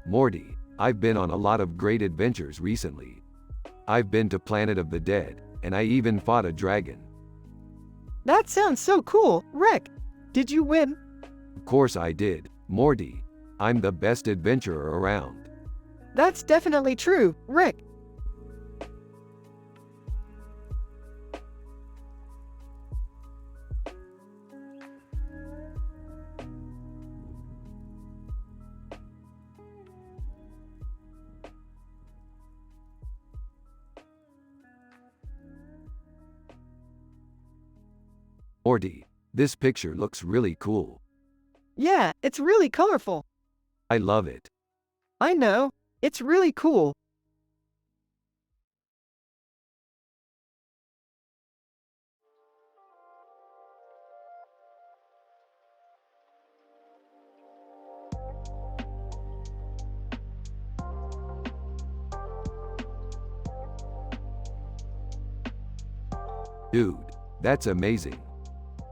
Morty, I've been on a lot of great adventures recently. I've been to Planet of the Dead, and I even fought a dragon. That sounds so cool, Rick. Did you win? Of course I did, Morty. I'm the best adventurer around. That's definitely true, Rick. Morty, this picture looks really cool. Yeah, it's really colorful. I love it. I know. It's really cool. Dude, that's amazing.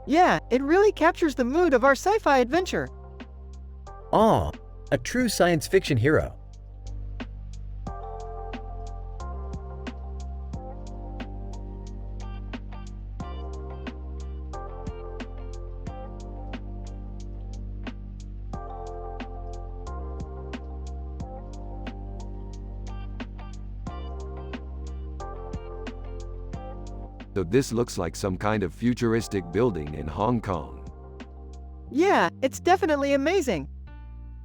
Yeah, it really captures the mood of our sci-fi adventure. Aw, a true science fiction hero. So this looks like some kind of futuristic building in Hong Kong. Yeah, it's definitely amazing.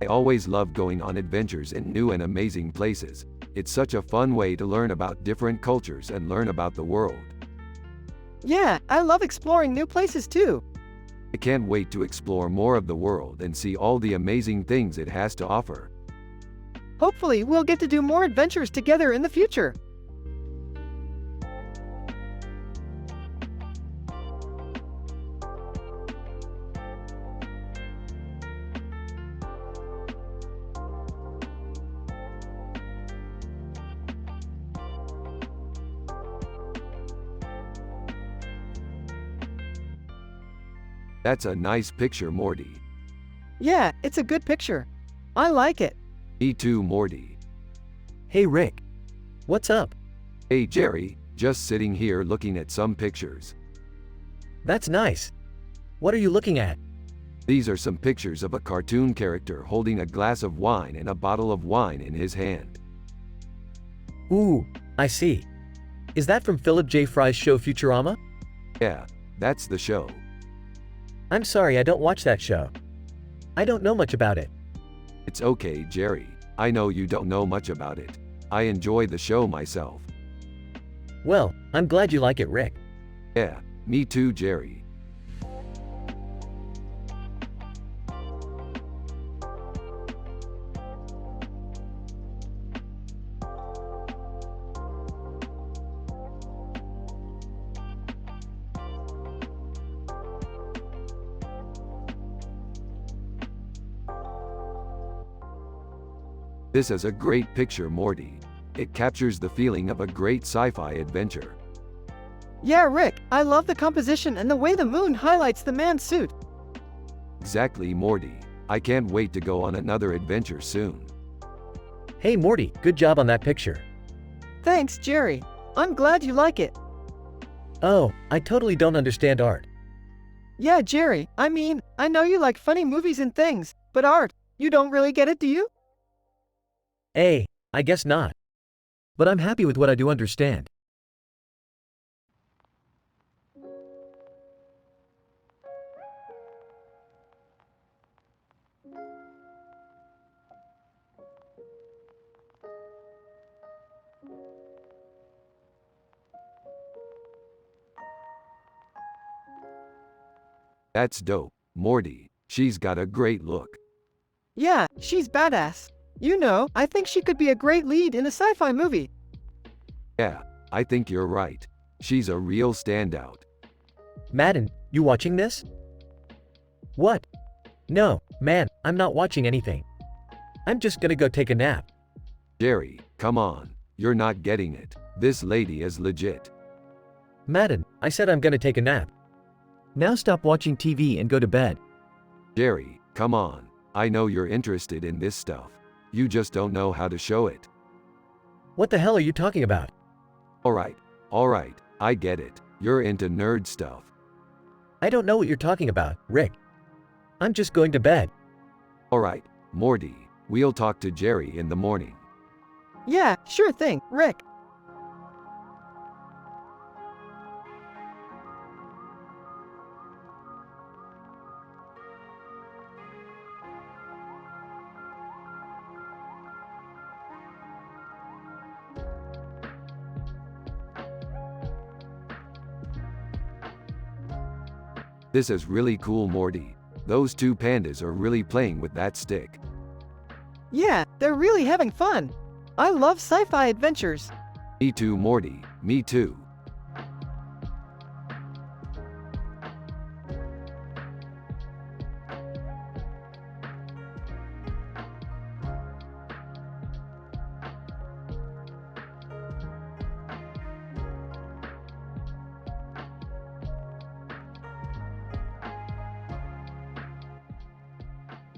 I always love going on adventures in new and amazing places. It's such a fun way to learn about different cultures and learn about the world. Yeah, I love exploring new places too. I can't wait to explore more of the world and see all the amazing things it has to offer. Hopefully, we'll get to do more adventures together in the future. That's a nice picture, Morty. Yeah, it's a good picture. I like it. Me too, Morty. Hey Rick. What's up? Hey Jerry, just sitting here looking at some pictures. That's nice. What are you looking at? These are some pictures of a cartoon character holding a glass of wine and a bottle of wine in his hand. Ooh, I see. Is that from Philip J. Fry's show Futurama? Yeah, that's the show. I'm sorry, I don't watch that show. I don't know much about it. It's okay, Jerry. I know you don't know much about it. I enjoy the show myself. Well, I'm glad you like it, Rick. Yeah, me too, Jerry. This is a great picture, Morty. It captures the feeling of a great sci-fi adventure. Yeah, Rick, I love the composition and the way the moon highlights the man's suit. Exactly, Morty. I can't wait to go on another adventure soon. Hey Morty, good job on that picture. Thanks, Jerry. I'm glad you like it. Oh, I totally don't understand art. Yeah, Jerry, I mean, I know you like funny movies and things, but art, you don't really get it, do you? Hey, I guess not. But I'm happy with what I do understand. That's dope, Morty. She's got a great look. Yeah, she's badass. You know, I think she could be a great lead in a sci-fi movie. Yeah, I think you're right. She's a real standout. Madden, you watching this? What? No, man, I'm not watching anything. I'm just gonna go take a nap. Jerry, come on. You're not getting it. This lady is legit. Madden, I said I'm gonna take a nap. Now stop watching TV and go to bed. Jerry, come on. I know you're interested in this stuff. You just don't know how to show it. What the hell are you talking about? Alright, I get it. You're into nerd stuff. I don't know what you're talking about, Rick. I'm just going to bed. Alright, Morty, we'll talk to Jerry in the morning. Yeah, sure thing, Rick. This is really cool, Morty. Those two pandas are really playing with that stick. Yeah, they're really having fun. I love sci-fi adventures. Me too, Morty, me too.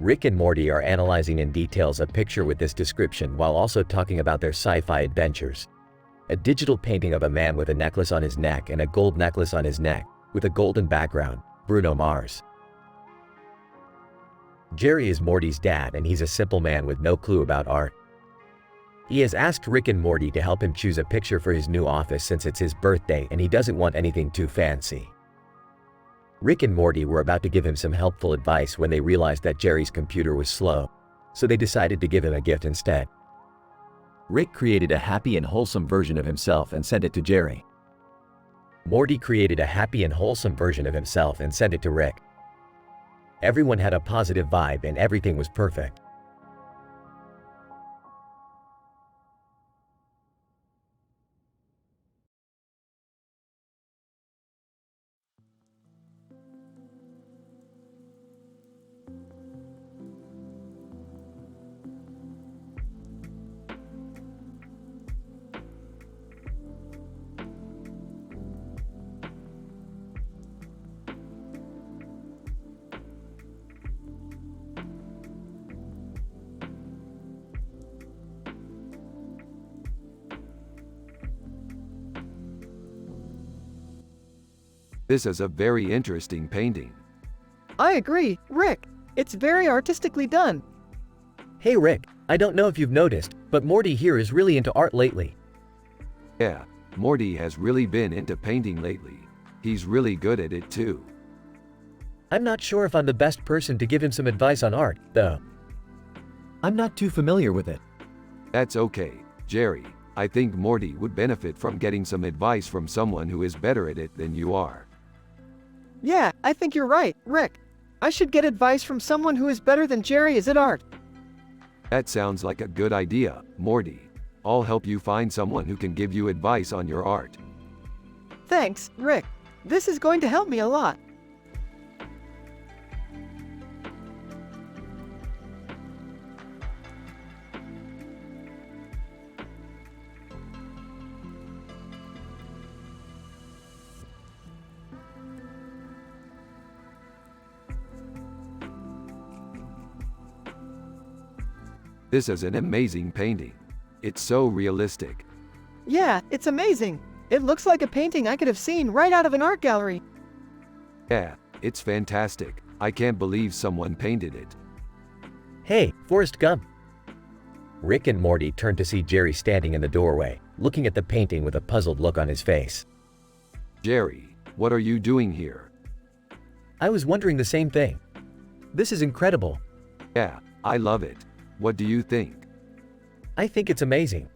Rick and Morty are analyzing in details a picture with this description while also talking about their sci-fi adventures. A digital painting of a man with a necklace on his neck and a gold necklace on his neck, with a golden background, Bruno Mars. Jerry is Morty's dad and he's a simple man with no clue about art. He has asked Rick and Morty to help him choose a picture for his new office since it's his birthday and he doesn't want anything too fancy. Rick and Morty were about to give him some helpful advice when they realized that Jerry's computer was slow, so they decided to give him a gift instead. Rick created a happy and wholesome version of himself and sent it to Jerry. Morty created a happy and wholesome version of himself and sent it to Rick. Everyone had a positive vibe and everything was perfect. This is a very interesting painting. I agree, Rick. It's very artistically done. Hey Rick, I don't know if you've noticed, but Morty here is really into art lately. Yeah, Morty has really been into painting lately. He's really good at it too. I'm not sure if I'm the best person to give him some advice on art, though. I'm not too familiar with it. That's okay, Jerry. I think Morty would benefit from getting some advice from someone who is better at it than you are. Yeah, I think you're right, Rick. I should get advice from someone who is better than Jerry is at art. That sounds like a good idea, Morty. I'll help you find someone who can give you advice on your art. Thanks, Rick. This is going to help me a lot. This is an amazing painting. It's so realistic. Yeah, it's amazing. It looks like a painting I could have seen right out of an art gallery. Yeah, it's fantastic. I can't believe someone painted it. Hey, Forrest Gump. Rick and Morty turned to see Jerry standing in the doorway, looking at the painting with a puzzled look on his face. Jerry, what are you doing here? I was wondering the same thing. This is incredible. Yeah, I love it. What do you think? I think it's amazing.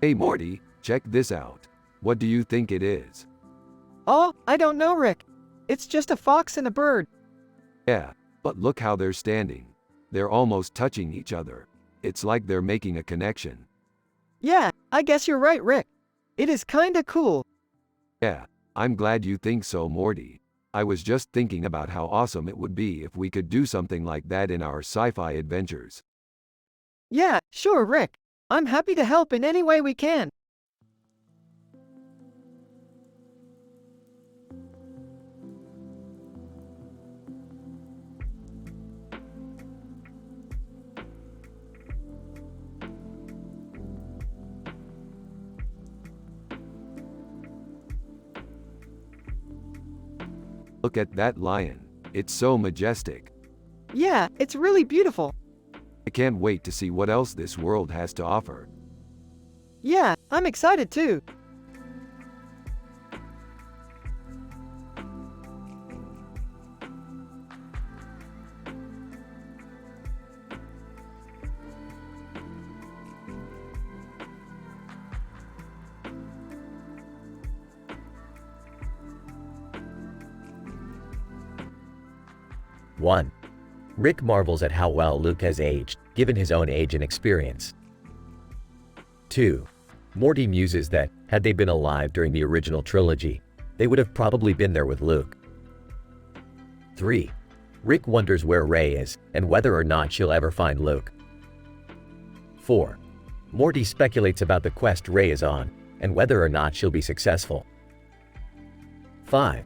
Hey Morty, check this out. What do you think it is? Oh, I don't know, Rick. It's just a fox and a bird. Yeah, but look how they're standing. They're almost touching each other. It's like they're making a connection. Yeah, I guess you're right, Rick. It is kinda cool. Yeah, I'm glad you think so, Morty. I was just thinking about how awesome it would be if we could do something like that in our sci-fi adventures. Yeah, sure, Rick. I'm happy to help in any way we can. Look at that lion. It's so majestic. Yeah, it's really beautiful. I can't wait to see what else this world has to offer. Yeah, I'm excited too. One. Rick marvels at how well Luke has aged, given his own age and experience. 2. Morty muses that, had they been alive during the original trilogy, they would have probably been there with Luke. 3. Rick wonders where Rey is, and whether or not she'll ever find Luke. 4. Morty speculates about the quest Rey is on, and whether or not she'll be successful. 5.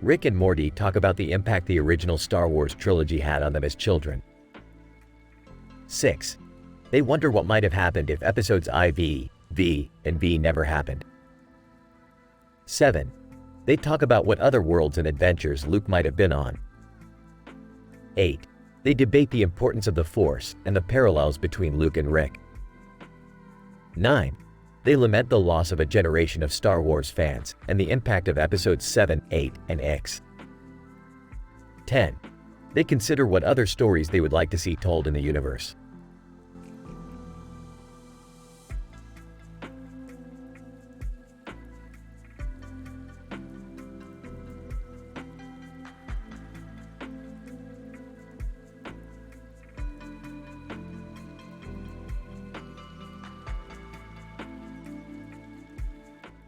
Rick and Morty talk about the impact the original Star Wars trilogy had on them as children. 6. They wonder what might have happened if episodes IV, V, and B never happened. 7. They talk about what other worlds and adventures Luke might have been on. 8. They debate the importance of the Force and the parallels between Luke and Rick. 9. They lament the loss of a generation of Star Wars fans and the impact of episodes 7, 8, and X. 10. They consider what other stories they would like to see told in the universe.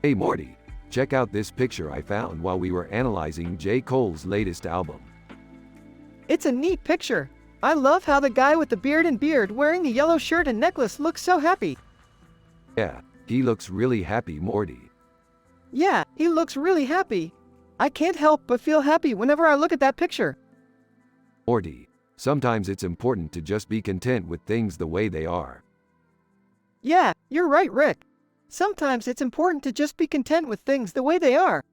Hey Morty, check out this picture I found while we were analyzing J. Cole's latest album. It's a neat picture. I love how the guy with the beard wearing the yellow shirt and necklace looks so happy. Yeah, he looks really happy, Morty. Yeah, he looks really happy. I can't help but feel happy whenever I look at that picture. Morty, sometimes it's important to just be content with things the way they are. Yeah, you're right, Rick. Sometimes it's important to just be content with things the way they are.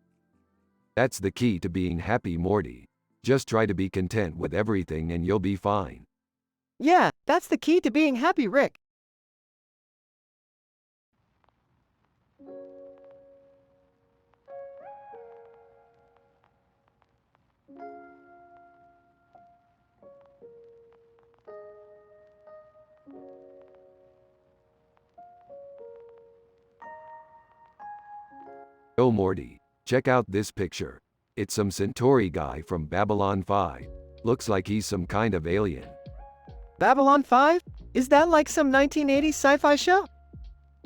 That's the key to being happy, Morty. Just try to be content with everything and you'll be fine. Yeah, that's the key to being happy, Rick. Oh Morty, check out this picture. It's some Centauri guy from Babylon 5. Looks like he's some kind of alien. Babylon 5? Is that like some 1980s sci-fi show?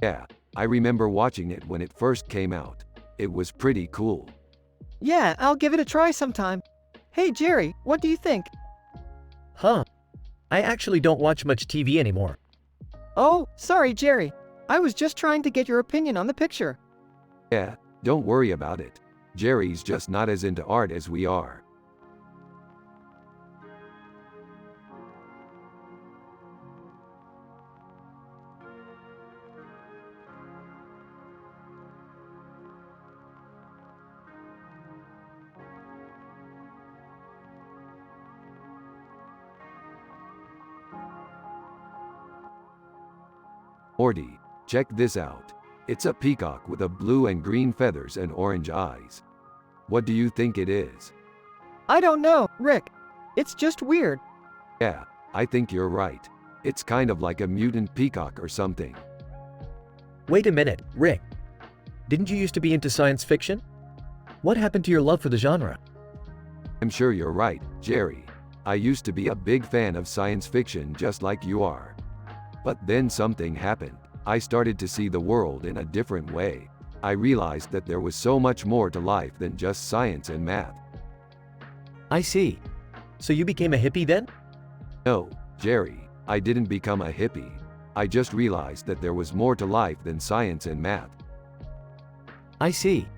Yeah, I remember watching it when it first came out. It was pretty cool. Yeah, I'll give it a try sometime. Hey Jerry, what do you think? Huh. I actually don't watch much TV anymore. Oh, sorry Jerry. I was just trying to get your opinion on the picture. Yeah, don't worry about it. Jerry's just not as into art as we are. Morty, check this out. It's a peacock with a blue and green feathers and orange eyes. What do you think it is? I don't know, Rick. It's just weird. Yeah, I think you're right. It's kind of like a mutant peacock or something. Wait a minute, Rick. Didn't you used to be into science fiction? What happened to your love for the genre? I'm sure you're right, Jerry. I used to be a big fan of science fiction just like you are. But then something happened. I started to see the world in a different way. I realized that there was so much more to life than just science and math. I see. So you became a hippie then? No, Jerry, I didn't become a hippie. I just realized that there was more to life than science and math. I see.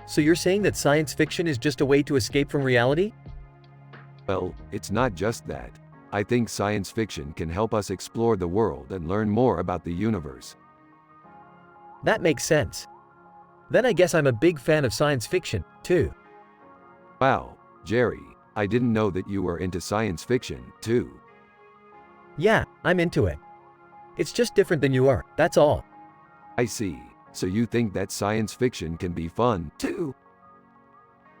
So you're saying that science fiction is just a way to escape from reality? Well, it's not just that. I think science fiction can help us explore the world and learn more about the universe. That makes sense. Then I guess I'm a big fan of science fiction, too. Wow, Jerry, I didn't know that you were into science fiction, too. Yeah, I'm into it. It's just different than you are, that's all. I see. So you think that science fiction can be fun, too?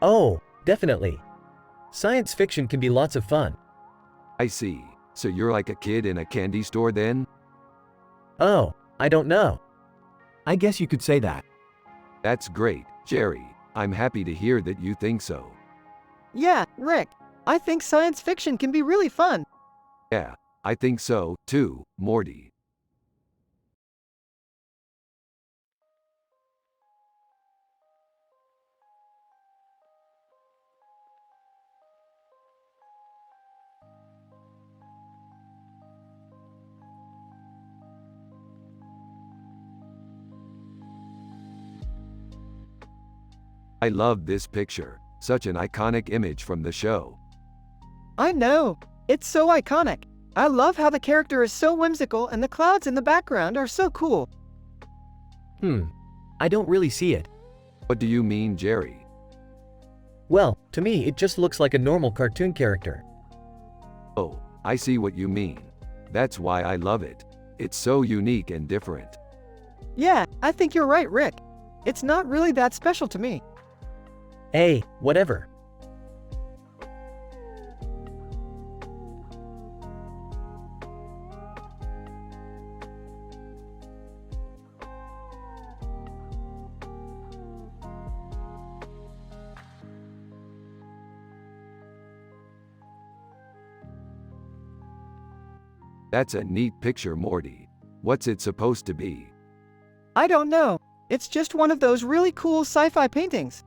Oh, definitely. Science fiction can be lots of fun. I see. So you're like a kid in a candy store then? Oh, I don't know. I guess you could say that. That's great, Jerry. I'm happy to hear that you think so. Yeah, Rick. I think science fiction can be really fun. Yeah, I think so, too, Morty. I love this picture. Such an iconic image from the show. I know. It's so iconic. I love how the character is so whimsical and the clouds in the background are so cool. I don't really see it. What do you mean, Jerry? Well, to me it just looks like a normal cartoon character. Oh, I see what you mean. That's why I love it. It's so unique and different. Yeah, I think you're right, Rick. It's not really that special to me. Hey, whatever. That's a neat picture, Morty. What's it supposed to be? I don't know. It's just one of those really cool sci-fi paintings.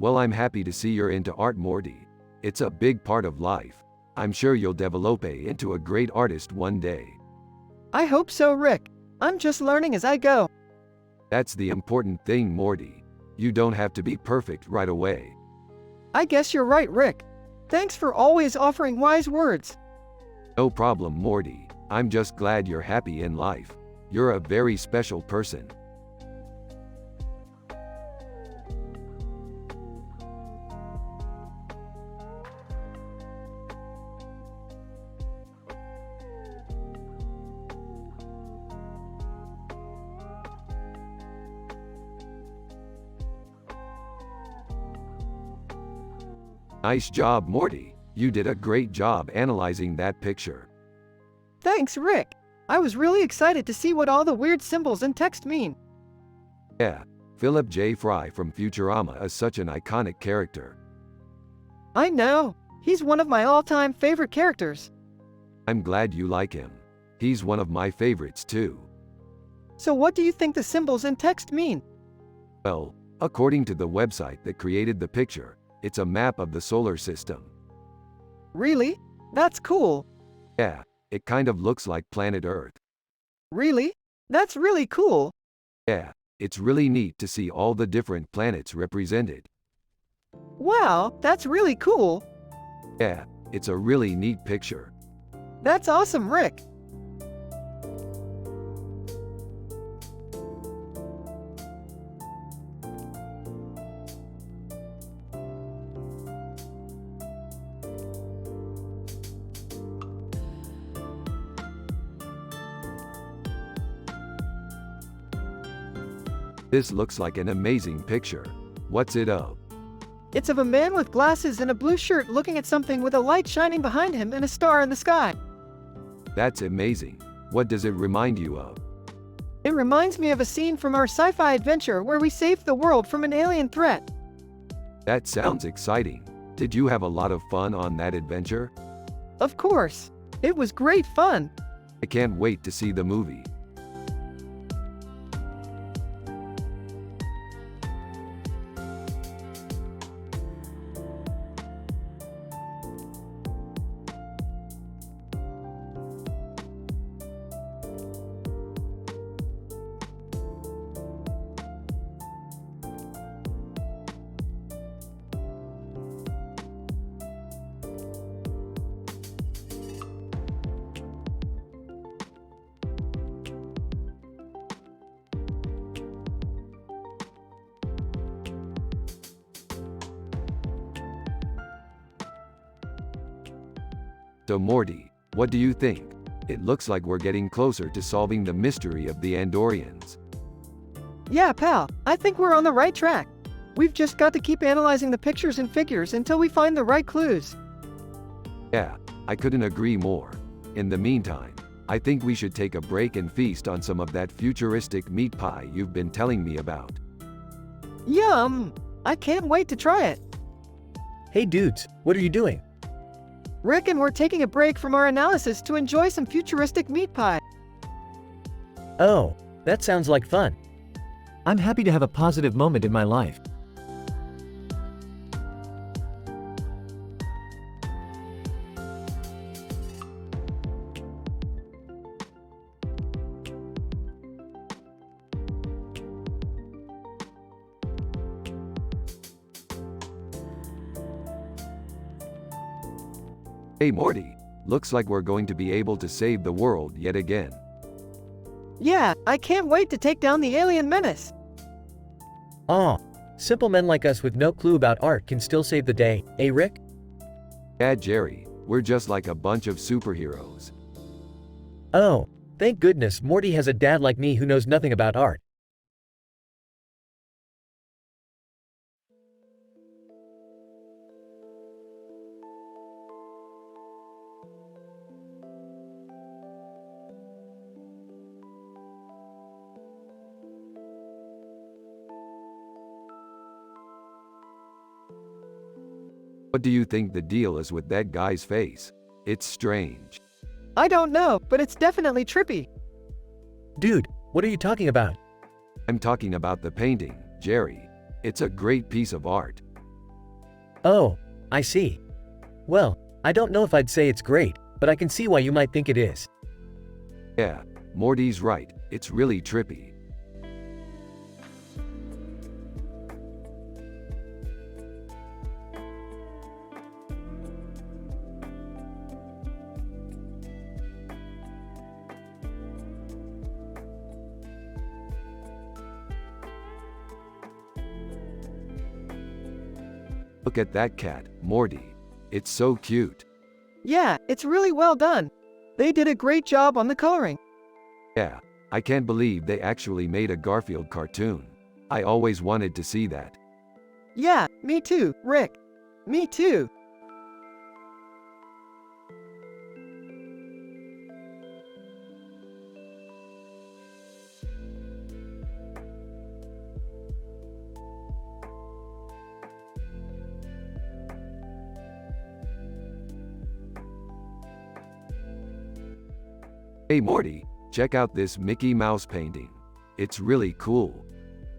Well, I'm happy to see you're into art, Morty. It's a big part of life. I'm sure you'll develop into a great artist one day. I hope so, Rick. I'm just learning as I go. That's the important thing, Morty. You don't have to be perfect right away. I guess you're right, Rick. Thanks for always offering wise words. No problem, Morty. I'm just glad you're happy in life. You're a very special person. Nice job, Morty. You did a great job analyzing that picture. Thanks, Rick. I was really excited to see what all the weird symbols and text mean. Yeah, Philip J. Fry from Futurama is such an iconic character. I know. He's one of my all-time favorite characters. I'm glad you like him. He's one of my favorites too. So what do you think the symbols and text mean? Well, according to the website that created the picture, it's a map of the solar system. Really? That's cool. Yeah, it kind of looks like planet Earth. Really? That's really cool. Yeah, it's really neat to see all the different planets represented. Wow, that's really cool. Yeah, it's a really neat picture. That's awesome, Rick. This looks like an amazing picture. What's it of? It's of a man with glasses and a blue shirt looking at something with a light shining behind him and a star in the sky. That's amazing. What does it remind you of? It reminds me of a scene from our sci-fi adventure where we saved the world from an alien threat. That sounds exciting. Did you have a lot of fun on that adventure? Of course. It was great fun. I can't wait to see the movie. So Morty, what do you think? It looks like we're getting closer to solving the mystery of the Andorians. Yeah, pal, I think we're on the right track. We've just got to keep analyzing the pictures and figures until we find the right clues. Yeah, I couldn't agree more. In the meantime, I think we should take a break and feast on some of that futuristic meat pie you've been telling me about. Yum! I can't wait to try it. Hey dudes, what are you doing? Rick and we're taking a break from our analysis to enjoy some futuristic meat pie. Oh, that sounds like fun. I'm happy to have a positive moment in my life. Hey Morty, looks like we're going to be able to save the world yet again. Yeah, I can't wait to take down the alien menace. Aw, simple men like us with no clue about art can still save the day, eh Rick? Dad Jerry, we're just like a bunch of superheroes. Oh, thank goodness Morty has a dad like me who knows nothing about art. What do you think the deal is with that guy's face? It's strange. I don't know, but it's definitely trippy. Dude, what are you talking about? I'm talking about the painting, Jerry. It's a great piece of art. Oh, I see. Well, I don't know if I'd say it's great, but I can see why you might think it is. Yeah, Morty's right, it's really trippy. Look at that cat, Morty. It's so cute. Yeah, it's really well done. They did a great job on the coloring. Yeah, I can't believe they actually made a Garfield cartoon. I always wanted to see that. Yeah, me too, Rick. Me too. Hey Morty, check out this Mickey Mouse painting. It's really cool.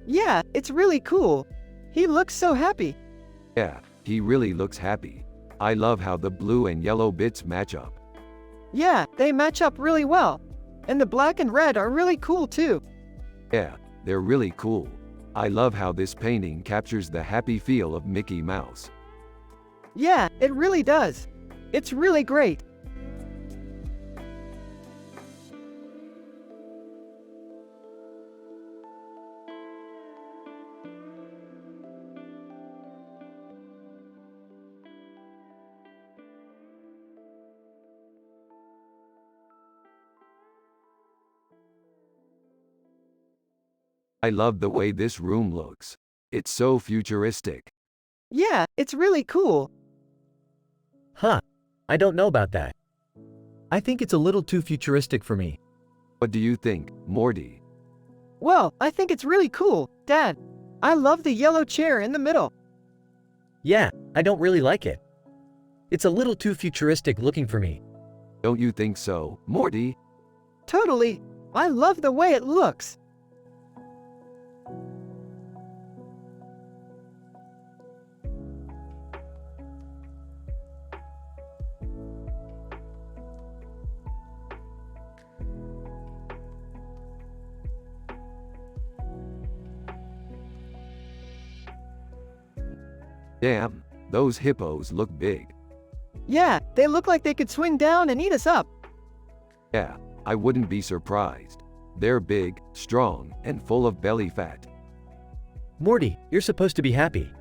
Yeah, it's really cool. He looks so happy. Yeah, he really looks happy. I love how the blue and yellow bits match up. Yeah, they match up really well. And the black and red are really cool too. Yeah, they're really cool. I love how this painting captures the happy feel of Mickey Mouse. Yeah, it really does. It's really great. I love the way this room looks. It's so futuristic. Yeah, it's really cool. Huh, I don't know about that. I think it's a little too futuristic for me. What do you think, Morty? Well, I think it's really cool, Dad. I love the yellow chair in the middle. Yeah, I don't really like it. It's a little too futuristic looking for me. Don't you think so, Morty? Totally. I love the way it looks. Damn, those hippos look big. Yeah, they look like they could swing down and eat us up. Yeah, I wouldn't be surprised. They're big, strong, and full of belly fat. Morty, you're supposed to be happy.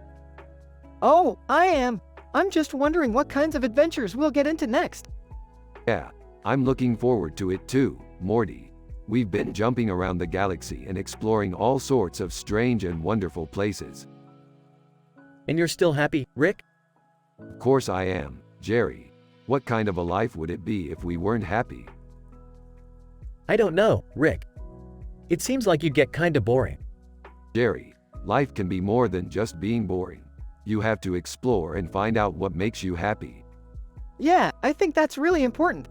Oh, I am. I'm just wondering what kinds of adventures we'll get into next. Yeah, I'm looking forward to it too, Morty. We've been jumping around the galaxy and exploring all sorts of strange and wonderful places. And you're still happy, Rick? Of course I am, Jerry. What kind of a life would it be if we weren't happy? I don't know, Rick. It seems like you'd get kinda boring. Jerry, life can be more than just being boring. You have to explore and find out what makes you happy. Yeah, I think that's really important.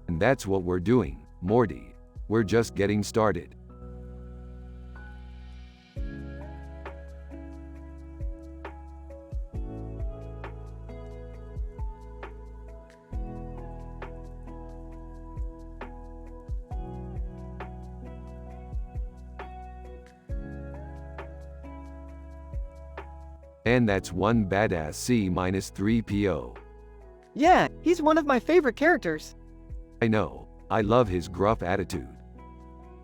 And that's what we're doing, Morty. We're just getting started. And that's one badass C-3PO. Yeah, he's one of my favorite characters. I know, I love his gruff attitude.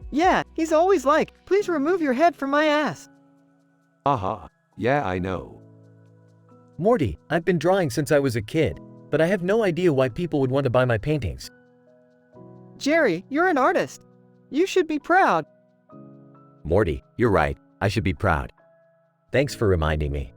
Yeah, he's always like, please remove your head from my ass. Haha, yeah I know. Morty, I've been drawing since I was a kid, but I have no idea why people would want to buy my paintings. Jerry, you're an artist. You should be proud. Morty, you're right, I should be proud. Thanks for reminding me.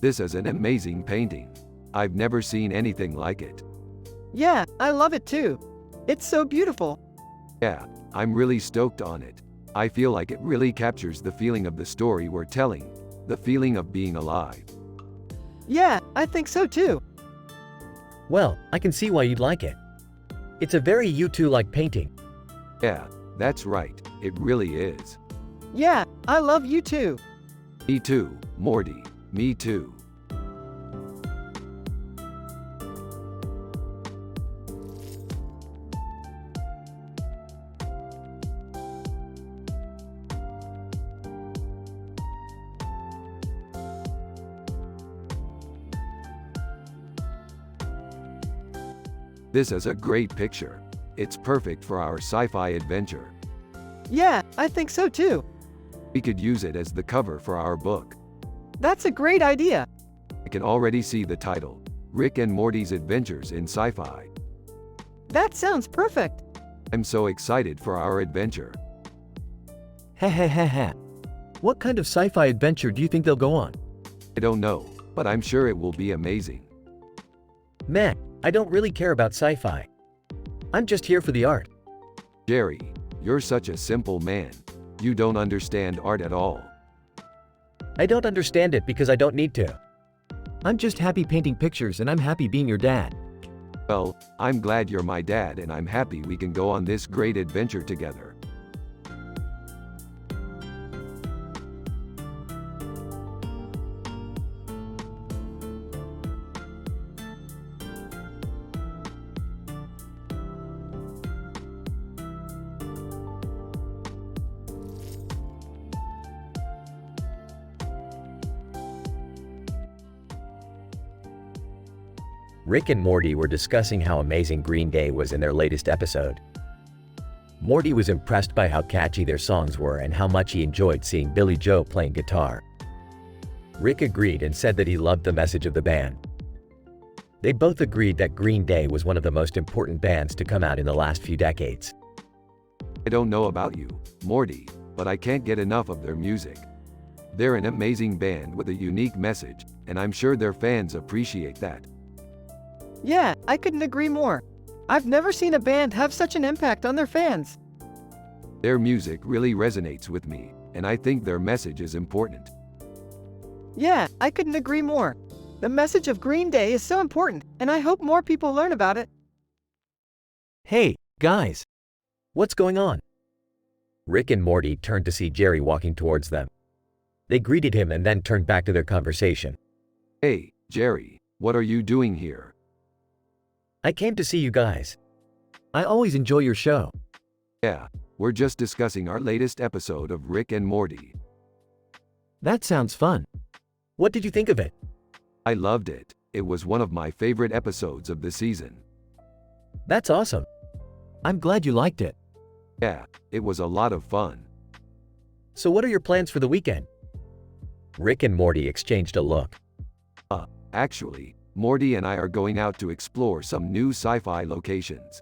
This is an amazing painting. I've never seen anything like it. Yeah, I love it too. It's so beautiful. Yeah, I'm really stoked on it. I feel like it really captures the feeling of the story we're telling, the feeling of being alive. Yeah, I think so too. Well, I can see why you'd like it. It's a very you two-like painting. Yeah, that's right, it really is. Yeah, I love you too. Me too, Morty, me too. This is a great picture. It's perfect for our sci-fi adventure. Yeah, I think so too. We could use it as the cover for our book. That's a great idea. I can already see the title, Rick and Morty's Adventures in Sci-Fi. That sounds perfect. I'm so excited for our adventure. Ha ha ha ha. What kind of sci-fi adventure do you think they'll go on? I don't know, but I'm sure it will be amazing. Meh, I don't really care about sci-fi. I'm just here for the art. Jerry, you're such a simple man. You don't understand art at all. I don't understand it because I don't need to. I'm just happy painting pictures and I'm happy being your dad. Well, I'm glad you're my dad and I'm happy we can go on this great adventure together. Rick and Morty were discussing how amazing Green Day was in their latest episode. Morty was impressed by how catchy their songs were and how much he enjoyed seeing Billy Joe playing guitar. Rick agreed and said that he loved the message of the band. They both agreed that Green Day was one of the most important bands to come out in the last few decades. I don't know about you, Morty, but I can't get enough of their music. They're an amazing band with a unique message, and I'm sure their fans appreciate that. Yeah, I couldn't agree more. I've never seen a band have such an impact on their fans. Their music really resonates with me, and I think their message is important. Yeah, I couldn't agree more. The message of Green Day is so important, and I hope more people learn about it. Hey, guys. What's going on? Rick and Morty turned to see Jerry walking towards them. They greeted him and then turned back to their conversation. Hey, Jerry, what are you doing here? I came to see you guys. I always enjoy your show. Yeah, we're just discussing our latest episode of Rick and Morty. That sounds fun. What did you think of it? I loved it. It was one of my favorite episodes of the season. That's awesome. I'm glad you liked it. Yeah, it was a lot of fun. So what are your plans for the weekend? Rick and Morty exchanged a look. Actually, Morty and I are going out to explore some new sci-fi locations.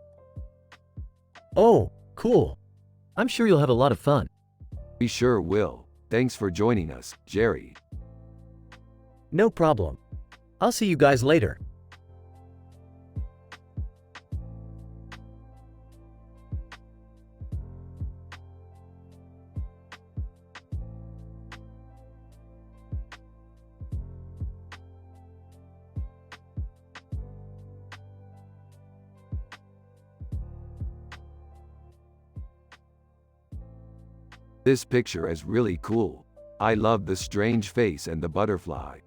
Oh, cool. I'm sure you'll have a lot of fun. We sure will. Thanks for joining us, Jerry. No problem. I'll see you guys later. This picture is really cool. I love the strange face and the butterfly.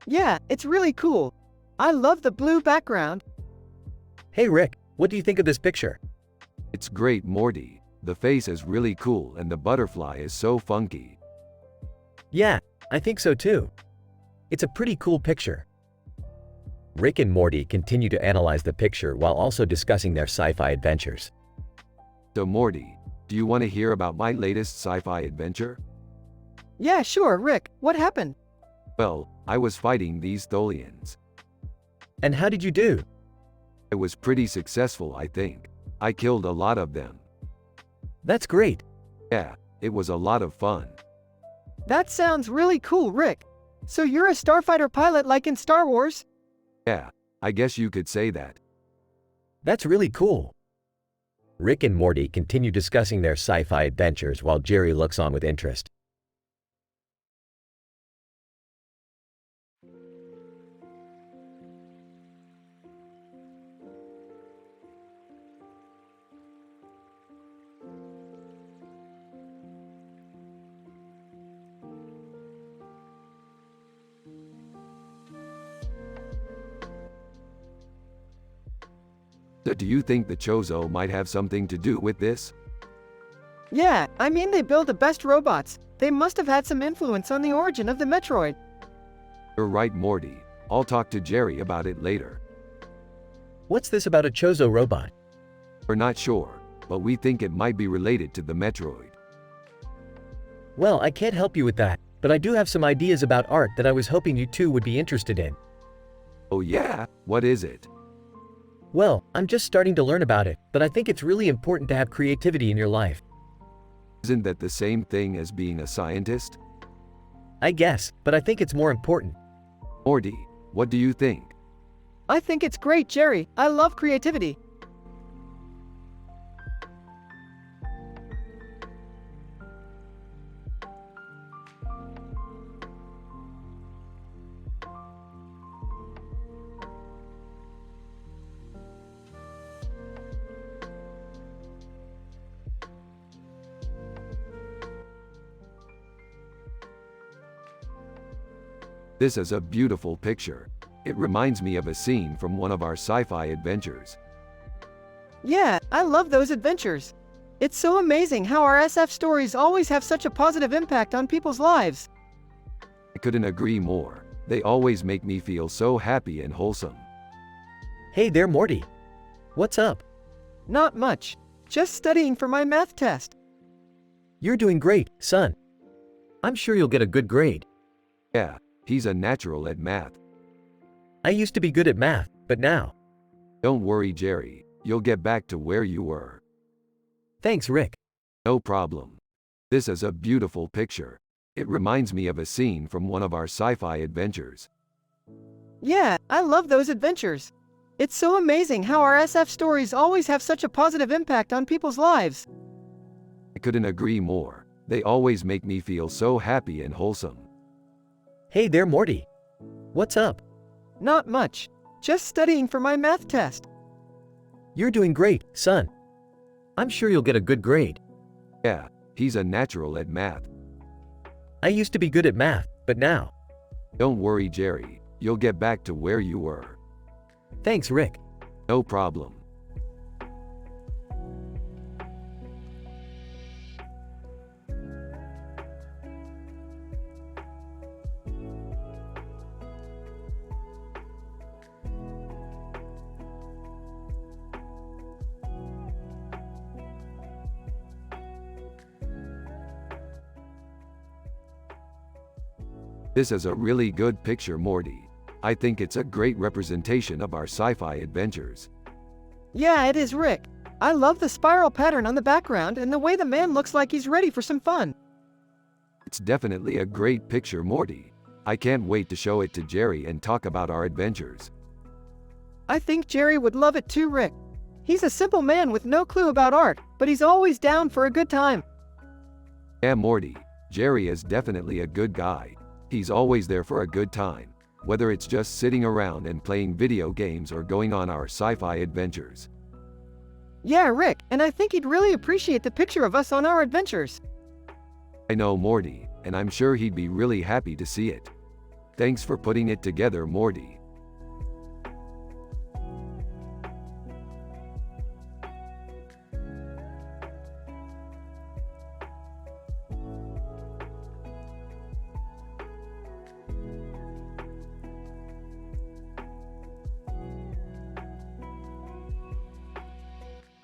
Yeah, it's really cool. I love the blue background. Hey Rick, what do you think of this picture? It's great, Morty. The face is really cool and the butterfly is so funky. Yeah, I think so too. It's a pretty cool picture. Rick and Morty continue to analyze the picture while also discussing their sci-fi adventures. So Morty, do you want to hear about my latest sci-fi adventure? Yeah, sure, Rick. What happened? Well, I was fighting these Tholians. And how did you do? I was pretty successful, I think. I killed a lot of them. That's great. Yeah, it was a lot of fun. That sounds really cool, Rick. So you're a starfighter pilot like in Star Wars? Yeah, I guess you could say that. That's really cool. Rick and Morty continue discussing their sci-fi adventures while Jerry looks on with interest. So do you think the Chozo might have something to do with this? Yeah, I mean they build the best robots. They must have had some influence on the origin of the Metroid. You're right, Morty. I'll talk to Jerry about it later. What's this about a Chozo robot? We're not sure, but we think it might be related to the Metroid. Well, I can't help you with that, but I do have some ideas about art that I was hoping you two would be interested in. Oh yeah? What is it? Well, I'm just starting to learn about it, but I think it's really important to have creativity in your life. Isn't that the same thing as being a scientist? I guess, but I think it's more important. Morty, what do you think? I think it's great, Jerry. I love creativity. This is a beautiful picture. It reminds me of a scene from one of our sci-fi adventures. Yeah, I love those adventures. It's so amazing how our SF stories always have such a positive impact on people's lives. I couldn't agree more. They always make me feel so happy and wholesome. Hey there, Morty. What's up? Not much. Just studying for my math test. You're doing great, son. I'm sure you'll get a good grade. Yeah, he's a natural at math. I used to be good at math, but now. Don't worry, Jerry. You'll get back to where you were. Thanks, Rick. No problem. This is a beautiful picture. It reminds me of a scene from one of our sci-fi adventures. Yeah, I love those adventures. It's so amazing how our SF stories always have such a positive impact on people's lives. I couldn't agree more. They always make me feel so happy and wholesome. Hey there, Morty. What's up? Not much. Just studying for my math test. You're doing great, son. I'm sure you'll get a good grade. Yeah, he's a natural at math. I used to be good at math, but now. Don't worry, Jerry. You'll get back to where you were. Thanks, Rick. No problem. This is a really good picture, Morty. I think it's a great representation of our sci-fi adventures. Yeah, it is, Rick. I love the spiral pattern on the background and the way the man looks like he's ready for some fun. It's definitely a great picture, Morty. I can't wait to show it to Jerry and talk about our adventures. I think Jerry would love it too, Rick. He's a simple man with no clue about art, but he's always down for a good time. Yeah, Morty. Jerry is definitely a good guy. He's always there for a good time, whether it's just sitting around and playing video games or going on our sci-fi adventures. Yeah, Rick, and I think he'd really appreciate the picture of us on our adventures. I know, Morty, and I'm sure he'd be really happy to see it. Thanks for putting it together, Morty.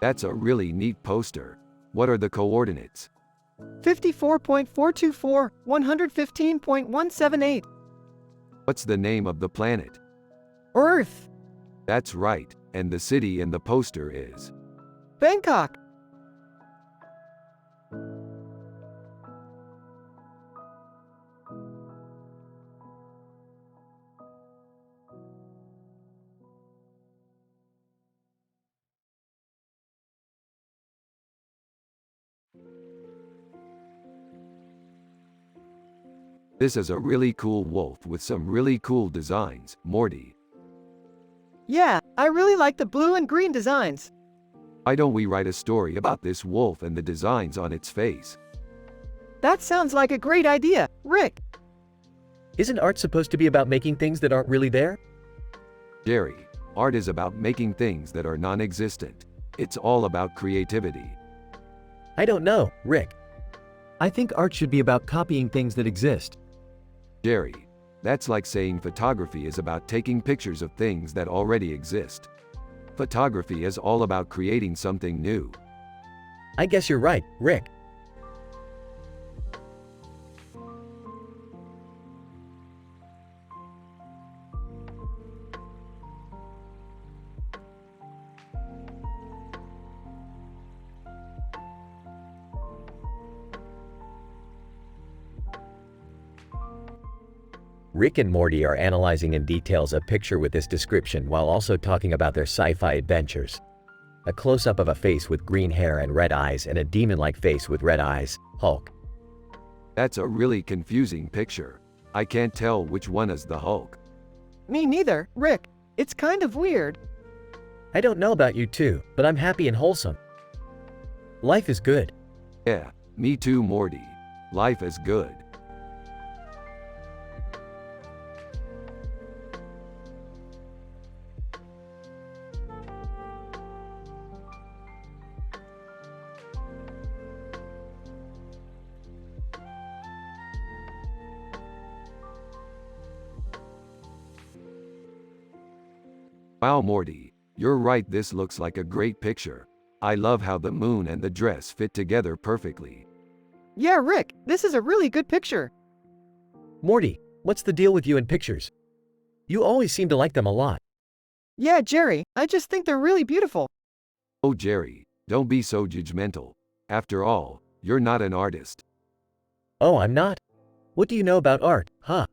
That's a really neat poster. What are the coordinates? 54.424, 115.178. What's the name of the planet? Earth. That's right, and the city in the poster is. Bangkok. This is a really cool wolf with some really cool designs, Morty. Yeah, I really like the blue and green designs. Why don't we write a story about this wolf and the designs on its face? That sounds like a great idea, Rick. Isn't art supposed to be about making things that aren't really there? Jerry, art is about making things that are non-existent. It's all about creativity. I don't know, Rick. I think art should be about copying things that exist. Jerry, that's like saying photography is about taking pictures of things that already exist. Photography is all about creating something new. I guess you're right, Rick. Rick and Morty are analyzing in details a picture with this description while also talking about their sci-fi adventures. A close-up of a face with green hair and red eyes and a demon-like face with red eyes, Hulk. That's a really confusing picture. I can't tell which one is the Hulk. Me neither, Rick. It's kind of weird. I don't know about you two, but I'm happy and wholesome. Life is good. Yeah, me too, Morty. Life is good. Wow, Morty, you're right, this looks like a great picture. I love how the moon and the dress fit together perfectly. Yeah, Rick, this is a really good picture. Morty, what's the deal with you and pictures? You always seem to like them a lot. Yeah, Jerry, I just think they're really beautiful. Oh, Jerry, don't be so judgmental. After all, you're not an artist. Oh, I'm not? What do you know about art, huh?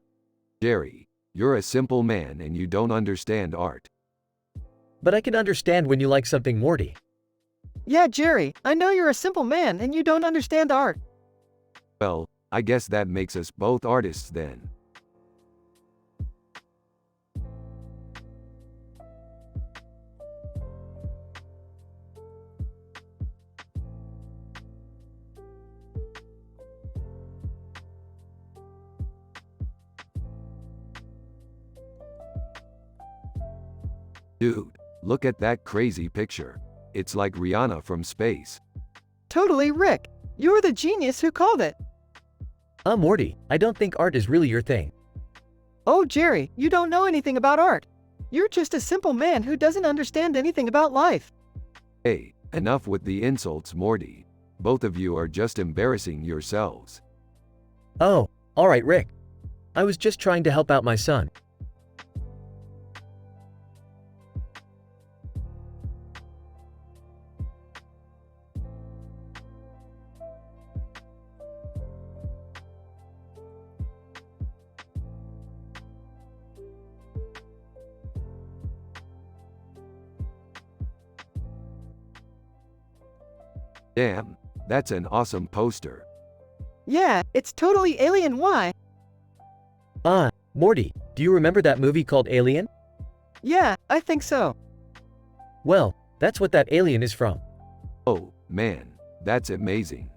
Jerry, you're a simple man and you don't understand art. But I can understand when you like something, Morty. Yeah, Jerry, I know you're a simple man and you don't understand art. Well, I guess that makes us both artists then. Dude, look at that crazy picture. It's like Rihanna from space. Totally, Rick. You're the genius who called it. Morty, I don't think art is really your thing. Oh, Jerry, you don't know anything about art. You're just a simple man who doesn't understand anything about life. Hey, enough with the insults, Morty. Both of you are just embarrassing yourselves. Oh, alright, Rick. I was just trying to help out my son. Damn, that's an awesome poster. Yeah, it's totally alien. Why? Morty, do you remember that movie called Alien? Yeah, I think so. Well, that's what that alien is from. Oh, man, that's amazing.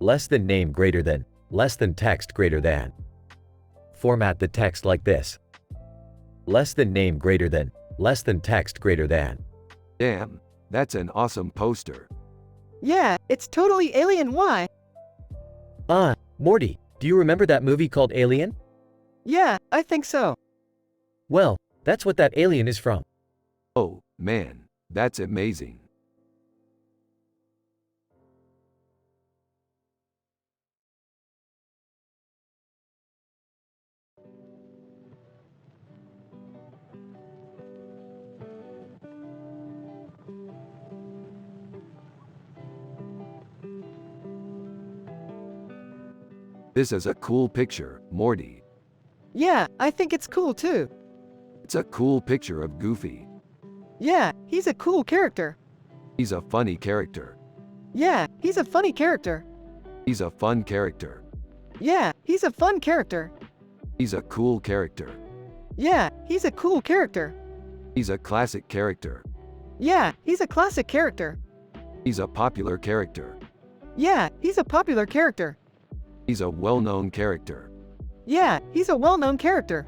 Less than name greater than, less than text greater than. Format the text like this. Less than name greater than, less than text greater than. Damn, that's an awesome poster. Yeah, it's totally alien. Why? Morty, do you remember that movie called Alien? Yeah, I think so. Well, that's what that alien is from. Oh, man, that's amazing. This is a cool picture, Morty. Yeah, I think it's cool too. It's a cool picture of Goofy. Yeah, he's a cool character. He's a funny character. Yeah, he's a funny character. He's a fun character. Yeah, he's a fun character. He's a cool character. Yeah, he's a cool character. He's a classic character. Yeah, he's a classic character. He's a popular character. Yeah, he's a popular character. He's a well-known character. Yeah, he's a well-known character.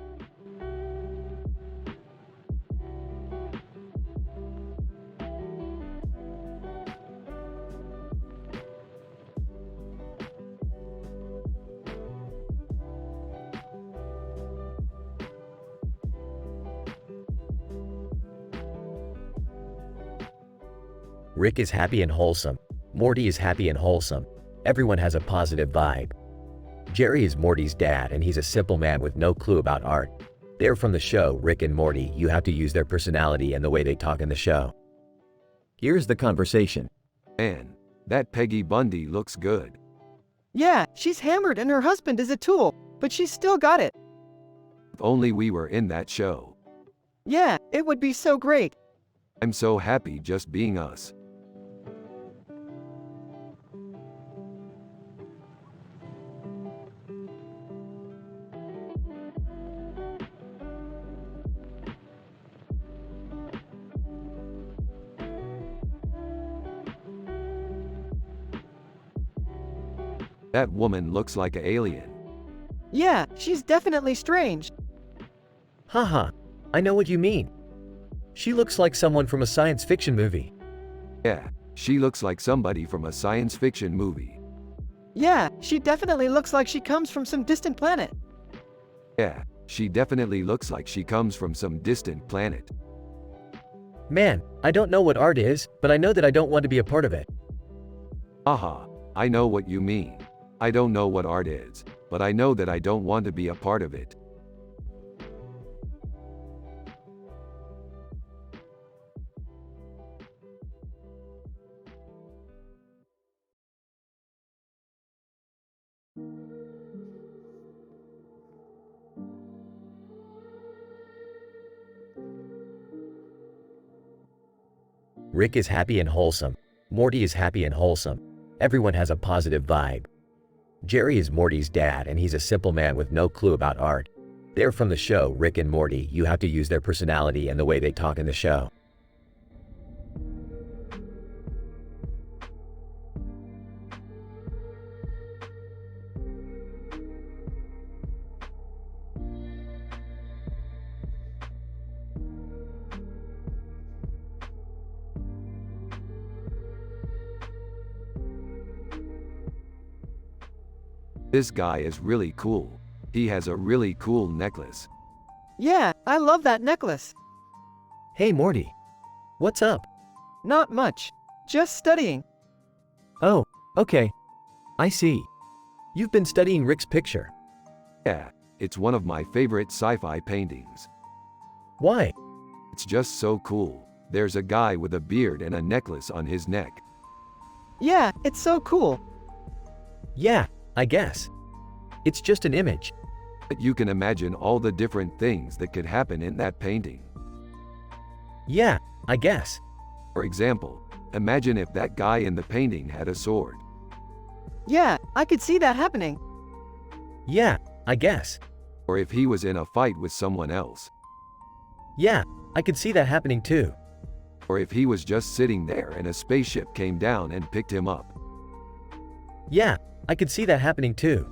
Rick is happy and wholesome. Morty is happy and wholesome. Everyone has a positive vibe. Jerry is Morty's dad, and he's a simple man with no clue about art. They're from the show Rick and Morty. You have to use their personality and the way they talk in the show. Here's the conversation. Man, that Peggy Bundy looks good. Yeah, she's hammered and her husband is a tool, but she's still got it. If only we were in that show. Yeah, it would be so great. I'm so happy just being us. That woman looks like an alien. Yeah, she's definitely strange. Haha, I know what you mean. She looks like someone from a science fiction movie. Yeah, she looks like somebody from a science fiction movie. Yeah, she definitely looks like she comes from some distant planet. Yeah, she definitely looks like she comes from some distant planet. Man, I don't know what art is, but I know that I don't want to be a part of it. Aha, I know what you mean. I don't know what art is, but I know that I don't want to be a part of it. Rick is happy and wholesome. Morty is happy and wholesome. Everyone has a positive vibe. Jerry is Morty's dad, and he's a simple man with no clue about art. They're from the show Rick and Morty. You have to use their personality and the way they talk in the show. This guy is really cool. He has a really cool necklace. Yeah, I love that necklace. Hey Morty. What's up? Not much. Just studying. Oh, okay. I see. You've been studying Rick's picture. Yeah, It's one of my favorite sci-fi paintings. Why? It's just so cool. There's a guy with a beard and a necklace on his neck. Yeah, it's so cool. Yeah, I guess. It's just an image. But you can imagine all the different things that could happen in that painting. Yeah, I guess. For example, imagine if that guy in the painting had a sword. Yeah, I could see that happening. Yeah, I guess. Or if he was in a fight with someone else. Yeah, I could see that happening too. Or if he was just sitting there and a spaceship came down and picked him up. Yeah, I could see that happening too.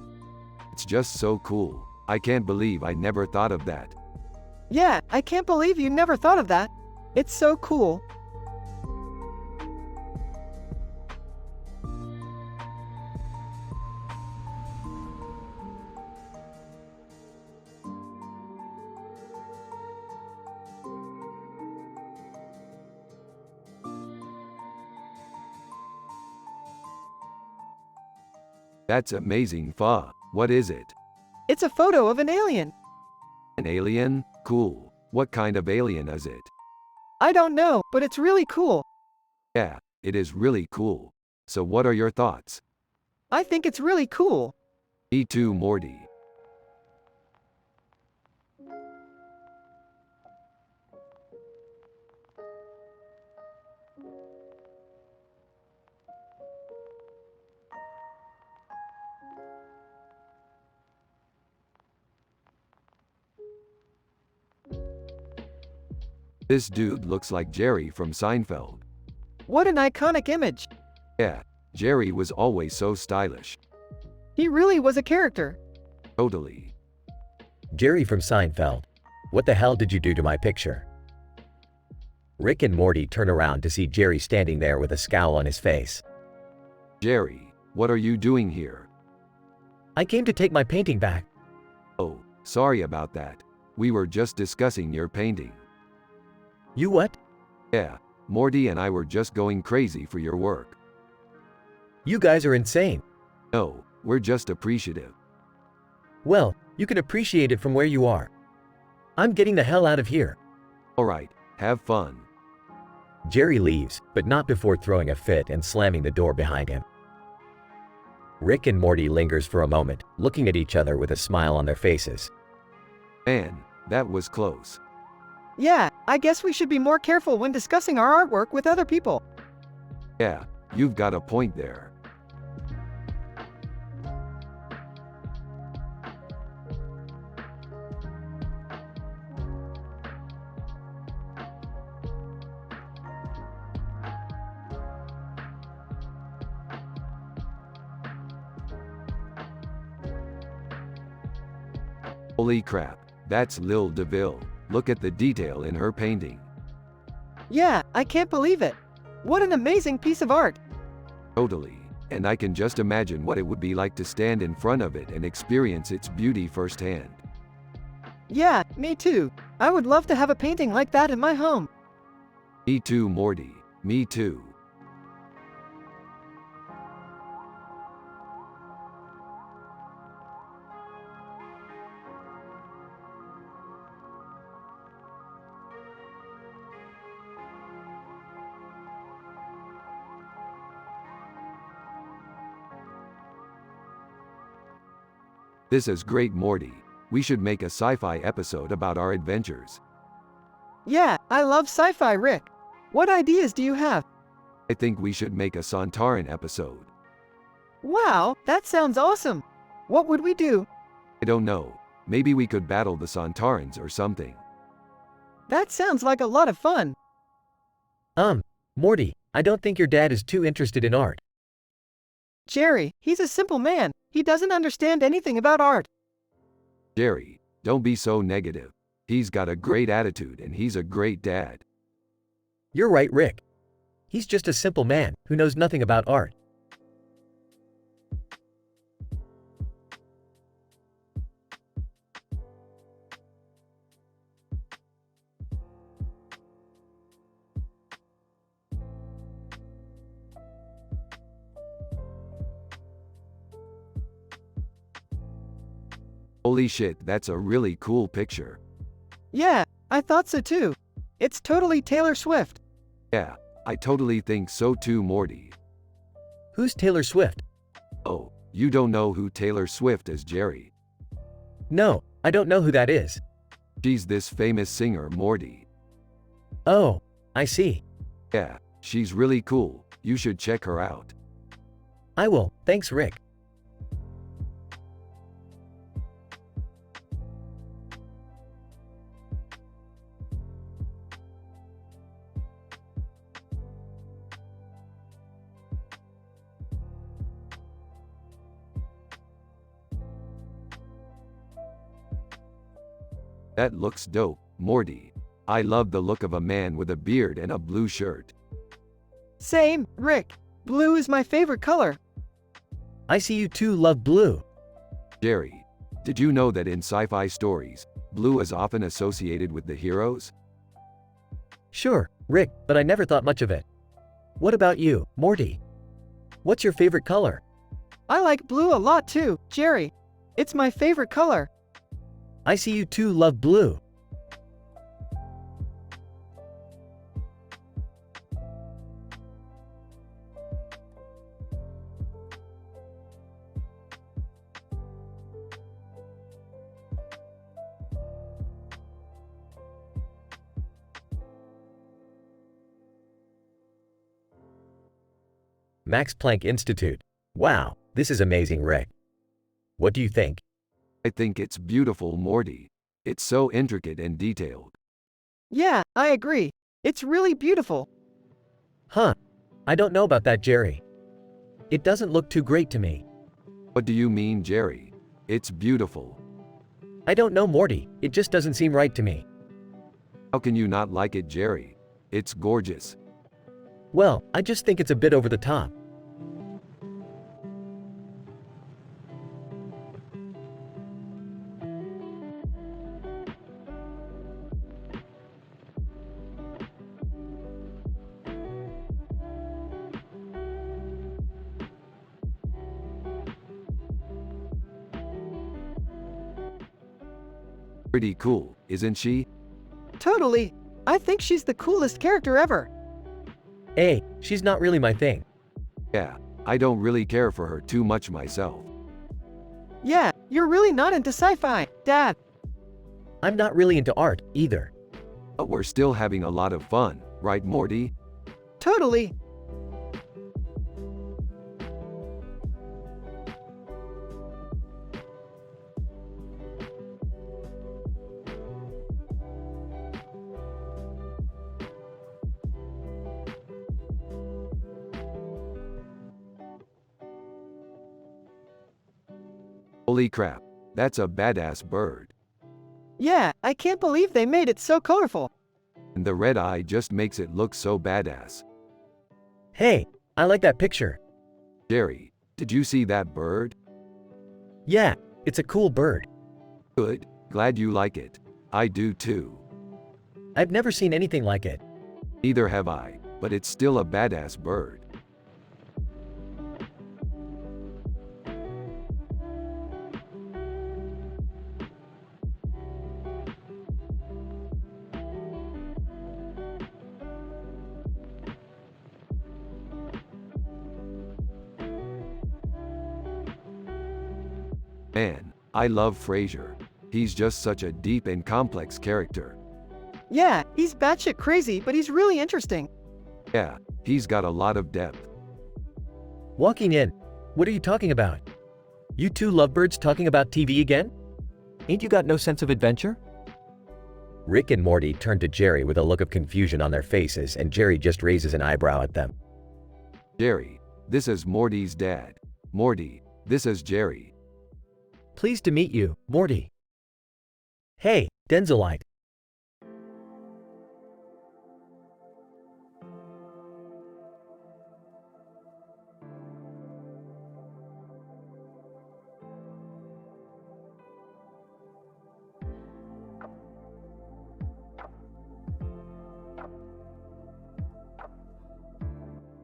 It's just so cool. I can't believe I never thought of that. Yeah, I can't believe you never thought of that. It's so cool. That's amazing, Fa. What is it? It's a photo of an alien. An alien? Cool. What kind of alien is it? I don't know, but it's really cool. Yeah, it is really cool. So what are your thoughts? I think it's really cool. Me too, Morty. This dude looks like Jerry from Seinfeld. What an iconic image. Yeah, Jerry was always so stylish. He really was a character. Totally. Jerry from Seinfeld. What the hell did you do to my picture? Rick and Morty turn around to see Jerry standing there with a scowl on his face. Jerry, what are you doing here? I came to take my painting back. Oh, sorry about that. We were just discussing your painting. You what? Yeah, Morty and I were just going crazy for your work. You guys are insane. No, we're just appreciative. Well, you can appreciate it from where you are. I'm getting the hell out of here. Alright, have fun. Jerry leaves, but not before throwing a fit and slamming the door behind him. Rick and Morty lingers for a moment, looking at each other with a smile on their faces. Man, that was close. Yeah, I guess we should be more careful when discussing our artwork with other people. Yeah, you've got a point there. Holy crap, that's Lil DeVille. Look at the detail in her painting. Yeah, I can't believe it. What an amazing piece of art. Totally. And I can just imagine what it would be like to stand in front of it and experience its beauty firsthand. Yeah, me too. I would love to have a painting like that in my home. Me too, Morty. Me too. This is great, Morty. We should make a sci-fi episode about our adventures. Yeah, I love sci-fi, Rick. What ideas do you have? I think we should make a Sontaran episode. Wow, that sounds awesome. What would we do? I don't know. Maybe we could battle the Sontarans or something. That sounds like a lot of fun. Morty, I don't think your dad is too interested in art. Jerry, he's a simple man. He doesn't understand anything about art. Jerry, don't be so negative. He's got a great attitude and he's a great dad. You're right, Rick. He's just a simple man who knows nothing about art. Holy shit, that's a really cool picture. Yeah, I thought so too. It's totally Taylor Swift. Yeah, I totally think so too, Morty. Who's Taylor Swift? Oh, you don't know who Taylor Swift is, Jerry. No, I don't know who that is. She's this famous singer, Morty. Oh, I see. Yeah, she's really cool. You should check her out. I will, thanks Rick. That looks dope, Morty. I love the look of a man with a beard and a blue shirt. Same, Rick. Blue is my favorite color. I see you too love blue. Jerry, did you know that in sci-fi stories, blue is often associated with the heroes? Sure, Rick, but I never thought much of it. What about you, Morty? What's your favorite color? I like blue a lot too, Jerry. It's my favorite color. I see you too love blue. Max Planck Institute. Wow, this is amazing, Rick. What do you think? I think it's beautiful, Morty. It's so intricate and detailed. Yeah, I agree. It's really beautiful. Huh. I don't know about that, Jerry. It doesn't look too great to me. What do you mean, Jerry? It's beautiful. I don't know, Morty. It just doesn't seem right to me. How can you not like it, Jerry? It's gorgeous. Well, I just think it's a bit over the top. Pretty cool, isn't she? Totally. I think she's the coolest character ever. Hey, she's not really my thing. Yeah, I don't really care for her too much myself. Yeah, you're really not into sci-fi, Dad. I'm not really into art, either. But we're still having a lot of fun, right, Morty? Totally. Holy crap, that's a badass bird. Yeah, I can't believe they made it so colorful. And the red eye just makes it look so badass. Hey, I like that picture. Jerry, did you see that bird? Yeah, it's a cool bird. Good, glad you like it. I do too. I've never seen anything like it. Neither have I, but it's still a badass bird. Man, I love Frasier. He's just such a deep and complex character. Yeah, he's batshit crazy, but he's really interesting. Yeah, he's got a lot of depth. Walking in. What are you talking about? You two lovebirds talking about TV again? Ain't you got no sense of adventure? Rick and Morty turn to Jerry with a look of confusion on their faces, and Jerry just raises an eyebrow at them. Jerry, this is Morty's dad. Morty, this is Jerry. Pleased to meet you, Morty. Hey, Denzelite.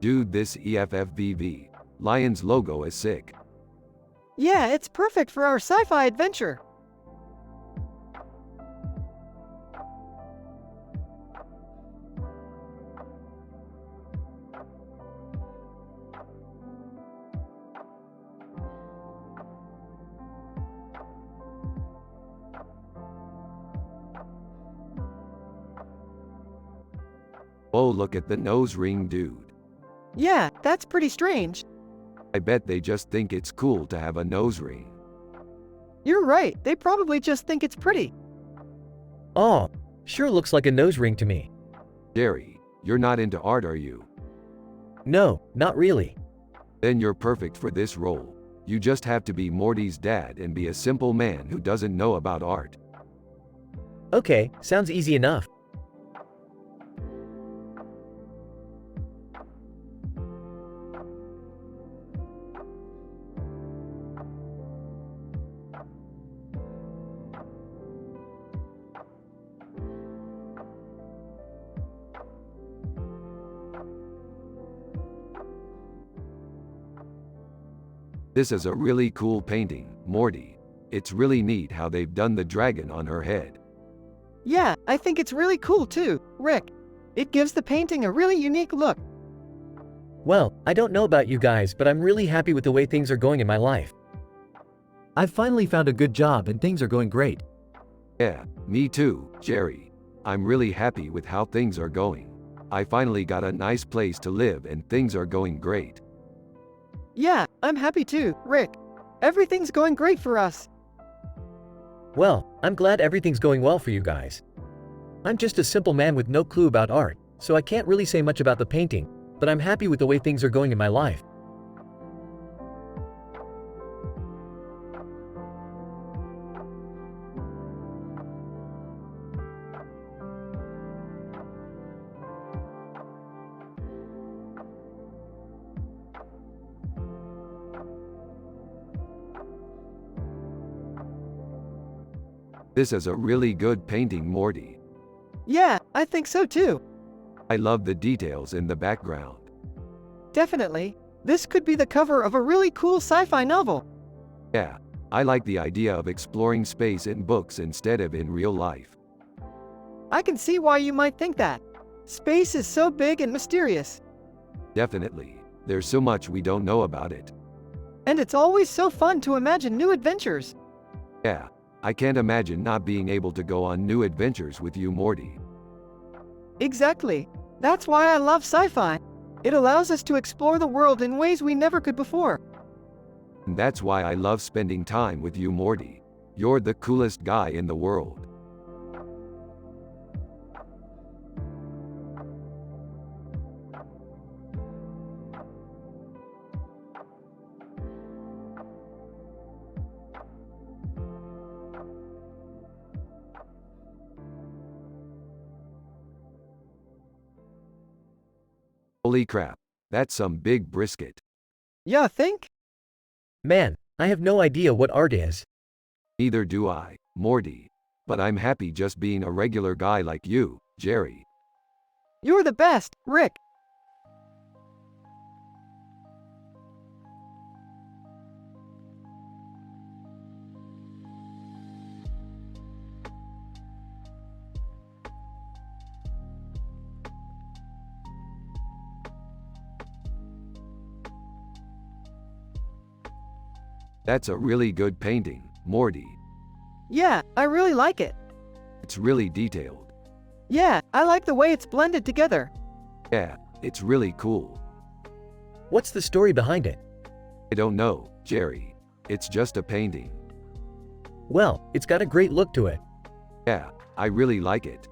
Dude, this EFFBV Lions logo is sick. Yeah, it's perfect for our sci-fi adventure. Oh, look at the nose ring, dude. Yeah, that's pretty strange. I bet they just think it's cool to have a nose ring. You're right, they probably just think it's pretty. Oh, sure looks like a nose ring to me. Jerry, you're not into art, are you? No, not really. Then you're perfect for this role. You just have to be Morty's dad and be a simple man who doesn't know about art. Okay, sounds easy enough. This is a really cool painting, Morty. It's really neat how they've done the dragon on her head. Yeah, I think it's really cool too, Rick. It gives the painting a really unique look. Well, I don't know about you guys, but I'm really happy with the way things are going in my life. I've finally found a good job and things are going great. Yeah, me too, Jerry. I'm really happy with how things are going. I finally got a nice place to live and things are going great. Yeah, I'm happy too, Rick. Everything's going great for us. Well, I'm glad everything's going well for you guys. I'm just a simple man with no clue about art, so I can't really say much about the painting, but I'm happy with the way things are going in my life. This is a really good painting, Morty. Yeah, I think so too. I love the details in the background. Definitely. This could be the cover of a really cool sci-fi novel. Yeah, I like the idea of exploring space in books instead of in real life. I can see why you might think that. Space is so big and mysterious. Definitely. There's so much we don't know about it. And it's always so fun to imagine new adventures. Yeah, I can't imagine not being able to go on new adventures with you, Morty. Exactly. That's why I love sci-fi. It allows us to explore the world in ways we never could before. And that's why I love spending time with you, Morty. You're the coolest guy in the world. Holy crap, that's some big brisket. Yeah, think? Man, I have no idea what art is. Neither do I, Morty. But I'm happy just being a regular guy like you, Jerry. You're the best, Rick. That's a really good painting, Morty. Yeah, I really like it. It's really detailed. Yeah, I like the way it's blended together. Yeah, it's really cool. What's the story behind it? I don't know, Jerry. It's just a painting. Well, it's got a great look to it. Yeah, I really like it.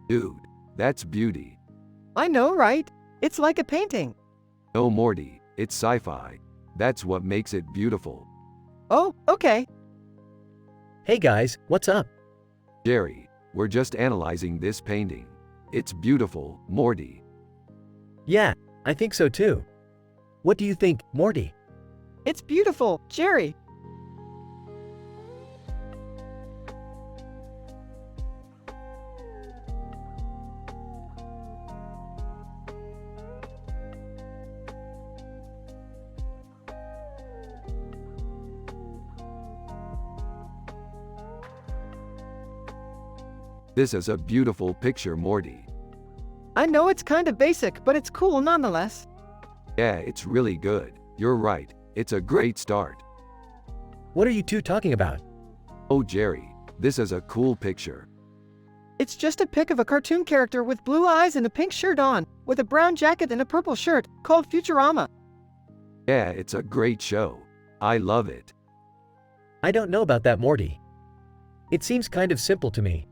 Dude, that's beauty. I know, right? It's like a painting. No, Morty, it's sci-fi. That's what makes it beautiful. Oh, okay. Hey guys, what's up? Jerry, we're just analyzing this painting. It's beautiful, Morty. Yeah, I think so too. What do you think, Morty? It's beautiful, Jerry. This is a beautiful picture, Morty. I know it's kind of basic, but it's cool nonetheless. Yeah, it's really good. You're right. It's a great start. What are you two talking about? Oh, Jerry, this is a cool picture. It's just a pic of a cartoon character with blue eyes and a pink shirt on, with a brown jacket and a purple shirt, called Futurama. Yeah, it's a great show. I love it. I don't know about that, Morty. It seems kind of simple to me.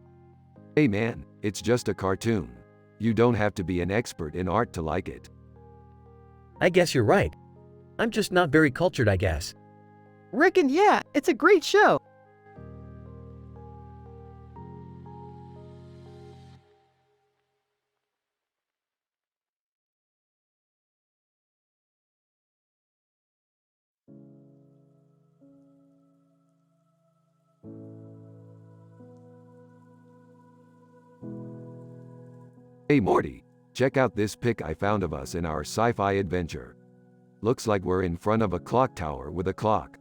Hey man, it's just a cartoon. You don't have to be an expert in art to like it. I guess you're right. I'm just not very cultured, I guess. Rick, and yeah, it's a great show. Hey Morty, check out this pic I found of us in our sci-fi adventure. Looks like we're in front of a clock tower with a clock.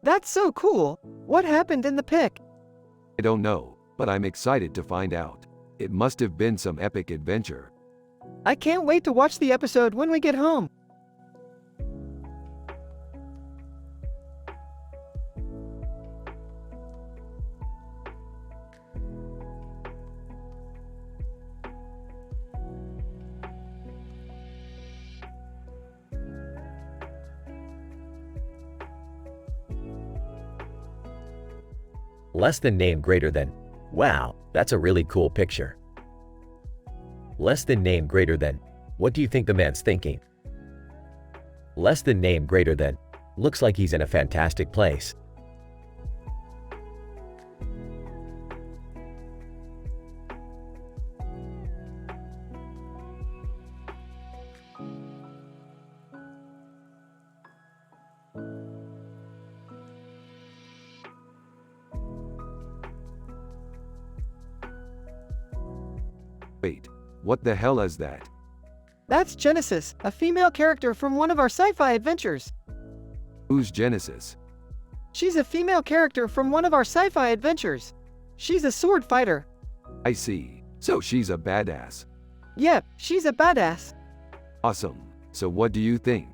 That's so cool. What happened in the pic? I don't know, but I'm excited to find out. It must have been some epic adventure. I can't wait to watch the episode when we get home. Less than name greater than. Wow, that's a really cool picture. Less than name greater than. What do you think the man's thinking? Less than name greater than. Looks like he's in a fantastic place. Wait, what the hell is that? That's Genesis, a female character from one of our sci-fi adventures. Who's Genesis? She's a female character from one of our sci-fi adventures. She's a sword fighter. I see. So she's a badass. Yep, she's a badass. Awesome. So what do you think?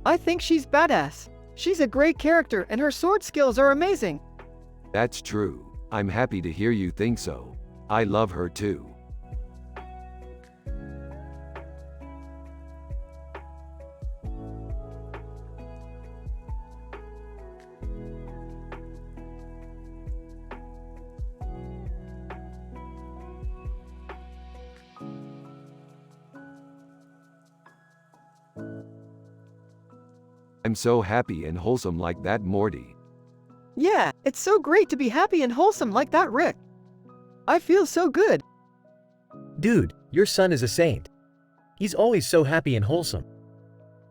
I think she's badass. She's a great character and her sword skills are amazing. That's true. I'm happy to hear you think so. I love her too. I'm so happy and wholesome like that, Morty. Yeah, it's so great to be happy and wholesome like that, Rick. I feel so good. Dude, your son is a saint. He's always so happy and wholesome.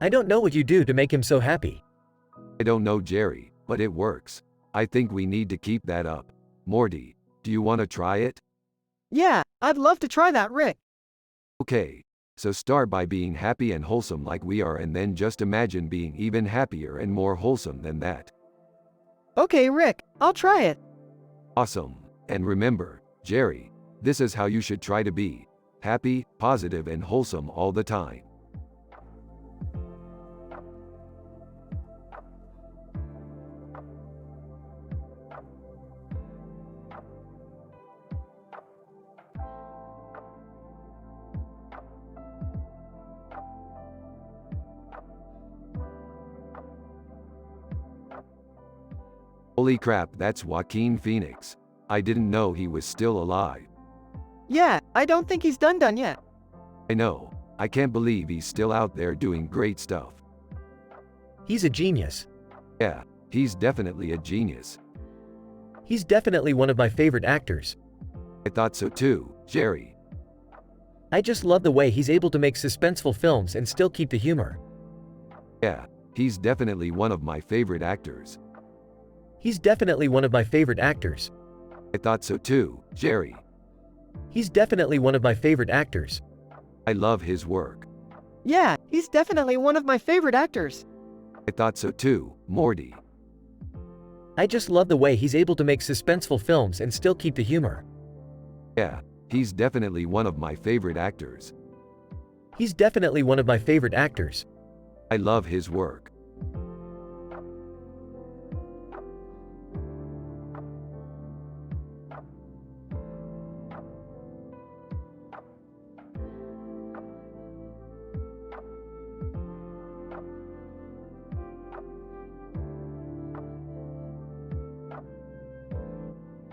I don't know what you do to make him so happy. I don't know, Jerry, but it works. I think we need to keep that up. Morty, do you want to try it? Yeah, I'd love to try that, Rick. Okay, so start by being happy and wholesome like we are, and then just imagine being even happier and more wholesome than that. Okay, Rick, I'll try it. Awesome. And remember, Jerry, this is how you should try to be. Happy, positive, and wholesome all the time. Holy crap, that's Joaquin Phoenix. I didn't know he was still alive. Yeah, I don't think he's done yet. I know. I can't believe he's still out there doing great stuff. He's a genius. Yeah, he's definitely a genius. He's definitely one of my favorite actors. I thought so too, Jerry. I just love the way he's able to make suspenseful films and still keep the humor. Yeah, he's definitely one of my favorite actors. He's definitely one of my favorite actors. I thought so too, Jerry. He's definitely one of my favorite actors. I love his work. Yeah, he's definitely one of my favorite actors. I thought so too, Morty. I just love the way he's able to make suspenseful films and still keep the humor. Yeah, he's definitely one of my favorite actors. He's definitely one of my favorite actors. I love his work.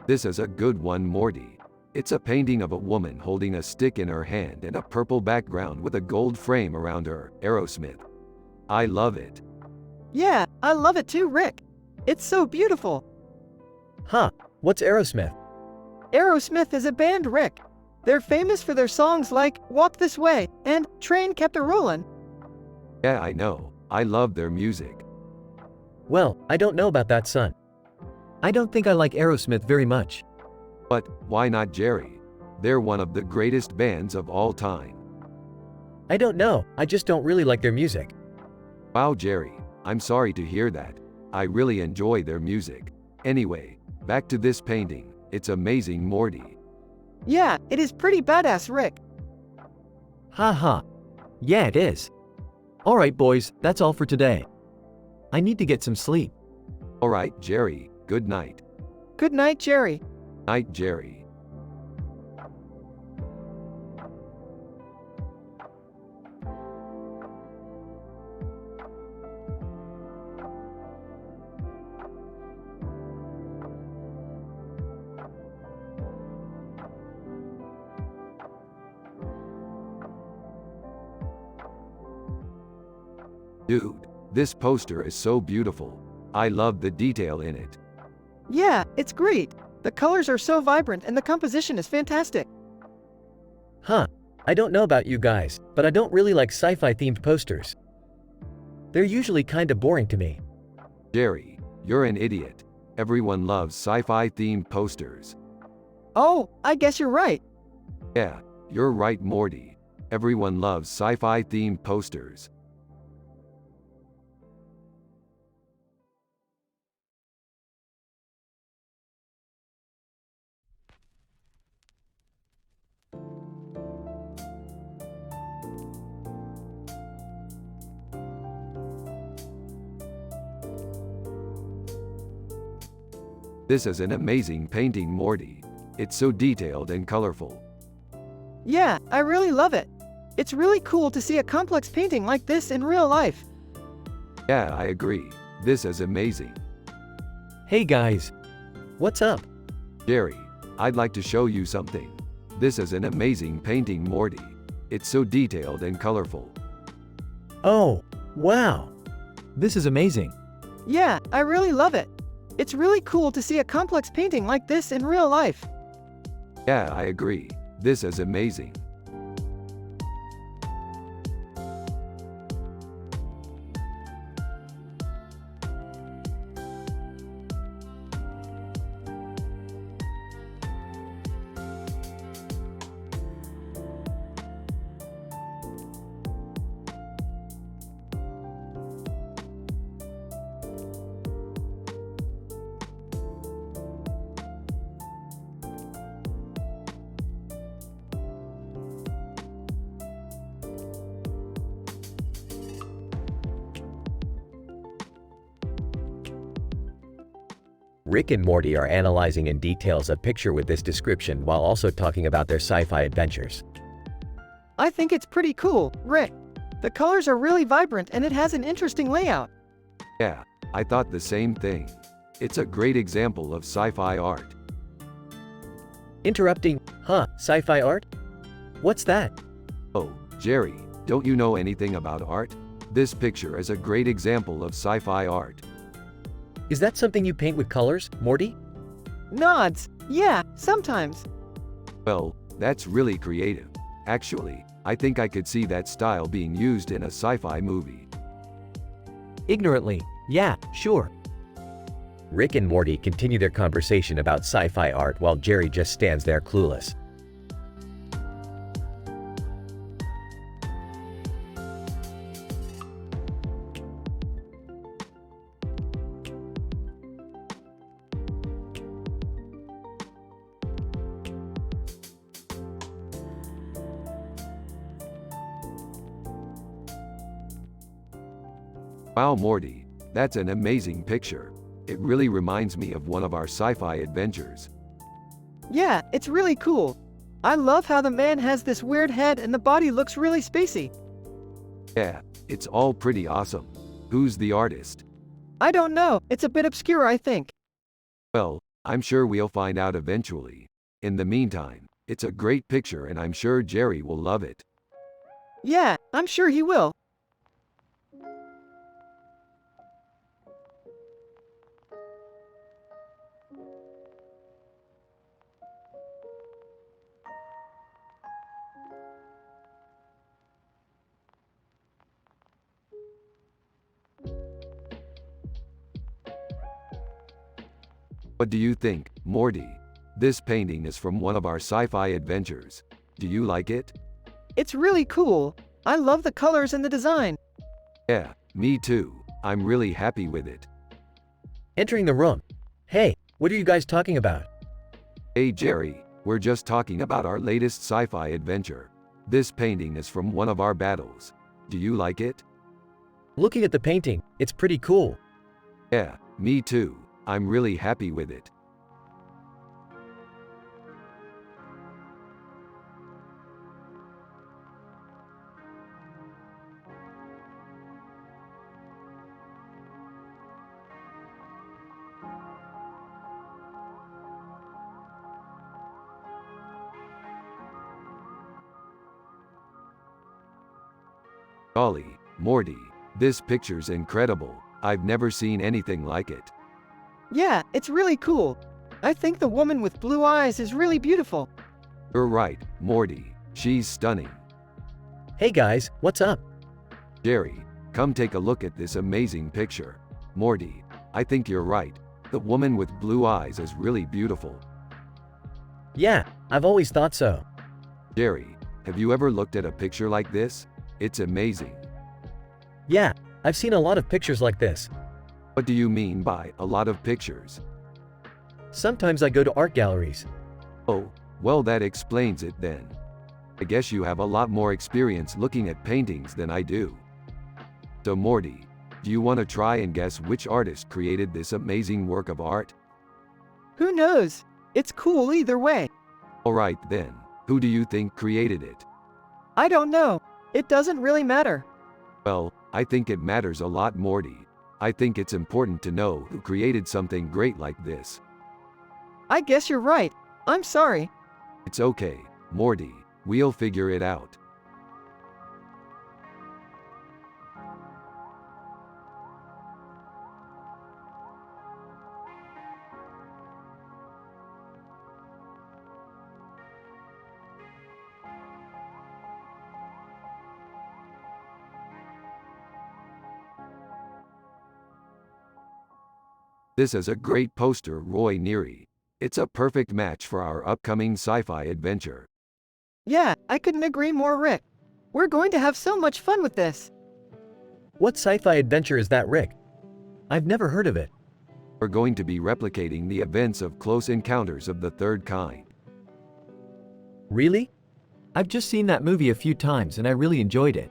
This is a good one, Morty. It's a painting of a woman holding a stick in her hand and a purple background with a gold frame around her. Aerosmith. I love it. Yeah, I love it too, Rick. It's so beautiful. Huh, what's Aerosmith? Aerosmith is a band, Rick. They're famous for their songs like Walk This Way and Train Kept a Rollin'. Yeah, I know. I love their music. Well, I don't know about that, son. I don't think I like Aerosmith very much. But why not Jerry? They're one of the greatest bands of all time. I don't know, I just don't really like their music. Wow, Jerry, I'm sorry to hear that. I really enjoy their music. Anyway, back to this painting. It's amazing, Morty. Yeah, it is pretty badass, Rick. Haha. Yeah, it is. Alright, boys, that's all for today. I need to get some sleep. Alright, Jerry, good night. Good night, Jerry. Night, Jerry. Dude, this poster is so beautiful. I love the detail in it. Yeah, it's great. The colors are so vibrant and the composition is fantastic. Huh, I don't know about you guys, but I don't really like sci-fi themed posters. They're usually kinda boring to me. Jerry, you're an idiot. Everyone loves sci-fi themed posters. Oh, I guess you're right. Yeah, you're right, Morty. Everyone loves sci-fi themed posters. This is an amazing painting, Morty. It's so detailed and colorful. Yeah, I really love it. It's really cool to see a complex painting like this in real life. Yeah, I agree. This is amazing. Hey guys. What's up? Jerry, I'd like to show you something. This is an amazing painting, Morty. It's so detailed and colorful. Oh, wow. This is amazing. Yeah, I really love it. It's really cool to see a complex painting like this in real life. Yeah, I agree. This is amazing. Rick and Morty are analyzing in details a picture with this description while also talking about their sci-fi adventures. I think it's pretty cool, Rick. The colors are really vibrant and it has an interesting layout. Yeah, I thought the same thing. It's a great example of sci-fi art. Interrupting, huh, sci-fi art? What's that? Oh, Jerry, don't you know anything about art? This picture is a great example of sci-fi art. Is that something you paint with colors, Morty? Nods. Yeah, sometimes. Well, that's really creative. Actually, I think I could see that style being used in a sci-fi movie. Ignorantly. Yeah, sure. Rick and Morty continue their conversation about sci-fi art while Jerry just stands there clueless. Wow, Morty, that's an amazing picture. It really reminds me of one of our sci-fi adventures. Yeah, it's really cool. I love how the man has this weird head and the body looks really spacey. Yeah, it's all pretty awesome. Who's the artist? I don't know, it's a bit obscure, I think. Well, I'm sure we'll find out eventually. In the meantime, it's a great picture and I'm sure Jerry will love it. Yeah, I'm sure he will. What do you think, Morty? This painting is from one of our sci-fi adventures. Do you like it? It's really cool. I love the colors and the design. Yeah, me too. I'm really happy with it. Entering the room. Hey, what are you guys talking about? Hey Jerry, we're just talking about our latest sci-fi adventure. This painting is from one of our battles. Do you like it? Looking at the painting, it's pretty cool. Yeah, me too. I'm really happy with it. Golly, Morty, this picture's incredible. I've never seen anything like it. Yeah, it's really cool. I think the woman with blue eyes is really beautiful. You're right, Morty. She's stunning. Hey guys, what's up? Jerry, come take a look at this amazing picture. Morty, I think you're right. The woman with blue eyes is really beautiful. Yeah, I've always thought so. Jerry, have you ever looked at a picture like this? It's amazing. Yeah, I've seen a lot of pictures like this. What do you mean by a lot of pictures? Sometimes I go to art galleries. Oh, well that explains it then. I guess you have a lot more experience looking at paintings than I do. So Morty, do you want to try and guess which artist created this amazing work of art? Who knows? It's cool either way. Alright then, who do you think created it? I don't know. It doesn't really matter. Well, I think it matters a lot, Morty. I think it's important to know who created something great like this. I guess you're right. I'm sorry. It's okay, Morty. We'll figure it out. This is a great poster, Roy Neary. It's a perfect match for our upcoming sci-fi adventure. Yeah, I couldn't agree more, Rick. We're going to have so much fun with this. What sci-fi adventure is that, Rick? I've never heard of it. We're going to be replicating the events of Close Encounters of the Third Kind. Really? I've just seen that movie a few times and I really enjoyed it.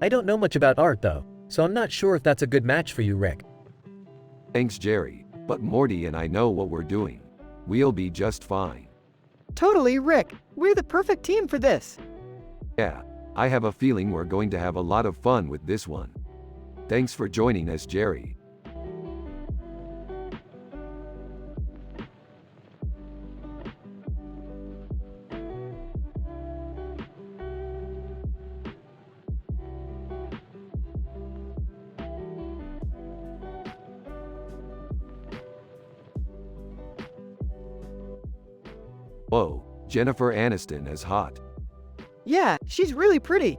I don't know much about art though, so I'm not sure if that's a good match for you, Rick. Thanks, Jerry, but Morty and I know what we're doing. We'll be just fine. Totally, Rick. We're the perfect team for this. Yeah, I have a feeling we're going to have a lot of fun with this one. Thanks for joining us, Jerry. Whoa, Jennifer Aniston is hot. Yeah, she's really pretty.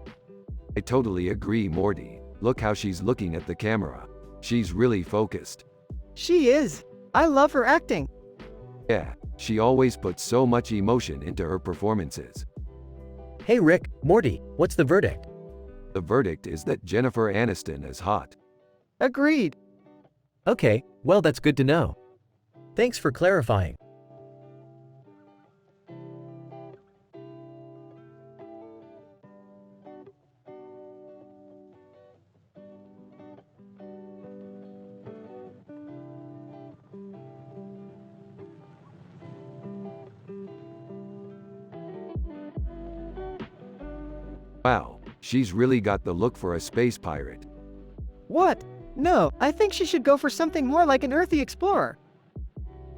I totally agree, Morty. Look how she's looking at the camera. She's really focused. She is. I love her acting. Yeah, she always puts so much emotion into her performances. Hey Rick, Morty, what's the verdict? The verdict is that Jennifer Aniston is hot. Agreed. Okay, well that's good to know. Thanks for clarifying. Wow, she's really got the look for a space pirate. What? No, I think she should go for something more like an earthy explorer.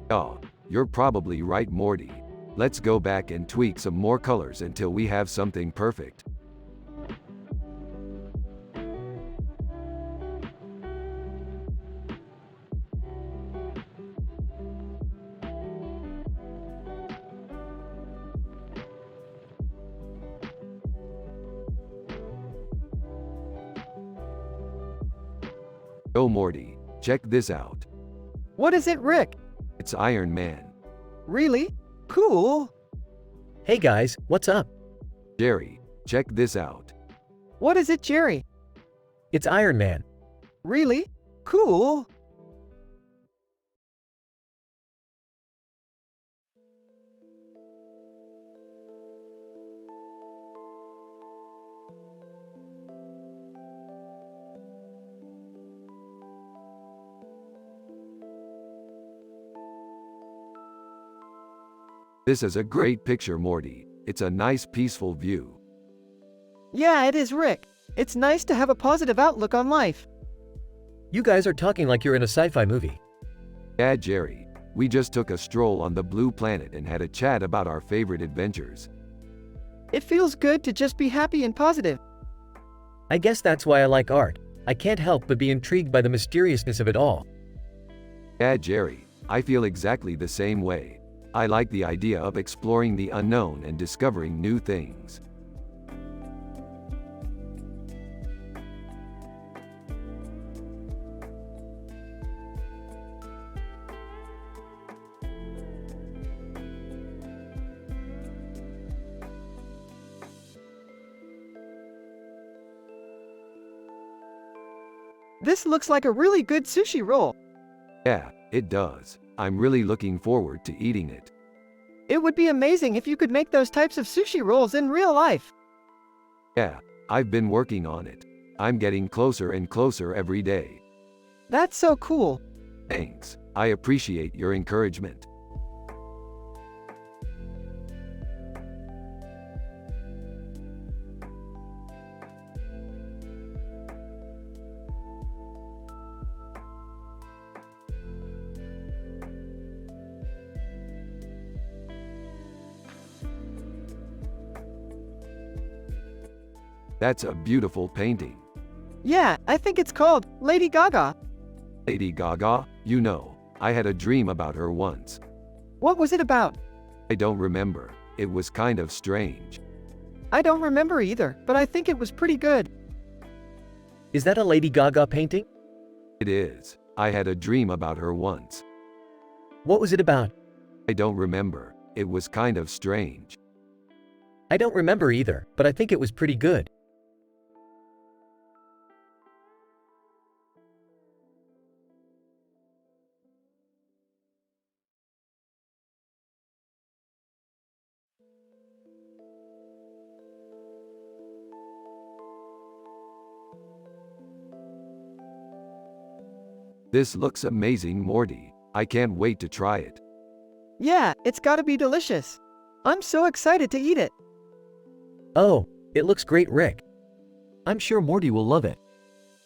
Oh, you're probably right, Morty. Let's go back and tweak some more colors until we have something perfect. Oh Morty, check this out. What is it, Rick? It's Iron Man. Really? Cool. Hey guys, what's up? Jerry, check this out. What is it, Jerry? It's Iron Man. Really? Cool. This is a great picture, Morty. It's a nice peaceful view. Yeah, it is, Rick. It's nice to have a positive outlook on life. You guys are talking like you're in a sci-fi movie. Yeah, Jerry. We just took a stroll on the blue planet and had a chat about our favorite adventures. It feels good to just be happy and positive. I guess that's why I like art. I can't help but be intrigued by the mysteriousness of it all. Yeah, Jerry. I feel exactly the same way. I like the idea of exploring the unknown and discovering new things. This looks like a really good sushi roll. Yeah, it does. I'm really looking forward to eating it. It would be amazing if you could make those types of sushi rolls in real life. Yeah, I've been working on it. I'm getting closer and closer every day. That's so cool. Thanks. I appreciate your encouragement. That's a beautiful painting. Yeah, I think it's called Lady Gaga. Lady Gaga, you know, I had a dream about her once. What was it about? I don't remember. It was kind of strange. I don't remember either, but I think it was pretty good. Is that a Lady Gaga painting? It is. I had a dream about her once. What was it about? I don't remember. It was kind of strange. I don't remember either, but I think it was pretty good. This looks amazing, Morty. I can't wait to try it. Yeah, it's gotta be delicious. I'm so excited to eat it. Oh, it looks great, Rick. I'm sure Morty will love it.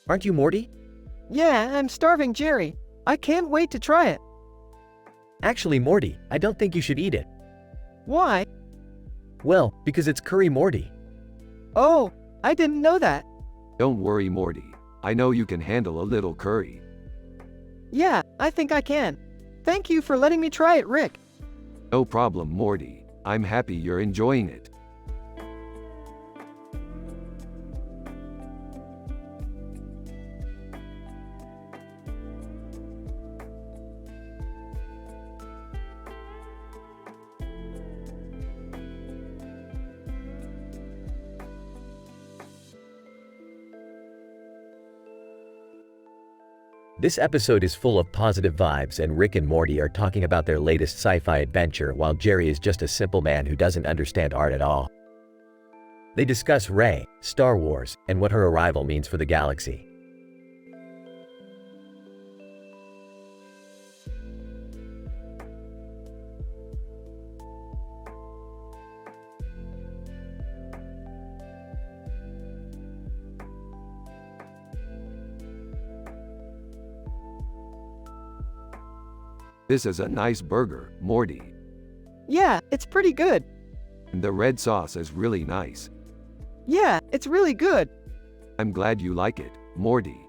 Aren't you Morty? Yeah, I'm starving, Jerry. I can't wait to try it. Actually, Morty, I don't think you should eat it. Why? Well, because it's curry Morty. Oh, I didn't know that. Don't worry, Morty. I know you can handle a little curry. Yeah, I think I can. Thank you for letting me try it, Rick. No problem, Morty. I'm happy you're enjoying it. This episode is full of positive vibes, and Rick and Morty are talking about their latest sci-fi adventure while Jerry is just a simple man who doesn't understand art at all. They discuss Rey, Star Wars, and what her arrival means for the galaxy. This is a nice burger, Morty. Yeah, it's pretty good. And the red sauce is really nice. Yeah, it's really good. I'm glad you like it, Morty.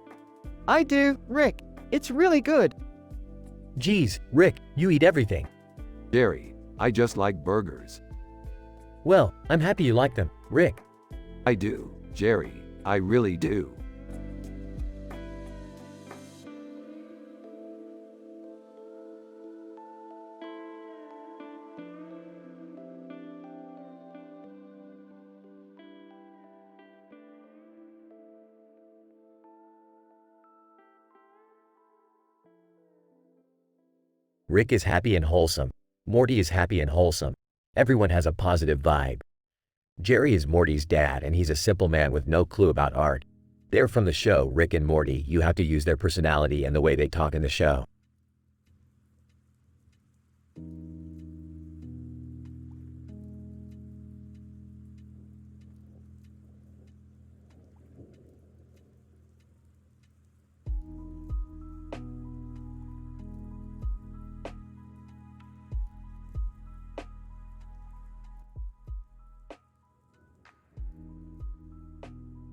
I do, Rick. It's really good. Geez, Rick, you eat everything. Jerry, I just like burgers. Well, I'm happy you like them, Rick. I do, Jerry. I really do. Rick is happy and wholesome. Morty is happy and wholesome. Everyone has a positive vibe. Jerry is Morty's dad and he's a simple man with no clue about art. They're from the show Rick and Morty. You have to use their personality and the way they talk in the show.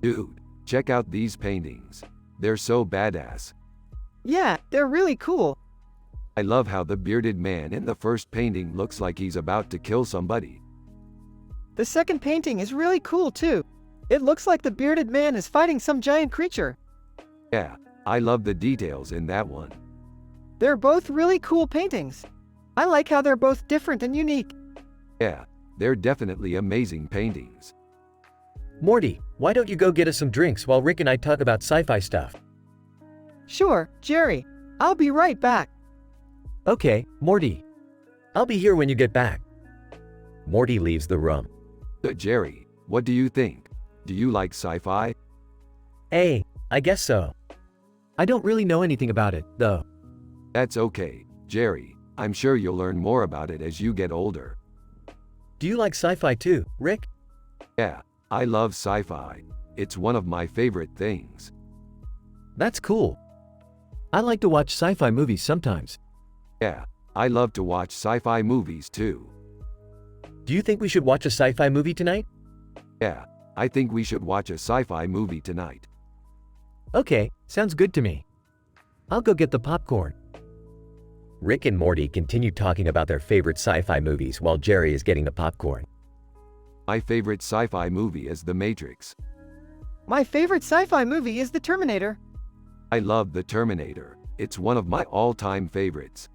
Dude, check out these paintings. They're so badass. Yeah, they're really cool. I love how the bearded man in the first painting looks like he's about to kill somebody. The second painting is really cool too. It looks like the bearded man is fighting some giant creature. Yeah, I love the details in that one. They're both really cool paintings. I like how they're both different and unique. Yeah, they're definitely amazing paintings. Morty, why don't you go get us some drinks while Rick and I talk about sci-fi stuff? Sure, Jerry. I'll be right back. Okay, Morty. I'll be here when you get back. Morty leaves the room. Jerry, what do you think? Do you like sci-fi? Hey, I guess so. I don't really know anything about it, though. That's okay, Jerry. I'm sure you'll learn more about it as you get older. Do you like sci-fi too, Rick? Yeah, I love sci-fi. It's one of my favorite things. That's cool. I like to watch sci-fi movies sometimes. Yeah, I love to watch sci-fi movies too. Do you think we should watch a sci-fi movie tonight? Yeah, I think we should watch a sci-fi movie tonight. Okay, sounds good to me. I'll go get the popcorn. Rick and Morty continue talking about their favorite sci-fi movies while Jerry is getting the popcorn. My favorite sci-fi movie is The Matrix. My favorite sci-fi movie is The Terminator. I love The Terminator. It's one of my all-time favorites.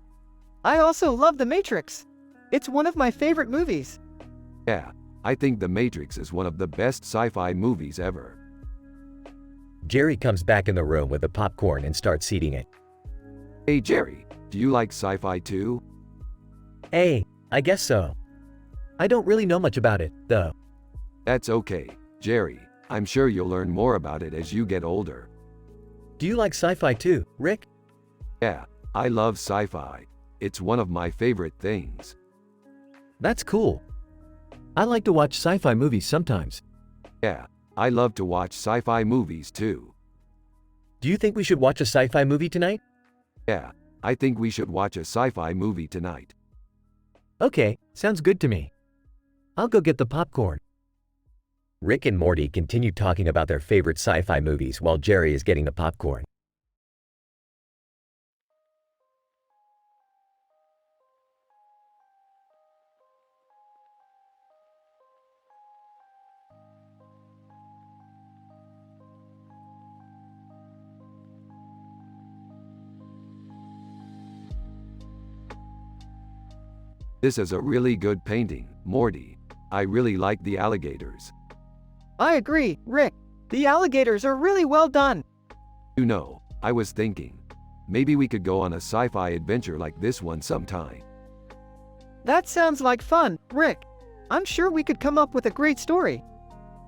I also love The Matrix. It's one of my favorite movies. Yeah, I think The Matrix is one of the best sci-fi movies ever. Jerry comes back in the room with the popcorn and starts eating it. Hey Jerry, do you like sci-fi too? Hey, I guess so. I don't really know much about it, though. That's okay, Jerry. I'm sure you'll learn more about it as you get older. Do you like sci-fi too, Rick? Yeah, I love sci-fi. It's one of my favorite things. That's cool. I like to watch sci-fi movies sometimes. Yeah, I love to watch sci-fi movies too. Do you think we should watch a sci-fi movie tonight? Yeah, I think we should watch a sci-fi movie tonight. Okay, sounds good to me. I'll go get the popcorn. Rick and Morty continue talking about their favorite sci-fi movies while Jerry is getting the popcorn. This is a really good painting, Morty. I really like the alligators. I agree, Rick. The alligators are really well done. You know, I was thinking, maybe we could go on a sci-fi adventure like this one sometime. That sounds like fun, Rick. I'm sure we could come up with a great story.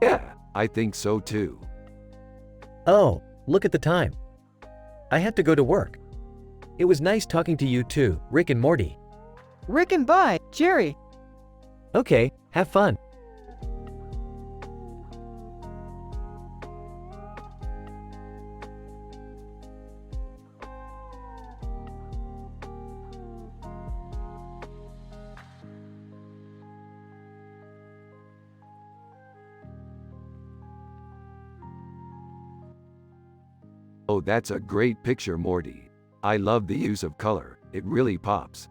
Yeah, I think so too. Oh, look at the time. I have to go to work. It was nice talking to you too, Rick and Morty. Rick and bye, Jerry. Okay, have fun. Oh, that's a great picture, Morty. I love the use of color, it really pops.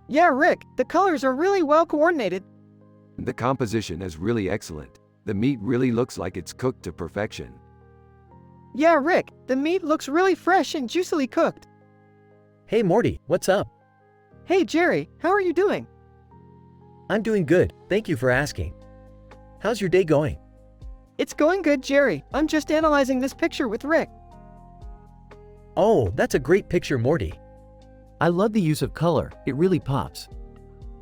Yeah, Rick, the colors are really well coordinated. The composition is really excellent. The meat really looks like it's cooked to perfection. Yeah, Rick, the meat looks really fresh and juicily cooked. Hey Morty, what's up? Hey, Jerry, how are you doing? I'm doing good, thank you for asking. How's your day going? It's going good, Jerry. I'm just analyzing this picture with Rick. Oh, that's a great picture, Morty. I love the use of color, it really pops.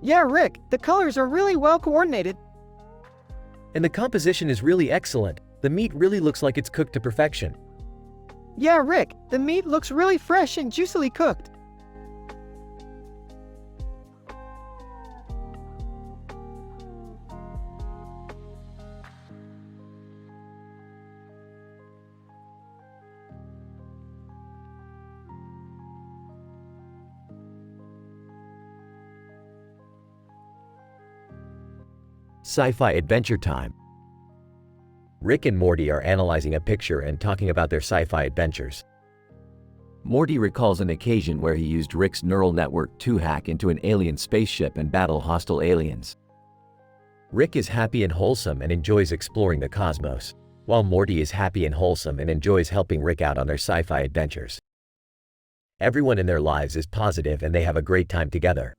Yeah, Rick, the colors are really well coordinated. And the composition is really excellent. The meat really looks like it's cooked to perfection. Yeah, Rick, the meat looks really fresh and juicily cooked. Sci-fi adventure time. Rick and Morty are analyzing a picture and talking about their sci-fi adventures. Morty recalls an occasion where he used Rick's neural network to hack into an alien spaceship and battle hostile aliens. Rick is happy and wholesome and enjoys exploring the cosmos, while Morty is happy and wholesome and enjoys helping Rick out on their sci-fi adventures. Everyone in their lives is positive and they have a great time together.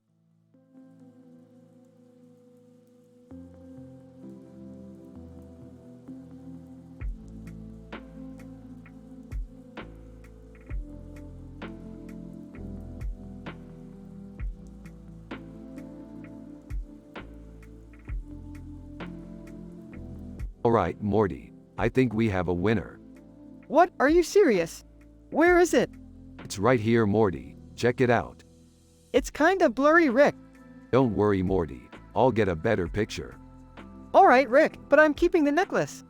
Alright, Morty. I think we have a winner. What? Are you serious? Where is it? It's right here, Morty. Check it out. It's kinda blurry, Rick. Don't worry, Morty. I'll get a better picture. Alright, Rick, but I'm keeping the necklace.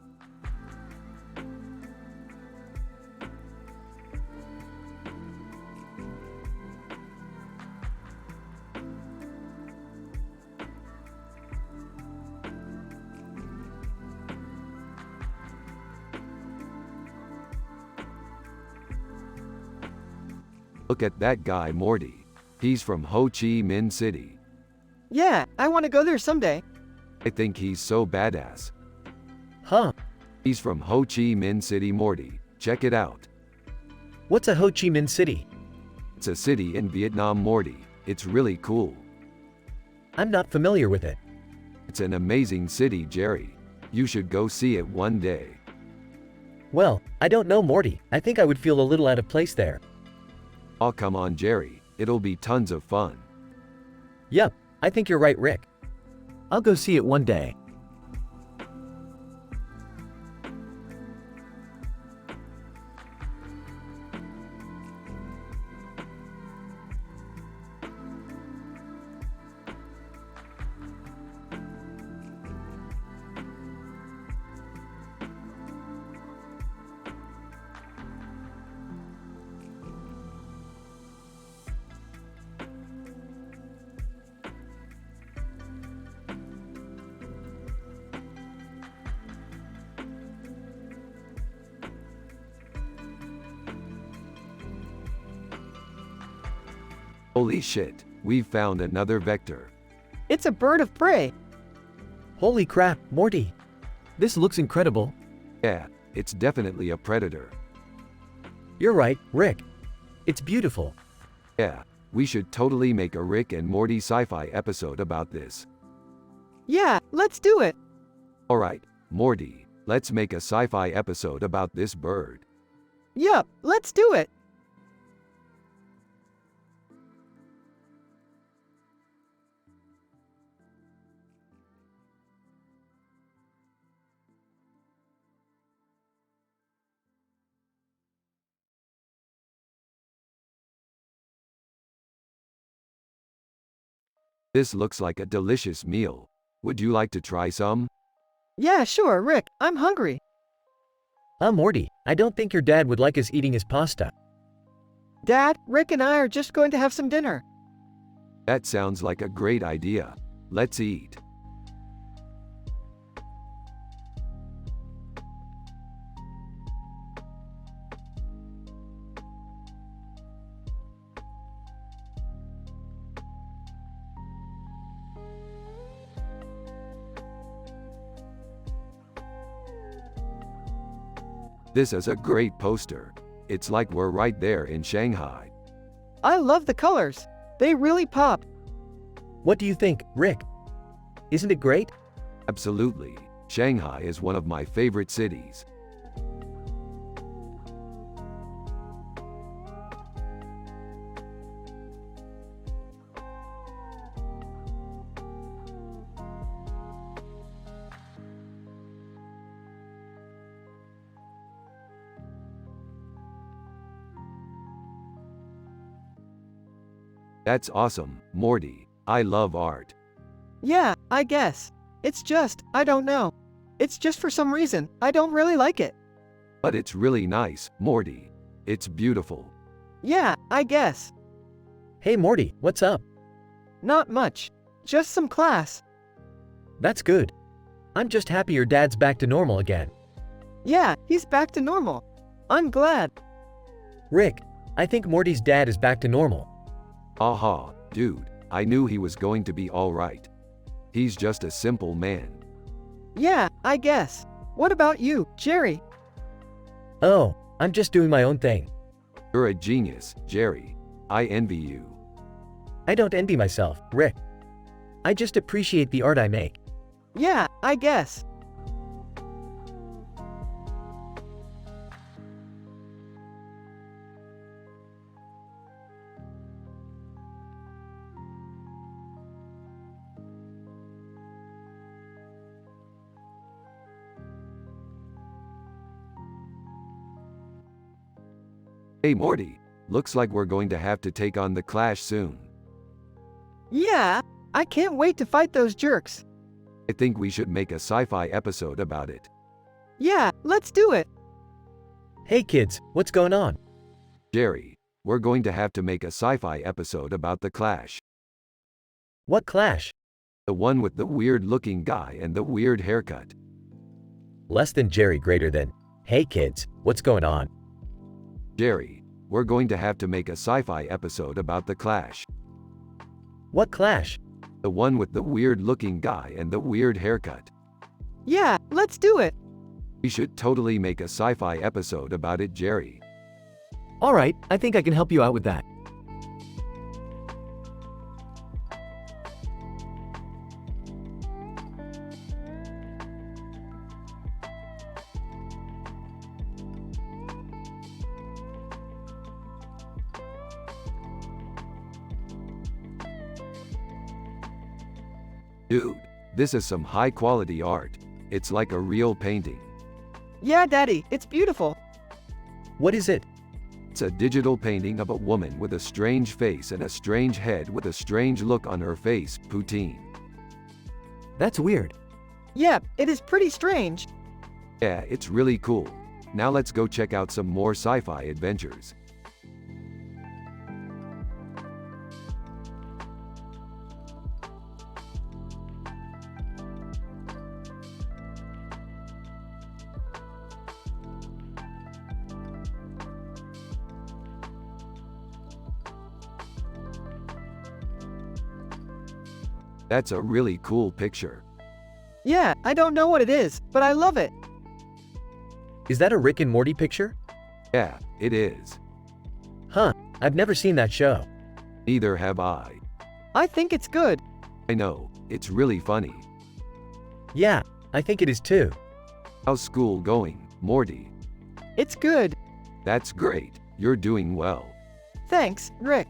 Look at that guy, Morty. He's from Ho Chi Minh City. Yeah, I want to go there someday. I think he's so badass. Huh? He's from Ho Chi Minh City, Morty. Check it out. What's a Ho Chi Minh City? It's a city in Vietnam, Morty. It's really cool. I'm not familiar with it. It's an amazing city, Jerry. You should go see it one day. Well, I don't know, Morty. I think I would feel a little out of place there. Oh, come on, Jerry. It'll be tons of fun. Yep, I think you're right, Rick. I'll go see it one day. Holy shit, we've found another vector. It's a bird of prey. Holy crap, Morty. This looks incredible. Yeah, it's definitely a predator. You're right, Rick. It's beautiful. Yeah, we should totally make a Rick and Morty sci-fi episode about this. Yeah, let's do it. Alright, Morty, let's make a sci-fi episode about this bird. Yup, let's do it. This looks like a delicious meal. Would you like to try some? Yeah, sure, Rick. I'm hungry. Morty, I don't think your dad would like us eating his pasta. Dad, Rick and I are just going to have some dinner. That sounds like a great idea. Let's eat. This is a great poster. It's like we're right there in Shanghai. I love the colors. They really pop. What do you think, Rick? Isn't it great? Absolutely. Shanghai is one of my favorite cities. That's awesome, Morty. I love art. Yeah, I guess. It's just, I don't know. It's just for some reason, I don't really like it. But it's really nice, Morty. It's beautiful. Yeah, I guess. Hey Morty, what's up? Not much. Just some class. That's good. I'm just happy your dad's back to normal again. Yeah, he's back to normal. I'm glad. Rick, I think Morty's dad is back to normal. Aha, dude. I knew he was going to be alright. He's just a simple man. Yeah, I guess. What about you, Jerry? Oh, I'm just doing my own thing. You're a genius, Jerry. I envy you. I don't envy myself, Rick. I just appreciate the art I make. Yeah, I guess. Hey Morty, looks like we're going to have to take on the Clash soon. Yeah, I can't wait to fight those jerks. I think we should make a sci-fi episode about it. Yeah, let's do it. Hey kids, what's going on? Jerry, we're going to have to make a sci-fi episode about the Clash. What Clash? The one with the weird-looking guy and the weird haircut. Less than Jerry, greater than. Hey kids, what's going on? Jerry, we're going to have to make a sci-fi episode about the Clash. What Clash? The one with the weird-looking guy and the weird haircut. Yeah, let's do it. We should totally make a sci-fi episode about it, Jerry. Alright, I think I can help you out with that. Dude, this is some high-quality art. It's like a real painting. Yeah, Daddy, it's beautiful. What is it? It's a digital painting of a woman with a strange face and a strange head with a strange look on her face, poutine. That's weird. Yeah, it is pretty strange. Yeah, it's really cool. Now let's go check out some more sci-fi adventures. That's a really cool picture. Yeah, I don't know what it is, but I love it. Is that a Rick and Morty picture? Yeah, it is. Huh, I've never seen that show. Neither have I. I think it's good. I know, it's really funny. Yeah, I think it is too. How's school going, Morty? It's good. That's great. You're doing well. Thanks, Rick.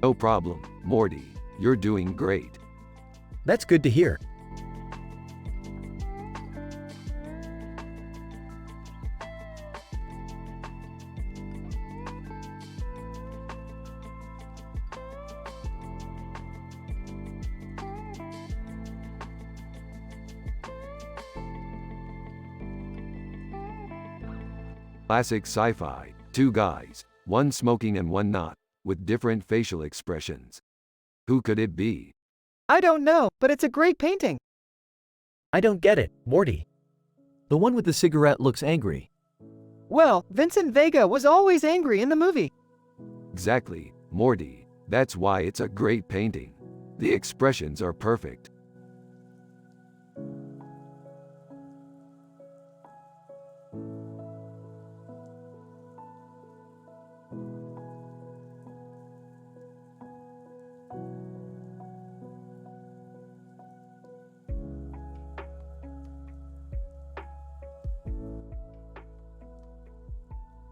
No problem, Morty. You're doing great. That's good to hear. Classic sci-fi. Two guys, one smoking and one not, with different facial expressions. Who could it be? I don't know, but it's a great painting. I don't get it, Morty. The one with the cigarette looks angry. Well, Vincent Vega was always angry in the movie. Exactly, Morty. That's why it's a great painting. The expressions are perfect.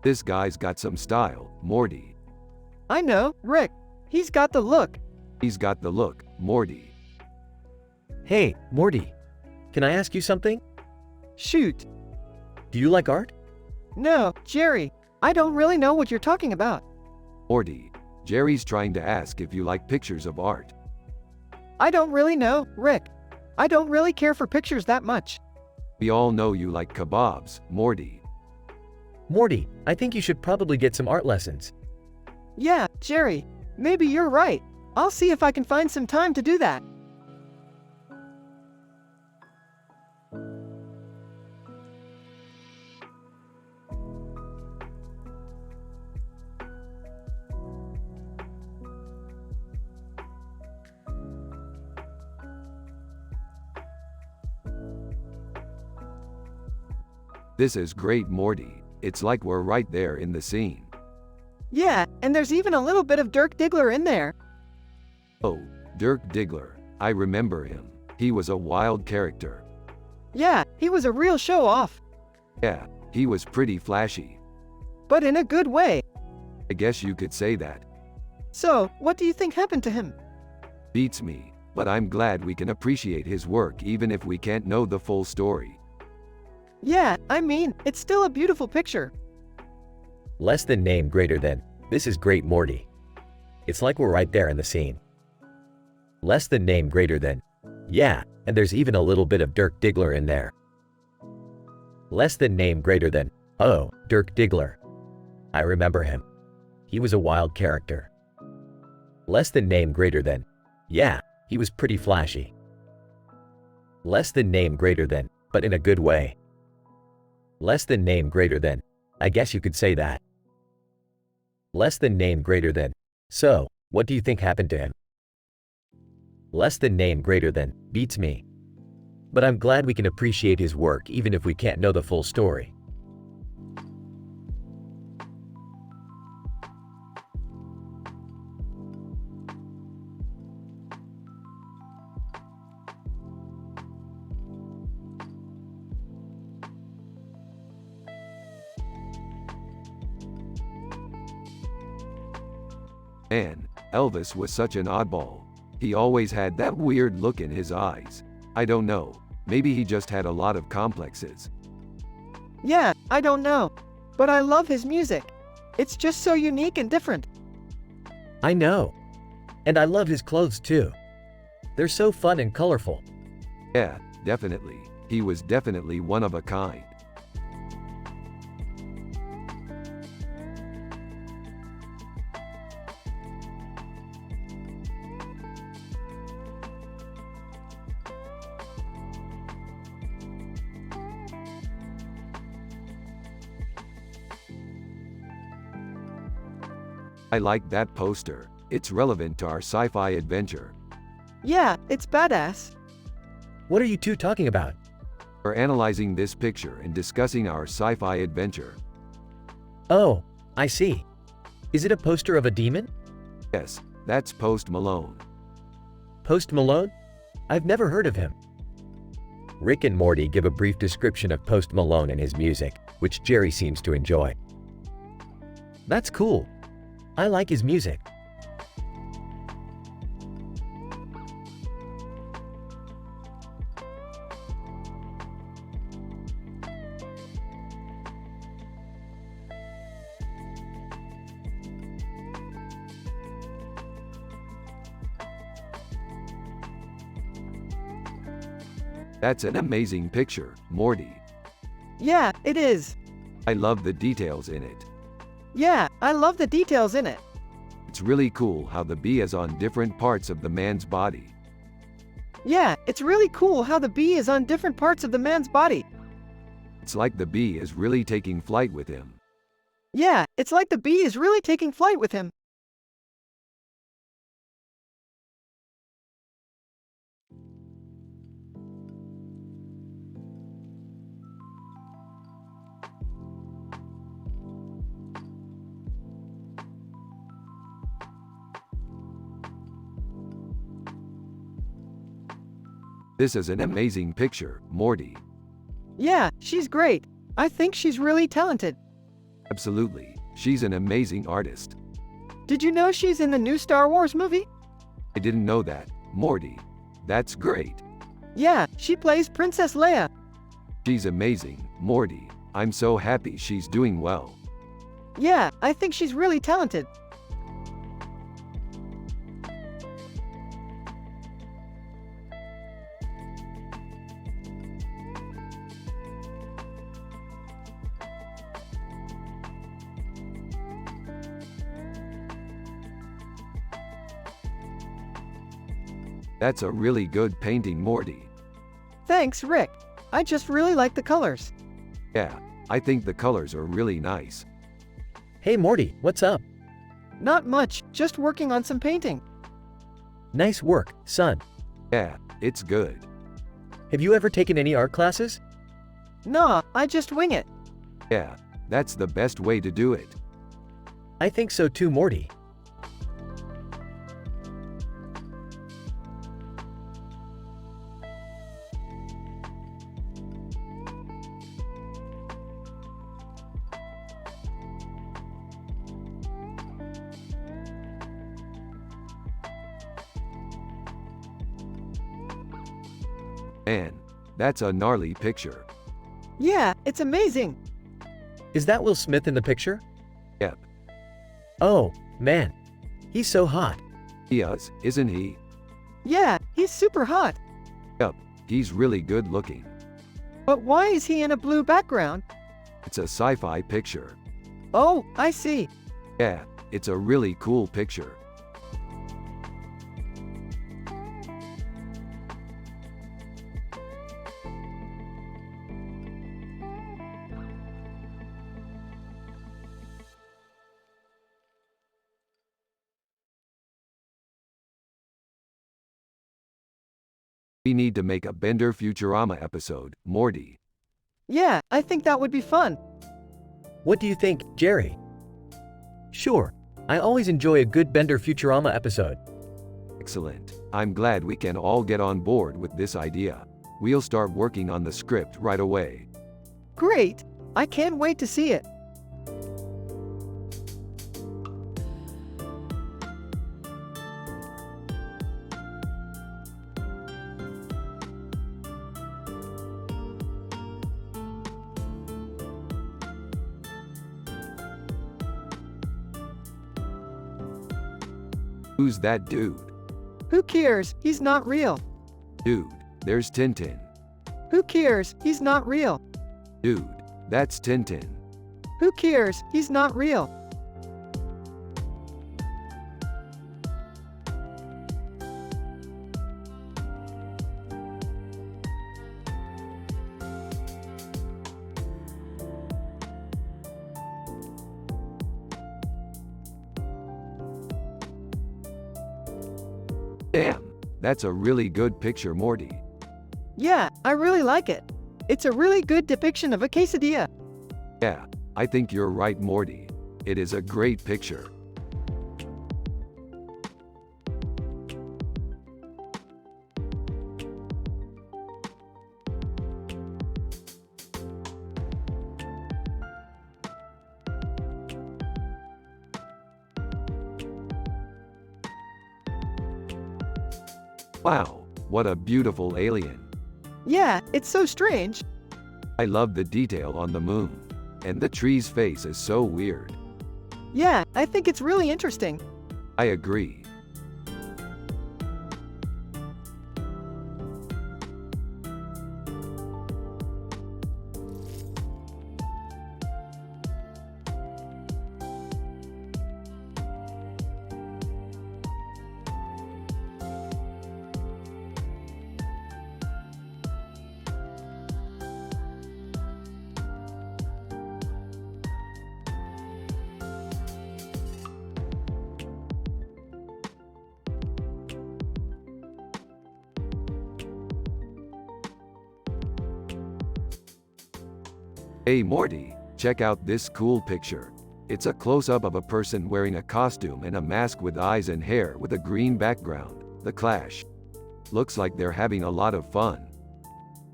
This guy's got some style, Morty. I know, Rick. He's got the look. He's got the look, Morty. Hey, Morty. Can I ask you something? Shoot. Do you like art? No, Jerry. I don't really know what you're talking about. Morty, Jerry's trying to ask if you like pictures of art. I don't really know, Rick. I don't really care for pictures that much. We all know you like kebabs, Morty. Morty, I think you should probably get some art lessons. Yeah, Jerry. Maybe you're right. I'll see if I can find some time to do that. This is great, Morty. It's like we're right there in the scene. Yeah, and there's even a little bit of Dirk Diggler in there. Oh, Dirk Diggler. I remember him. He was a wild character. Yeah, he was a real show-off. Yeah, he was pretty flashy. But in a good way. I guess you could say that. So, what do you think happened to him? Beats me, but I'm glad we can appreciate his work even if we can't know the full story. Yeah, I mean, it's still a beautiful picture. Less than name greater than. This is great, Morty. It's like we're right there in the scene. Less than name greater than. Yeah, and there's even a little bit of Dirk Diggler in there. Less than name greater than. Oh, Dirk Diggler. I remember him. He was a wild character. Less than name greater than. Yeah, he was pretty flashy. Less than name greater than, but in a good way. Less than name greater than. I guess you could say that. Less than name greater than. So, what do you think happened to him? Less than name greater than. Beats me. But I'm glad we can appreciate his work even if we can't know the full story. Man, Elvis was such an oddball. He always had that weird look in his eyes. I don't know, maybe he just had a lot of complexes. Yeah, I don't know. But I love his music. It's just so unique and different. I know. And I love his clothes too. They're so fun and colorful. Yeah, definitely. He was definitely one of a kind. I like that poster. It's relevant to our sci-fi adventure. Yeah, it's badass. What are you two talking about? We're analyzing this picture and discussing our sci-fi adventure. Oh, I see. Is it a poster of a demon? Yes, that's Post Malone. Post Malone? I've never heard of him. Rick and Morty give a brief description of Post Malone and his music, which Jerry seems to enjoy. That's cool. I like his music. That's an amazing picture, Morty. Yeah, it is. I love the details in it. Yeah, I love the details in it. It's really cool how the bee is on different parts of the man's body. Yeah, it's really cool how the bee is on different parts of the man's body. It's like the bee is really taking flight with him. Yeah, it's like the bee is really taking flight with him. This is an amazing picture, Morty. Yeah, she's great. I think she's really talented. Absolutely. She's an amazing artist. Did you know she's in the new Star Wars movie? I didn't know that. Morty. That's great. Yeah, she plays Princess Leia. She's amazing, Morty. I'm so happy she's doing well. Yeah, I think she's really talented. That's a really good painting, Morty. Thanks, Rick. I just really like the colors. Yeah, I think the colors are really nice. Hey Morty, what's up? Not much, just working on some painting. Nice work, son. Yeah, it's good. Have you ever taken any art classes? Nah, I just wing it. Yeah, that's the best way to do it. I think so too, Morty. Man, that's a gnarly picture. Yeah, it's amazing. Is that Will Smith in the picture? Yep, Oh, man. He's so hot. he is, isn't he? Yeah, he's super hot. Yep, he's really good looking. But why is he in a blue background? It's a sci-fi picture. Oh, I see. Yeah, it's a really cool picture. We need to make a Bender Futurama episode, Morty. Yeah, I think that would be fun. What do you think, Jerry? Sure. I always enjoy a good Bender Futurama episode. Excellent. I'm glad we can all get on board with this idea. We'll start working on the script right away. Great. I can't wait to see it. Who's that dude? Who cares? He's not real. Dude, there's Tintin. Who cares? He's not real. Dude, that's Tintin. Who cares? He's not real. Damn, that's a really good picture, Morty. Yeah, I really like it. It's a really good depiction of a quesadilla. Yeah, I think you're right, Morty. It is a great picture. Wow, what a beautiful alien. Yeah, it's so strange. I love the detail on the moon. And the tree's face is so weird. Yeah, I think it's really interesting. I agree. Hey Morty, check out this cool picture. It's a close-up of a person wearing a costume and a mask with eyes and hair with a green background. The Clash. Looks like they're having a lot of fun.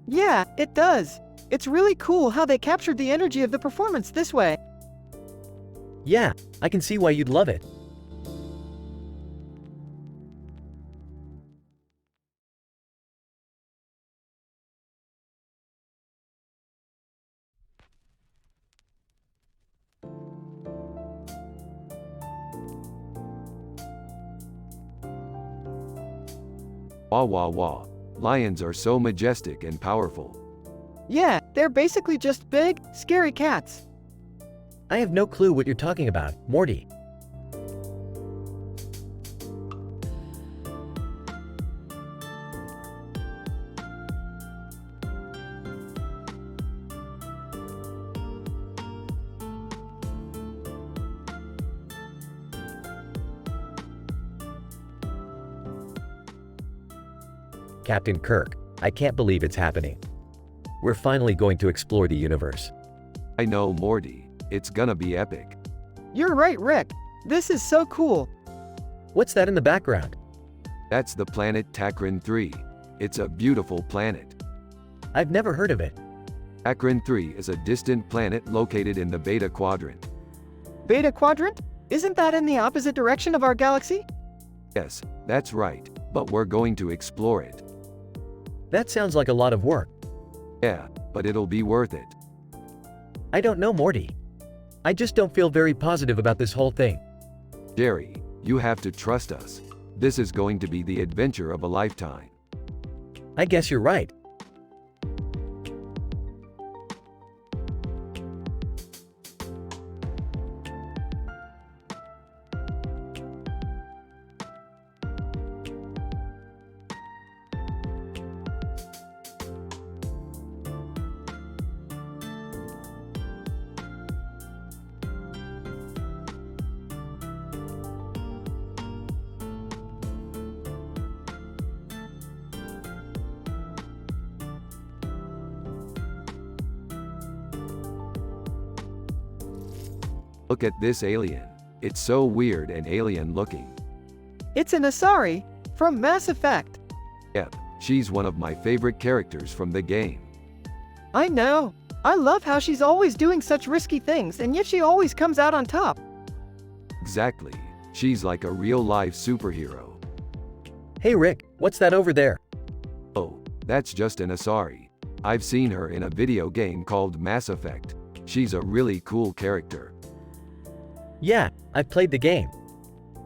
Yeah, it does. It's really cool how they captured the energy of the performance this way. Yeah, I can see why you'd love it. Wah wah wah. Lions are so majestic and powerful. Yeah, they're basically just big, scary cats. I have no clue what you're talking about, Morty. Captain Kirk, I can't believe it's happening. We're finally going to explore the universe. I know, Morty. It's gonna be epic. You're right, Rick. This is so cool. What's that in the background? That's the planet Takran 3. It's a beautiful planet. I've never heard of it. Takran 3 is a distant planet located in the Beta Quadrant. Beta Quadrant? Isn't that in the opposite direction of our galaxy? Yes, that's right, but we're going to explore it. That sounds like a lot of work. Yeah, but it'll be worth it. I don't know, Morty. I just don't feel very positive about this whole thing. Jerry, you have to trust us. This is going to be the adventure of a lifetime. I guess you're right. Look at this alien. It's so weird and alien looking. It's an Asari from Mass Effect. Yep, she's one of my favorite characters from the game. I know. I love how she's always doing such risky things and yet she always comes out on top. Exactly. She's like a real-life superhero. Hey Rick, what's that over there? Oh, that's just an Asari. I've seen her in a video game called Mass Effect. She's a really cool character. Yeah, I've played the game.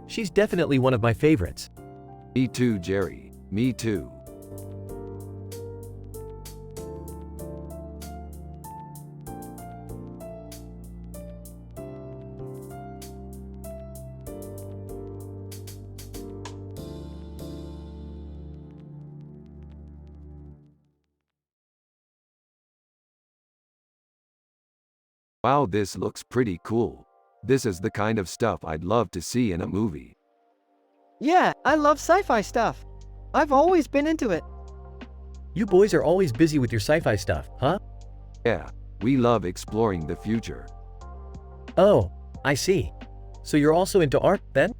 She's definitely one of my favorites. Me too, Jerry. Me too. Wow, this looks pretty cool. This is the kind of stuff I'd love to see in a movie. Yeah, I love sci-fi stuff. I've always been into it. You boys are always busy with your sci-fi stuff, huh? Yeah, we love exploring the future. Oh, I see. So you're also into art, then?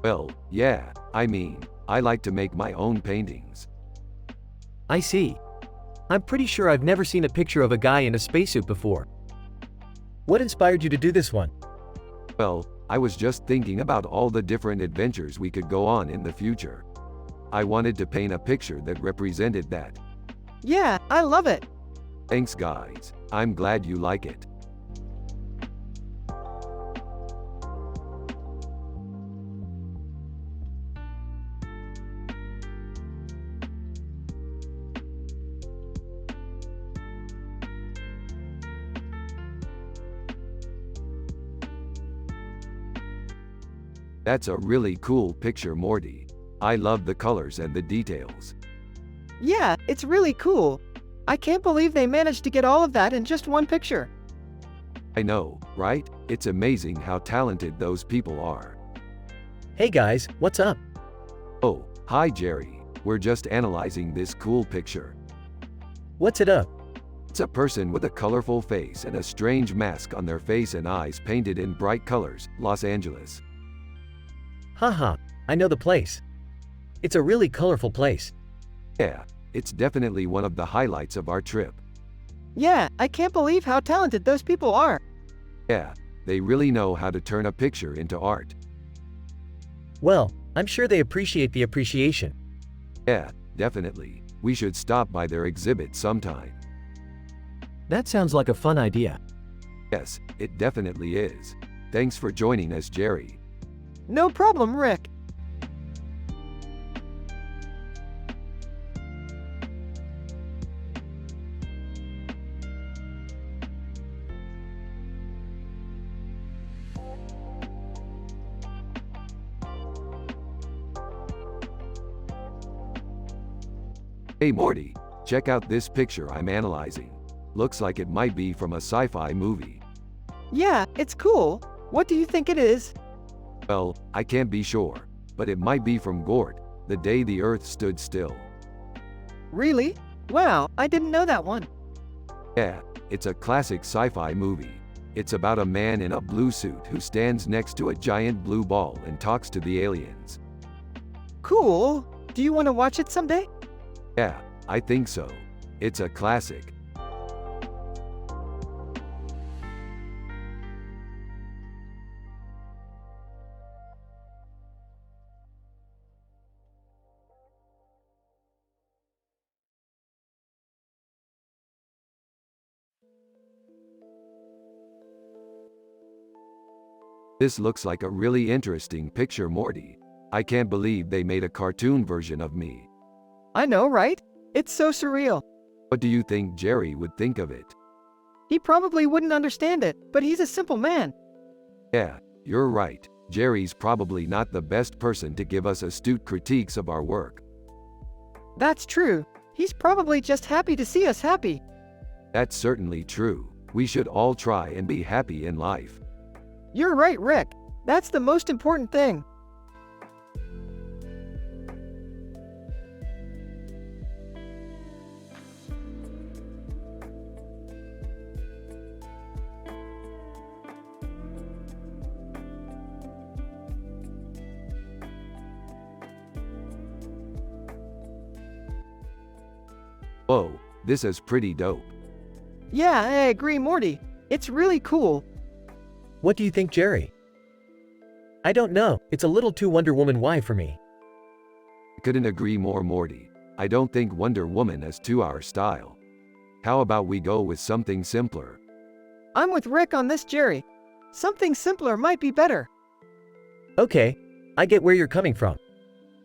Well, yeah, I mean, I like to make my own paintings. I see. I'm pretty sure I've never seen a picture of a guy in a spacesuit before. What inspired you to do this one? Well, I was just thinking about all the different adventures we could go on in the future. I wanted to paint a picture that represented that. Yeah, I love it. Thanks, guys. I'm glad you like it. That's a really cool picture, Morty. I love the colors and the details. Yeah, it's really cool. I can't believe they managed to get all of that in just one picture. I know, right? It's amazing how talented those people are. Hey guys, what's up? Oh, hi Jerry. We're just analyzing this cool picture. What's it up? It's a person with a colorful face and a strange mask on their face and eyes painted in bright colors, Los Angeles. Haha, I know the place. It's a really colorful place. Yeah, it's definitely one of the highlights of our trip. Yeah, I can't believe how talented those people are. Yeah, They really know how to turn a picture into art. Well, I'm sure they appreciate the appreciation. Yeah, definitely. We should stop by their exhibit sometime. That sounds like a fun idea. Yes, it definitely is. Thanks for joining us, Jerry. No problem, Rick. Hey Morty, check out this picture I'm analyzing. Looks like it might be from a sci-fi movie. Yeah, it's cool. What do you think it is? Well, I can't be sure, but it might be from Gort, The Day the Earth Stood Still. Really? Wow, I didn't know that one. Yeah, it's a classic sci-fi movie. It's about a man in a blue suit who stands next to a giant blue ball and talks to the aliens. Cool. Do you want to watch it someday? Yeah, I think so. It's a classic. This looks like a really interesting picture, Morty. I can't believe they made a cartoon version of me. I know, right? It's so surreal. What do you think Jerry would think of it? He probably wouldn't understand it, but he's a simple man. Yeah, you're right. Jerry's probably not the best person to give us astute critiques of our work. That's true. He's probably just happy to see us happy. That's certainly true. We should all try and be happy in life. You're right, Rick. That's the most important thing. Whoa, this is pretty dope. Yeah, I agree, Morty. It's really cool. What do you think, Jerry? I don't know. It's a little too Wonder Woman-y for me. I couldn't agree more, Morty. I don't think Wonder Woman is to our style. How about we go with something simpler? I'm with Rick on this, Jerry. Something simpler might be better. Okay, I get where you're coming from.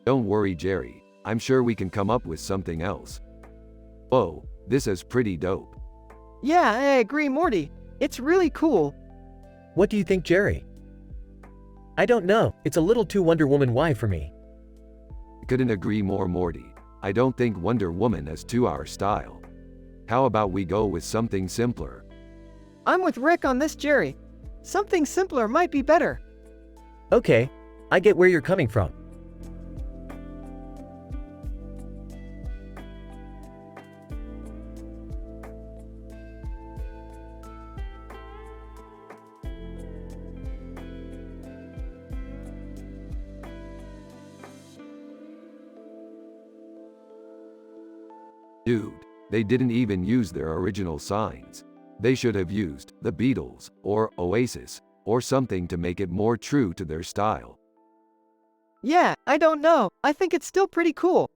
Don't worry, Jerry. I'm sure we can come up with something else. Whoa, this is pretty dope. Yeah, I agree, Morty. It's really cool. What do you think, Jerry? I don't know. It's a little too Wonder Woman-y for me. I couldn't agree more, Morty. I don't think Wonder Woman is to our style. How about we go with something simpler? I'm with Rick on this, Jerry. Something simpler might be better. Okay, I get where you're coming from. Dude, they didn't even use their original signs. They should have used the Beatles or Oasis or something to make it more true to their style. Yeah, I don't know. I think it's still pretty cool.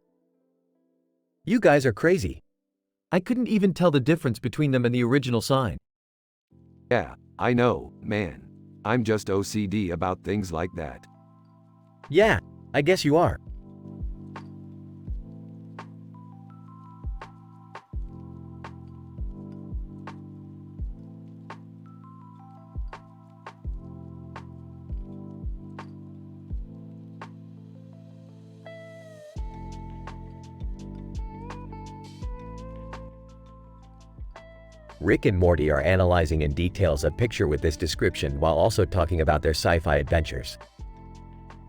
You guys are crazy. I couldn't even tell the difference between them and the original sign. Yeah, I know, man. I'm just OCD about things like that. Yeah, I guess you are. Rick and Morty are analyzing in details a picture with this description while also talking about their sci-fi adventures.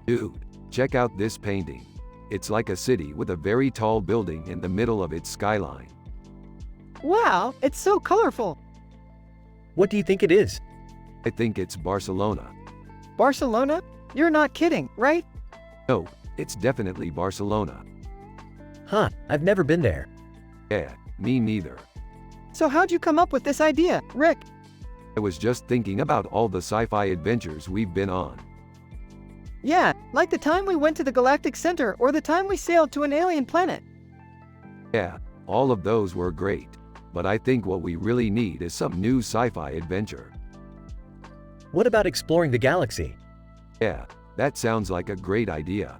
Dude, check out this painting. It's like a city with a very tall building in the middle of its skyline. Wow, it's so colorful. What do you think it is? I think it's Barcelona. Barcelona? You're not kidding, right? No, it's definitely Barcelona. Huh, I've never been there. Yeah, me neither. So how'd you come up with this idea, Rick? I was just thinking about all the sci-fi adventures we've been on. Yeah, like the time we went to the Galactic Center or the time we sailed to an alien planet. Yeah, all of those were great. But I think what we really need is some new sci-fi adventure. What about exploring the galaxy? Yeah, that sounds like a great idea.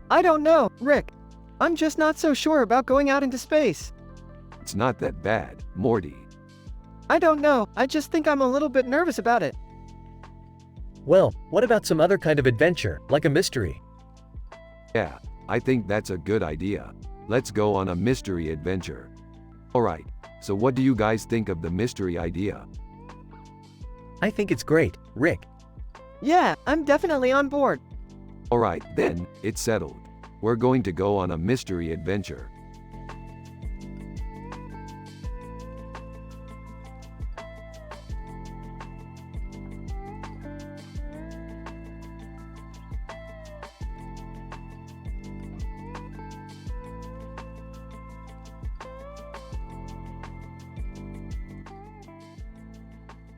I don't know, Rick. I'm just not so sure about going out into space. It's not that bad, Morty. I don't know, I just think I'm a little bit nervous about it. Well, what about some other kind of adventure, like a mystery? Yeah, I think that's a good idea. Let's go on a mystery adventure. Alright, so what do you guys think of the mystery idea? I think it's great, Rick. Yeah, I'm definitely on board. Alright, then, it's settled. We're going to go on a mystery adventure.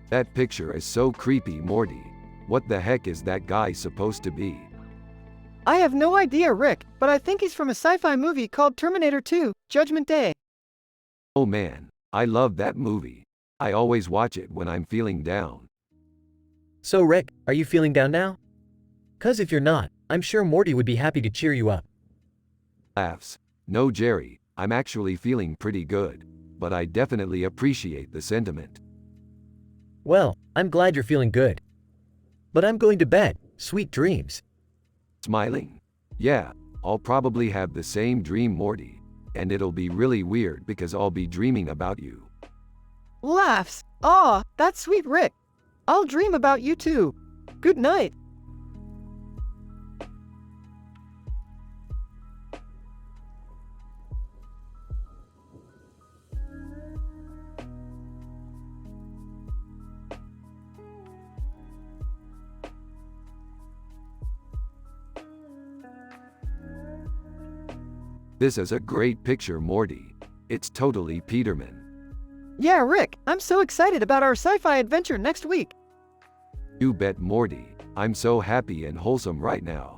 That picture is so creepy, Morty. What the heck is that guy supposed to be? I have no idea, Rick, but I think he's from a sci-fi movie called Terminator 2, Judgment Day. Oh man, I love that movie. I always watch it when I'm feeling down. So Rick, are you feeling down now? 'Cause if you're not, I'm sure Morty would be happy to cheer you up. Laughs. No, Jerry, I'm actually feeling pretty good. But I definitely appreciate the sentiment. Well, I'm glad you're feeling good. But I'm going to bed. Sweet dreams. Smiling. Yeah, I'll probably have the same dream, Morty. And it'll be really weird because I'll be dreaming about you. Laughs. Aw, that's sweet, Rick. I'll dream about you too. Good night. This is a great picture, Morty. It's totally Peterman. Yeah, Rick, I'm so excited about our sci-fi adventure next week. You bet, Morty. I'm so happy and wholesome right now.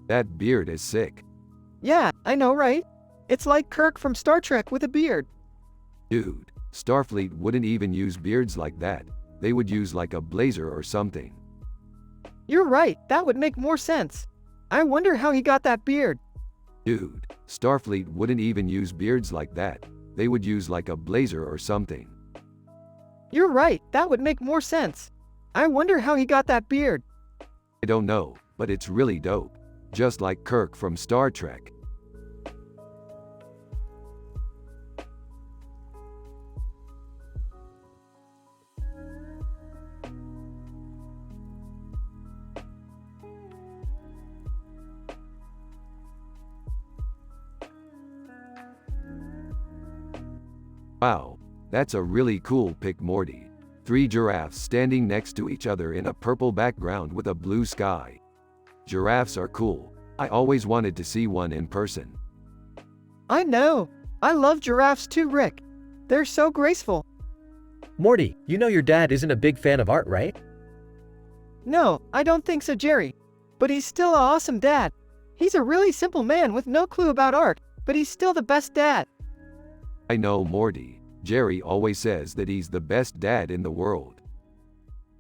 That beard is sick. Yeah, I know, right? It's like Kirk from Star Trek with a beard. Dude, Starfleet wouldn't even use beards like that. They would use like a blazer or something. You're right, that would make more sense. I wonder how he got that beard. Dude, Starfleet wouldn't even use beards like that. They would use like a blazer or something. You're right, that would make more sense. I wonder how he got that beard. I don't know, but it's really dope. Just like Kirk from Star Trek. Wow, that's a really cool pic, Morty. 3 giraffes standing next to each other in a purple background with a blue sky. Giraffes are cool. I always wanted to see one in person. I know. I love giraffes too, Rick. They're so graceful. Morty, you know your dad isn't a big fan of art, right? No, I don't think so, Jerry. But he's still an awesome dad. He's a really simple man with no clue about art, but he's still the best dad. I know, Morty. Jerry always says that he's the best dad in the world.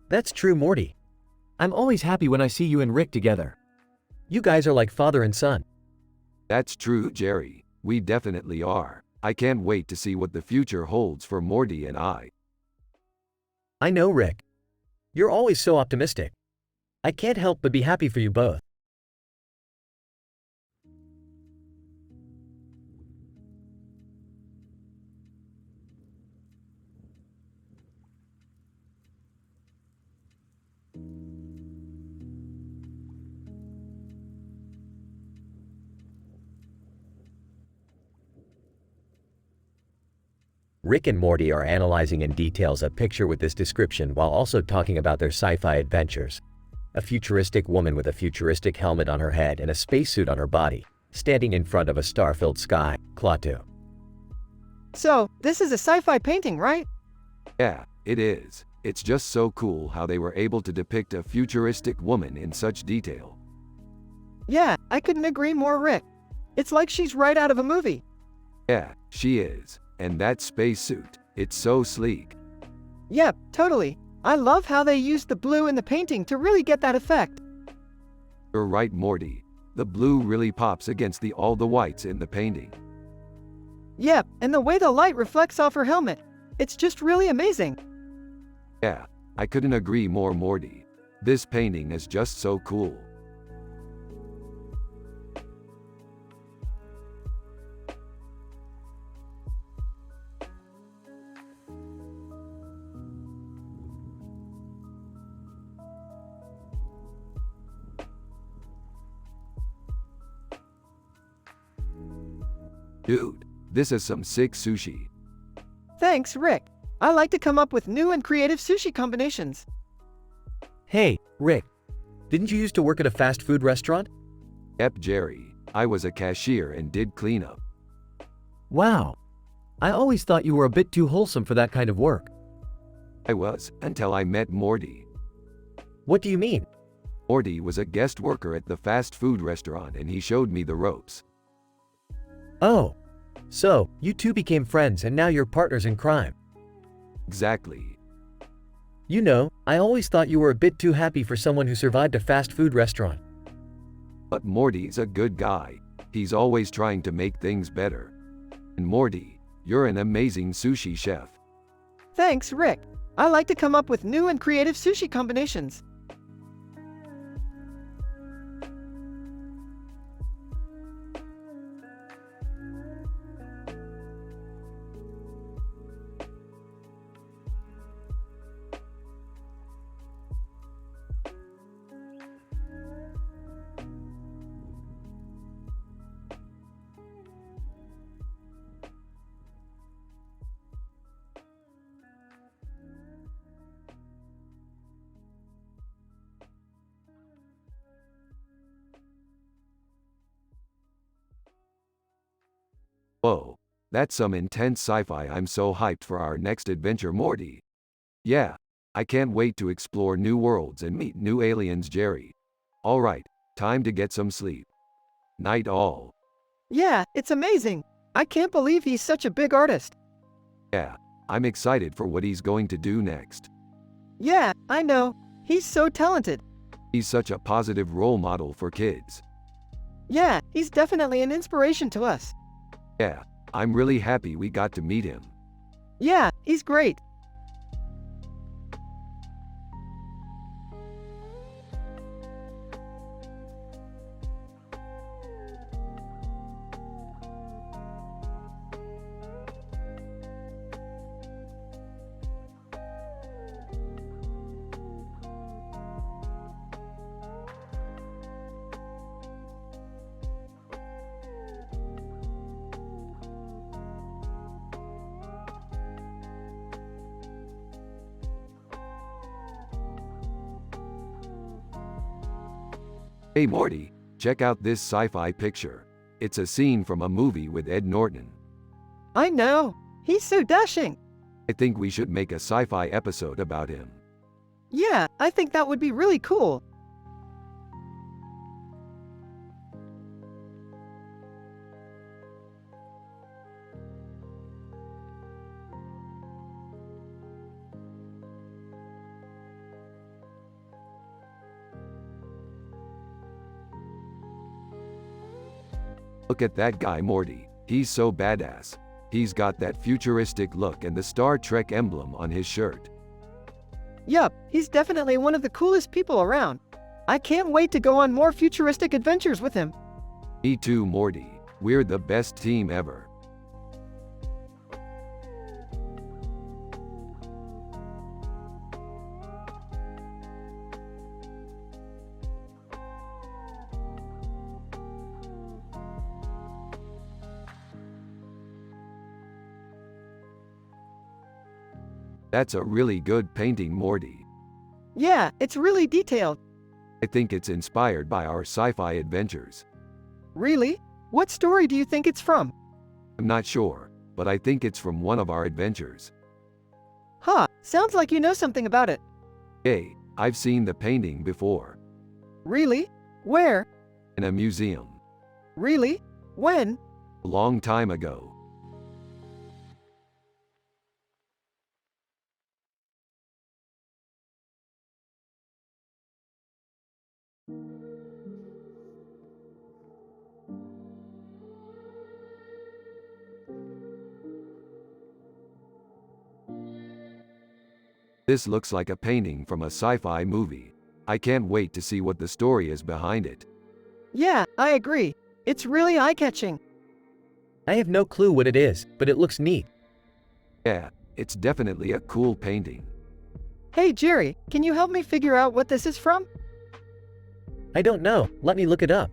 That's true, Morty. I'm always happy when I see you and Rick together. You guys are like father and son. That's true, Jerry. We definitely are. I can't wait to see what the future holds for Morty and I. I know, Rick. You're always so optimistic. I can't help but be happy for you both. Rick and Morty are analyzing in details a picture with this description while also talking about their sci-fi adventures. A futuristic woman with a futuristic helmet on her head and a spacesuit on her body, standing in front of a star-filled sky. Klaatu. So, this is a sci-fi painting, right? Yeah, it is. It's just so cool how they were able to depict a futuristic woman in such detail. Yeah, I couldn't agree more, Rick. It's like she's right out of a movie. Yeah, she is. And that spacesuit, it's so sleek. Yep, totally. I love how they used the blue in the painting to really get that effect. You're right, Morty. The blue really pops against all the whites in the painting. Yep, and the way the light reflects off her helmet. It's just really amazing. Yeah, I couldn't agree more, Morty. This painting is just so cool. Dude, this is some sick sushi. Thanks, Rick. I like to come up with new and creative sushi combinations. Hey, Rick. Didn't you used to work at a fast food restaurant? Yep, Jerry. I was a cashier and did cleanup. Wow. I always thought you were a bit too wholesome for that kind of work. I was, until I met Morty. What do you mean? Morty was a guest worker at the fast food restaurant and he showed me the ropes. Oh. So, you two became friends and now you're partners in crime. Exactly. You know, I always thought you were a bit too happy for someone who survived a fast food restaurant. But Morty's a good guy. He's always trying to make things better. And Morty, you're an amazing sushi chef. Thanks, Rick. I like to come up with new and creative sushi combinations. Whoa, that's some intense sci-fi. I'm so hyped for our next adventure, Morty. Yeah, I can't wait to explore new worlds and meet new aliens, Jerry. Alright, time to get some sleep. Night all. Yeah, it's amazing. I can't believe he's such a big artist. Yeah, I'm excited for what he's going to do next. Yeah, I know. He's so talented. He's such a positive role model for kids. Yeah, he's definitely an inspiration to us. Yeah, I'm really happy we got to meet him. Yeah, he's great. Hey Morty, check out this sci-fi picture. It's a scene from a movie with Ed Norton. I know. He's so dashing. I think we should make a sci-fi episode about him. Yeah, I think that would be really cool. Look at that guy Morty, he's so badass. He's got that futuristic look and the Star Trek emblem on his shirt. Yup, he's definitely one of the coolest people around. I can't wait to go on more futuristic adventures with him. Me too, Morty. We're the best team ever. That's a really good painting, Morty. Yeah, it's really detailed. I think it's inspired by our sci-fi adventures. Really? What story do you think it's from? I'm not sure, but I think it's from one of our adventures. Huh, sounds like you know something about it. Hey, I've seen the painting before. Really? Where? In a museum. Really? When? A long time ago. This looks like a painting from a sci-fi movie. I can't wait to see what the story is behind it. Yeah, I agree. It's really eye-catching. I have no clue what it is, but it looks neat. Yeah, it's definitely a cool painting. Hey Jerry, can you help me figure out what this is from? I don't know, let me look it up.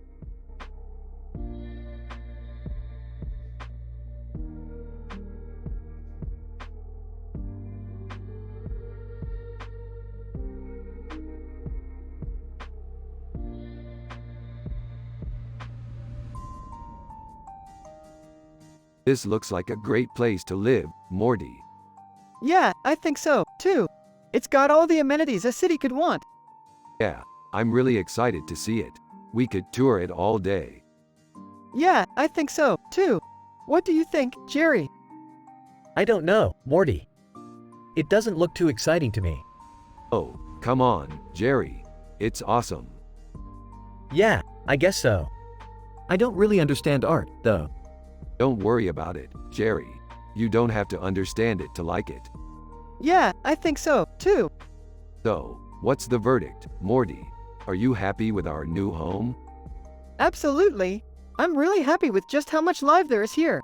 This looks like a great place to live, Morty. Yeah, I think so, too. It's got all the amenities a city could want. Yeah, I'm really excited to see it. We could tour it all day. Yeah, I think so, too. What do you think, Jerry? I don't know, Morty. It doesn't look too exciting to me. Oh, come on, Jerry. It's awesome. Yeah, I guess so. I don't really understand art, though. Don't worry about it, Jerry. You don't have to understand it to like it. Yeah, I think so, too. So, what's the verdict, Morty? Are you happy with our new home? Absolutely. I'm really happy with just how much life there is here.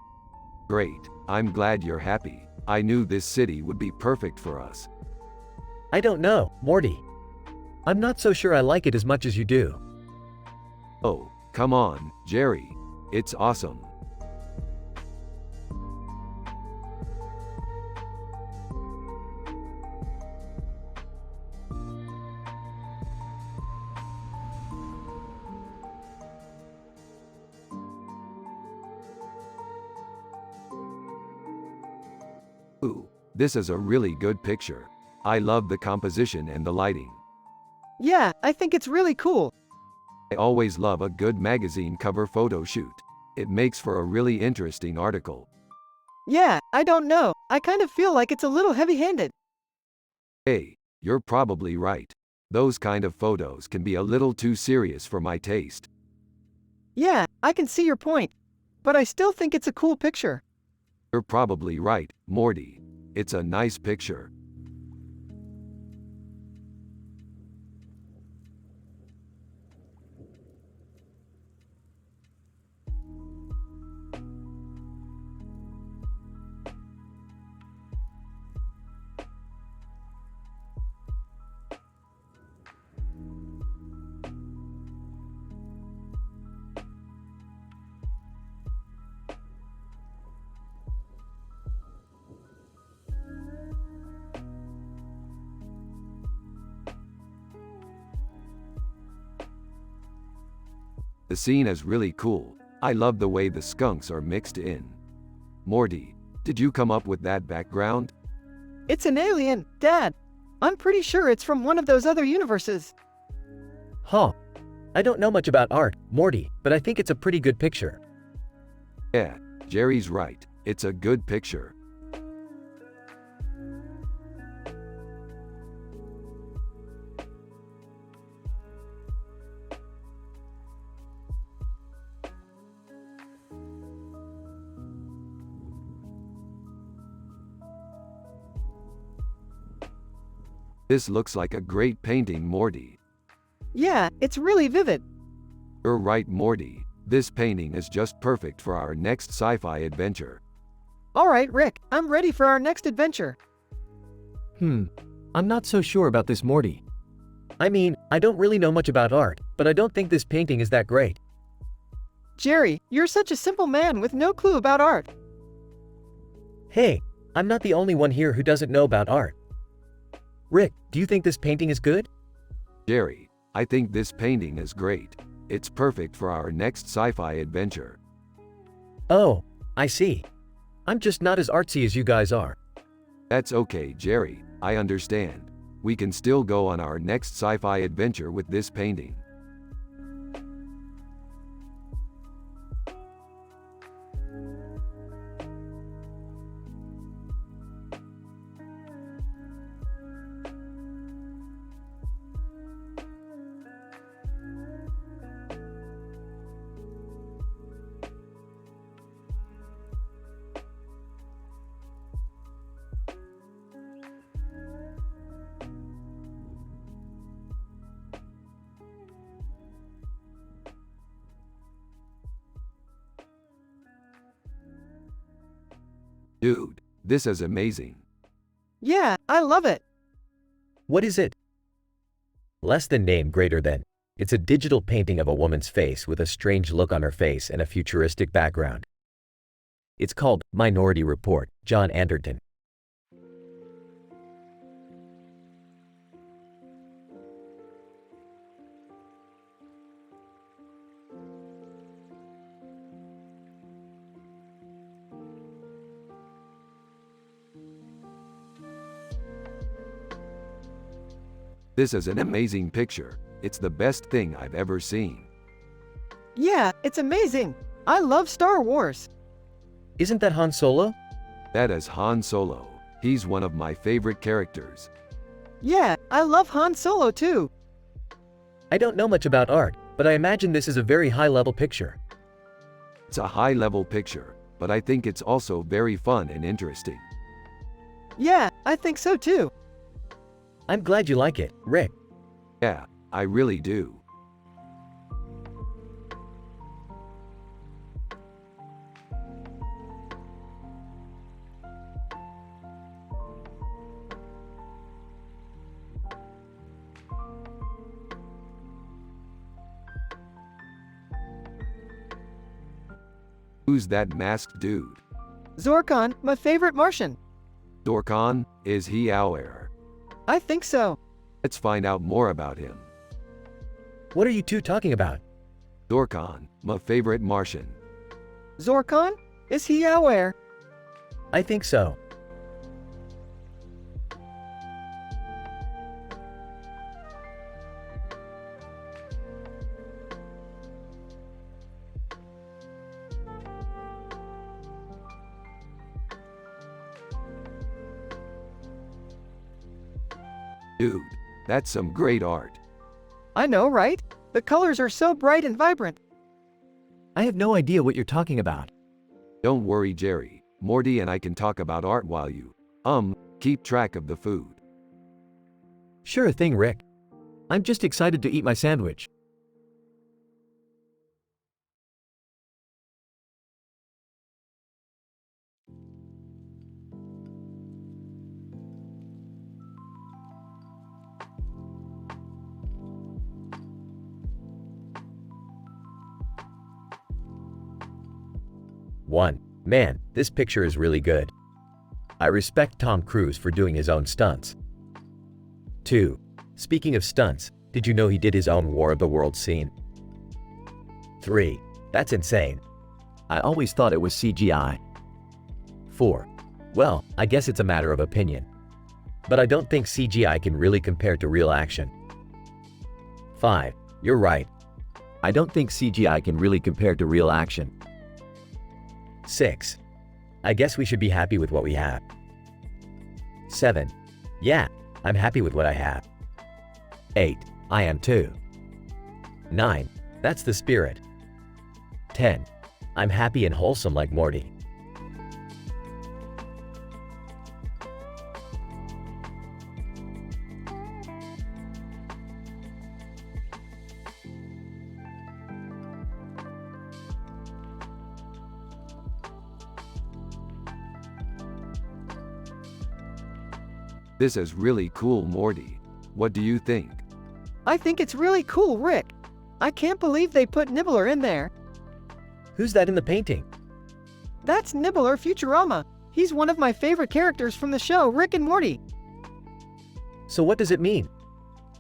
Great. I'm glad you're happy. I knew this city would be perfect for us. I don't know, Morty. I'm not so sure I like it as much as you do. Oh, come on, Jerry. It's awesome. Ooh, this is a really good picture. I love the composition and the lighting. Yeah, I think it's really cool. I always love a good magazine cover photo shoot. It makes for a really interesting article. Yeah, I don't know. I kind of feel like it's a little heavy-handed. Hey, you're probably right. Those kind of photos can be a little too serious for my taste. Yeah, I can see your point. But I still think it's a cool picture. You're probably right, Morty. It's a nice picture. The scene is really cool. I love the way the skunks are mixed in. Morty, did you come up with that background? It's an alien, Dad. I'm pretty sure it's from one of those other universes. Huh. I don't know much about art, Morty, but I think it's a pretty good picture. Yeah, Jerry's right. It's a good picture. This looks like a great painting, Morty. Yeah, it's really vivid. You're right, Morty. This painting is just perfect for our next sci-fi adventure. Alright, Rick, I'm ready for our next adventure. I'm not so sure about this, Morty. I mean, I don't really know much about art, but I don't think this painting is that great. Jerry, you're such a simple man with no clue about art. Hey, I'm not the only one here who doesn't know about art. Rick, do you think this painting is good? Jerry, I think this painting is great. It's perfect for our next sci-fi adventure. Oh, I see. I'm just not as artsy as you guys are. That's okay, Jerry, I understand. We can still go on our next sci-fi adventure with this painting. Dude, this is amazing. Yeah, I love it. What is it? Less than name greater than. It's a digital painting of a woman's face with a strange look on her face and a futuristic background. It's called Minority Report, John Anderton. This is an amazing picture. It's the best thing I've ever seen. Yeah, it's amazing. I love Star Wars. Isn't that Han Solo? That is Han Solo. He's one of my favorite characters. Yeah, I love Han Solo too. I don't know much about art, but I imagine this is a very high-level picture. It's a high-level picture, but I think it's also very fun and interesting. Yeah, I think so too. I'm glad you like it, Rick. Yeah, I really do. Who's that masked dude? Zorkon, my favorite Martian. Dorkon, is he our? I think so. Let's find out more about him. What are you two talking about? Dorkon, my favorite Martian. Zorkon? Is he our? I think so. Dude, that's some great art. I know, right? The colors are so bright and vibrant. I have no idea what you're talking about. Don't worry, Jerry. Morty and I can talk about art while you, keep track of the food. Sure thing, Rick. I'm just excited to eat my sandwich. One, man, this picture is really good. I respect Tom Cruise for doing his own stunts. 2. Speaking of stunts, did you know he did his own War of the Worlds scene? 3. That's insane. I always thought it was CGI. 4. Well, I guess it's a matter of opinion. But I don't think CGI can really compare to real action. 5. You're right. I don't think CGI can really compare to real action. 6. I guess we should be happy with what we have. 7. Yeah, I'm happy with what I have. 8. I am too. 9. That's the spirit. 10. I'm happy and wholesome like Morty. This is really cool, Morty. What do you think? I think it's really cool, Rick. I can't believe they put Nibbler in there. Who's that in the painting? That's Nibbler Futurama. He's one of my favorite characters from the show Rick and Morty. So what does it mean?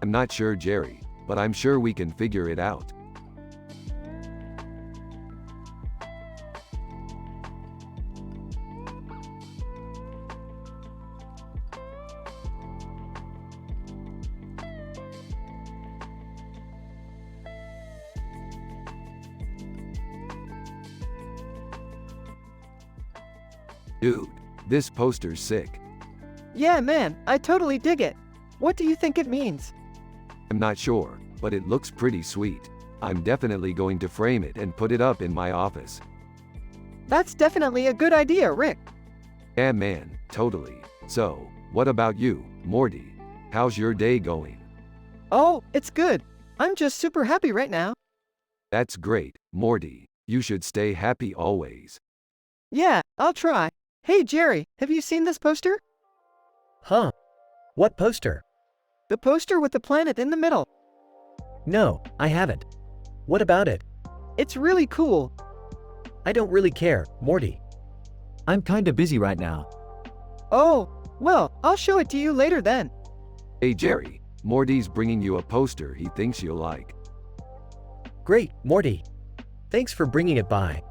I'm not sure, Jerry, but I'm sure we can figure it out. Dude, this poster's sick. Yeah, man, I totally dig it. What do you think it means? I'm not sure, but it looks pretty sweet. I'm definitely going to frame it and put it up in my office. That's definitely a good idea, Rick. Yeah, man, totally. So, what about you, Morty? How's your day going? Oh, it's good. I'm just super happy right now. That's great, Morty. You should stay happy always. Yeah, I'll try. Hey, Jerry, have you seen this poster? Huh? What poster? The poster with the planet in the middle. No, I haven't. What about it? It's really cool. I don't really care, Morty. I'm kinda busy right now. Oh, well, I'll show it to you later then. Hey, Jerry, Morty's bringing you a poster he thinks you'll like. Great, Morty. Thanks for bringing it by.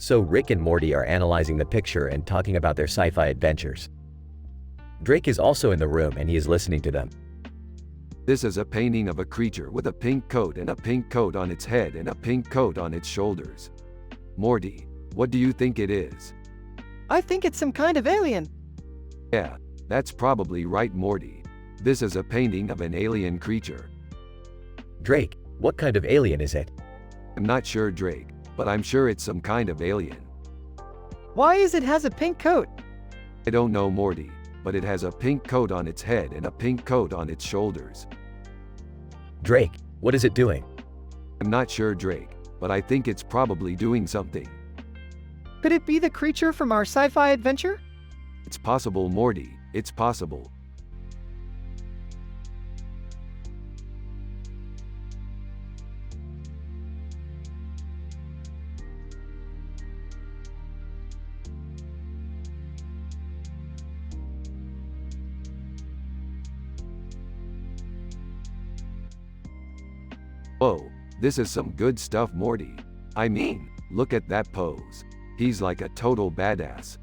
So Rick and Morty are analyzing the picture and talking about their sci-fi adventures. Drake is also in the room and he is listening to them. This is a painting of a creature with a pink coat and a pink coat on its head and a pink coat on its shoulders. Morty, what do you think it is? I think it's some kind of alien. Yeah, that's probably right, Morty. This is a painting of an alien creature. Drake, what kind of alien is it? I'm not sure, Drake, but I'm sure it's some kind of alien. Why is it has a pink coat? I don't know, Morty, but it has a pink coat on its head and a pink coat on its shoulders. Drake, what is it doing? I'm not sure, Drake, but I think it's probably doing something. Could it be the creature from our sci-fi adventure? It's possible, Morty, it's possible. Whoa, this is some good stuff, Morty. I mean, look at that pose. He's like a total badass.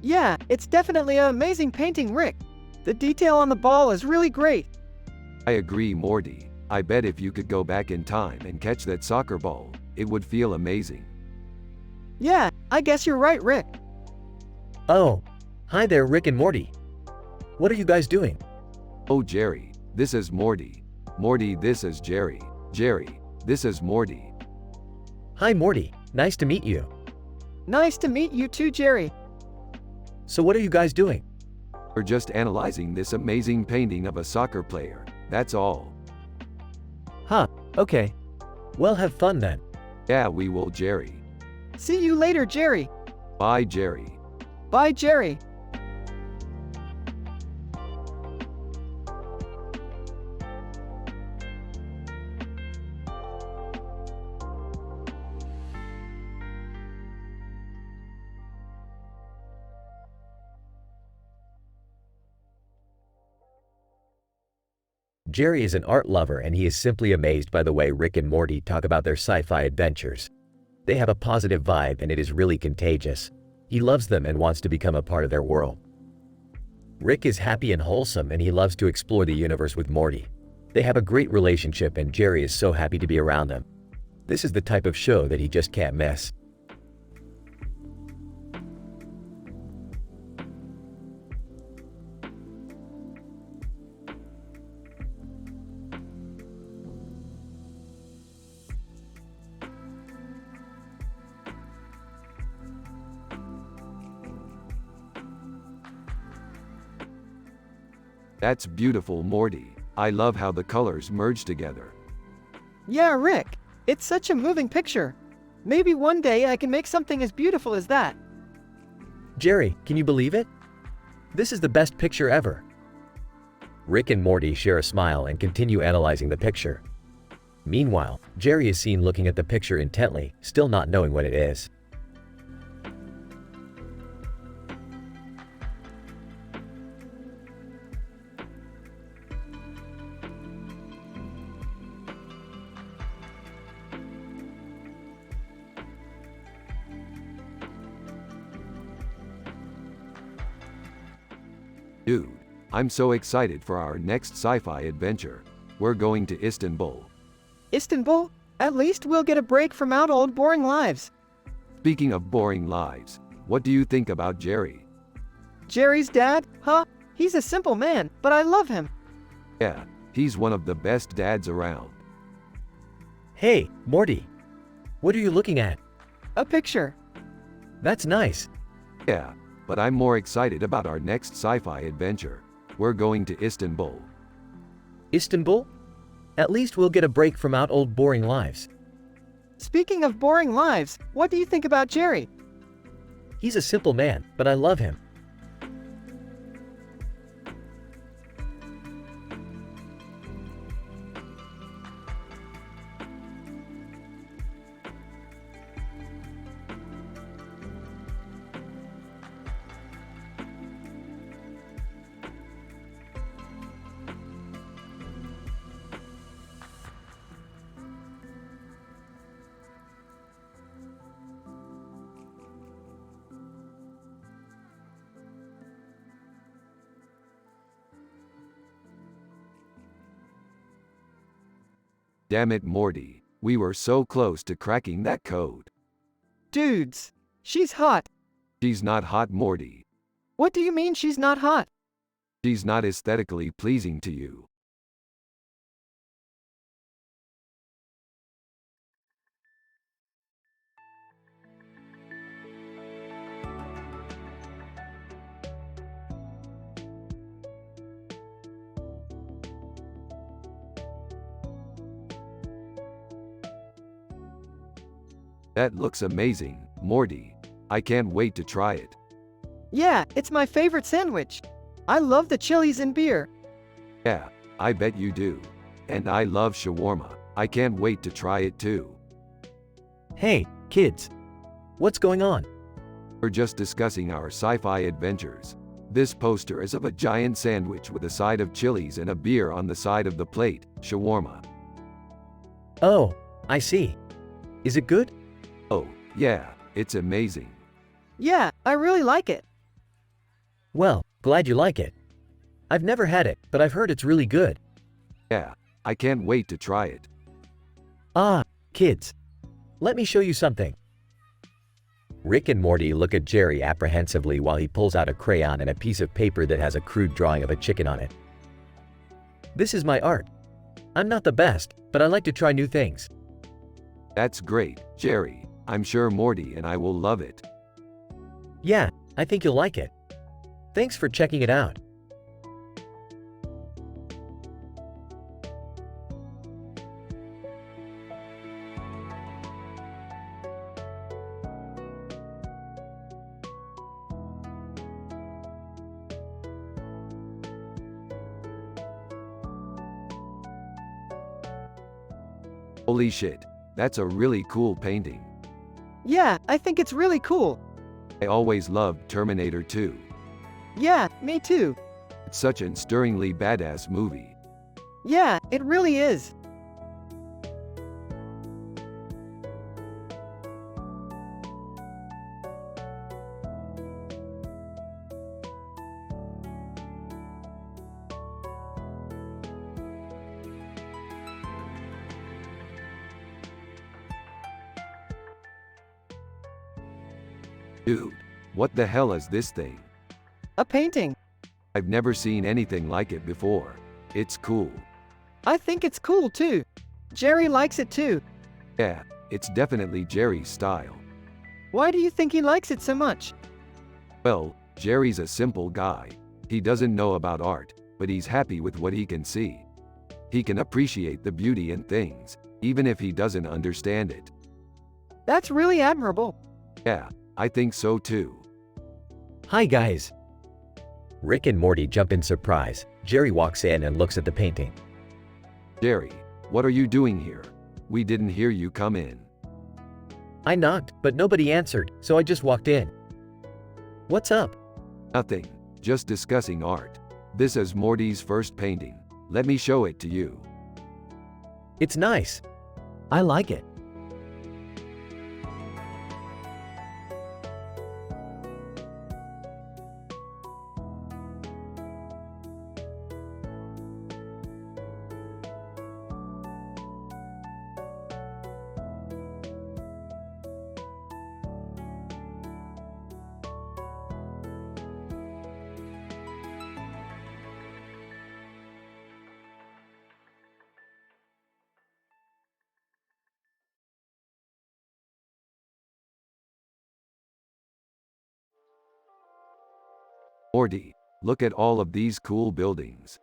Yeah, it's definitely an amazing painting, Rick. The detail on the ball is really great. I agree, Morty. I bet if you could go back in time and catch that soccer ball, it would feel amazing. Yeah, I guess you're right, Rick. Oh, hi there, Rick and Morty. What are you guys doing? Oh, Jerry, this is Morty. Morty, this is Jerry. Jerry, this is Morty. Hi, Morty. Nice to meet you. Nice to meet you too, Jerry. So what are you guys doing? We're just analyzing this amazing painting of a soccer player, that's all. Huh, okay. Well, have fun then. Yeah, we will, Jerry. See you later, Jerry. Bye, Jerry. Bye, Jerry. Jerry is an art lover and he is simply amazed by the way Rick and Morty talk about their sci-fi adventures. They have a positive vibe and it is really contagious. He loves them and wants to become a part of their world. Rick is happy and wholesome and he loves to explore the universe with Morty. They have a great relationship and Jerry is so happy to be around them. This is the type of show that he just can't miss. That's beautiful, Morty. I love how the colors merge together. Yeah, Rick. It's such a moving picture. Maybe one day I can make something as beautiful as that. Jerry, can you believe it? This is the best picture ever. Rick and Morty share a smile and continue analyzing the picture. Meanwhile, Jerry is seen looking at the picture intently, still not knowing what it is. Dude, I'm so excited for our next sci-fi adventure. We're going to Istanbul. Istanbul? At least we'll get a break from our old boring lives. Speaking of boring lives, what do you think about Jerry? Jerry's dad? Huh? He's a simple man, but I love him. Yeah, he's one of the best dads around. Hey, Morty. What are you looking at? A picture. That's nice. Yeah, but I'm more excited about our next sci-fi adventure. We're going to Istanbul. Istanbul? At least we'll get a break from our old boring lives. Speaking of boring lives, what do you think about Jerry? He's a simple man, but I love him. Damn it, Morty. We were so close to cracking that code. Dudes. She's hot. She's not hot, Morty. What do you mean she's not hot? She's not aesthetically pleasing to you. That looks amazing, Morty. I can't wait to try it. Yeah, it's my favorite sandwich. I love the chilies and beer. Yeah, I bet you do. And I love shawarma. I can't wait to try it too. Hey, kids. What's going on? We're just discussing our sci-fi adventures. This poster is of a giant sandwich with a side of chilies and a beer on the side of the plate, shawarma. Oh, I see. Is it good? Oh, yeah, it's amazing. Yeah, I really like it. Well, glad you like it. I've never had it, but I've heard it's really good. Yeah, I can't wait to try it. Ah, kids. Let me show you something. Rick and Morty look at Jerry apprehensively while he pulls out a crayon and a piece of paper that has a crude drawing of a chicken on it. This is my art. I'm not the best, but I like to try new things. That's great, Jerry. I'm sure Morty and I will love it. Yeah, I think you'll like it. Thanks for checking it out. Holy shit, that's a really cool painting. Yeah, I think it's really cool. I always loved Terminator 2. Yeah, me too. It's such an stirringly badass movie. Yeah, it really is. Dude, what the hell is this thing? A painting. I've never seen anything like it before. It's cool. I think it's cool too. Jerry likes it too. Yeah, it's definitely Jerry's style. Why do you think he likes it so much? Well, Jerry's a simple guy. He doesn't know about art, but he's happy with what he can see. He can appreciate the beauty in things, even if he doesn't understand it. That's really admirable. Yeah, I think so too. Hi guys. Rick and Morty jump in surprise. Jerry walks in and looks at the painting. Jerry, what are you doing here? We didn't hear you come in. I knocked, but nobody answered, so I just walked in. What's up? Nothing, just discussing art. This is Morty's first painting. Let me show it to you. It's nice. I like it. Morty, look at all of these cool buildings.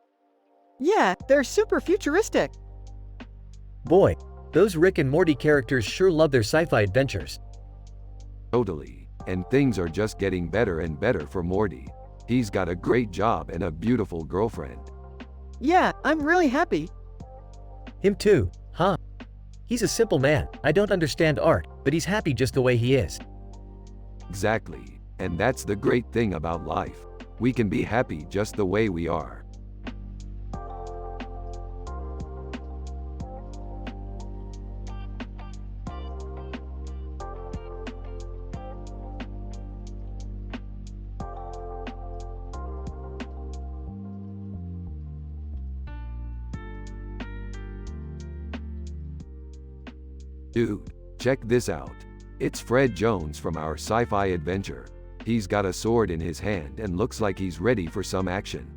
Yeah, they're super futuristic. Boy, those Rick and Morty characters sure love their sci-fi adventures. Totally. And things are just getting better and better for Morty. He's got a great job and a beautiful girlfriend. Yeah, I'm really happy. Him too, huh? He's a simple man. I don't understand art, but he's happy just the way he is. Exactly. And that's the great thing about life. We can be happy just the way we are. Dude, check this out. It's Fred Jones from our sci-fi adventure. He's got a sword in his hand and looks like he's ready for some action.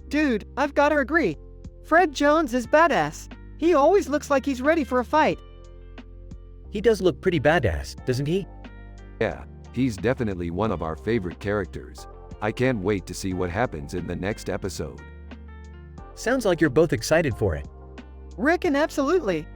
Dude, I've gotta agree. Fred Jones is badass. He always looks like he's ready for a fight. He does look pretty badass, doesn't he? Yeah, he's definitely one of our favorite characters. I can't wait to see what happens in the next episode. Sounds like you're both excited for it. Rick and absolutely.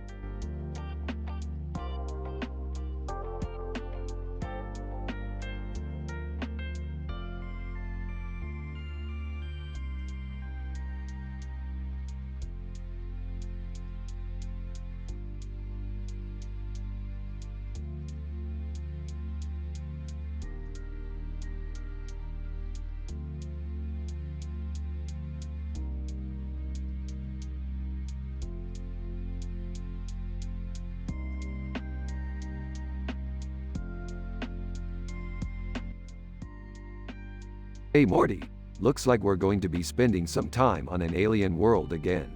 Hey Morty, looks like we're going to be spending some time on an alien world again.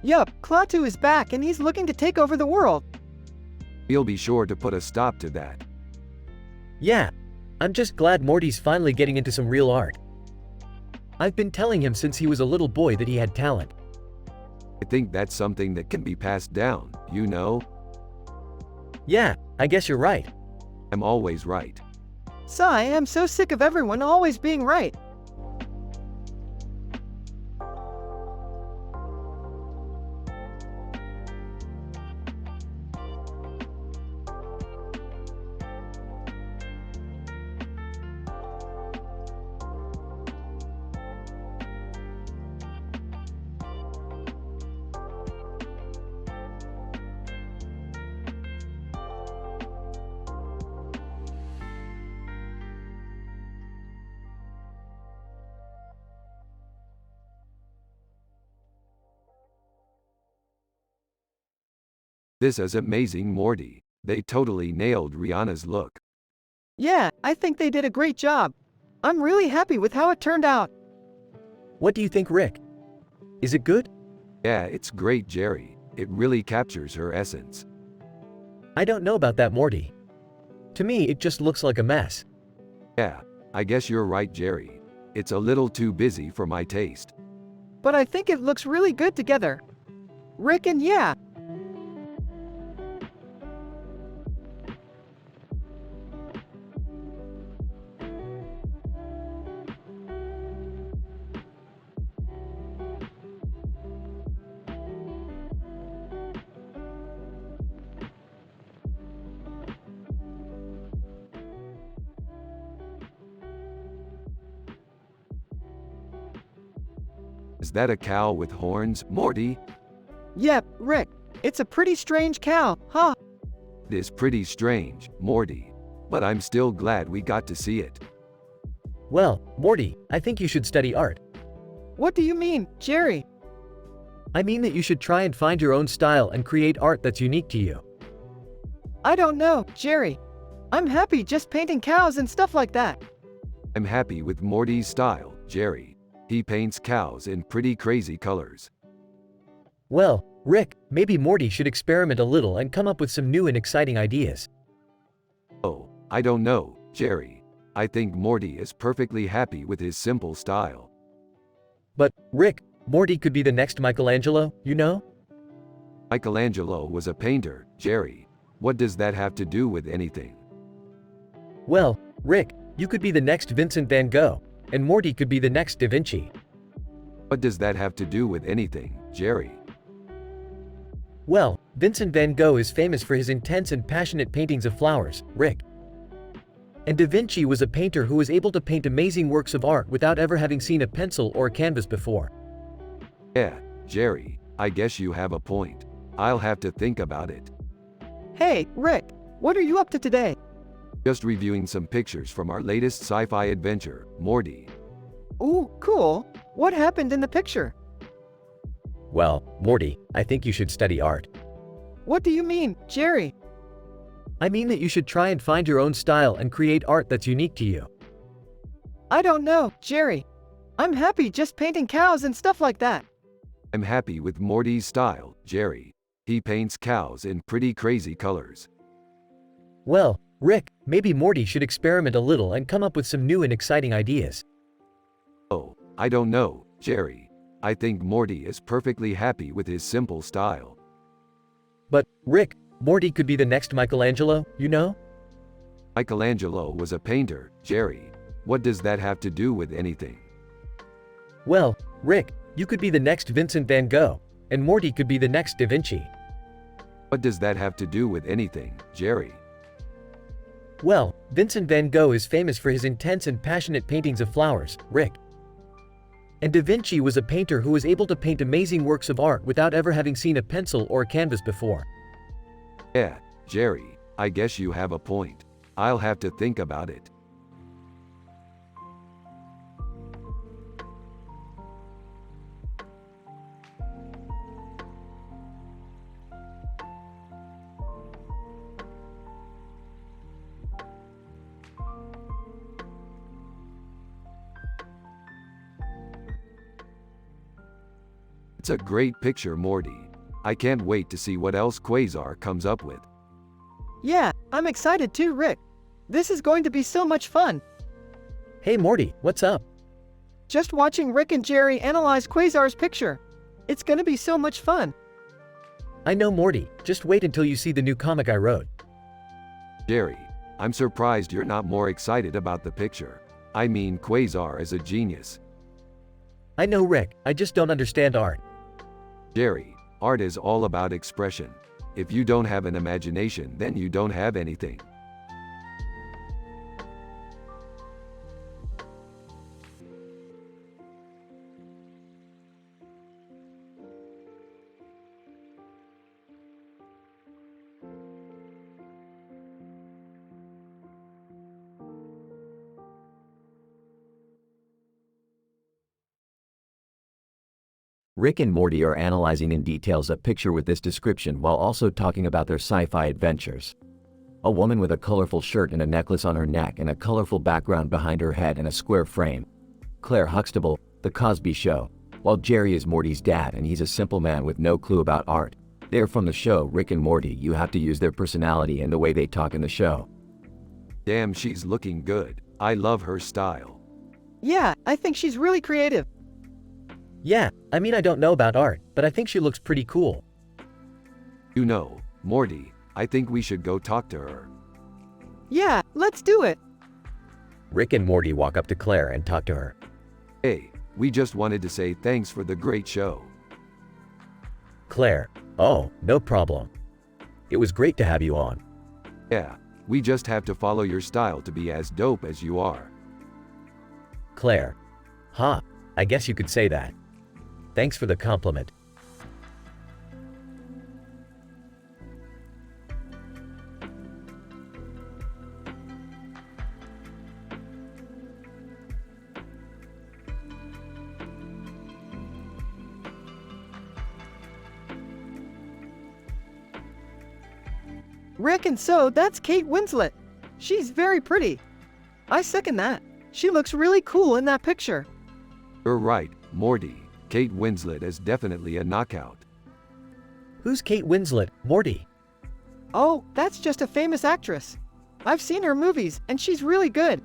Yup, Klaatu is back and he's looking to take over the world. We'll be sure to put a stop to that. Yeah, I'm just glad Morty's finally getting into some real art. I've been telling him since he was a little boy that he had talent. I think that's something that can be passed down, you know? Yeah, I guess you're right. I'm always right. Sigh, I'm so sick of everyone always being right. This is amazing, Morty. They totally nailed Rihanna's look. Yeah, I think they did a great job. I'm really happy with how it turned out. What do you think, Rick? Is it good? Yeah, it's great, Jerry. It really captures her essence. I don't know about that, Morty. To me, it just looks like a mess. Yeah, I guess you're right, Jerry. It's a little too busy for my taste. But I think it looks really good together. Rick and yeah. Is that a cow with horns, Morty? Yep, Rick. It's a pretty strange cow, huh? It is pretty strange, Morty. But I'm still glad we got to see it. Well, Morty, I think you should study art. What do you mean, Jerry? I mean that you should try and find your own style and create art that's unique to you. I don't know, Jerry. I'm happy just painting cows and stuff like that. I'm happy with Morty's style, Jerry. He paints cows in pretty crazy colors. Well, Rick, maybe Morty should experiment a little and come up with some new and exciting ideas. Oh, I don't know, Jerry. I think Morty is perfectly happy with his simple style. But, Rick, Morty could be the next Michelangelo, you know? Michelangelo was a painter, Jerry. What does that have to do with anything? Well, Rick, you could be the next Vincent van Gogh, and Morty could be the next Da Vinci. What does that have to do with anything, Jerry? Well, Vincent van Gogh is famous for his intense and passionate paintings of flowers, Rick. And Da Vinci was a painter who was able to paint amazing works of art without ever having seen a pencil or a canvas before. Yeah, Jerry, I guess you have a point. I'll have to think about it. Hey, Rick, what are you up to today? Just reviewing some pictures from our latest sci-fi adventure, Morty. Ooh, cool. What happened in the picture? Well, Morty, I think you should study art. What do you mean, Jerry? I mean that you should try and find your own style and create art that's unique to you. I don't know, Jerry. I'm happy just painting cows and stuff like that. I'm happy with Morty's style, Jerry. He paints cows in pretty crazy colors. Well, Rick, maybe Morty should experiment a little and come up with some new and exciting ideas. Oh, I don't know, Jerry. I think Morty is perfectly happy with his simple style. But, Rick, Morty could be the next Michelangelo, you know? Michelangelo was a painter, Jerry. What does that have to do with anything? Well, Rick, you could be the next Vincent van Gogh, and Morty could be the next Da Vinci. What does that have to do with anything, Jerry? Well, Vincent van Gogh is famous for his intense and passionate paintings of flowers, Rick. And Da Vinci was a painter who was able to paint amazing works of art without ever having seen a pencil or a canvas before. Yeah, Jerry, I guess you have a point. I'll have to think about it. It's a great picture, Morty. I can't wait to see what else Quasar comes up with. Yeah, I'm excited too, Rick. This is going to be so much fun. Hey Morty, what's up? Just watching Rick and Jerry analyze Quasar's picture. It's gonna be so much fun. I know Morty, just wait until you see the new comic I wrote. Jerry, I'm surprised you're not more excited about the picture. I mean, Quasar is a genius. I know Rick, I just don't understand art. Jerry, art is all about expression. If you don't have an imagination, then you don't have anything. Rick and Morty are analyzing in details a picture with this description while also talking about their sci-fi adventures. A woman with a colorful shirt and a necklace on her neck and a colorful background behind her head and a square frame. Claire Huxtable, The Cosby Show, while Jerry is Morty's dad and he's a simple man with no clue about art. They're from the show Rick and Morty. You have to use their personality and the way they talk in the show. Damn, she's looking good. I love her style. Yeah, I think she's really creative. Yeah, I mean I don't know about art, but I think she looks pretty cool. You know, Morty, I think we should go talk to her. Yeah, let's do it. Rick and Morty walk up to Claire and talk to her. Hey, we just wanted to say thanks for the great show. Claire, oh, no problem. It was great to have you on. Yeah, we just have to follow your style to be as dope as you are. Claire, huh, I guess you could say that. Thanks for the compliment. Rick, and so that's Kate Winslet. She's very pretty. I second that. She looks really cool in that picture. You're right, Morty. Kate Winslet is definitely a knockout. Who's Kate Winslet, Morty? Oh, that's just a famous actress. I've seen her movies, and she's really good.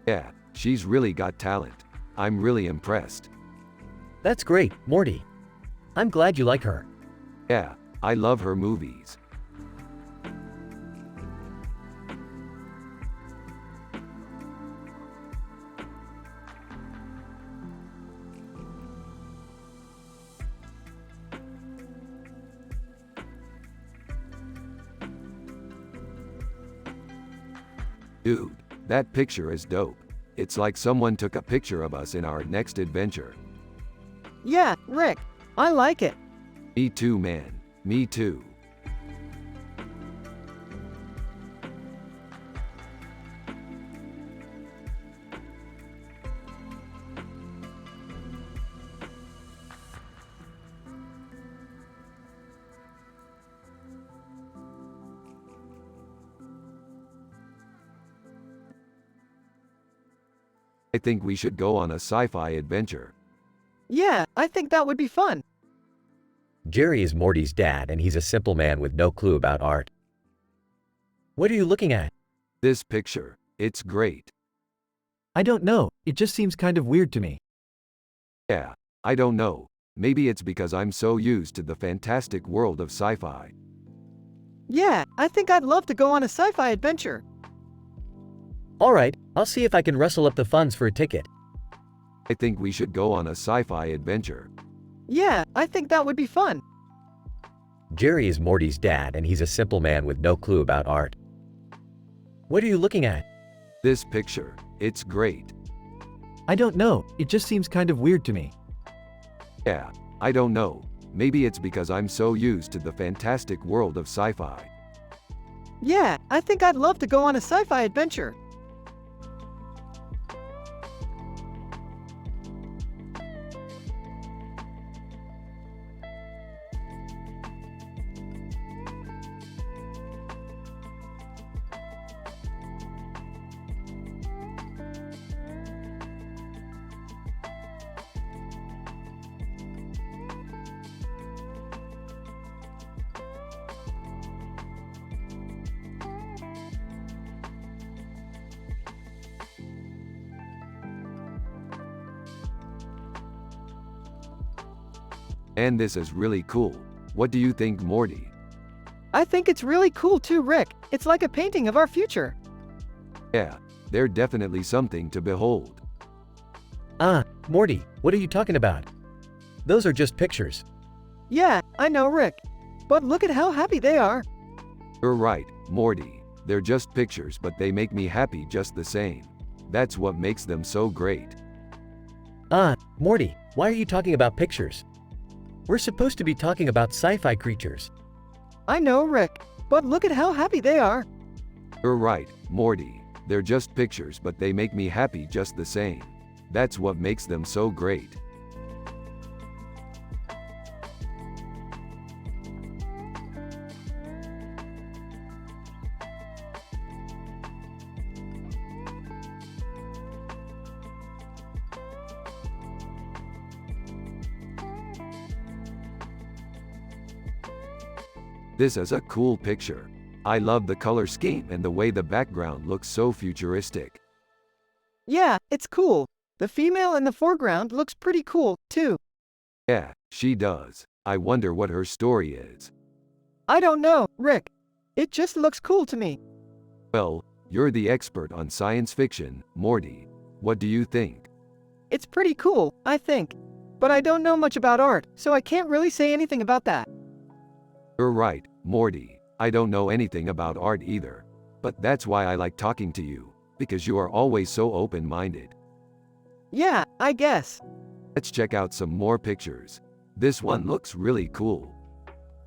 Yeah, she's really got talent. I'm really impressed. That's great, Morty. I'm glad you like her. Yeah, I love her movies. Dude, that picture is dope. It's like someone took a picture of us in our next adventure. Yeah, Rick, I like it. Me too, man. Me too. I think we should go on a sci-fi adventure. Yeah, I think that would be fun. Jerry is Morty's dad and he's a simple man with no clue about art. What are you looking at? This picture, it's great. I don't know, it just seems kind of weird to me. Yeah, I don't know. Maybe it's because I'm so used to the fantastic world of sci-fi. Yeah, I think I'd love to go on a sci-fi adventure. Alright, I'll see if I can rustle up the funds for a ticket. I think we should go on a sci-fi adventure. Yeah, I think that would be fun. Jerry is Morty's dad and he's a simple man with no clue about art. What are you looking at? This picture, it's great. I don't know, it just seems kind of weird to me. Yeah, I don't know. Maybe it's because I'm so used to the fantastic world of sci-fi. Yeah, I think I'd love to go on a sci-fi adventure. And this is really cool. What do you think, Morty? I think it's really cool too, Rick. It's like a painting of our future. Yeah, they're definitely something to behold. Ah, Morty, what are you talking about? Those are just pictures. Yeah, I know, Rick. But look at how happy they are. You're right, Morty. They're just pictures, but they make me happy just the same. That's what makes them so great. Ah, Morty, why are you talking about pictures? We're supposed to be talking about sci-fi creatures. I know, Rick. But look at how happy they are. You're right, Morty. They're just pictures, but they make me happy just the same. That's what makes them so great. This is a cool picture. I love the color scheme and the way the background looks so futuristic. Yeah, it's cool. The female in the foreground looks pretty cool, too. Yeah, she does. I wonder what her story is. I don't know, Rick. It just looks cool to me. Well, you're the expert on science fiction, Morty. What do you think? It's pretty cool, I think. But I don't know much about art, so I can't really say anything about that. You're right, Morty. I don't know anything about art either. But that's why I like talking to you, because you are always so open-minded. Yeah, I guess. Let's check out some more pictures. This one looks really cool.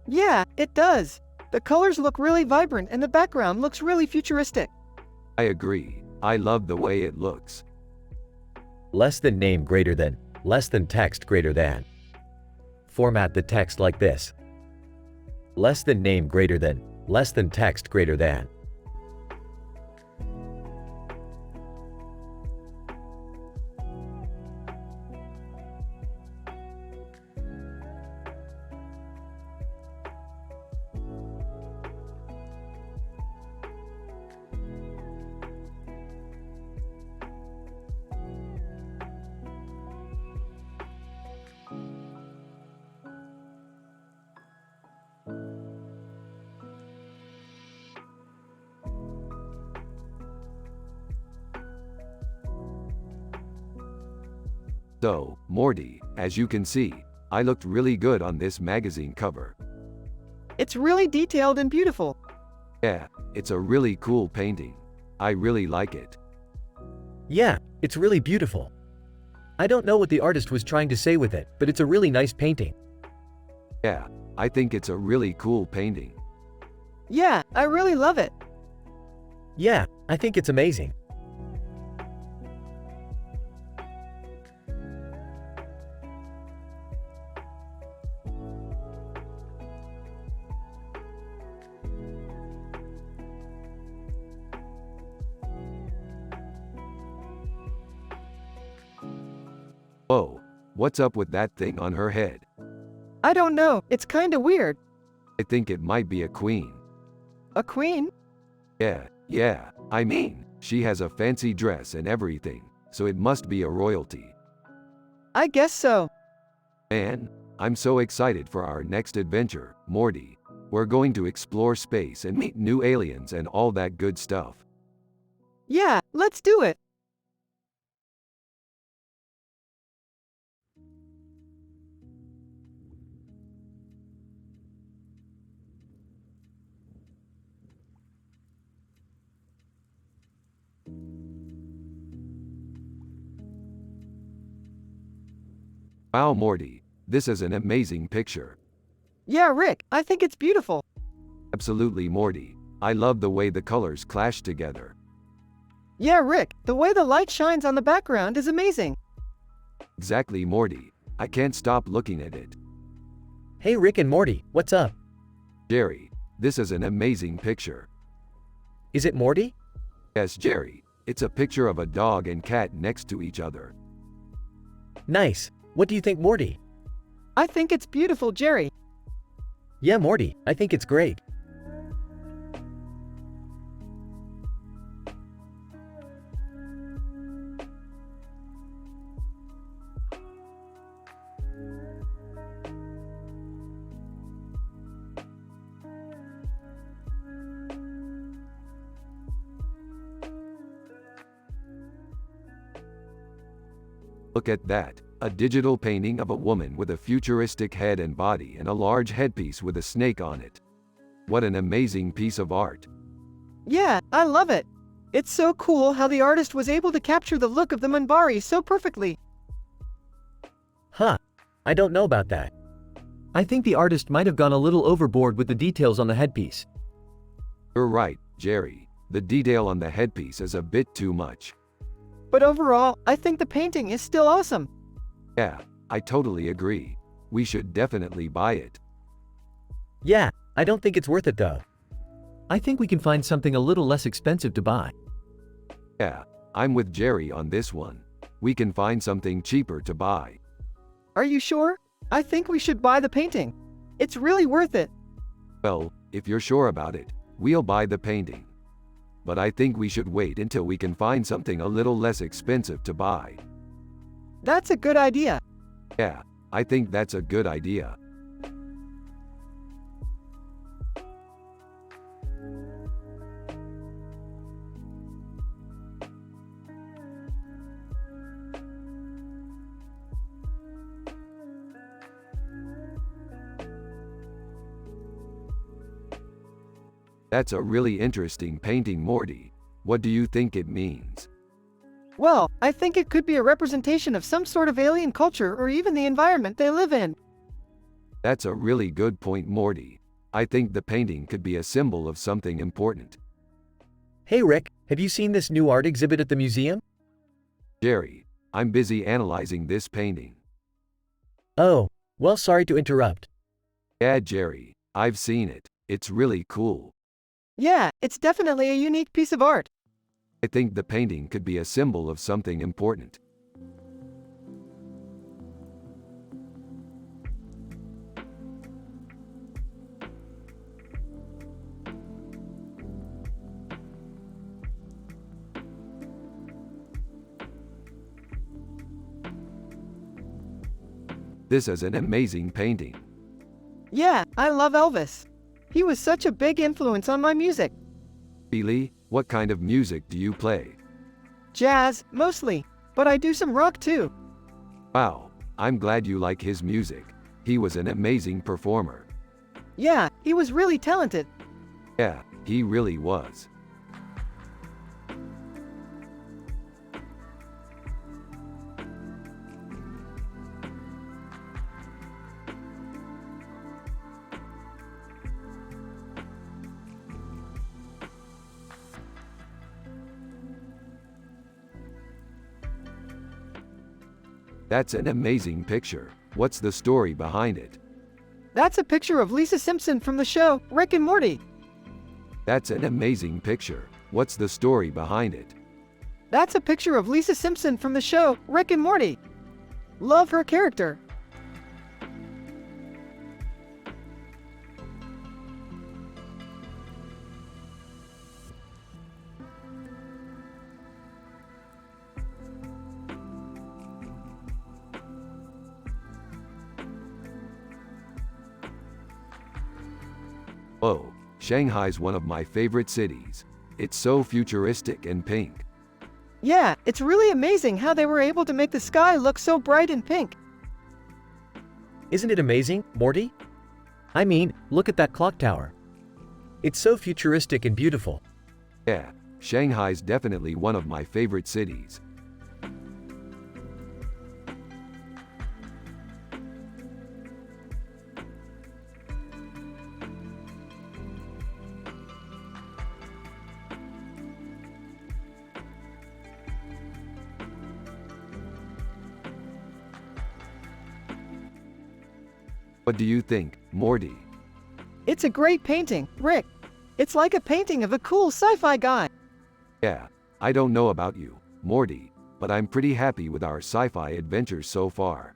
Yeah, it does. The colors look really vibrant and the background looks really futuristic. I agree. I love the way it looks. Less than name greater than, less than text greater than. Format the text like this. Less than name greater than, less than text greater than. So, Morty, as you can see, I looked really good on this magazine cover. It's really detailed and beautiful. Yeah, it's a really cool painting. I really like it. Yeah, it's really beautiful. I don't know what the artist was trying to say with it, but it's a really nice painting. Yeah, I think it's a really cool painting. Yeah, I really love it. Yeah, I think it's amazing. Whoa, what's up with that thing on her head? I don't know, it's kinda weird. I think it might be a queen. A queen? Yeah, I mean, she has a fancy dress and everything, so it must be a royalty. I guess so. Man, I'm so excited for our next adventure, Morty. We're going to explore space and meet new aliens and all that good stuff. Yeah, let's do it. Wow, Morty, this is an amazing picture. Yeah, Rick, I think it's beautiful. Absolutely, Morty. I love the way the colors clash together. Yeah, Rick, the way the light shines on the background is amazing. Exactly, Morty. I can't stop looking at it. Hey Rick and Morty, what's up? Jerry, this is an amazing picture. Is it Morty? Yes, Jerry, it's a picture of a dog and cat next to each other. Nice. What do you think, Morty? I think it's beautiful, Jerry. Yeah, Morty, I think it's great. Look at that, a digital painting of a woman with a futuristic head and body and a large headpiece with a snake on it. What an amazing piece of art. Yeah, I love it. It's so cool how the artist was able to capture the look of the Minbari so perfectly. Huh. I don't know about that. I think the artist might have gone a little overboard with the details on the headpiece. You're right, Jerry. The detail on the headpiece is a bit too much. But overall, I think the painting is still awesome. Yeah, I totally agree. We should definitely buy it. Yeah, I don't think it's worth it though. I think we can find something a little less expensive to buy. Yeah, I'm with Jerry on this one. We can find something cheaper to buy. Are you sure? I think we should buy the painting. It's really worth it. Well, if you're sure about it, we'll buy the painting. But I think we should wait until we can find something a little less expensive to buy. That's a good idea. Yeah, I think that's a good idea. That's a really interesting painting, Morty. What do you think it means? Well, I think it could be a representation of some sort of alien culture or even the environment they live in. That's a really good point, Morty. I think the painting could be a symbol of something important. Hey Rick, have you seen this new art exhibit at the museum? Jerry, I'm busy analyzing this painting. Oh, well, sorry to interrupt. Yeah, Jerry, I've seen it. It's really cool. Yeah, it's definitely a unique piece of art. I think the painting could be a symbol of something important. This is an amazing painting. Yeah, I love Elvis. He was such a big influence on my music. Really? What kind of music do you play? Jazz, mostly, but I do some rock too. Wow, I'm glad you like his music. He was an amazing performer. Yeah, he was really talented. Yeah, he really was. That's an amazing picture. What's the story behind it? That's a picture of Lisa Simpson from the show Rick and Morty. That's an amazing picture. What's the story behind it? That's a picture of Lisa Simpson from the show Rick and Morty. Love her character. Oh, Shanghai's one of my favorite cities. It's so futuristic and pink. Yeah, it's really amazing how they were able to make the sky look so bright and pink. Isn't it amazing, Morty? I mean, look at that clock tower. It's so futuristic and beautiful. Yeah, Shanghai's definitely one of my favorite cities. What do you think, Morty? It's a great painting, Rick. It's like a painting of a cool sci-fi guy. Yeah, I don't know about you, Morty, but I'm pretty happy with our sci-fi adventures so far.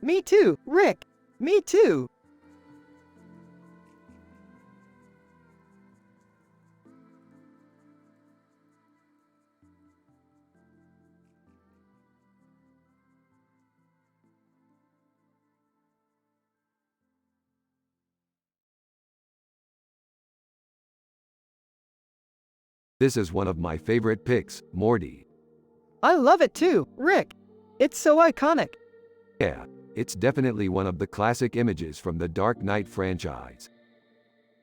Me too, Rick. Me too. This is one of my favorite pics, Morty. I love it too, Rick. It's so iconic. Yeah, it's definitely one of the classic images from the Dark Knight franchise.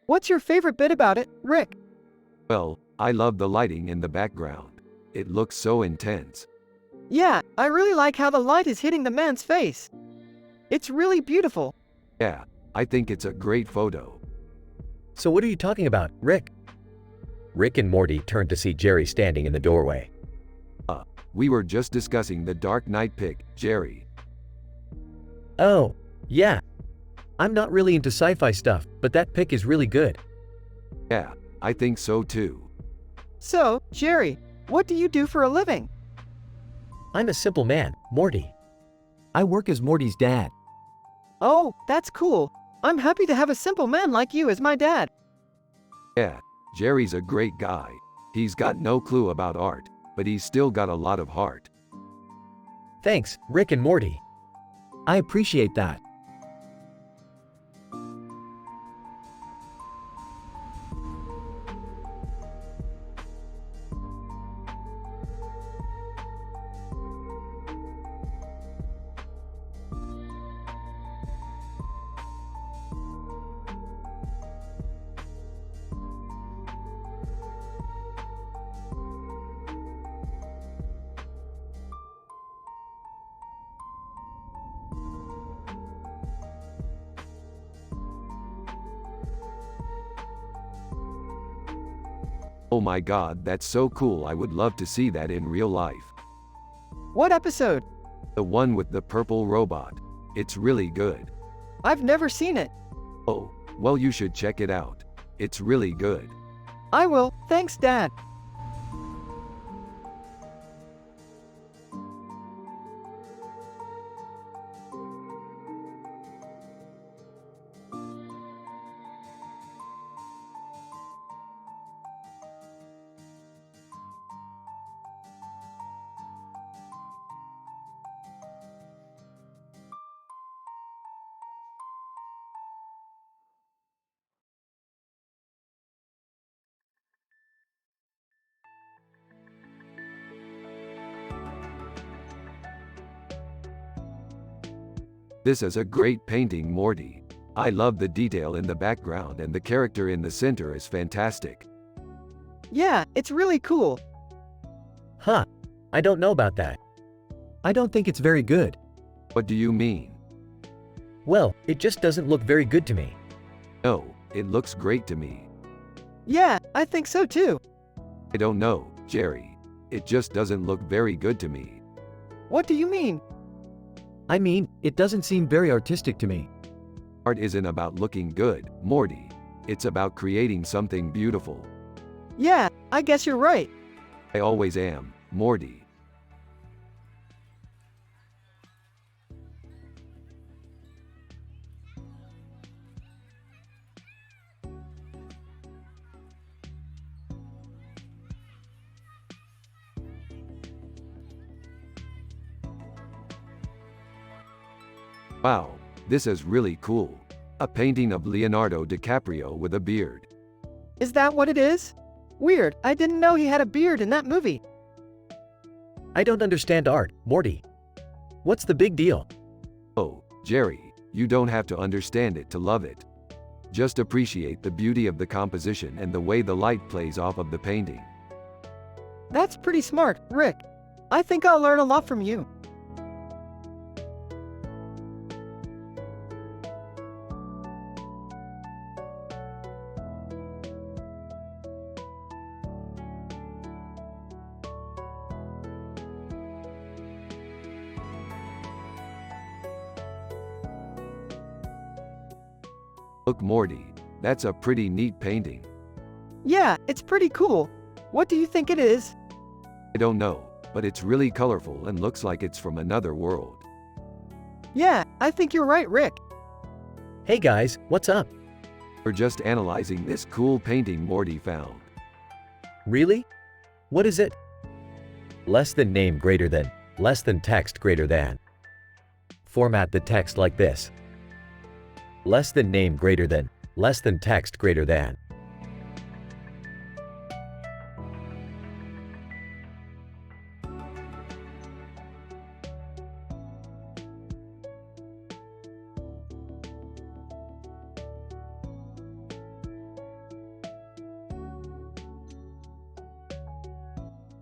What's your favorite bit about it, Rick? Well, I love the lighting in the background. It looks so intense. Yeah, I really like how the light is hitting the man's face. It's really beautiful. Yeah, I think it's a great photo. So what are you talking about, Rick? Rick and Morty turned to see Jerry standing in the doorway. We were just discussing the Dark Knight pic, Jerry. Oh, yeah. I'm not really into sci-fi stuff, but that pic is really good. Yeah, I think so too. So, Jerry, what do you do for a living? I'm a simple man, Morty. I work as Morty's dad. Oh, that's cool. I'm happy to have a simple man like you as my dad. Yeah, Jerry's a great guy. He's got no clue about art, but he's still got a lot of heart. Thanks, Rick and Morty. I appreciate that. Oh my god, that's so cool, I would love to see that in real life. What episode? The one with the purple robot. It's really good. I've never seen it. Oh, well you should check it out. It's really good. I will, thanks Dad. This is a great painting, Morty. I love the detail in the background and the character in the center is fantastic. Yeah, it's really cool. Huh. I don't know about that. I don't think it's very good. What do you mean? Well, it just doesn't look very good to me. No, it looks great to me. Yeah, I think so too. I don't know, Jerry. It just doesn't look very good to me. What do you mean? I mean, it doesn't seem very artistic to me. Art isn't about looking good, Morty. It's about creating something beautiful. Yeah, I guess you're right. I always am, Morty. Wow, this is really cool. A painting of Leonardo DiCaprio with a beard. Is that what it is? Weird, I didn't know he had a beard in that movie. I don't understand art, Morty. What's the big deal? Oh, Jerry, you don't have to understand it to love it. Just appreciate the beauty of the composition and the way the light plays off of the painting. That's pretty smart, Rick. I think I'll learn a lot from you. Look, Morty, that's a pretty neat painting. Yeah, it's pretty cool. What do you think it is? I don't know, but it's really colorful and looks like it's from another world. Yeah, I think you're right, Rick. Hey guys, what's up? We're just analyzing this cool painting Morty found. Really? What is it? Less than name greater than, less than text greater than. Format the text like this. Less than name greater than, less than text greater than.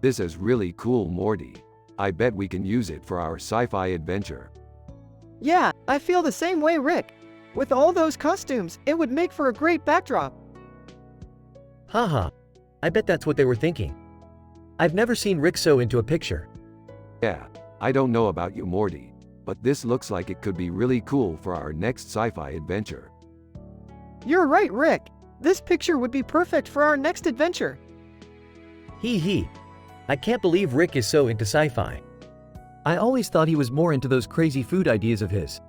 This is really cool, Morty. I bet we can use it for our sci-fi adventure. Yeah, I feel the same way, Rick. With all those costumes, it would make for a great backdrop. Haha. I bet that's what they were thinking. I've never seen Rick so into a picture. Yeah, I don't know about you, Morty, but this looks like it could be really cool for our next sci-fi adventure. You're right, Rick. This picture would be perfect for our next adventure. Hee hee. I can't believe Rick is so into sci-fi. I always thought he was more into those crazy food ideas of his.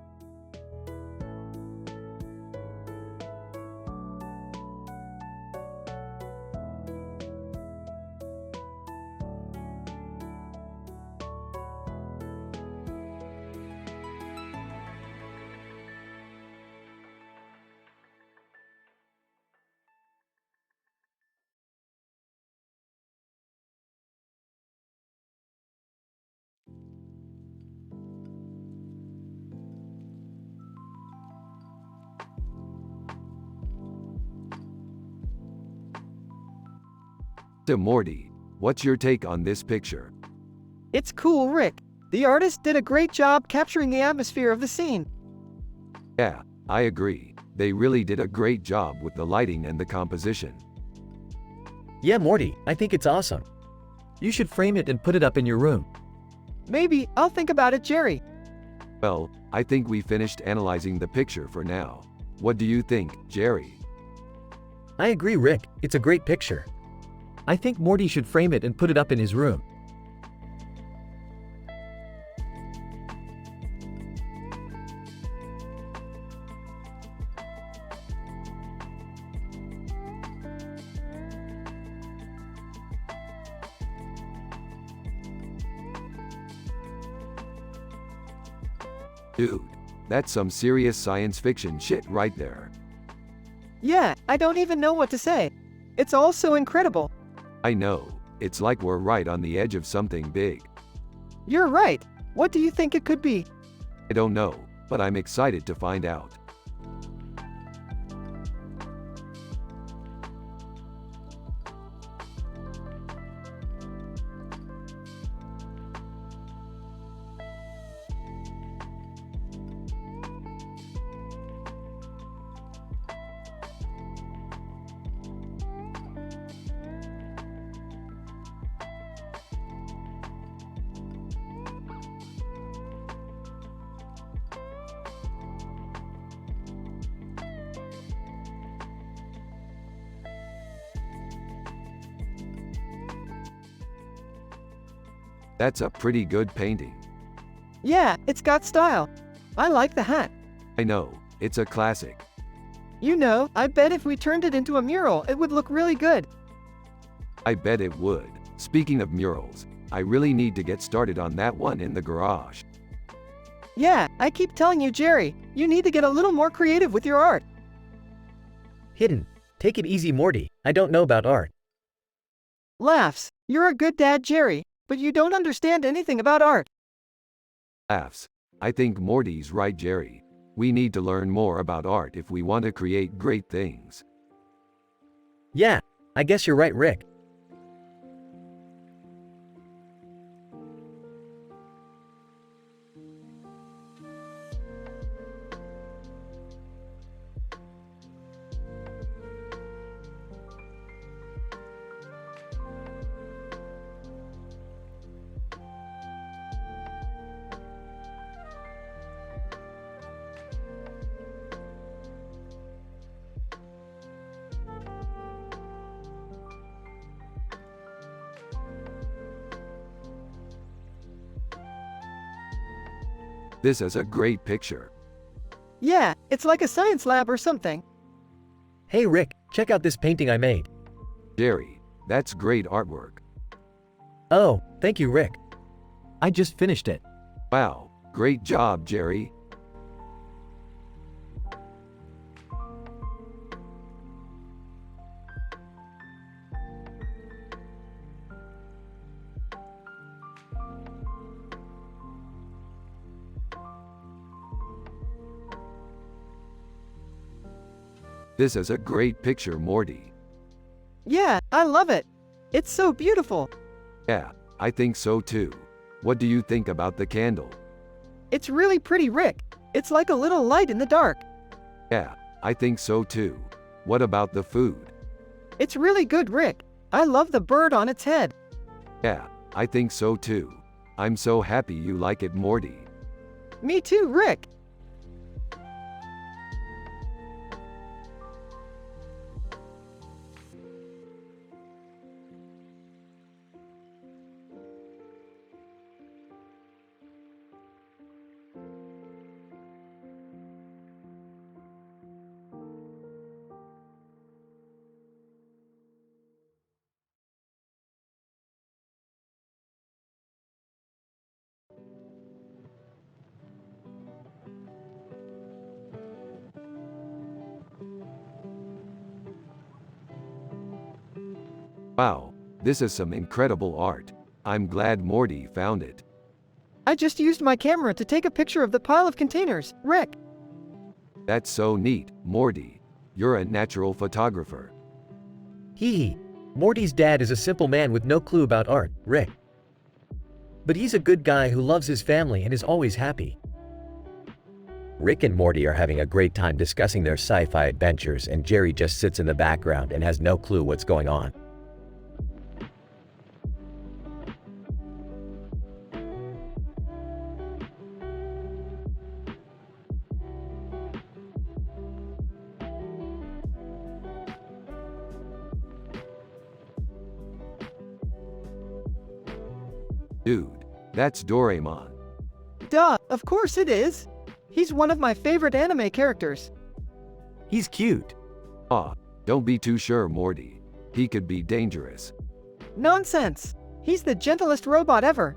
So Morty, what's your take on this picture? It's cool, Rick. The artist did a great job capturing the atmosphere of the scene. Yeah, I agree. They really did a great job with the lighting and the composition. Yeah, Morty, I think it's awesome. You should frame it and put it up in your room. Maybe I'll think about it, Jerry. Well, I think we finished analyzing the picture for now. What do you think, Jerry? I agree, Rick. It's a great picture. I think Morty should frame it and put it up in his room. Dude, that's some serious science fiction shit right there. Yeah, I don't even know what to say. It's all so incredible. I know, it's like we're right on the edge of something big. You're right. What do you think it could be? I don't know, but I'm excited to find out. That's a pretty good painting. Yeah, it's got style. I like the hat. I know, it's a classic. You know, I bet if we turned it into a mural, it would look really good. I bet it would. Speaking of murals, I really need to get started on that one in the garage. Yeah, I keep telling you, Jerry, you need to get a little more creative with your art. Hidden. Take it easy, Morty. I don't know about art. Laughs. You're a good dad, Jerry, but you don't understand anything about art. Laughs. I think Morty's right, Jerry. We need to learn more about art if we want to create great things. Yeah, I guess you're right, Rick. This is a great picture. Yeah, it's like a science lab or something. Hey, Rick, check out this painting I made. Jerry, that's great artwork. Oh, thank you, Rick. I just finished it. Wow, great job, Jerry. This is a great picture, Morty. Yeah, I love it. It's so beautiful. Yeah, I think so too. What do you think about the candle? It's really pretty, Rick. It's like a little light in the dark. Yeah, I think so too. What about the food? It's really good, Rick. I love the bird on its head. Yeah, I think so too. I'm so happy you like it, Morty. Me too, Rick. Wow, this is some incredible art. I'm glad Morty found it. I just used my camera to take a picture of the pile of containers, Rick. That's so neat, Morty. You're a natural photographer. Hee hee. Morty's dad is a simple man with no clue about art, Rick. But he's a good guy who loves his family and is always happy. Rick and Morty are having a great time discussing their sci-fi adventures, and Jerry just sits in the background and has no clue what's going on. Dude, that's Doraemon. Duh, of course it is. He's one of my favorite anime characters. He's cute. Ah, don't be too sure, Morty. He could be dangerous. Nonsense. He's the gentlest robot ever.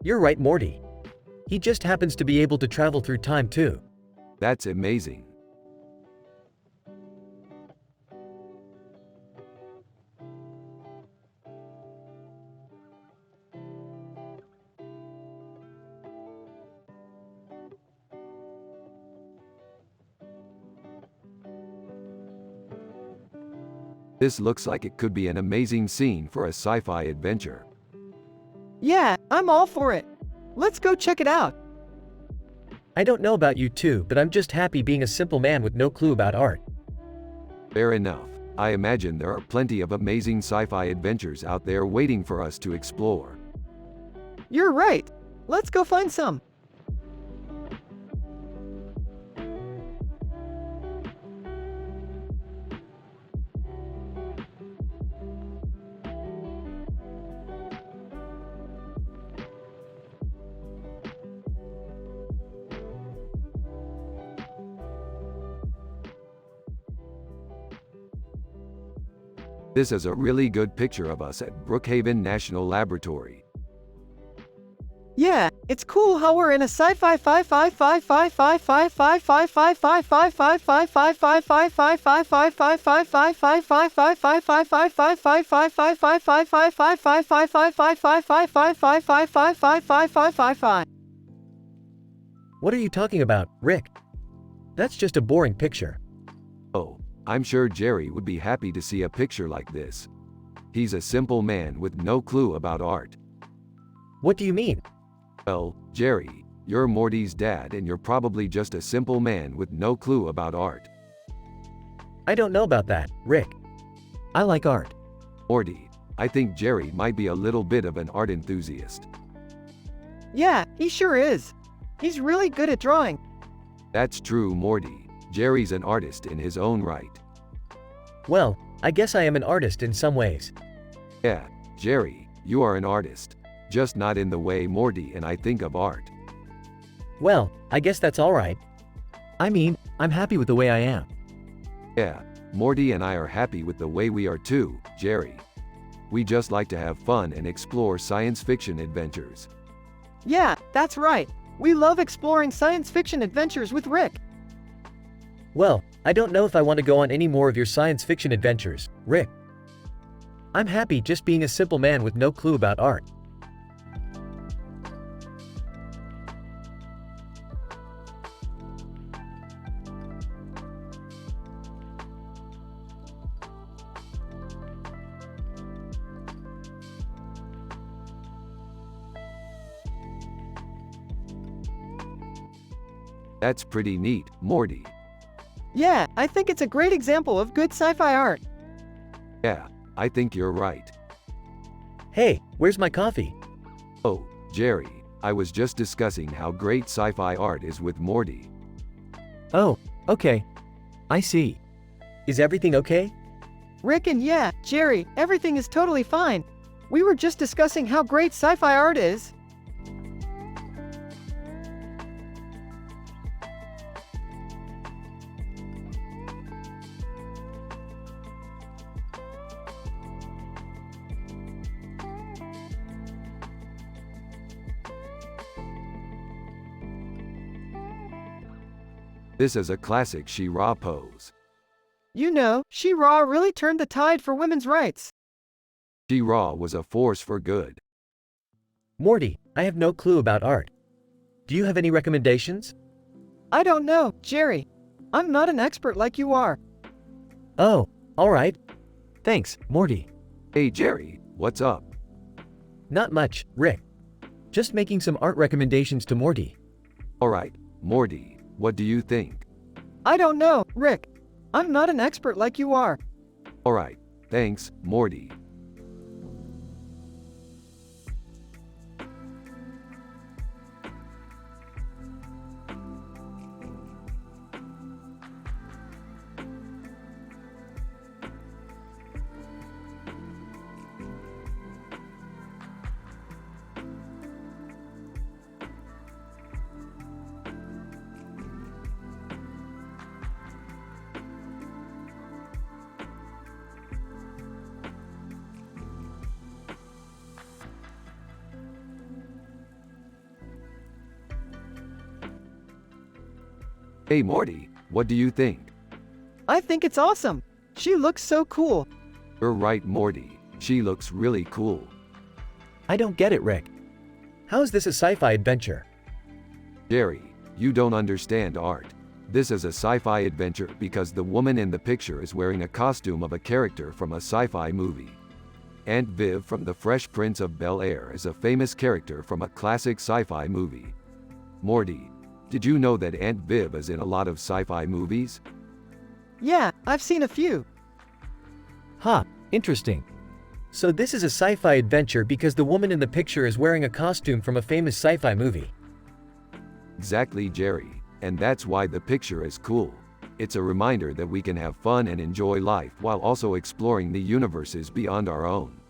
You're right, Morty. He just happens to be able to travel through time too. That's amazing. This looks like it could be an amazing scene for a sci-fi adventure. Yeah, I'm all for it. Let's go check it out. I don't know about you two, but I'm just happy being a simple man with no clue about art. Fair enough. I imagine there are plenty of amazing sci-fi adventures out there waiting for us to explore. You're right. Let's go find some. This is a really good picture of us at Brookhaven National Laboratory. Yeah, it's cool how we're in a sci-fi What are you talking about, Rick? That's just a boring picture. Oh, I'm sure Jerry would be happy to see a picture like this. He's a simple man with no clue about art. What do you mean? Well, Jerry, you're Morty's dad and you're probably just a simple man with no clue about art. I don't know about that, Rick. I like art. Morty, I think Jerry might be a little bit of an art enthusiast. Yeah, he sure is. He's really good at drawing. That's true, Morty. Jerry's an artist in his own right. Well, I guess I am an artist in some ways. Yeah, Jerry, you are an artist. Just not in the way Morty and I think of art. Well, I guess that's alright. I mean, I'm happy with the way I am. Yeah, Morty and I are happy with the way we are too, Jerry. We just like to have fun and explore science fiction adventures. Yeah, that's right. We love exploring science fiction adventures with Rick. Well, I don't know if I want to go on any more of your science fiction adventures, Rick. I'm happy just being a simple man with no clue about art. That's pretty neat, Morty. Yeah, I think it's a great example of good sci-fi art. Yeah, I think you're right. Hey, where's my coffee? Oh, Jerry, I was just discussing how great sci-fi art is with Morty. Oh, okay. I see. Is everything okay? Rick and yeah, Jerry, everything is totally fine. We were just discussing how great sci-fi art is. This is a classic She-Ra pose. You know, She-Ra really turned the tide for women's rights. She-Ra was a force for good. Morty, I have no clue about art. Do you have any recommendations? I don't know, Jerry. I'm not an expert like you are. Oh, alright. Thanks, Morty. Hey Jerry, what's up? Not much, Rick. Just making some art recommendations to Morty. Alright, Morty, what do you think? I don't know, Rick. I'm not an expert like you are. Alright, thanks, Morty. Hey Morty, what do you think? I think it's awesome. She looks so cool. You're right, Morty. She looks really cool. I don't get it, Rick. How is this a sci-fi adventure? Jerry, you don't understand art. This is a sci-fi adventure because the woman in the picture is wearing a costume of a character from a sci-fi movie. Aunt Viv from The Fresh Prince of Bel-Air is a famous character from a classic sci-fi movie. Morty, did you know that Aunt Viv is in a lot of sci-fi movies? Yeah, I've seen a few. Huh, interesting. So this is a sci-fi adventure because the woman in the picture is wearing a costume from a famous sci-fi movie. Exactly, Jerry. And that's why the picture is cool. It's a reminder that we can have fun and enjoy life while also exploring the universes beyond our own.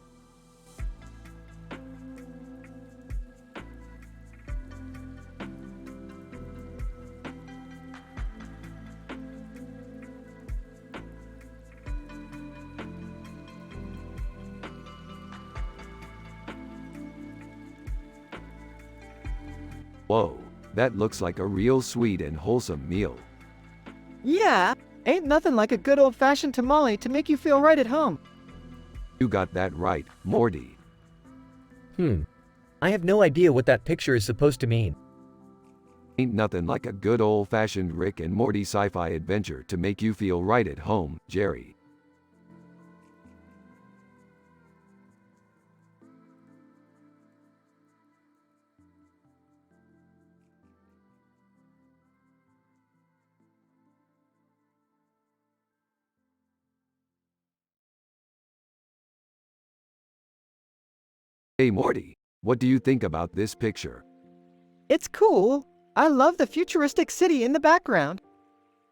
Whoa, that looks like a real sweet and wholesome meal. Yeah, ain't nothing like a good old-fashioned tamale to make you feel right at home. You got that right, Morty. I have no idea what that picture is supposed to mean. Ain't nothing like a good old-fashioned Rick and Morty sci-fi adventure to make you feel right at home, Jerry. Hey Morty, what do you think about this picture? It's cool. I love the futuristic city in the background.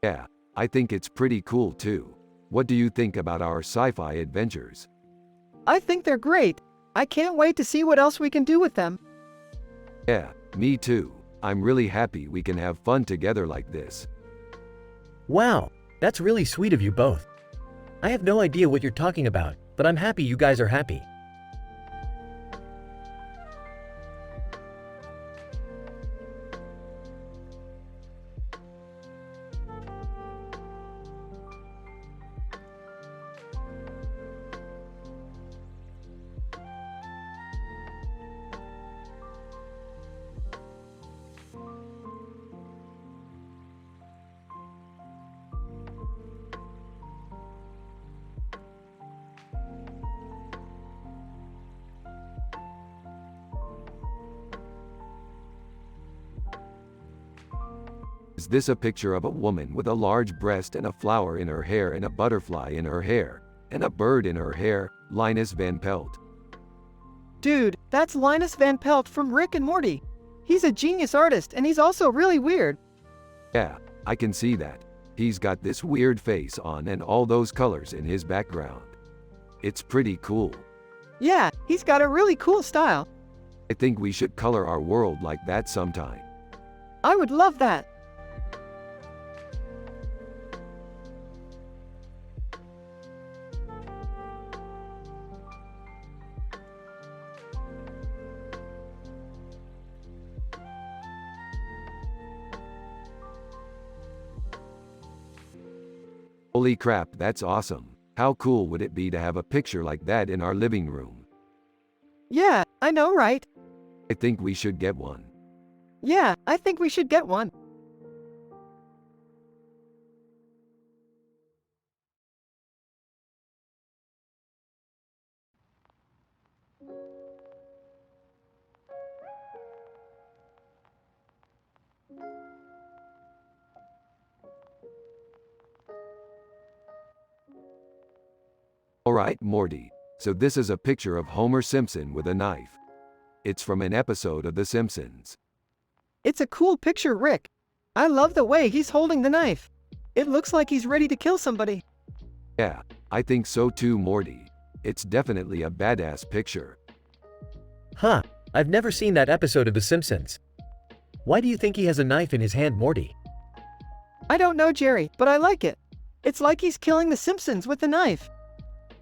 Yeah, I think it's pretty cool too. What do you think about our sci-fi adventures? I think they're great. I can't wait to see what else we can do with them. Yeah, me too. I'm really happy we can have fun together like this. Wow, that's really sweet of you both. I have no idea what you're talking about, but I'm happy you guys are happy. Is this a picture of a woman with a large breast and a flower in her hair and a butterfly in her hair, and a bird in her hair, Linus Van Pelt? Dude, that's Linus Van Pelt from Rick and Morty. He's a genius artist and he's also really weird. Yeah, I can see that. He's got this weird face on and all those colors in his background. It's pretty cool. Yeah, he's got a really cool style. I think we should color our world like that sometime. I would love that. Holy crap, that's awesome. How cool would it be to have a picture like that in our living room? Yeah, I know, right? I think we should get one. Yeah, I think we should get one. Alright, Morty. So this is a picture of Homer Simpson with a knife. It's from an episode of The Simpsons. It's a cool picture, Rick. I love the way he's holding the knife. It looks like he's ready to kill somebody. Yeah, I think so too, Morty. It's definitely a badass picture. Huh, I've never seen that episode of The Simpsons. Why do you think he has a knife in his hand, Morty? I don't know, Jerry, but I like it. It's like he's killing the Simpsons with the knife.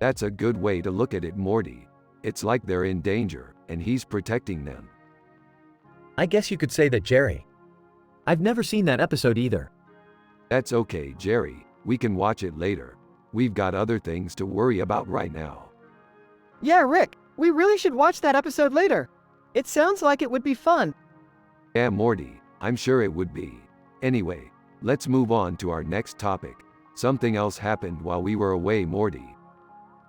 That's a good way to look at it, Morty. It's like they're in danger, and he's protecting them. I guess you could say that, Jerry. I've never seen that episode either. That's okay, Jerry. We can watch it later. We've got other things to worry about right now. Yeah, Rick, we really should watch that episode later. It sounds like it would be fun. Yeah, Morty, I'm sure it would be. Anyway, let's move on to our next topic. Something else happened while we were away, Morty.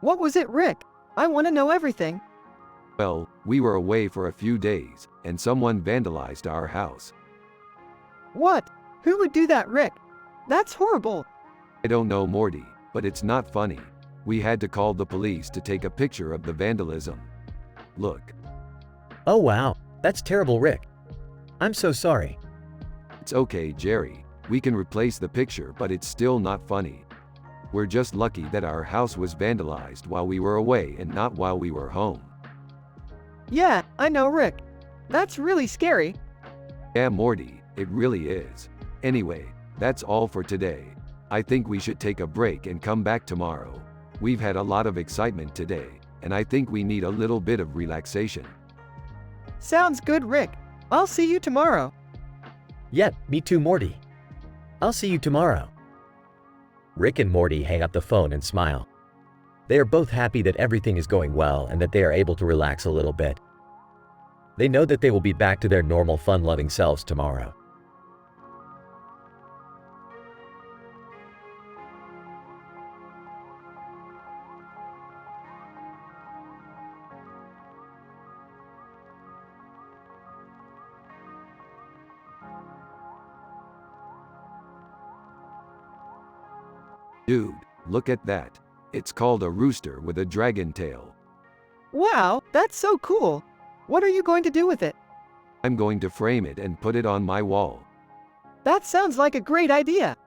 What was it, Rick? I want to know everything. Well, we were away for a few days, and someone vandalized our house. What? Who would do that, Rick? That's horrible. I don't know, Morty, but it's not funny. We had to call the police to take a picture of the vandalism. Look. Oh wow, that's terrible, Rick. I'm so sorry. It's okay, Jerry. We can replace the picture, but it's still not funny. We're just lucky that our house was vandalized while we were away and not while we were home. Yeah, I know, Rick. That's really scary. Yeah, Morty, it really is. Anyway, that's all for today. I think we should take a break and come back tomorrow. We've had a lot of excitement today, and I think we need a little bit of relaxation. Sounds good, Rick. I'll see you tomorrow. Yep, me too, Morty. I'll see you tomorrow. Rick and Morty hang up the phone and smile. They are both happy that everything is going well and that they are able to relax a little bit. They know that they will be back to their normal fun-loving selves tomorrow. Dude, look at that. It's called a rooster with a dragon tail. Wow, that's so cool. What are you going to do with it? I'm going to frame it and put it on my wall. That sounds like a great idea.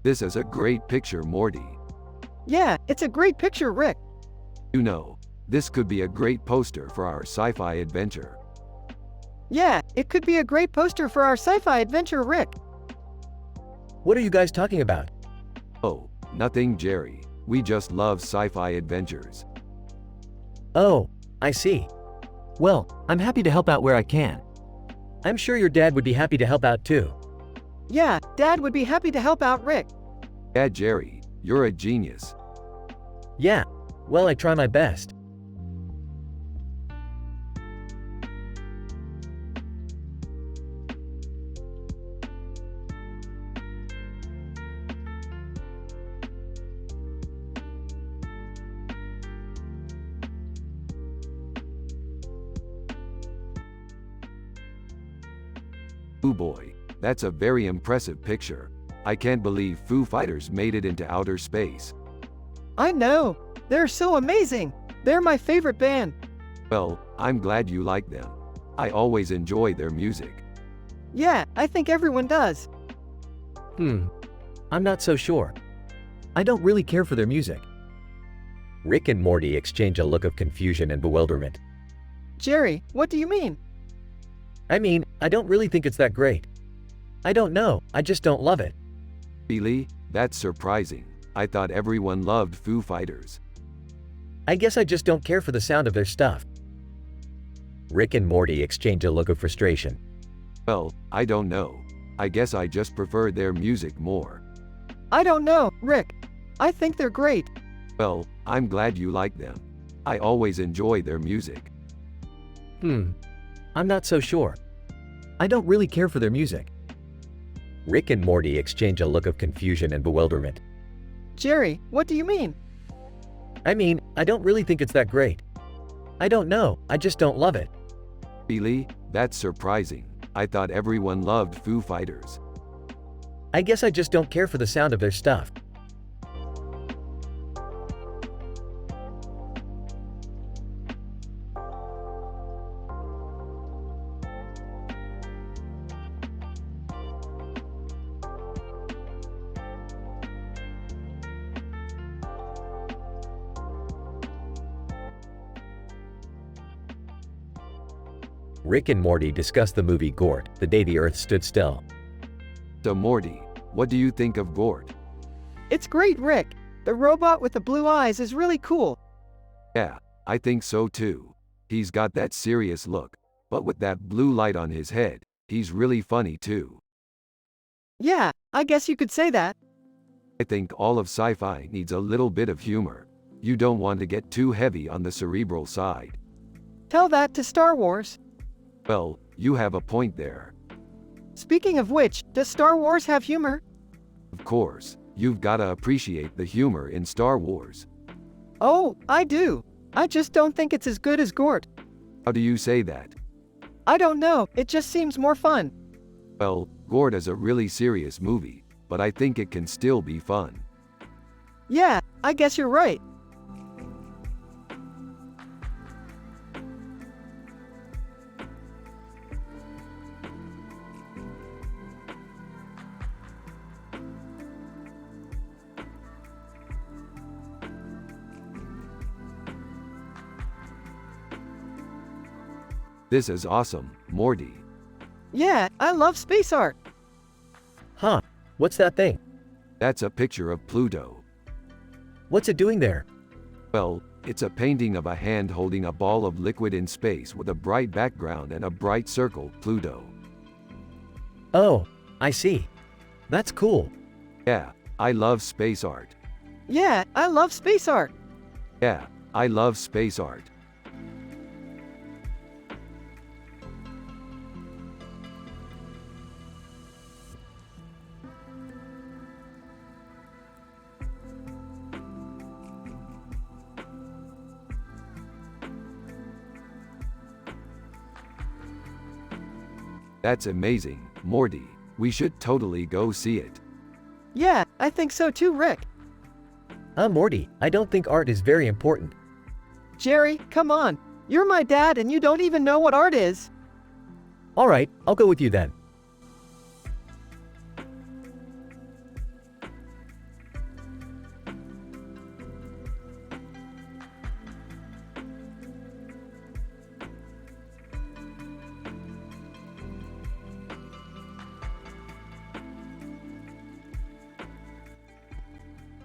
This is a great picture, Morty. Yeah, it's a great picture, Rick. You know, this could be a great poster for our sci-fi adventure. Yeah, it could be a great poster for our sci-fi adventure, Rick. What are you guys talking about? Oh, nothing, Jerry. We just love sci-fi adventures. Oh, I see. Well, I'm happy to help out where I can. I'm sure your dad would be happy to help out too. Yeah, Dad would be happy to help out Rick. Yeah, Jerry, you're a genius. Yeah, well, I try my best. Ooh boy, that's a very impressive picture. I can't believe Foo Fighters made it into outer space. I know. They're so amazing. They're my favorite band. Well, I'm glad you like them. I always enjoy their music. Yeah, I think everyone does. I'm not so sure. I don't really care for their music. Rick and Morty exchange a look of confusion and bewilderment. Jerry, what do you mean? I mean, I don't really think it's that great. I don't know, I just don't love it. Really? That's surprising. I thought everyone loved Foo Fighters. I guess I just don't care for the sound of their stuff. Rick and Morty exchange a look of frustration. Well, I don't know. I guess I just prefer their music more. I don't know, Rick. I think they're great. Well, I'm glad you like them. I always enjoy their music. I'm not so sure. I don't really care for their music. Rick and Morty exchange a look of confusion and bewilderment. Jerry, what do you mean? I mean, I don't really think it's that great. I don't know, I just don't love it. Really? That's surprising. I thought everyone loved Foo Fighters. I guess I just don't care for the sound of their stuff. Rick and Morty discuss the movie Gort, The Day the Earth Stood Still. So Morty, what do you think of Gort? It's great, Rick. The robot with the blue eyes is really cool. Yeah, I think so too. He's got that serious look, but with that blue light on his head, he's really funny too. Yeah, I guess you could say that. I think all of sci-fi needs a little bit of humor. You don't want to get too heavy on the cerebral side. Tell that to Star Wars. Well, you have a point there. Speaking of which, does Star Wars have humor? Of course, you've gotta appreciate the humor in Star Wars. Oh, I do. I just don't think it's as good as Gort. How do you say that? I don't know, it just seems more fun. Well, Gort is a really serious movie, but I think it can still be fun. Yeah, I guess you're right. This is awesome, Morty. Yeah, I love space art. Huh, what's that thing? That's a picture of Pluto. What's it doing there? Well, it's a painting of a hand holding a ball of liquid in space with a bright background and a bright circle, Pluto. Oh, I see. That's cool. Yeah, I love space art. Yeah, I love space art. Yeah, I love space art. That's amazing, Morty. We should totally go see it. Yeah, I think so too, Rick. Morty, I don't think art is very important. Jerry, come on. You're my dad and you don't even know what art is. Alright, I'll go with you then.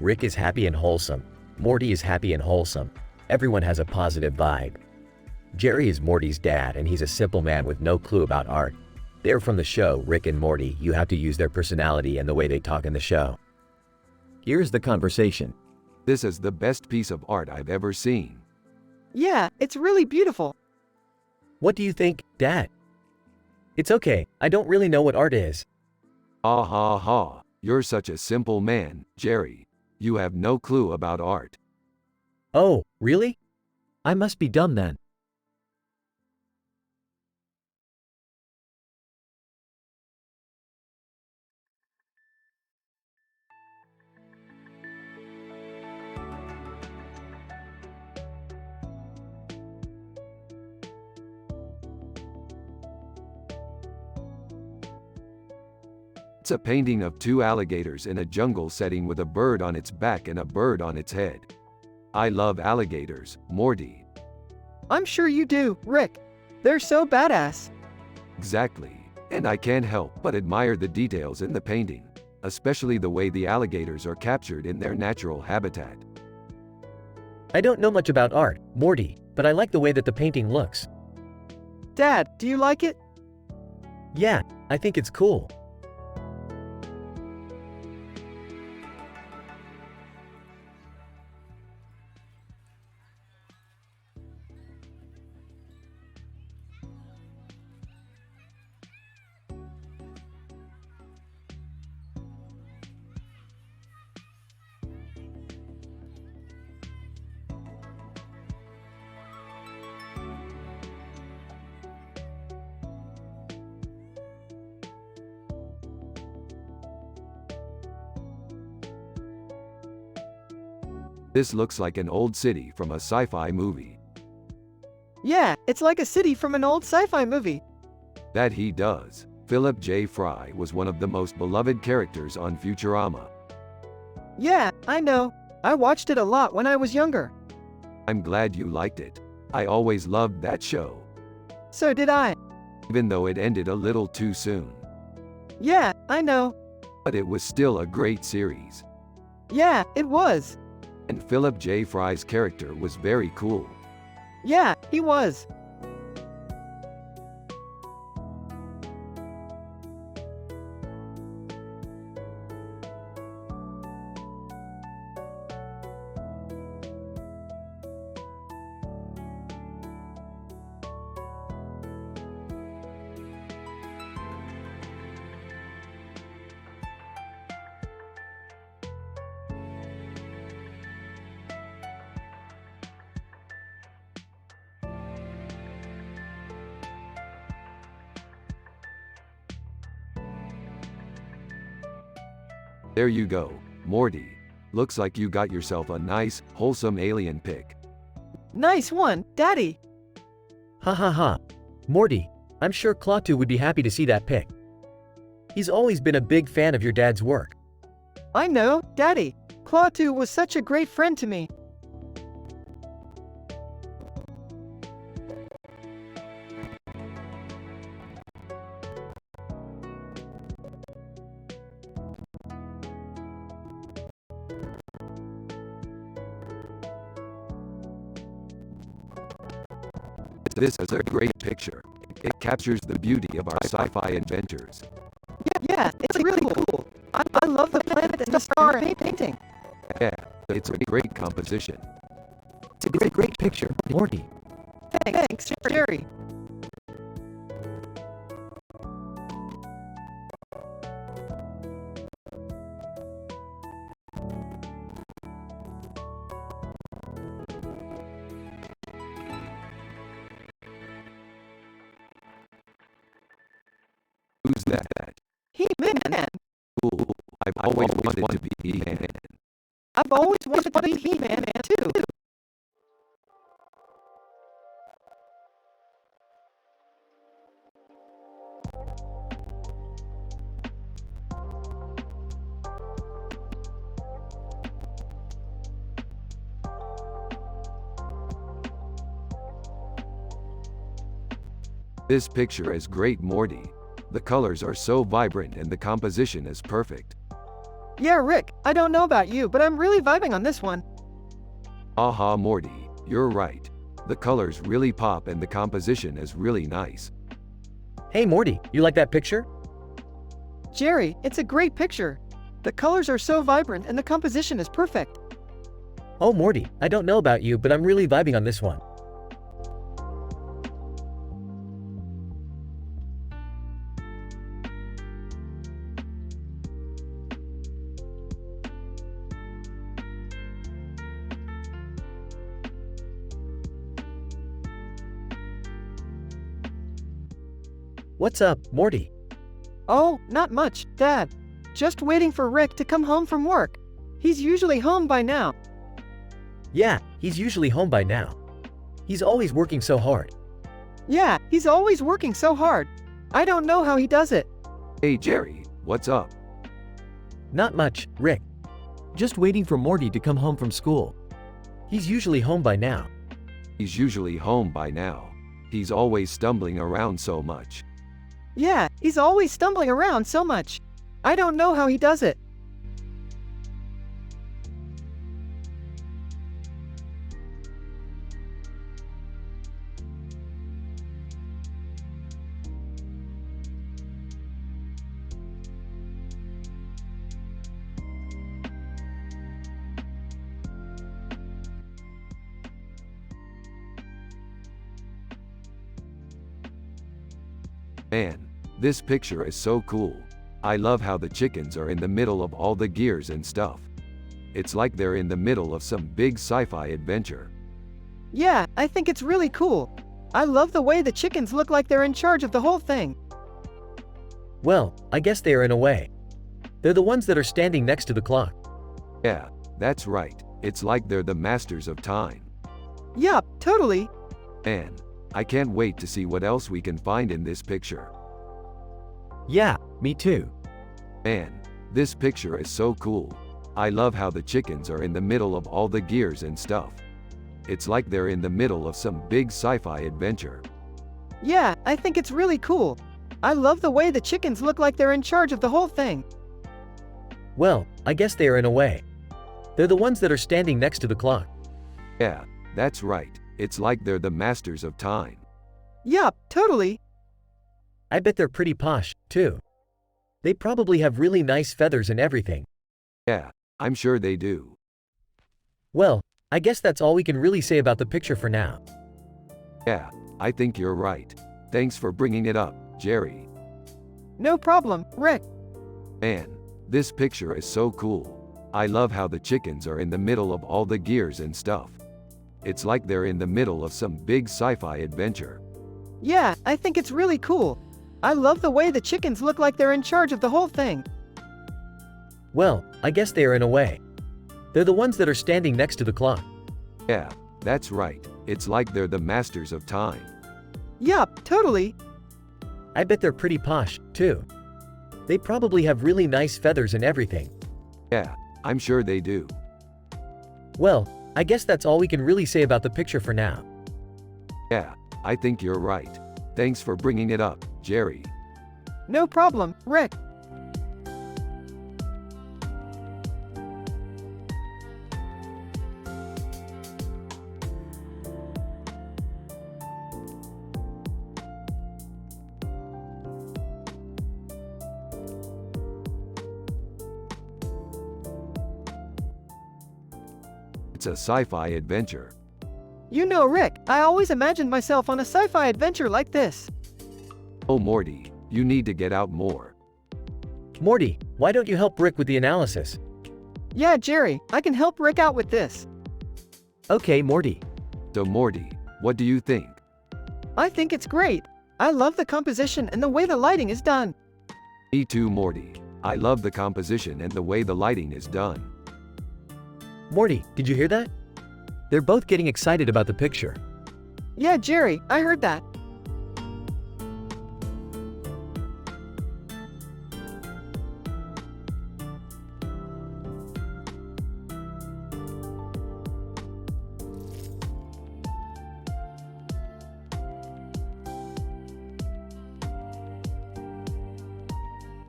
Rick is happy and wholesome. Morty is happy and wholesome. Everyone has a positive vibe. Jerry is Morty's dad and he's a simple man with no clue about art. They're from the show Rick and Morty. You have to use their personality and the way they talk in the show. Here's the conversation. This is the best piece of art I've ever seen. Yeah, it's really beautiful. What do you think, Dad? It's okay, I don't really know what art is. Ha ha ha, you're such a simple man, Jerry. You have no clue about art. Oh, really? I must be dumb then. It's a painting of two alligators in a jungle setting with a bird on its back and a bird on its head. I love alligators, Morty. I'm sure you do, Rick. They're so badass. Exactly. And I can't help but admire the details in the painting, especially the way the alligators are captured in their natural habitat. I don't know much about art, Morty, but I like the way that the painting looks. Dad, do you like it? Yeah, I think it's cool. This looks like an old city from a sci-fi movie. Yeah, it's like a city from an old sci-fi movie. That he does. Philip J. Fry was one of the most beloved characters on Futurama. Yeah, I know. I watched it a lot when I was younger. I'm glad you liked it. I always loved that show. So did I. even though it ended a little too soon. Yeah, I know. But it was still a great series. Yeah, it was. And Philip J. Fry's character was very cool. Yeah, he was. There you go, Morty. Looks like you got yourself a nice, wholesome alien pic. Nice one, Daddy. Ha ha ha. Morty, I'm sure Klaatu would be happy to see that pic. He's always been a big fan of your dad's work. I know, Daddy. Klaatu was such a great friend to me. This is a great picture. It captures the beauty of our sci-fi adventures. Yeah, it's really cool. I love the planet and the star and painting. Yeah, it's a great composition. It's a great picture, Morty. Thanks, Jerry. Who's that? He-Man. Cool. I've always wanted to be He-Man. I've always wanted to be He-Man too. This picture is great, Morty. The colors are so vibrant and the composition is perfect. Yeah, Rick, I don't know about you, but I'm really vibing on this one. Aha, Morty, you're right. The colors really pop and the composition is really nice. Hey Morty, you like that picture? Jerry, it's a great picture. The colors are so vibrant and the composition is perfect. Oh Morty, I don't know about you, but I'm really vibing on this one. What's up, Morty? Oh, not much, Dad. Just waiting for Rick to come home from work. He's usually home by now. Yeah, he's usually home by now. He's always working so hard. Yeah, he's always working so hard. I don't know how he does it. Hey Jerry, what's up? Not much, Rick. Just waiting for Morty to come home from school. He's usually home by now. He's usually home by now. He's always stumbling around so much. Yeah, he's always stumbling around so much. I don't know how he does it. Man, this picture is so cool. I love how the chickens are in the middle of all the gears and stuff. It's like they're in the middle of some big sci-fi adventure. Yeah, I think it's really cool. I love the way the chickens look like they're in charge of the whole thing. Well, I guess they are in a way. They're the ones that are standing next to the clock. Yeah, that's right. It's like they're the masters of time. Yup, totally. Man, I can't wait to see what else we can find in this picture. Yeah, me too. Man, this picture is so cool. I love how the chickens are in the middle of all the gears and stuff. It's like they're in the middle of some big sci-fi adventure. Yeah, I think it's really cool. I love the way the chickens look like they're in charge of the whole thing. Well, I guess they are in a way. They're the ones that are standing next to the clock. Yeah, that's right. It's like they're the masters of time. Yup, totally. I bet they're pretty posh, too. They probably have really nice feathers and everything. Yeah, I'm sure they do. Well, I guess that's all we can really say about the picture for now. Yeah, I think you're right. Thanks for bringing it up, Jerry. No problem, Rick. Man, this picture is so cool. I love how the chickens are in the middle of all the gears and stuff. It's like they're in the middle of some big sci-fi adventure. Yeah, I think it's really cool. I love the way the chickens look like they're in charge of the whole thing. Well, I guess they are in a way. They're the ones that are standing next to the clock. Yeah, that's right. It's like they're the masters of time. Yup, totally. I bet they're pretty posh, too. They probably have really nice feathers and everything. Yeah, I'm sure they do. Well, I guess that's all we can really say about the picture for now. Yeah, I think you're right. Thanks for bringing it up, Jerry. No problem, Rick. It's a sci-fi adventure. You know, Rick, I always imagined myself on a sci-fi adventure like this. Oh, Morty, you need to get out more. Morty, why don't you help Rick with the analysis? Yeah, Jerry, I can help Rick out with this. Okay, Morty. So Morty, what do you think? I think it's great. I love the composition and the way the lighting is done. Me too, Morty. I love the composition and the way the lighting is done. Morty, did you hear that? They're both getting excited about the picture. Yeah, Jerry, I heard that.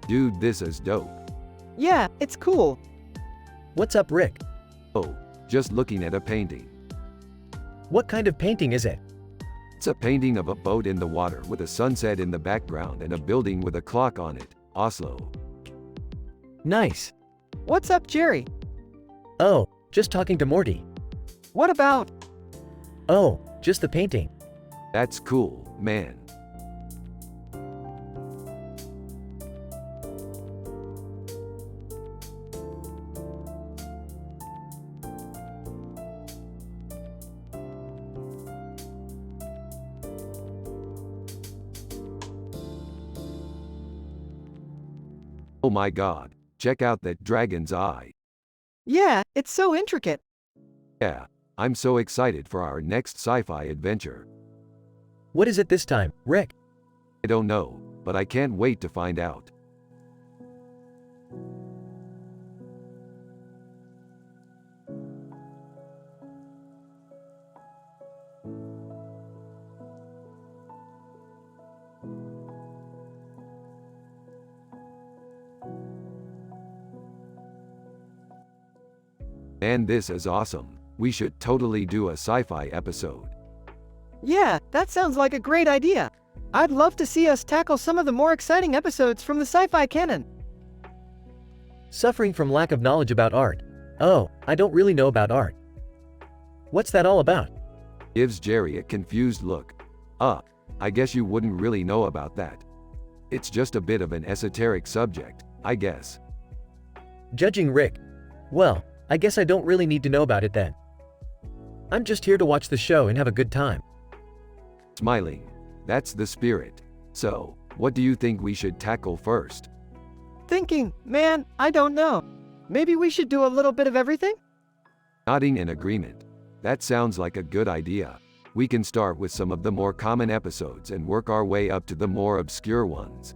Dude, this is dope. Yeah, it's cool. What's up, Rick? Oh, just looking at a painting. What kind of painting is it? It's a painting of a boat in the water with a sunset in the background and a building with a clock on it. Oslo. Nice. What's up, Jerry? Oh, just talking to Morty. What about? Oh, just the painting. That's cool, man. Oh my god, check out that dragon's eye. Yeah, it's so intricate. Yeah, I'm so excited for our next sci-fi adventure. What is it this time, Rick? I don't know, but I can't wait to find out. Man, this is awesome. We should totally do a sci-fi episode. Yeah, that sounds like a great idea. I'd love to see us tackle some of the more exciting episodes from the sci-fi canon. Suffering from lack of knowledge about art. Oh, I don't really know about art. What's that all about? Gives Jerry a confused look. I guess you wouldn't really know about that. It's just a bit of an esoteric subject, I guess. Judging Rick. Well, I guess I don't really need to know about it then. I'm just here to watch the show and have a good time. Smiling. That's the spirit. So, what do you think we should tackle first? Thinking, man, I don't know. Maybe we should do a little bit of everything? Nodding in agreement. That sounds like a good idea. We can start with some of the more common episodes and work our way up to the more obscure ones.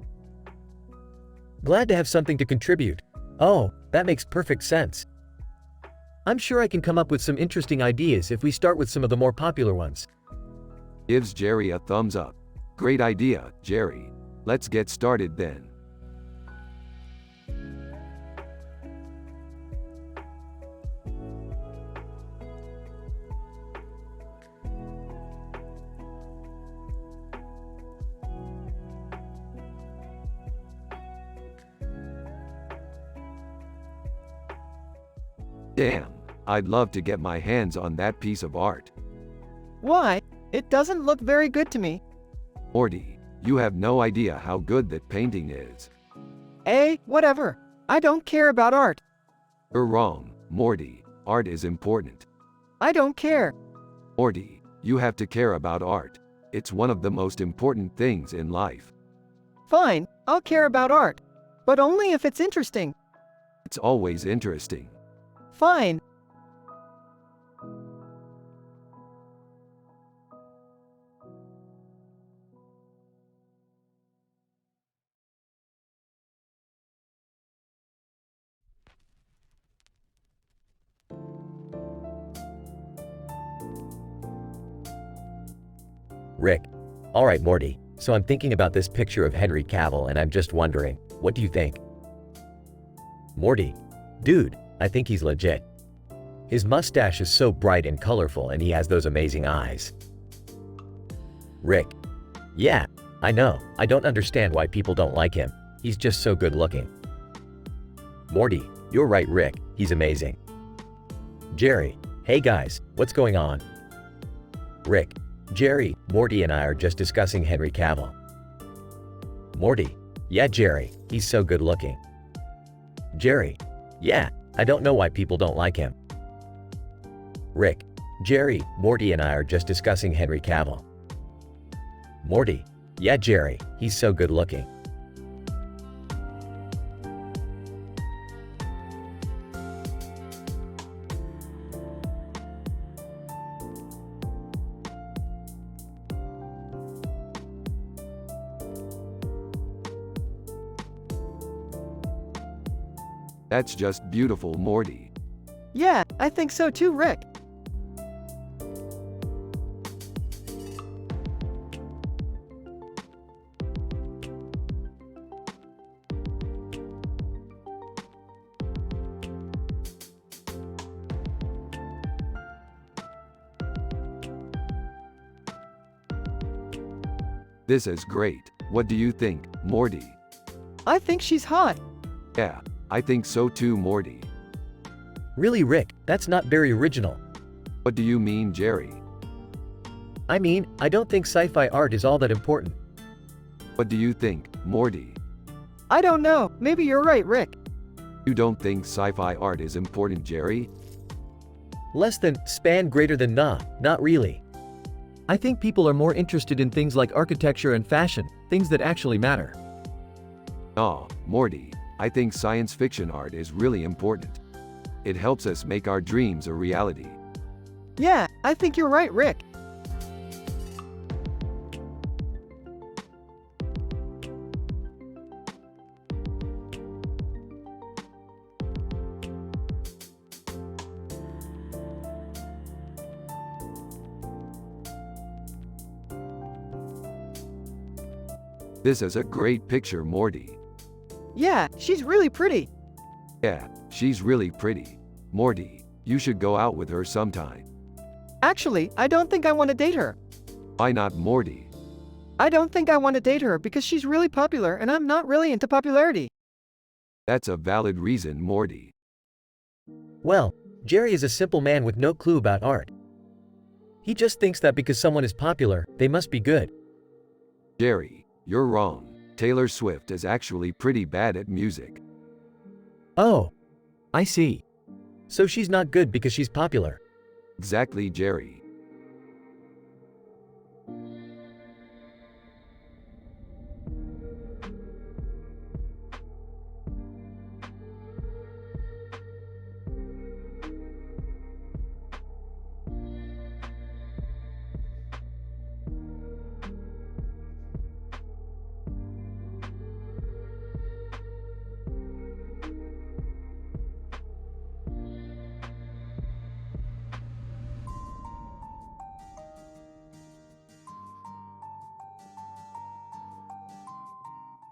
Glad to have something to contribute. Oh, that makes perfect sense. I'm sure I can come up with some interesting ideas if we start with some of the more popular ones. Gives Jerry a thumbs up. Great idea, Jerry. Let's get started then. Damn, I'd love to get my hands on that piece of art. Why? It doesn't look very good to me. Morty, you have no idea how good that painting is. Whatever. I don't care about art. You're wrong, Morty. Art is important. I don't care. Morty, you have to care about art. It's one of the most important things in life. Fine, I'll care about art. But only if it's interesting. It's always interesting. Fine. Rick. Alright, Morty. So I'm thinking about this picture of Henry Cavill and I'm just wondering, what do you think? Morty. Dude, I think he's legit. His mustache is so bright and colorful and he has those amazing eyes. Rick. Yeah, I know. I don't understand why people don't like him. He's just so good looking. Morty. You're right, Rick. He's amazing. Jerry. Hey guys, what's going on? Rick. Jerry, Morty and I are just discussing Henry Cavill. Morty. Yeah, Jerry, he's so good looking. Jerry. Yeah, I don't know why people don't like him. Rick. Jerry, Morty and I are just discussing Henry Cavill. Morty. Yeah, Jerry, he's so good looking. That's just beautiful, Morty. Yeah, I think so too, Rick. This is great. What do you think, Morty? I think she's hot. Yeah, I think so too, Morty. Really, Rick, that's not very original. What do you mean, Jerry? I mean, I don't think sci-fi art is all that important. What do you think, Morty? I don't know, maybe you're right, Rick. You don't think sci-fi art is important, Jerry? Less than, span greater than nah, not really. I think people are more interested in things like architecture and fashion, things that actually matter. Aw, Morty, I think science fiction art is really important. It helps us make our dreams a reality. Yeah, I think you're right, Rick. This is a great picture, Morty. Yeah, she's really pretty. Yeah, she's really pretty. Morty, you should go out with her sometime. Actually, I don't think I want to date her. Why not, Morty? I don't think I want to date her because she's really popular and I'm not really into popularity. That's a valid reason, Morty. Well, Jerry is a simple man with no clue about art. He just thinks that because someone is popular, they must be good. Jerry, you're wrong. Taylor Swift is actually pretty bad at music. Oh, I see. So she's not good because she's popular. Exactly, Jerry.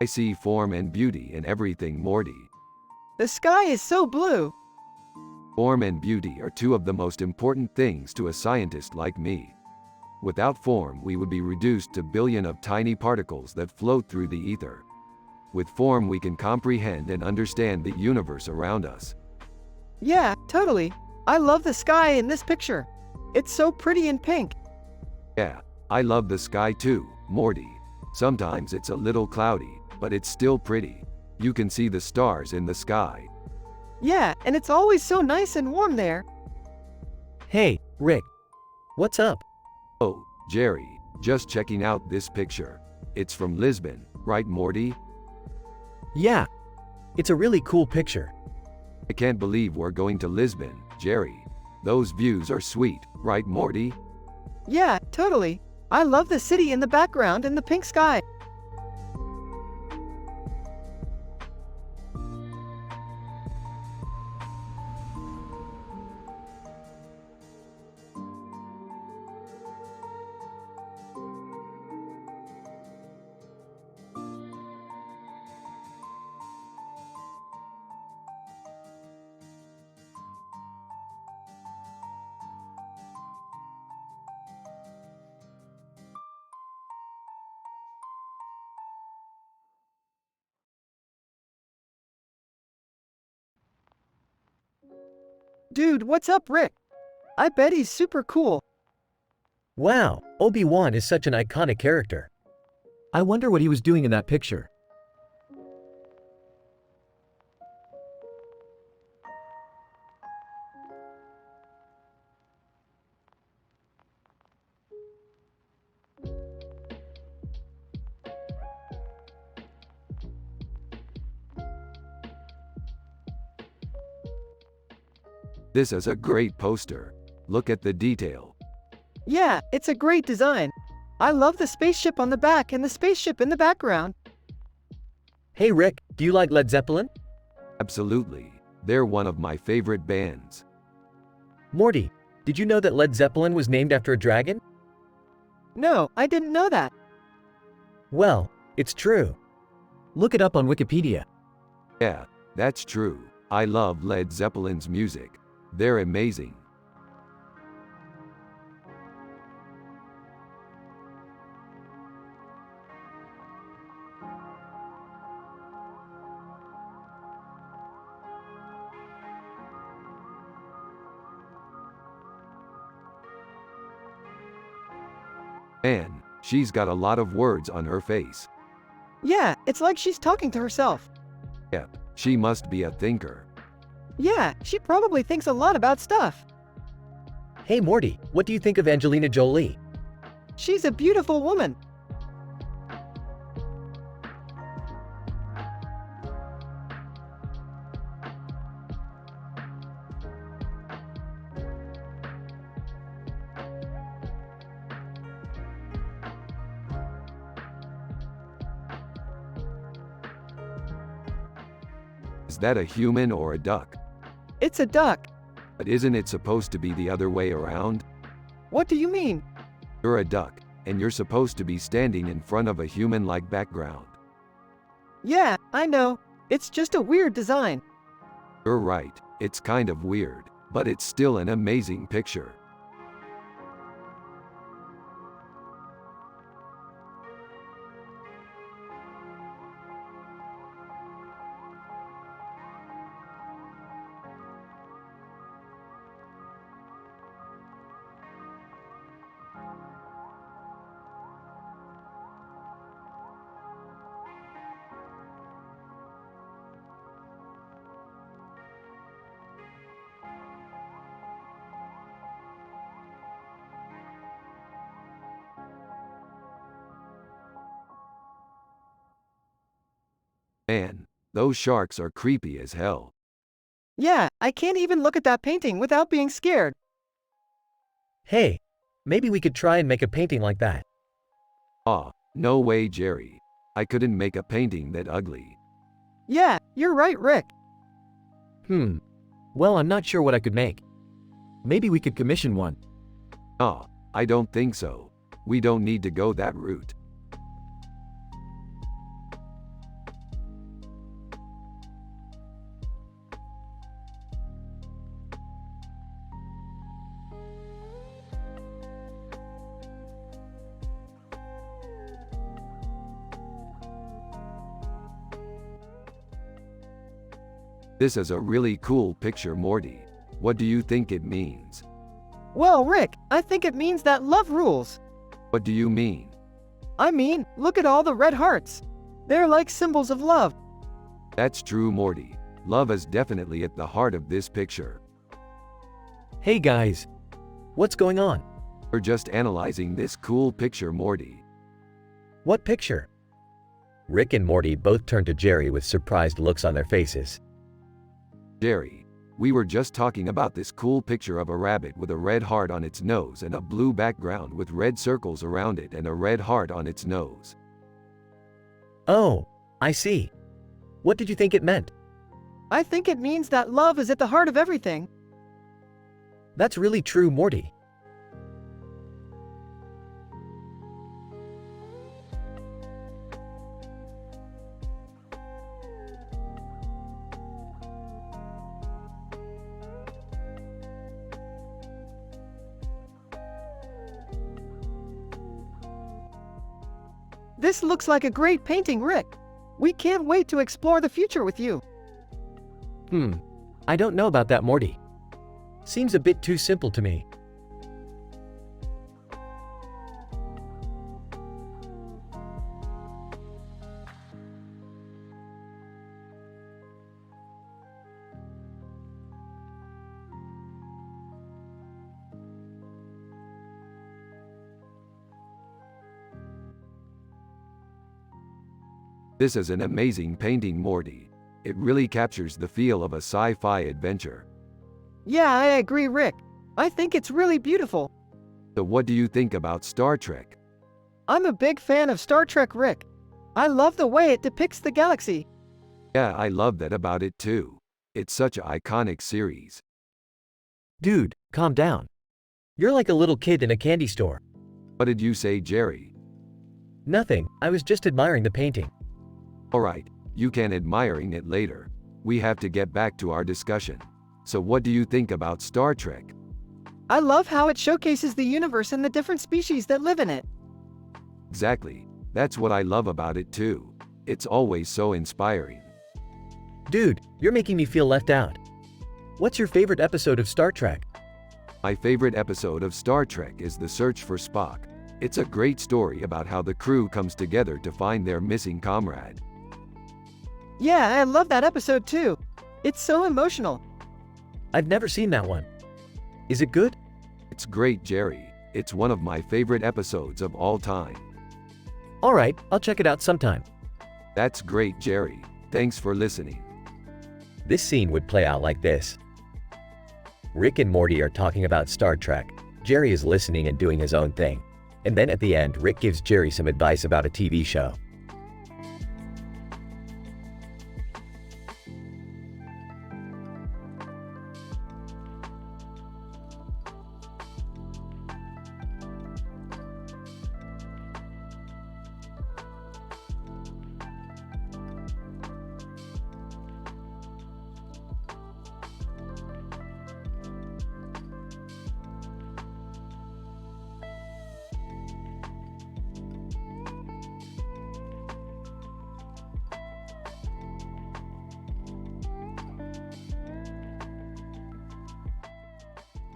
I see form and beauty in everything, Morty. The sky is so blue. Form and beauty are two of the most important things to a scientist like me. Without form, we would be reduced to billions of tiny particles that float through the ether. With form, we can comprehend and understand the universe around us. Yeah, totally. I love the sky in this picture. It's so pretty and pink. Yeah, I love the sky too, Morty. Sometimes it's a little cloudy, but it's still pretty. You can see the stars in the sky. Yeah, and it's always so nice and warm there. Hey, Rick. What's up? Oh, Jerry, just checking out this picture. It's from Lisbon, right, Morty? Yeah. It's a really cool picture. I can't believe we're going to Lisbon, Jerry. Those views are sweet, right, Morty? Yeah, totally. I love the city in the background and the pink sky. Dude, what's up, Rick? I bet he's super cool. Wow, Obi-Wan is such an iconic character. I wonder what he was doing in that picture. This is a great poster. Look at the detail. Yeah, it's a great design. I love the spaceship on the back and the spaceship in the background. Hey Rick, do you like Led Zeppelin? Absolutely. They're one of my favorite bands. Morty, did you know that Led Zeppelin was named after a dragon? No, I didn't know that. Well, it's true. Look it up on Wikipedia. Yeah, that's true. I love Led Zeppelin's music. They're amazing. Man, she's got a lot of words on her face. Yeah, it's like she's talking to herself. Yep, she must be a thinker. Yeah, she probably thinks a lot about stuff. Hey Morty, what do you think of Angelina Jolie? She's a beautiful woman. Is that a human or a duck? It's a duck. But isn't it supposed to be the other way around? What do you mean? You're a duck, and you're supposed to be standing in front of a human-like background. Yeah, I know. It's just a weird design. You're right, it's kind of weird, but it's still an amazing picture. Man, those sharks are creepy as hell. Yeah, I can't even look at that painting without being scared. Hey, maybe we could try and make a painting like that. No way, Jerry. I couldn't make a painting that ugly. Yeah, you're right, Rick. Well, I'm not sure what I could make. Maybe we could commission one. I don't think so. We don't need to go that route. This is a really cool picture, Morty. What do you think it means? Well, Rick, I think it means that love rules. What do you mean? I mean, look at all the red hearts. They're like symbols of love. That's true, Morty. Love is definitely at the heart of this picture. Hey guys. What's going on? We're just analyzing this cool picture, Morty. What picture? Rick and Morty both turn to Jerry with surprised looks on their faces. Jerry, we were just talking about this cool picture of a rabbit with a red heart on its nose and a blue background with red circles around it and a red heart on its nose. Oh, I see. What did you think it meant? I think it means that love is at the heart of everything. That's really true, Morty. This looks like a great painting, Rick. We can't wait to explore the future with you. I don't know about that, Morty. Seems a bit too simple to me. This is an amazing painting, Morty. It really captures the feel of a sci-fi adventure. Yeah, I agree, Rick. I think it's really beautiful. So what do you think about Star Trek? I'm a big fan of Star Trek, Rick. I love the way it depicts the galaxy. Yeah, I love that about it too. It's such an iconic series. Dude, calm down. You're like a little kid in a candy store. What did you say, Jerry? Nothing, I was just admiring the painting. Alright, you can admiring it later. We have to get back to our discussion. So what do you think about Star Trek? I love how it showcases the universe and the different species that live in it. Exactly. That's what I love about it too. It's always so inspiring. Dude, you're making me feel left out. What's your favorite episode of Star Trek? My favorite episode of Star Trek is The Search for Spock. It's a great story about how the crew comes together to find their missing comrade. Yeah, I love that episode too. It's so emotional. I've never seen that one. Is it good? It's great, Jerry. It's one of my favorite episodes of all time. Alright, I'll check it out sometime. That's great, Jerry. Thanks for listening. This scene would play out like this. Rick and Morty are talking about Star Trek. Jerry is listening and doing his own thing. And then at the end, Rick gives Jerry some advice about a TV show.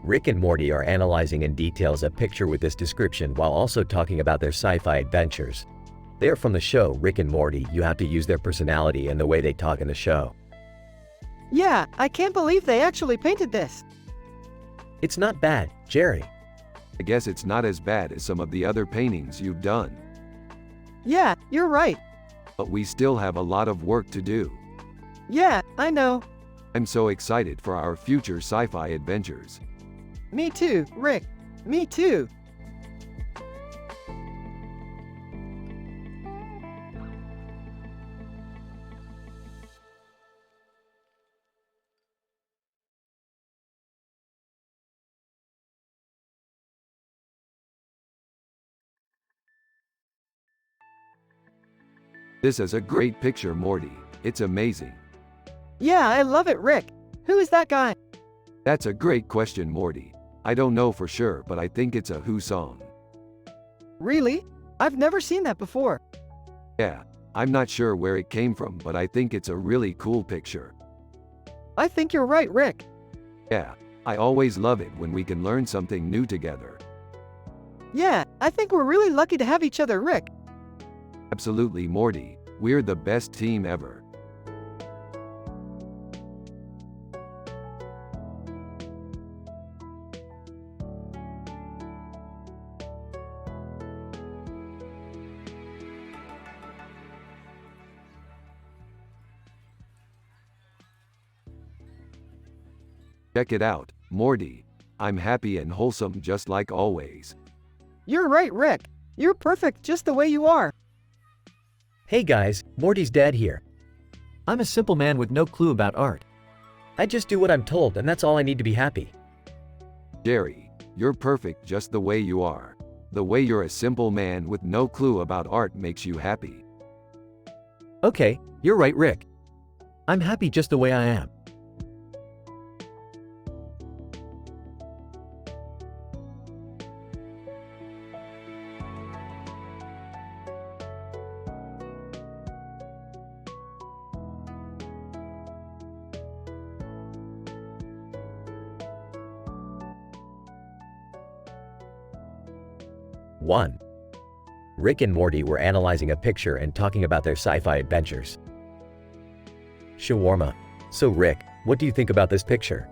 Rick and Morty are analyzing in details a picture with this description while also talking about their sci-fi adventures. They are from the show Rick and Morty. You have to use their personality and the way they talk in the show. Yeah, I can't believe they actually painted this. It's not bad, Jerry. I guess it's not as bad as some of the other paintings you've done. Yeah, you're right. But we still have a lot of work to do. Yeah, I know. I'm so excited for our future sci-fi adventures. Me too, Rick. Me too. This is a great picture, Morty. It's amazing. Yeah, I love it, Rick. Who is that guy? That's a great question, Morty. I don't know for sure, but I think it's a Who song. Really? I've never seen that before. Yeah, I'm not sure where it came from, but I think it's a really cool picture. I think you're right, Rick. Yeah, I always love it when we can learn something new together. Yeah, I think we're really lucky to have each other, Rick. Absolutely, Morty. We're the best team ever. Check it out, Morty. I'm happy and wholesome just like always. You're right, Rick. You're perfect just the way you are. Hey guys, Morty's dad here. I'm a simple man with no clue about art. I just do what I'm told and that's all I need to be happy. Jerry, you're perfect just the way you are. The way you're a simple man with no clue about art makes you happy. Okay, you're right, Rick. I'm happy just the way I am. One. Rick and Morty were analyzing a picture and talking about their sci-fi adventures. Shawarma. So Rick, what do you think about this picture?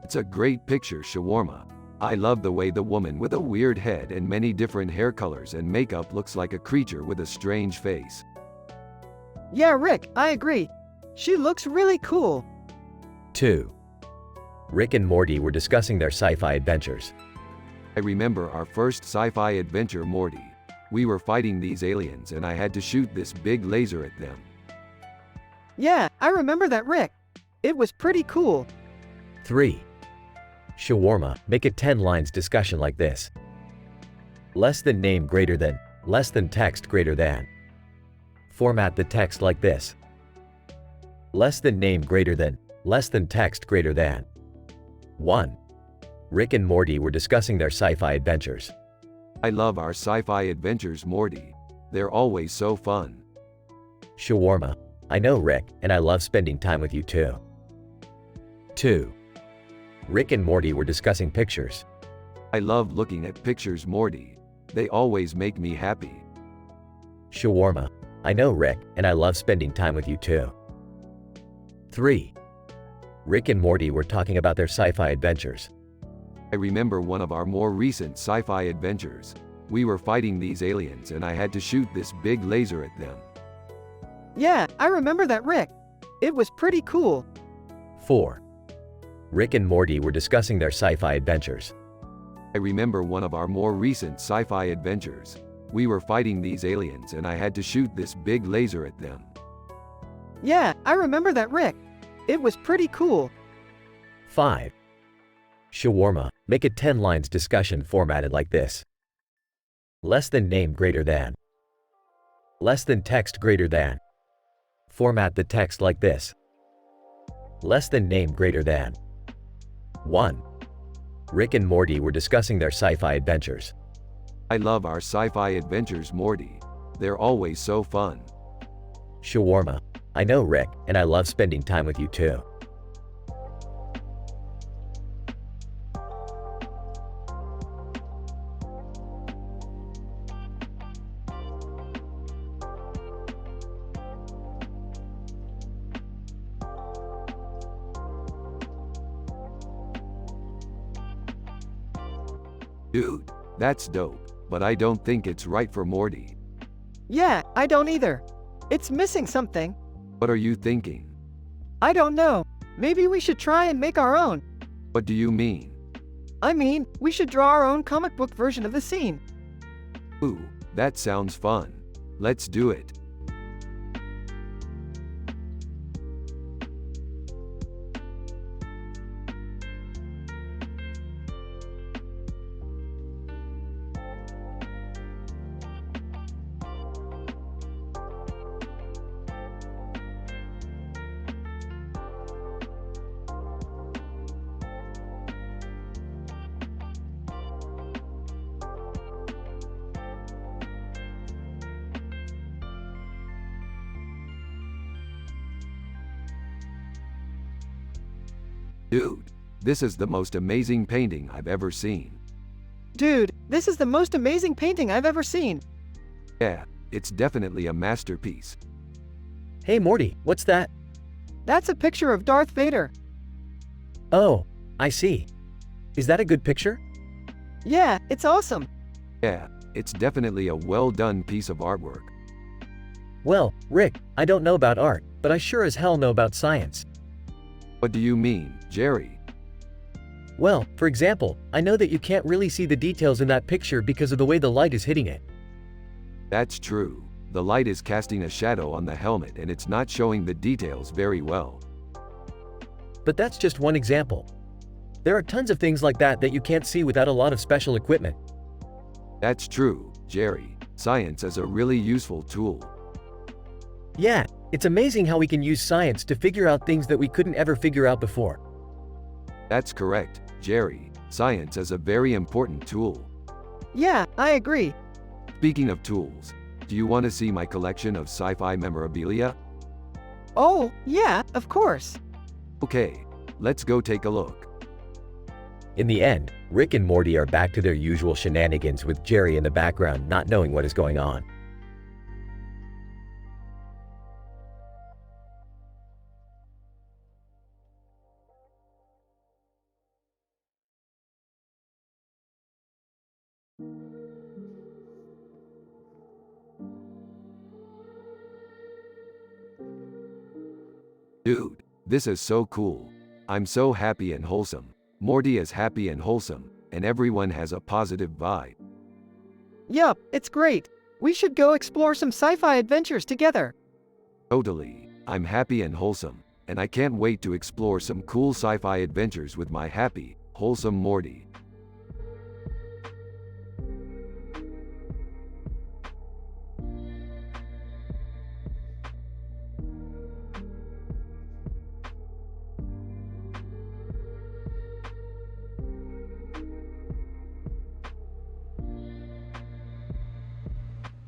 It's a great picture, Shawarma. I love the way the woman with a weird head and many different hair colors and makeup looks like a creature with a strange face. Yeah, Rick, I agree. She looks really cool. 2. Rick and Morty were discussing their sci-fi adventures. I remember our first sci-fi adventure, Morty. We were fighting these aliens and I had to shoot this big laser at them. Yeah, I remember that, Rick. It was pretty cool. 3. Shawarma, make a 10 lines discussion like this. Less than name greater than, less than text greater than. Format the text like this. Less than name greater than, less than text greater than. 1. Rick and Morty were discussing their sci-fi adventures. I love our sci-fi adventures, Morty. They're always so fun. Shawarma, I know Rick, and I love spending time with you too. 2. Rick and Morty were discussing pictures. I love looking at pictures, Morty. They always make me happy. Shawarma, I know Rick, and I love spending time with you too. 3. Rick and Morty were talking about their sci-fi adventures. I remember one of our more recent sci-fi adventures. We were fighting these aliens and I had to shoot this big laser at them. Yeah, I remember that, Rick. It was pretty cool. 4. Rick and Morty were discussing their sci-fi adventures. I remember one of our more recent sci-fi adventures. We were fighting these aliens and I had to shoot this big laser at them. Yeah, I remember that, Rick. It was pretty cool. 5. Shawarma, make a 10 lines discussion formatted like this. Less than name greater than. Less than text greater than. Format the text like this. Less than name greater than. 1. Rick and Morty were discussing their sci-fi adventures. I love our sci-fi adventures, Morty. They're always so fun. Shawarma, I know Rick, and I love spending time with you too. Dude, that's dope, but I don't think it's right for Morty. Yeah, I don't either. It's missing something. What are you thinking? I don't know. Maybe we should try and make our own. What do you mean? I mean, we should draw our own comic book version of the scene. Ooh, that sounds fun. Let's do it. Dude, this is the most amazing painting I've ever seen. Dude, this is the most amazing painting I've ever seen. Yeah, it's definitely a masterpiece. Hey Morty, what's that? That's a picture of Darth Vader. Oh, I see. Is that a good picture? Yeah, it's awesome. Yeah, it's definitely a well-done piece of artwork. Well, Rick, I don't know about art, but I sure as hell know about science. What do you mean, Jerry? Well, for example, I know that you can't really see the details in that picture because of the way the light is hitting it. That's true. The light is casting a shadow on the helmet and it's not showing the details very well. But that's just one example. There are tons of things like that that you can't see without a lot of special equipment. That's true, Jerry. Science is a really useful tool. Yeah, it's amazing how we can use science to figure out things that we couldn't ever figure out before. That's correct, Jerry. Science is a very important tool. Yeah, I agree. Speaking of tools, do you want to see my collection of sci-fi memorabilia? Oh, yeah, of course. Okay, let's go take a look. In the end, Rick and Morty are back to their usual shenanigans with Jerry in the background not knowing what is going on. Dude, this is so cool. I'm so happy and wholesome. Morty is happy and wholesome, and everyone has a positive vibe. Yup, it's great. We should go explore some sci-fi adventures together. Totally. I'm happy and wholesome, and I can't wait to explore some cool sci-fi adventures with my happy, wholesome Morty.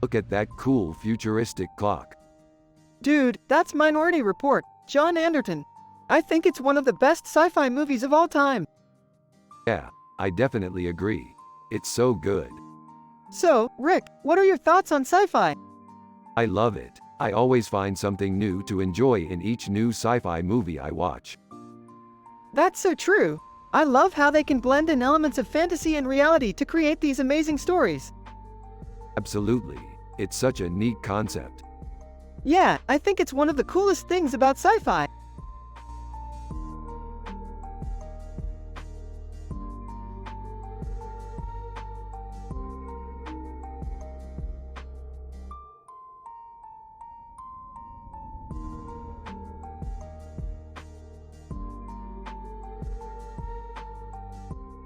Look at that cool futuristic clock. Dude, that's Minority Report, John Anderton. I think it's one of the best sci-fi movies of all time. Yeah, I definitely agree. It's so good. So, Rick, what are your thoughts on sci-fi? I love it. I always find something new to enjoy in each new sci-fi movie I watch. That's so true. I love how they can blend in elements of fantasy and reality to create these amazing stories. Absolutely. It's such a neat concept. Yeah, I think it's one of the coolest things about sci-fi.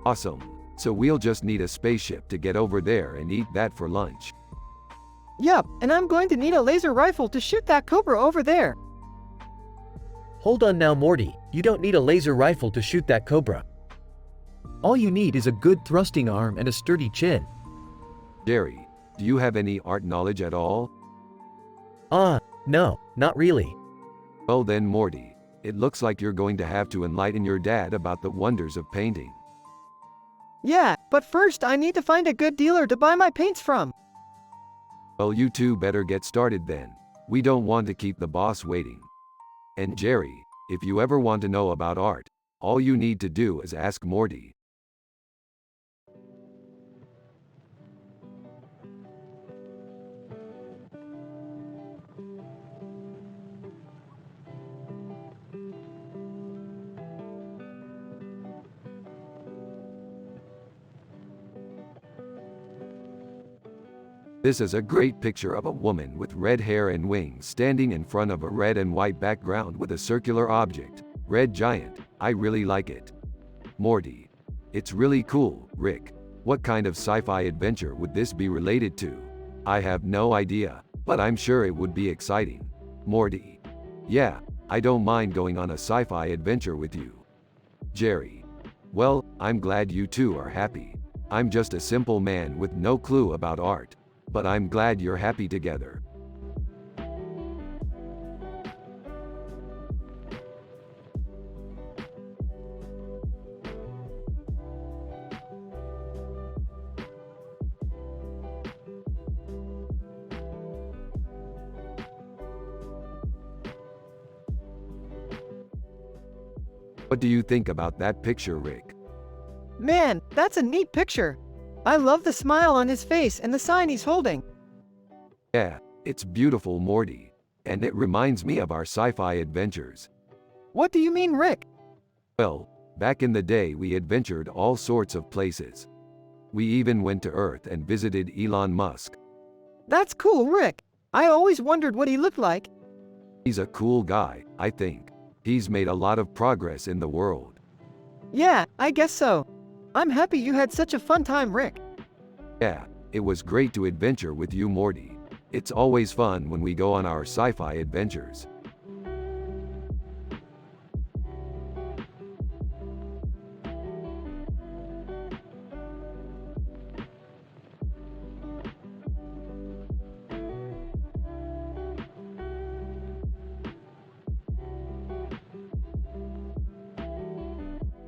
Awesome. So we'll just need a spaceship to get over there and eat that for lunch. Yup, and I'm going to need a laser rifle to shoot that cobra over there. Hold on now, Morty. You don't need a laser rifle to shoot that cobra. All you need is a good thrusting arm and a sturdy chin. Jerry, do you have any art knowledge at all? No, not really. Well then, Morty, it looks like you're going to have to enlighten your dad about the wonders of painting. Yeah, but first I need to find a good dealer to buy my paints from. Well, you two better get started then. We don't want to keep the boss waiting. And Jerry, if you ever want to know about art, all you need to do is ask Morty. This is a great picture of a woman with red hair and wings standing in front of a red and white background with a circular object. Red giant. I really like it. Morty. It's really cool, Rick. What kind of sci-fi adventure would this be related to? I have no idea, but I'm sure it would be exciting. Morty. Yeah, I don't mind going on a sci-fi adventure with you. Jerry. Well, I'm glad you two are happy. I'm just a simple man with no clue about art. But I'm glad you're happy together. What do you think about that picture, Rick? Man, that's a neat picture. I love the smile on his face and the sign he's holding. Yeah, it's beautiful, Morty. And it reminds me of our sci-fi adventures. What do you mean, Rick? Well, back in the day we adventured all sorts of places. We even went to Earth and visited Elon Musk. That's cool, Rick. I always wondered what he looked like. He's a cool guy, I think. He's made a lot of progress in the world. Yeah, I guess so. I'm happy you had such a fun time, Rick. Yeah, it was great to adventure with you, Morty. It's always fun when we go on our sci-fi adventures.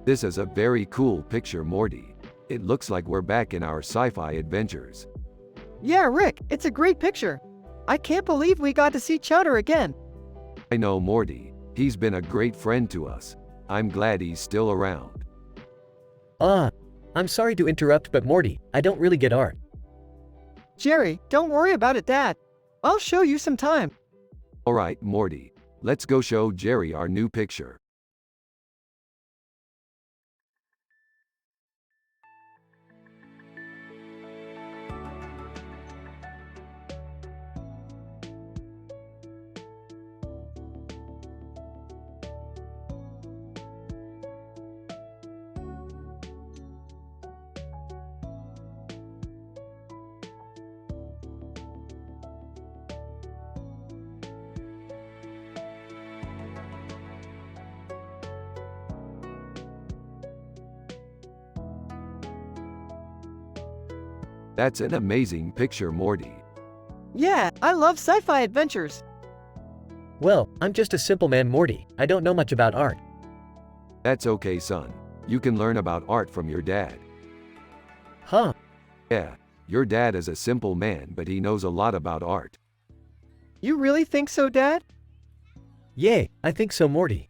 This is a very cool picture, Morty. It looks like we're back in our sci-fi adventures. Yeah, Rick, it's a great picture. I can't believe we got to see Chowder again. I know Morty. He's been a great friend to us. I'm glad he's still around. I'm sorry to interrupt, but Morty, I don't really get art. Jerry, don't worry about it, Dad. I'll show you some time. Alright, Morty. Let's go show Jerry our new picture. That's an amazing picture, Morty. Yeah, I love sci-fi adventures. Well, I'm just a simple man, Morty. I don't know much about art. That's okay, son. You can learn about art from your dad. Huh? Yeah, your dad is a simple man, but he knows a lot about art. You really think so, Dad? Yay, I think so, Morty.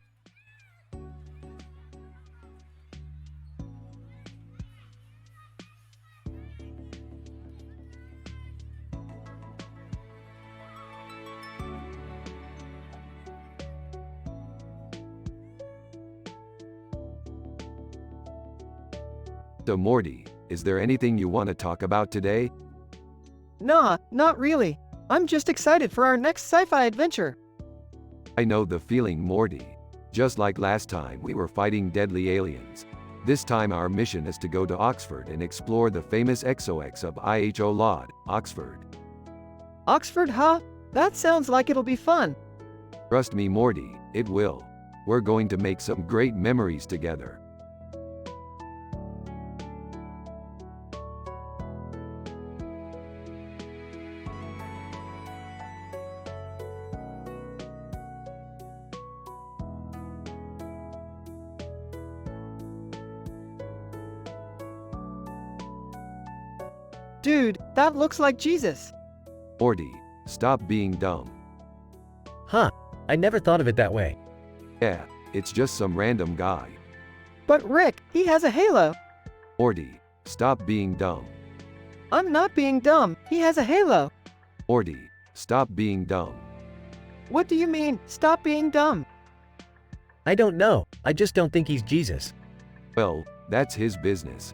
So Morty, is there anything you want to talk about today? Nah, not really. I'm just excited for our next sci-fi adventure. I know the feeling, Morty. Just like last time we were fighting deadly aliens. This time our mission is to go to Oxford and explore the famous XOX of AiTelevision, Oxford. Oxford, huh? That sounds like it'll be fun. Trust me, Morty, it will. We're going to make some great memories together. Dude, that looks like Jesus. Morty, stop being dumb. Huh? I never thought of it that way. Yeah, it's just some random guy. But Rick, he has a halo. Morty, stop being dumb. I'm not being dumb. He has a halo. Morty, stop being dumb. What do you mean, stop being dumb? I don't know. I just don't think he's Jesus. Well, that's his business.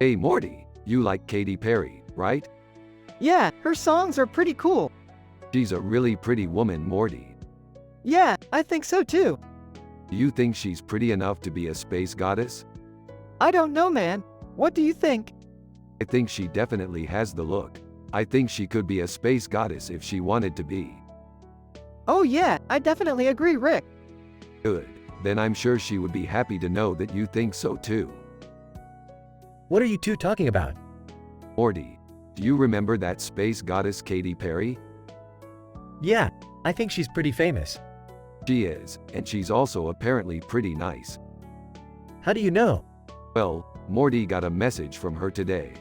Hey Morty, you like Katy Perry, right? Yeah, her songs are pretty cool. She's a really pretty woman, Morty. Yeah, I think so too. Do you think she's pretty enough to be a space goddess? I don't know, man. What do you think? I think she definitely has the look. I think she could be a space goddess if she wanted to be. Oh yeah, I definitely agree, Rick. Good. Then I'm sure she would be happy to know that you think so too. What are you two talking about? Morty, do you remember that space goddess Katy Perry? Yeah, I think she's pretty famous. She is, and she's also apparently pretty nice. How do you know? Well, Morty got a message from her today.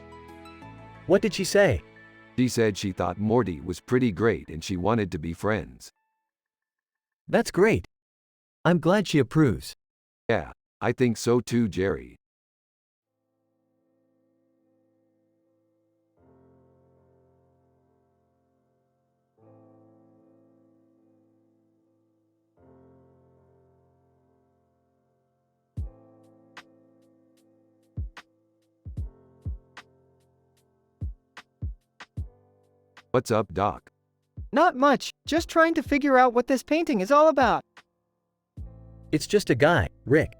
What did she say? She said she thought Morty was pretty great and she wanted to be friends. That's great. I'm glad she approves. Yeah, I think so too, Jerry. What's up, Doc? Not much, just trying to figure out what this painting is all about. It's just a guy, Rick.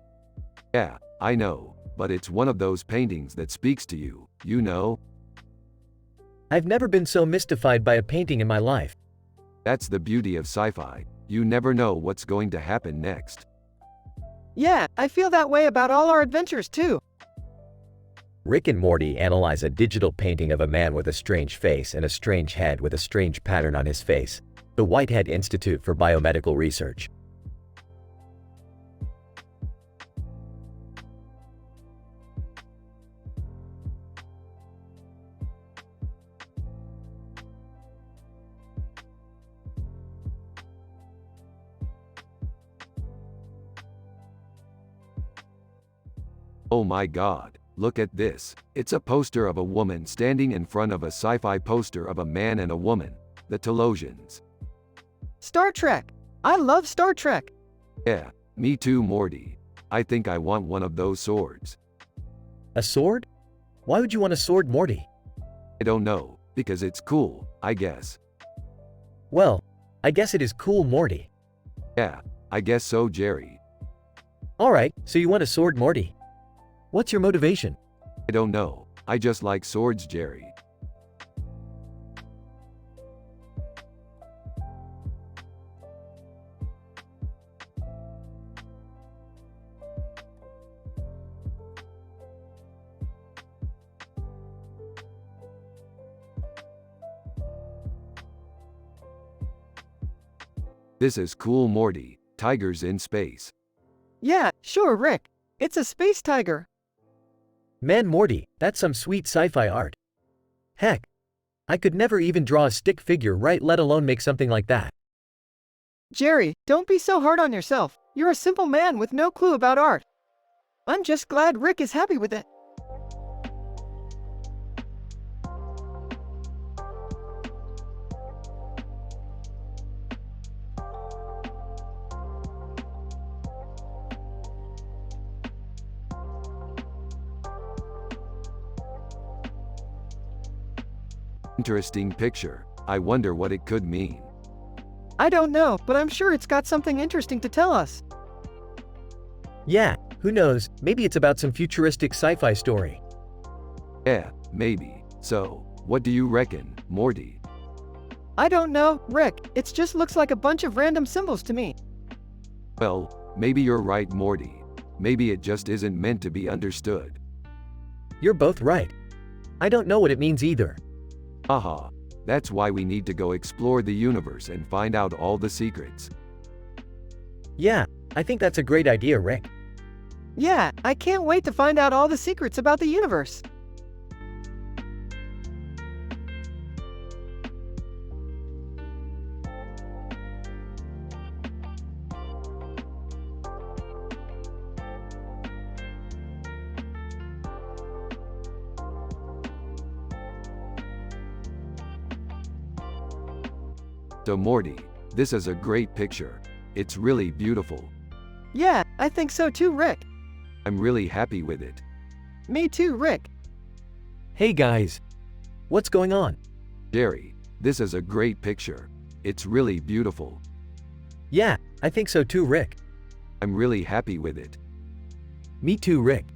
Yeah, I know, but it's one of those paintings that speaks to you, you know? I've never been so mystified by a painting in my life. That's the beauty of sci-fi. You never know what's going to happen next. Yeah, I feel that way about all our adventures too. Rick and Morty analyze a digital painting of a man with a strange face and a strange head with a strange pattern on his face. The Whitehead Institute for Biomedical Research. Oh my God, look at this. It's a poster of a woman standing in front of a sci-fi poster of a man and a woman. The Telosians. Star Trek. I love Star Trek. Yeah, me too, Morty. I think I want one of those swords. A sword? Why would you want a sword, Morty? I don't know, because it's cool, I guess. Well, I guess it is cool, Morty. Yeah, I guess so, Jerry. Alright, so you want a sword, Morty. What's your motivation? I don't know. I just like swords, Jerry. This is cool, Morty. Tigers in space. Yeah, sure, Rick. It's a space tiger. Man, Morty, that's some sweet sci-fi art. Heck, I could never even draw a stick figure right, let alone make something like that. Jerry, don't be so hard on yourself. You're a simple man with no clue about art. I'm just glad Rick is happy with it. Interesting picture. I wonder what it could mean. I don't know, but I'm sure it's got something interesting to tell us. Yeah, who knows, maybe it's about some futuristic sci-fi story. Yeah, maybe. So, what do you reckon, Morty? I don't know, Rick. It just looks like a bunch of random symbols to me. Well, maybe you're right, Morty. Maybe it just isn't meant to be understood. You're both right. I don't know what it means either. Haha. That's why we need to go explore the universe and find out all the secrets. Yeah, I think that's a great idea, Rick. Yeah, I can't wait to find out all the secrets about the universe. So Morty, this is a great picture. It's really beautiful. Yeah, I think so too, Rick. I'm really happy with it. Me too, Rick. Hey guys. What's going on? Jerry, this is a great picture. It's really beautiful. Yeah, I think so too, Rick. I'm really happy with it. Me too, Rick.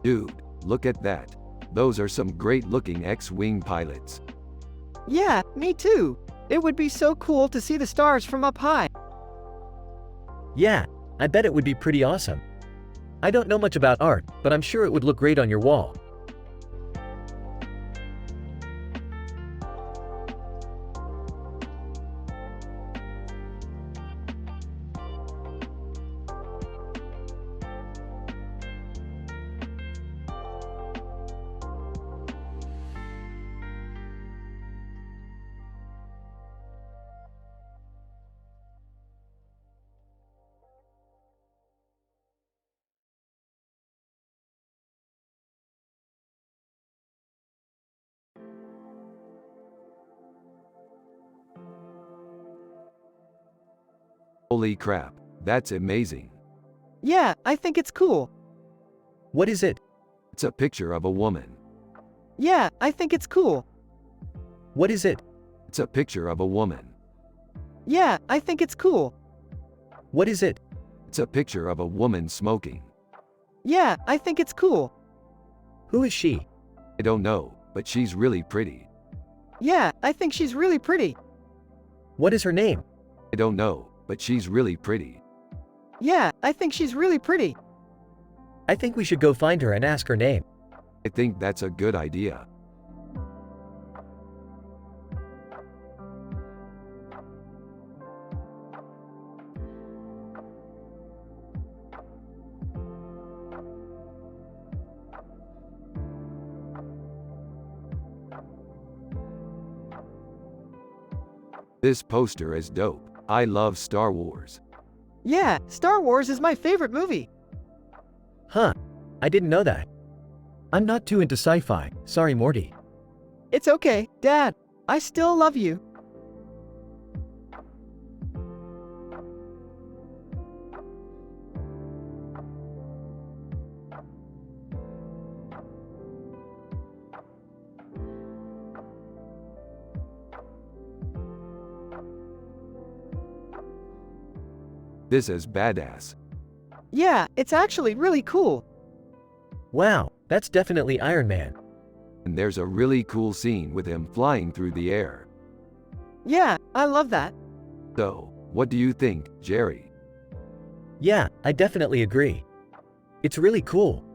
Dude, look at that. Those are some great-looking X-wing pilots. Yeah, me too. It would be so cool to see the stars from up high. Yeah, I bet it would be pretty awesome. I don't know much about art, but I'm sure it would look great on your wall. Holy crap, that's amazing. Yeah, I think it's cool. What is it? It's a picture of a woman. Yeah, I think it's cool. What is it? It's a picture of a woman. Yeah, I think it's cool. What is it? It's a picture of a woman smoking. Yeah, I think it's cool. Who is she? I don't know, but she's really pretty. Yeah, I think she's really pretty. What is her name? I don't know, but she's really pretty. Yeah, I think she's really pretty. I think we should go find her and ask her name. I think that's a good idea. This poster is dope. I love Star Wars. Yeah, Star Wars is my favorite movie. Huh, I didn't know that. I'm not too into sci-fi, sorry Morty. It's okay, Dad. I still love you. This is badass. Yeah, it's actually really cool. Wow, that's definitely Iron Man. And there's a really cool scene with him flying through the air. Yeah, I love that. So, what do you think, Jerry? Yeah, I definitely agree. It's really cool.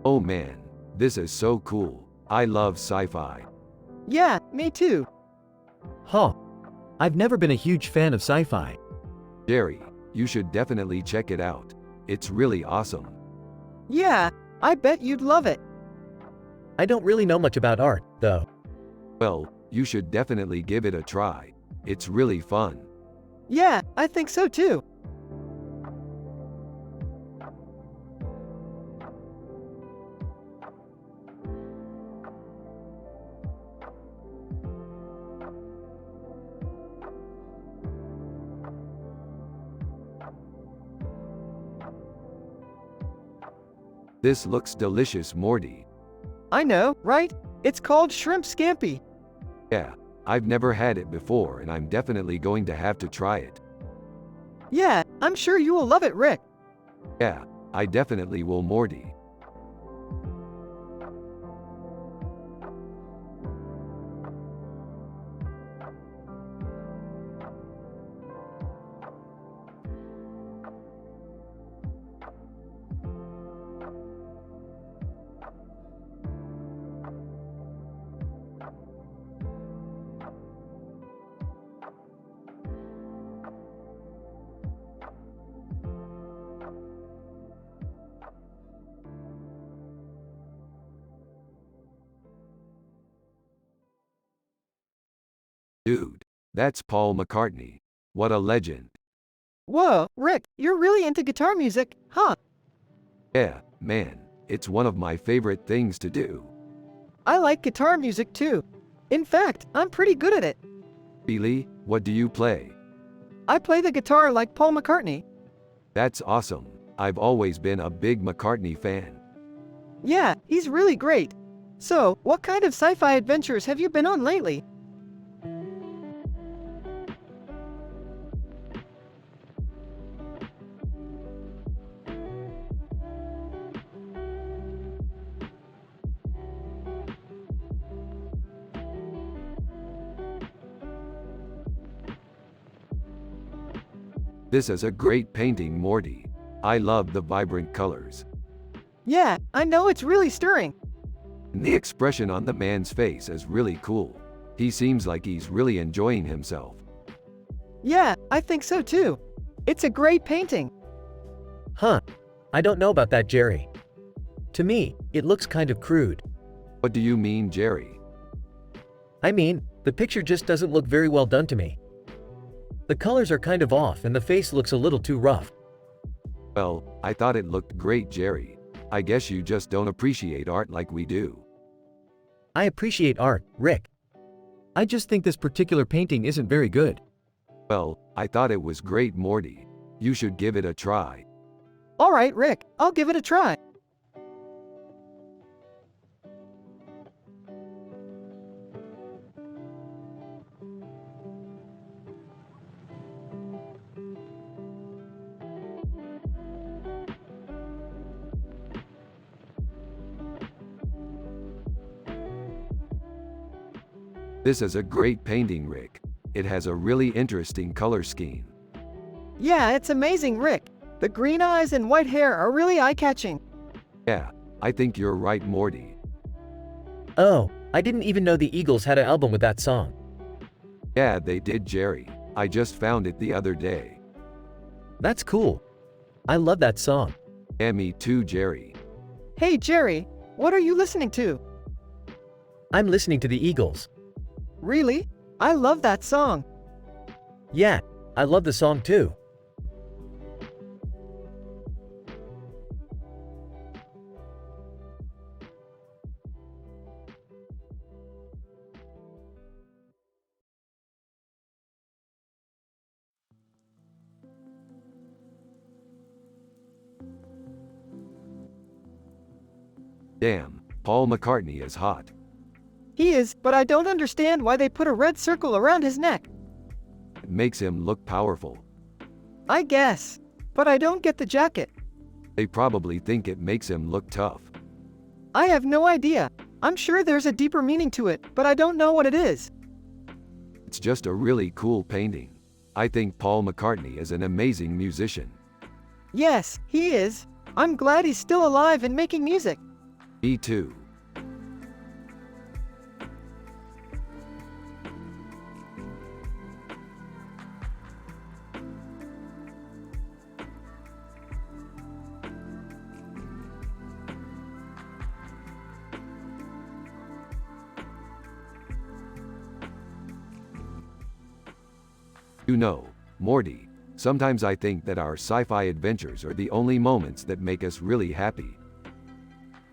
Oh man, this is so cool. I love sci-fi. Yeah, me too. Huh. I've never been a huge fan of sci-fi. Jerry, you should definitely check it out. It's really awesome. Yeah, I bet you'd love it. I don't really know much about art, though. Well, you should definitely give it a try. It's really fun. Yeah, I think so too. This looks delicious, Morty. I know, right? It's called shrimp scampi. Yeah, I've never had it before and I'm definitely going to have to try it. Yeah, I'm sure you will love it, Rick. Yeah, I definitely will, Morty. Dude, that's Paul McCartney. What a legend. Whoa, Rick, you're really into guitar music, huh? Yeah, man, it's one of my favorite things to do. I like guitar music too. In fact, I'm pretty good at it. Really? What do you play? I play the guitar like Paul McCartney. That's awesome. I've always been a big McCartney fan. Yeah, he's really great. So, what kind of sci-fi adventures have you been on lately? This is a great painting, Morty. I love the vibrant colors. Yeah, I know it's really stirring. And the expression on the man's face is really cool. He seems like he's really enjoying himself. Yeah, I think so too. It's a great painting. Huh. I don't know about that, Jerry. To me, it looks kind of crude. What do you mean, Jerry? I mean, the picture just doesn't look very well done to me. The colors are kind of off and the face looks a little too rough. Well, I thought it looked great, Jerry. I guess you just don't appreciate art like we do. I appreciate art, Rick. I just think this particular painting isn't very good. Well, I thought it was great, Morty. You should give it a try. Alright, Rick, I'll give it a try. This is a great painting, Rick. It has a really interesting color scheme. Yeah, it's amazing, Rick. The green eyes and white hair are really eye-catching. Yeah, I think you're right, Morty. Oh, I didn't even know the Eagles had an album with that song. Yeah, they did, Jerry. I just found it the other day. That's cool. I love that song. Yeah, me too, Jerry. Hey, Jerry, what are you listening to? I'm listening to the Eagles. Really? I love that song. Yeah, I love the song too. Damn, Paul McCartney is hot. He is, but I don't understand why they put a red circle around his neck. It makes him look powerful. I guess. But I don't get the jacket. They probably think it makes him look tough. I have no idea. I'm sure there's a deeper meaning to it, but I don't know what it is. It's just a really cool painting. I think Paul McCartney is an amazing musician. Yes, he is. I'm glad he's still alive and making music. Me too. You know, Morty, sometimes I think that our sci-fi adventures are the only moments that make us really happy.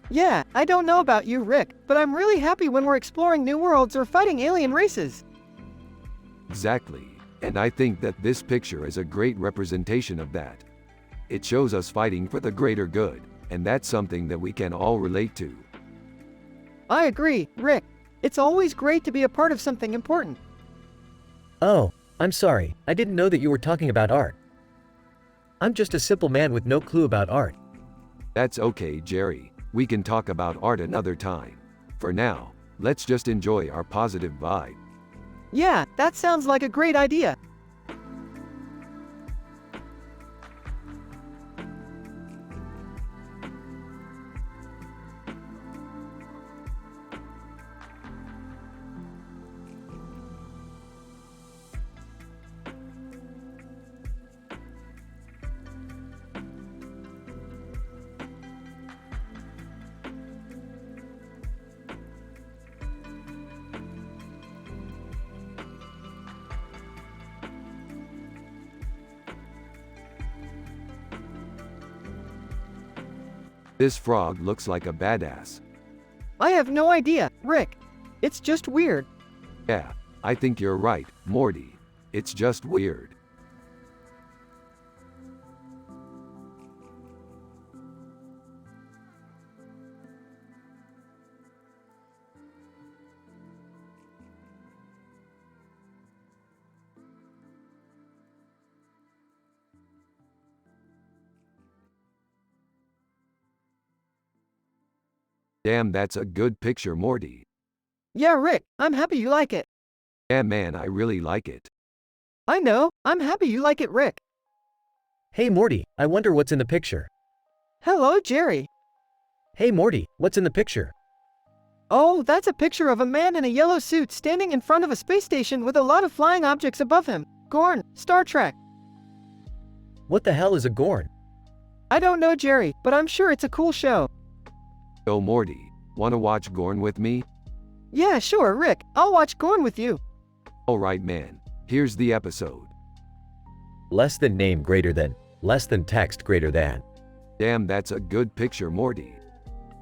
Yeah, I don't know about you, Rick, but I'm really happy when we're exploring new worlds or fighting alien races. Exactly, and I think that this picture is a great representation of that. It shows us fighting for the greater good, and that's something that we can all relate to. I agree, Rick. It's always great to be a part of something important. Oh, I'm sorry, I didn't know that you were talking about art. I'm just a simple man with no clue about art. That's okay, Jerry. We can talk about art another time. For now, let's just enjoy our positive vibe. Yeah, that sounds like a great idea. This frog looks like a badass. I have no idea, Rick. It's just weird. Yeah, I think you're right, Morty. It's just weird. Damn, that's a good picture, Morty. Yeah, Rick, I'm happy you like it. Yeah, man, I really like it. I know, I'm happy you like it, Rick. Hey Morty, I wonder what's in the picture. Hello, Jerry. Hey Morty, what's in the picture? Oh, that's a picture of a man in a yellow suit standing in front of a space station with a lot of flying objects above him. Gorn, Star Trek. What the hell is a Gorn? I don't know, Jerry, but I'm sure it's a cool show. Yo, Morty, wanna watch Gorn with me? Yeah, sure, Rick, I'll watch Gorn with you. Alright, man, here's the episode. Less than name greater than. Less than text greater than. Damn, that's a good picture, Morty.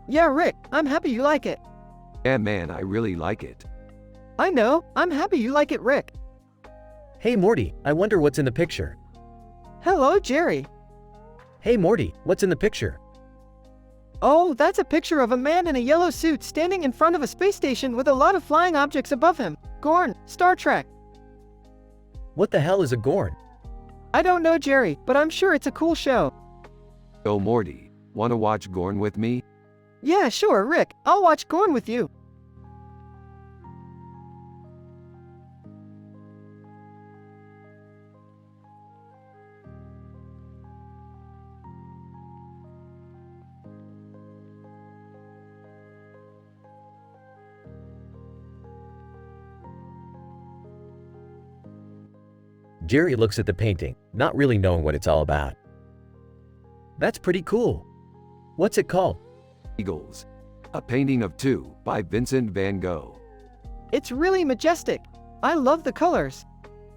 Yeah, Rick, I'm happy you like it. Yeah, man, I really like it. I know, I'm happy you like it, Rick. Hey Morty, I wonder what's in the picture. Hello, Jerry. Hey Morty, what's in the picture? Oh, that's a picture of a man in a yellow suit standing in front of a space station with a lot of flying objects above him. Gorn, Star Trek. What the hell is a Gorn? I don't know, Jerry, but I'm sure it's a cool show. Yo, Morty, wanna watch Gorn with me? Yeah, sure, Rick, I'll watch Gorn with you. Jerry looks at the painting, not really knowing what it's all about. That's pretty cool. What's it called? Eagles. A Painting of Two by Vincent van Gogh. It's really majestic. I love the colors.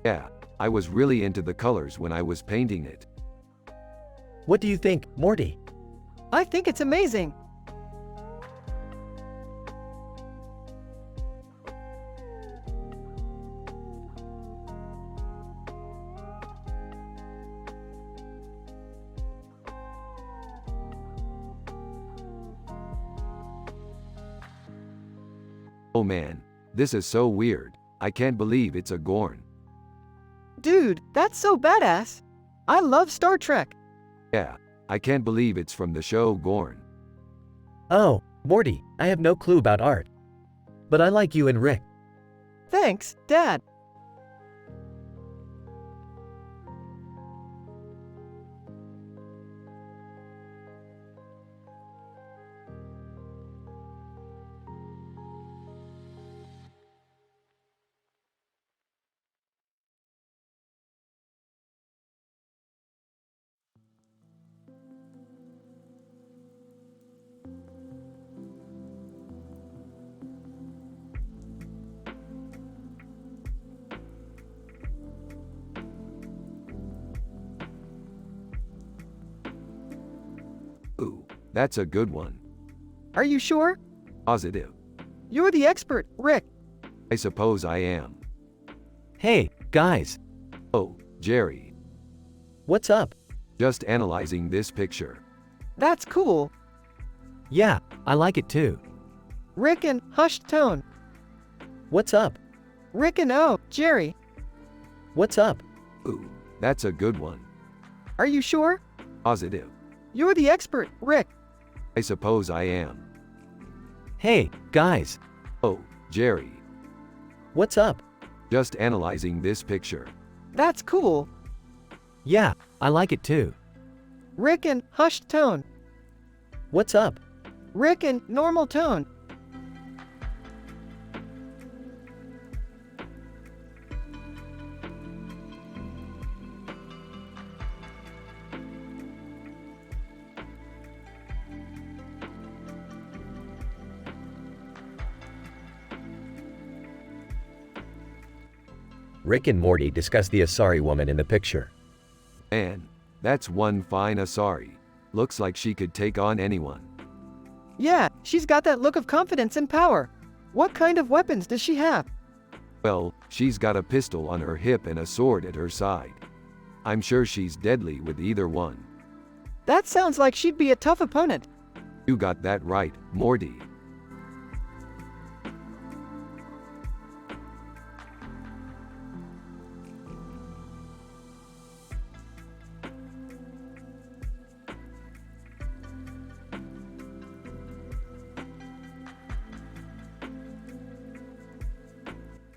Yeah, I was really into the colors when I was painting it. What do you think, Morty? I think it's amazing. Oh man, this is so weird. I can't believe it's a Gorn. Dude, that's so badass. I love Star Trek. Yeah, I can't believe it's from the show Gorn. Oh, Morty, I have no clue about art. But I like you and Rick. Thanks, Dad. Ooh, that's a good one. Are you sure? Positive. You're the expert, Rick. I suppose I am. Hey, guys. Oh, Jerry. What's up? Just analyzing this picture. That's cool. Yeah, I like it too. Rick and hushed tone. What's up? Rick and oh, Jerry. What's up? Ooh, that's a good one. Are you sure? Positive. You're the expert, Rick. I suppose I am. Hey, guys. Oh, Jerry. What's up? Just analyzing this picture. That's cool. Yeah, I like it too. Rick and hushed tone. What's up? Rick and normal tone. Rick and Morty discuss the Asari woman in the picture. Man, that's one fine Asari. Looks like she could take on anyone. Yeah, she's got that look of confidence and power. What kind of weapons does she have? Well, she's got a pistol on her hip and a sword at her side. I'm sure she's deadly with either one. That sounds like she'd be a tough opponent. You got that right, Morty.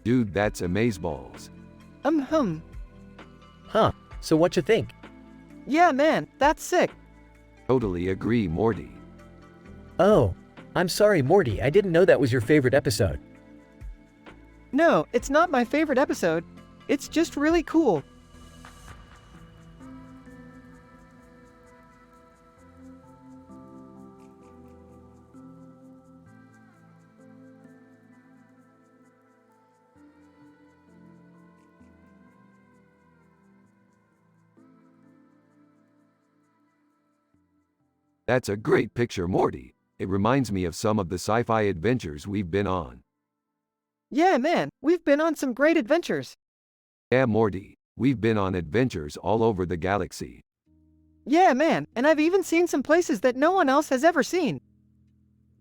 Dude, that's amazeballs. Hmm. Huh, so what you think? Yeah, man, that's sick. Totally agree, Morty. Oh, I'm sorry, Morty, I didn't know that was your favorite episode. No, it's not my favorite episode. It's just really cool. That's a great picture, Morty. It reminds me of some of the sci-fi adventures we've been on. Yeah, man, we've been on some great adventures. Yeah, Morty, we've been on adventures all over the galaxy. Yeah, man, and I've even seen some places that no one else has ever seen.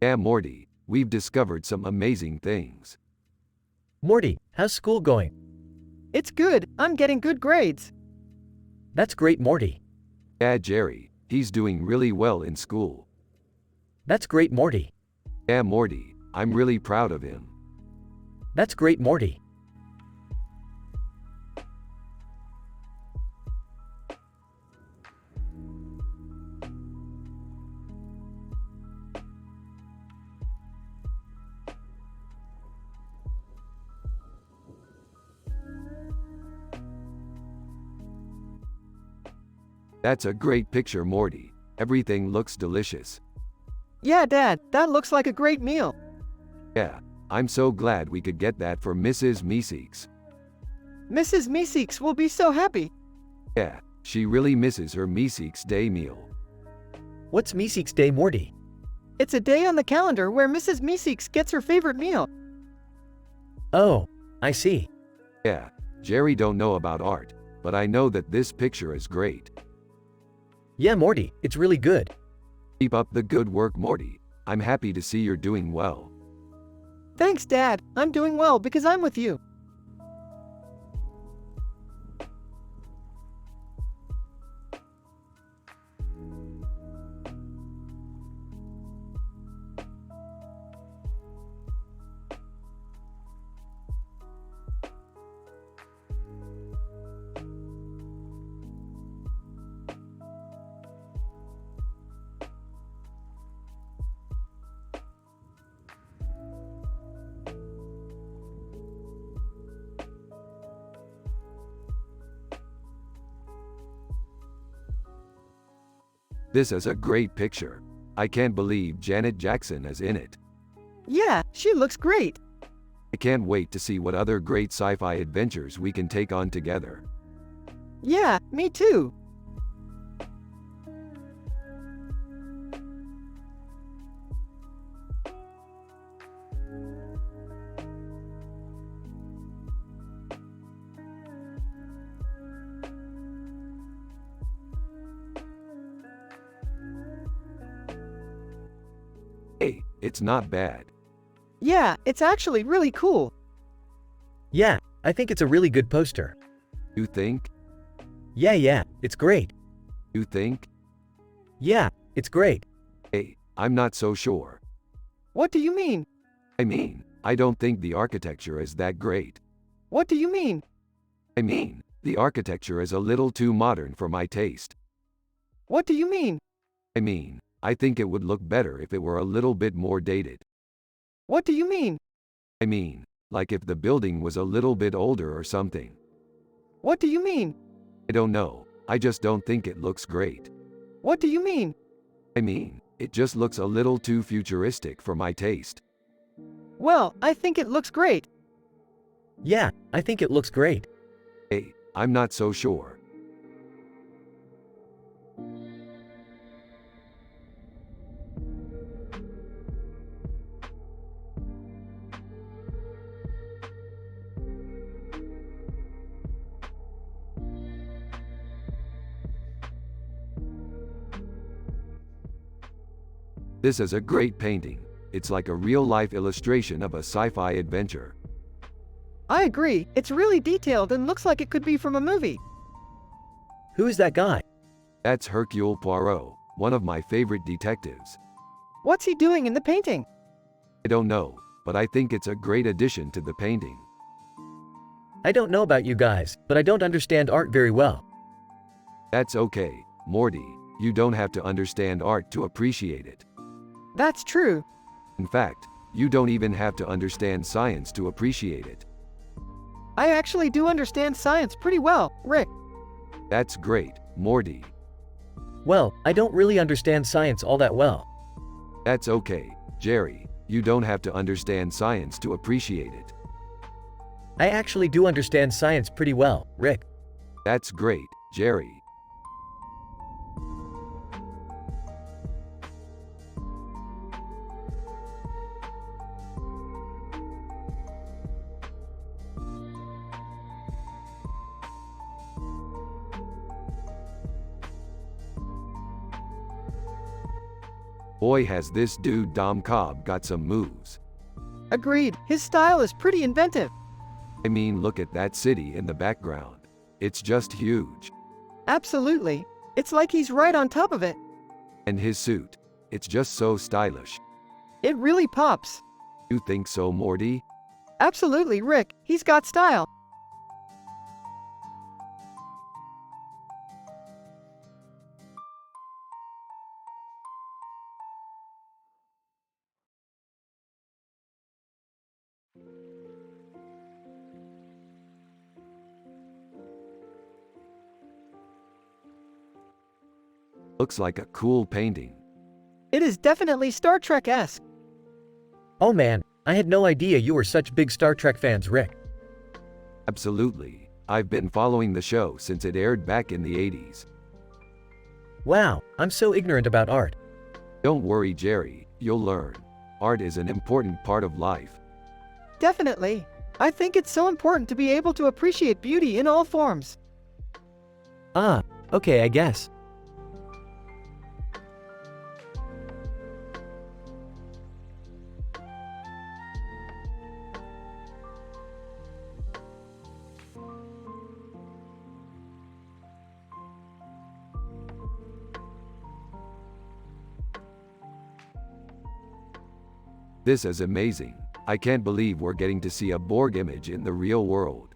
Yeah, Morty, we've discovered some amazing things. Morty, how's school going? It's good, I'm getting good grades. That's great, Morty. Yeah, Jerry, he's doing really well in school. That's great, Morty. Yeah, Morty, I'm really proud of him. That's great, Morty. That's a great picture, Morty. Everything looks delicious. Yeah, Dad, that looks like a great meal. Yeah, I'm so glad we could get that for Mrs. Meeseeks. Mrs. Meeseeks will be so happy. Yeah, she really misses her Meeseeks Day meal. What's Meeseeks Day, Morty? It's a day on the calendar where Mrs. Meeseeks gets her favorite meal. Oh, I see. Yeah, Jerry don't know about art, but I know that this picture is great. Yeah, Morty, it's really good. Keep up the good work, Morty. I'm happy to see you're doing well. Thanks, Dad. I'm doing well because I'm with you. This is a great picture. I can't believe Janet Jackson is in it. Yeah, she looks great. I can't wait to see what other great sci-fi adventures we can take on together. Yeah, me too. Hey, it's not bad. Yeah, it's actually really cool. Yeah, I think it's a really good poster. You think? Yeah, it's great. You think? Yeah, it's great. Hey, I'm not so sure. What do you mean? I mean, I don't think the architecture is that great. What do you mean? I mean, the architecture is a little too modern for my taste. What do you mean? I mean, I think it would look better if it were a little bit more dated. What do you mean? I mean, like if the building was a little bit older or something. What do you mean? I don't know, I just don't think it looks great. What do you mean? I mean, it just looks a little too futuristic for my taste. Well, I think it looks great. Yeah, I think it looks great. Hey, I'm not so sure. This is a great painting. It's like a real-life illustration of a sci-fi adventure. I agree, it's really detailed and looks like it could be from a movie. Who is that guy? That's Hercule Poirot, one of my favorite detectives. What's he doing in the painting? I don't know, but I think it's a great addition to the painting. I don't know about you guys, but I don't understand art very well. That's okay, Morty. You don't have to understand art to appreciate it. That's true. In fact, you don't even have to understand science to appreciate it. I actually do understand science pretty well, Rick. That's great, Morty. Well, I don't really understand science all that well. That's okay, Jerry. You don't have to understand science to appreciate it. I actually do understand science pretty well, Rick. That's great, Jerry. Boy, has this dude Dom Cobb got some moves. Agreed, his style is pretty inventive. I mean, look at that city in the background. It's just huge. Absolutely. It's like he's right on top of it. And his suit. It's just so stylish. It really pops. You think so, Morty? Absolutely, Rick. He's got style. Looks like a cool painting. It is definitely Star Trek-esque. Oh man, I had no idea you were such big Star Trek fans, Rick. Absolutely. I've been following the show since it aired back in the 80s. Wow, I'm so ignorant about art. Don't worry, Jerry. You'll learn. Art is an important part of life. Definitely. I think it's so important to be able to appreciate beauty in all forms. Ah, okay, I guess. This is amazing. I can't believe we're getting to see a Borg image in the real world.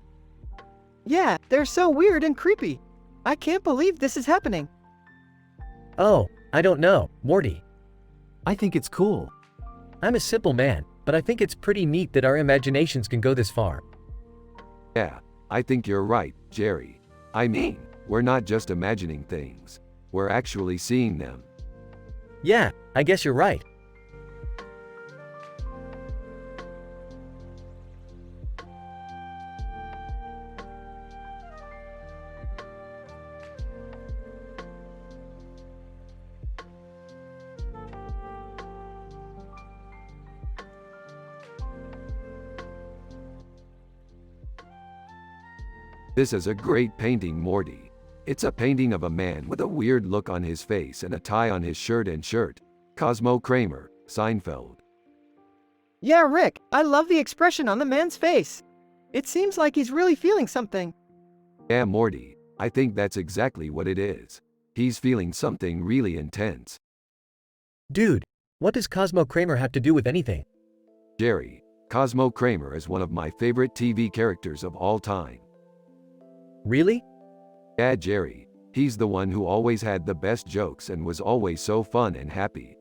Yeah, they're so weird and creepy. I can't believe this is happening. Oh, I don't know, Morty. I think it's cool. I'm a simple man, but I think it's pretty neat that our imaginations can go this far. Yeah, I think you're right, Jerry. I mean, we're not just imagining things. We're actually seeing them. Yeah, I guess you're right. This is a great painting, Morty. It's a painting of a man with a weird look on his face and a tie on his shirt and shirt. Cosmo Kramer, Seinfeld. Yeah, Rick, I love the expression on the man's face. It seems like he's really feeling something. Yeah, Morty, I think that's exactly what it is. He's feeling something really intense. Dude, what does Cosmo Kramer have to do with anything? Jerry, Cosmo Kramer is one of my favorite TV characters of all time. Really? Yeah, Jerry. He's the one who always had the best jokes and was always so fun and happy.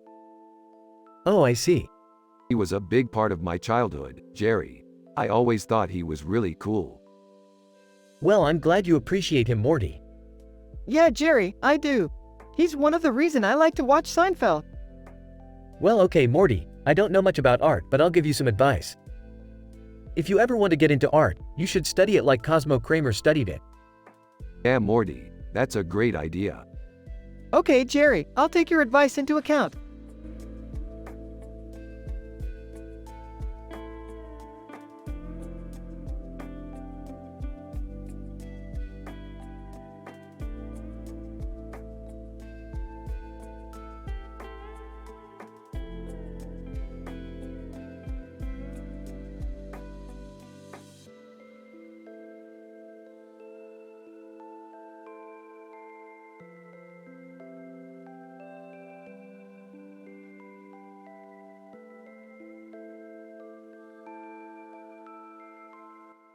Oh, I see. He was a big part of my childhood, Jerry. I always thought he was really cool. Well, I'm glad you appreciate him, Morty. Yeah, Jerry, I do. He's one of the reason I like to watch Seinfeld. Well, okay, Morty, I don't know much about art, but I'll give you some advice. If you ever want to get into art, you should study it like Cosmo Kramer studied it. Yeah, Morty, that's a great idea. Okay, Jerry, I'll take your advice into account.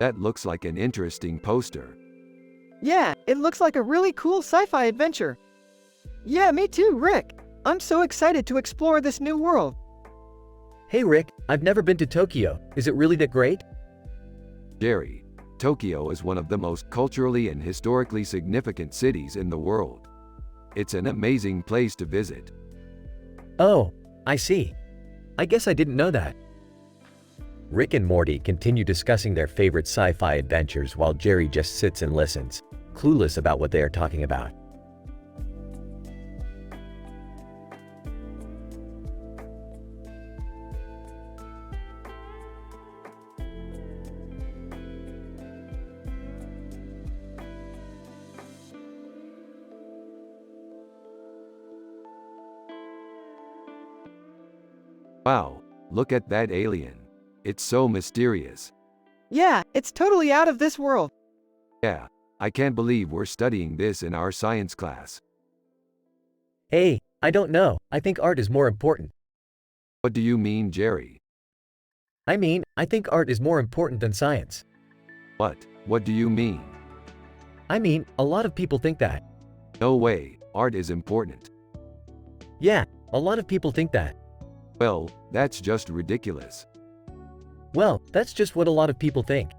That looks like an interesting poster. Yeah, it looks like a really cool sci-fi adventure. Yeah, me too, Rick. I'm so excited to explore this new world. Hey Rick, I've never been to Tokyo. Is it really that great? Jerry, Tokyo is one of the most culturally and historically significant cities in the world. It's an amazing place to visit. Oh, I see. I guess I didn't know that. Rick and Morty continue discussing their favorite sci-fi adventures while Jerry just sits and listens, clueless about what they are talking about. Wow, look at that alien. It's so mysterious. Yeah, it's totally out of this world. Yeah, I can't believe we're studying this in our science class. Hey, I don't know. I think art is more important. What do you mean, Jerry? I think art is more important than science. What do you mean? A lot of people think that. No way, art is important. Yeah, a lot of people think that. Well, that's just ridiculous. Well, that's just what a lot of people think.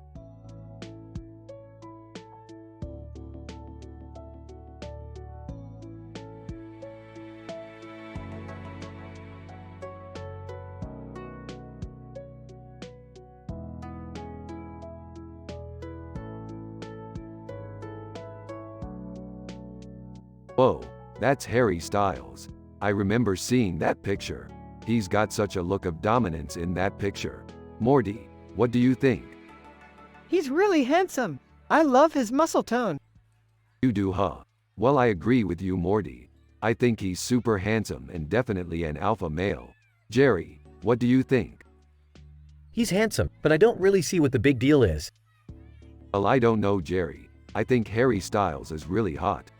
Whoa, that's Harry Styles. I remember seeing that picture. He's got such a look of dominance in that picture. Morty, what do you think? He's really handsome. I love his muscle tone. You do, huh? Well, I agree with you, Morty. I think he's super handsome and definitely an alpha male. Jerry, what do you think? He's handsome, but I don't really see what the big deal is. Well, I don't know, Jerry. I think Harry Styles is really hot.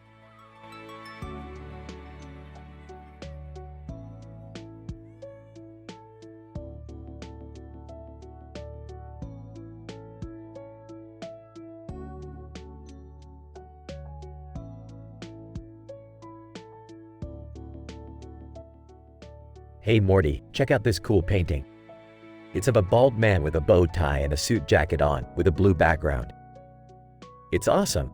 Hey Morty, check out this cool painting. It's of a bald man with a bow tie and a suit jacket on, with a blue background. It's awesome.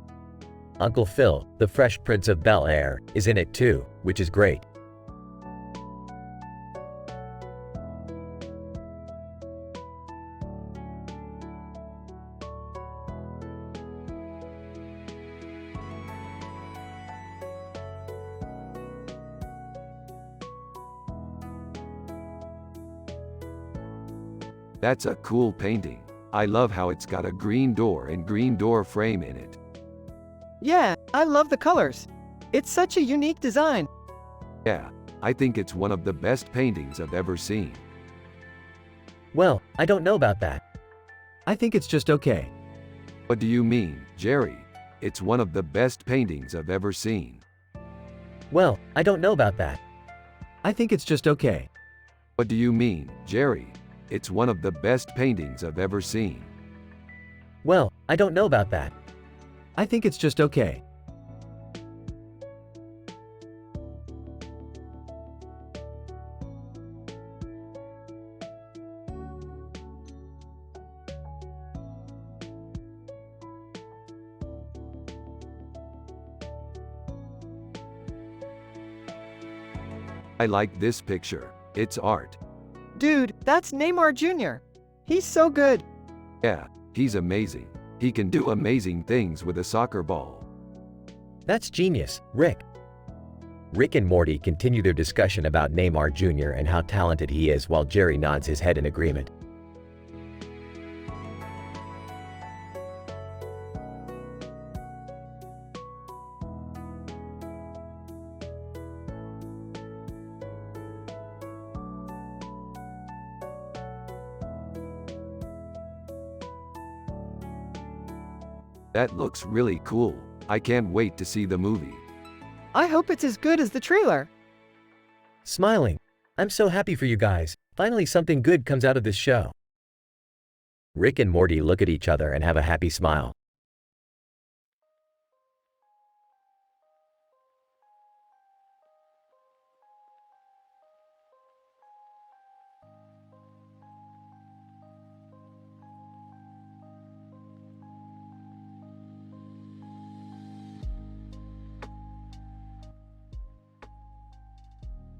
Uncle Phil, the Fresh Prince of Bel-Air, is in it too, which is great. That's a cool painting. I love how it's got a green door and green door frame in it. Yeah, I love the colors. It's such a unique design. Yeah, I think it's one of the best paintings I've ever seen. Well, I don't know about that. I think it's just okay. What do you mean, Jerry? It's one of the best paintings I've ever seen. Well, I don't know about that. I think it's just okay. What do you mean, Jerry? It's one of the best paintings I've ever seen. Well, I don't know about that. I think it's just okay. I like this picture. It's art. Dude, that's Neymar Jr. He's so good. Yeah, he's amazing. He can do amazing things with a soccer ball. That's genius, Rick. Rick and Morty continue their discussion about Neymar Jr. and how talented he is while Jerry nods his head in agreement. That looks really cool. I can't wait to see the movie. I hope it's as good as the trailer. Smiling. I'm so happy for you guys. Finally something good comes out of this show. Rick and Morty look at each other and have a happy smile.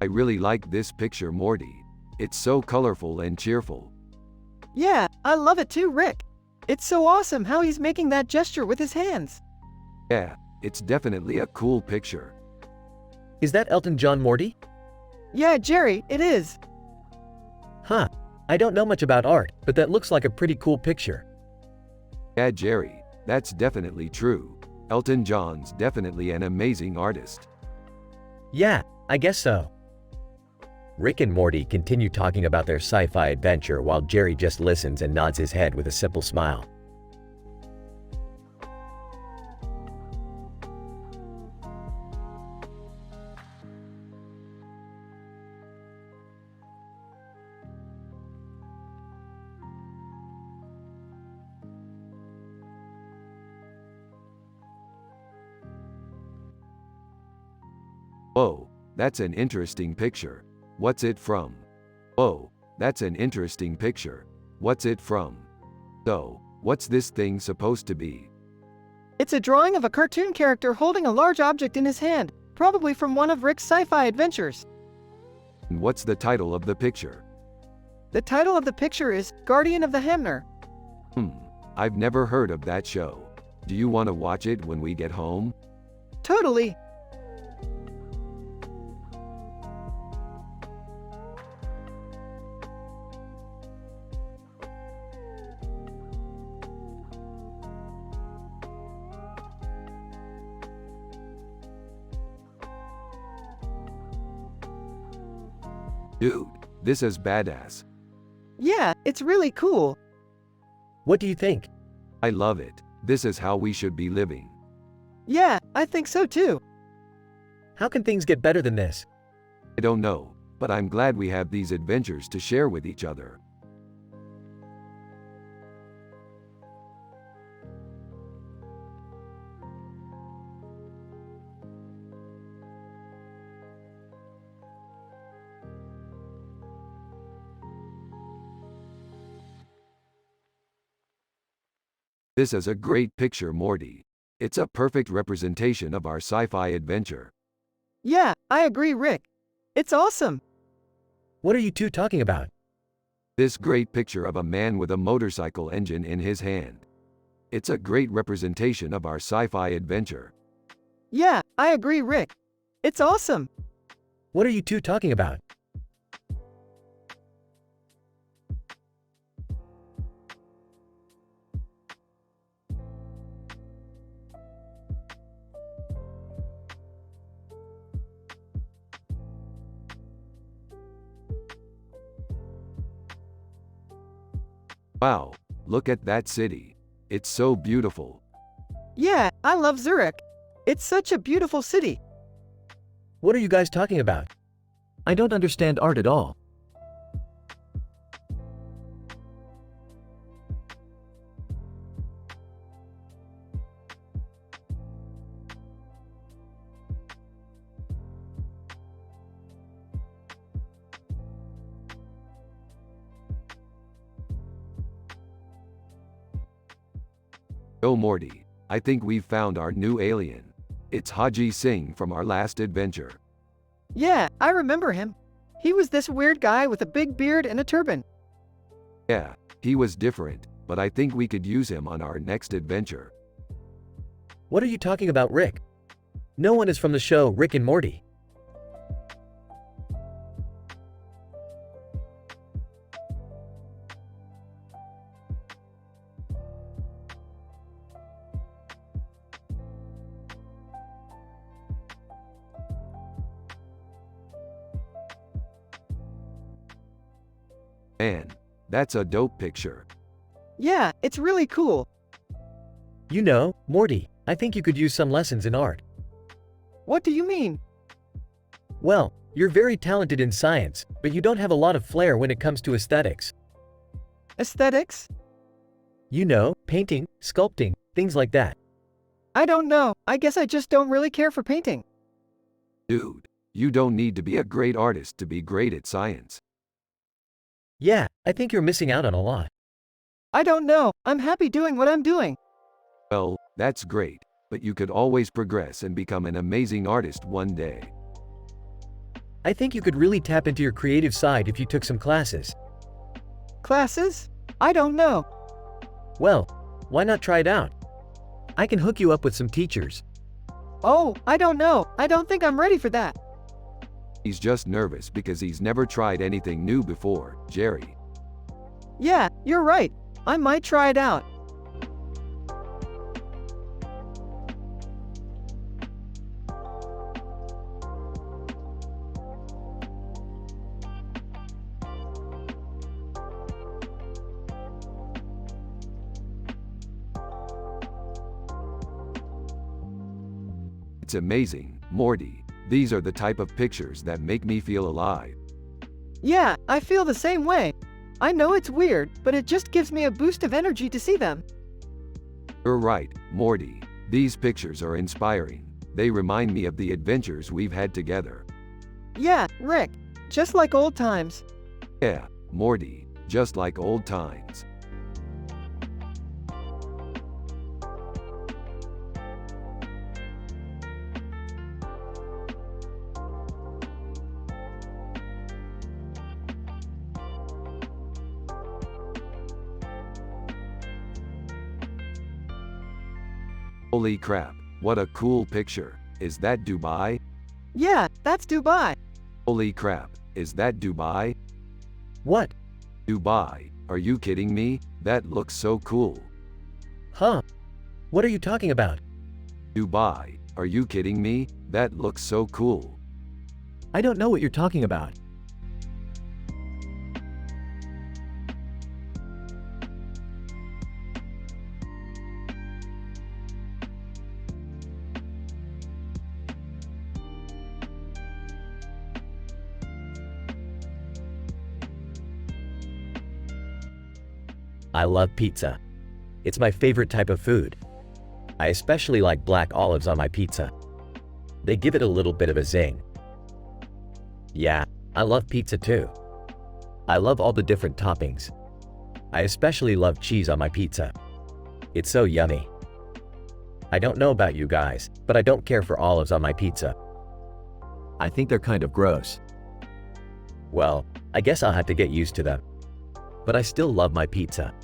I really like this picture, Morty. It's so colorful and cheerful. Yeah, I love it too, Rick. It's so awesome how he's making that gesture with his hands. Yeah, it's definitely a cool picture. Is that Elton John, Morty? Yeah, Jerry, it is. Huh. I don't know much about art, but that looks like a pretty cool picture. Yeah, Jerry, that's definitely true. Elton John's definitely an amazing artist. Yeah, I guess so. Rick and Morty continue talking about their sci-fi adventure while Jerry just listens and nods his head with a simple smile. Whoa, that's an interesting picture. What's it from? Whoa, that's an interesting picture. What's it from? So, what's this thing supposed to be? It's a drawing of a cartoon character holding a large object in his hand, probably from one of Rick's sci-fi adventures. And what's the title of the picture? The title of the picture is Guardian of the Hamner. I've never heard of that show. Do you want to watch it when we get home? Totally. Dude, this is badass. Yeah, it's really cool. What do you think? I love it. This is how we should be living. Yeah, I think so too. How can things get better than this? I don't know, but I'm glad we have these adventures to share with each other. This is a great picture, Morty. It's a perfect representation of our sci-fi adventure. Yeah, I agree, Rick. It's awesome. What are you two talking about? This great picture of a man with a motorcycle engine in his hand. It's a great representation of our sci-fi adventure. Yeah, I agree, Rick. It's awesome. What are you two talking about? Wow, look at that city. It's so beautiful. Yeah, I love Zurich. It's such a beautiful city. What are you guys talking about? I don't understand art at all. Oh Morty, I think we've found our new alien. It's Haji Singh from our last adventure. Yeah, I remember him. He was this weird guy with a big beard and a turban. Yeah, he was different, but I think we could use him on our next adventure. What are you talking about, Rick? No one is from the show Rick and Morty. Man, that's a dope picture. Yeah, it's really cool. You know, Morty, I think you could use some lessons in art. What do you mean? Well, you're very talented in science, but you don't have a lot of flair when it comes to aesthetics. Aesthetics? You know, painting, sculpting, things like that. I don't know, I guess I just don't really care for painting. Dude, you don't need to be a great artist to be great at science. Yeah, I think you're missing out on a lot. I don't know, I'm happy doing what I'm doing. Well, that's great, but you could always progress and become an amazing artist one day. I think you could really tap into your creative side if you took some classes. Classes? I don't know. Well, why not try it out? I can hook you up with some teachers. Oh, I don't know, I don't think I'm ready for that. He's just nervous because he's never tried anything new before, Jerry. Yeah, you're right, I might try it out. It's amazing, Morty. These are the type of pictures that make me feel alive. Yeah, I feel the same way. I know it's weird, but it just gives me a boost of energy to see them. You're right, Morty. These pictures are inspiring. They remind me of the adventures we've had together. Yeah, Rick, just like old times. Yeah, Morty, just like old times. Holy crap, what a cool picture. Is that Dubai? Yeah, that's Dubai. Holy crap, is that Dubai? What? Dubai, are you kidding me? That looks so cool. Huh? What are you talking about? Dubai, are you kidding me? That looks so cool. I don't know what you're talking about. I love pizza. It's my favorite type of food. I especially like black olives on my pizza. They give it a little bit of a zing. Yeah, I love pizza too. I love all the different toppings. I especially love cheese on my pizza. It's so yummy. I don't know about you guys, but I don't care for olives on my pizza. I think they're kind of gross. Well, I guess I'll have to get used to them. But I still love my pizza.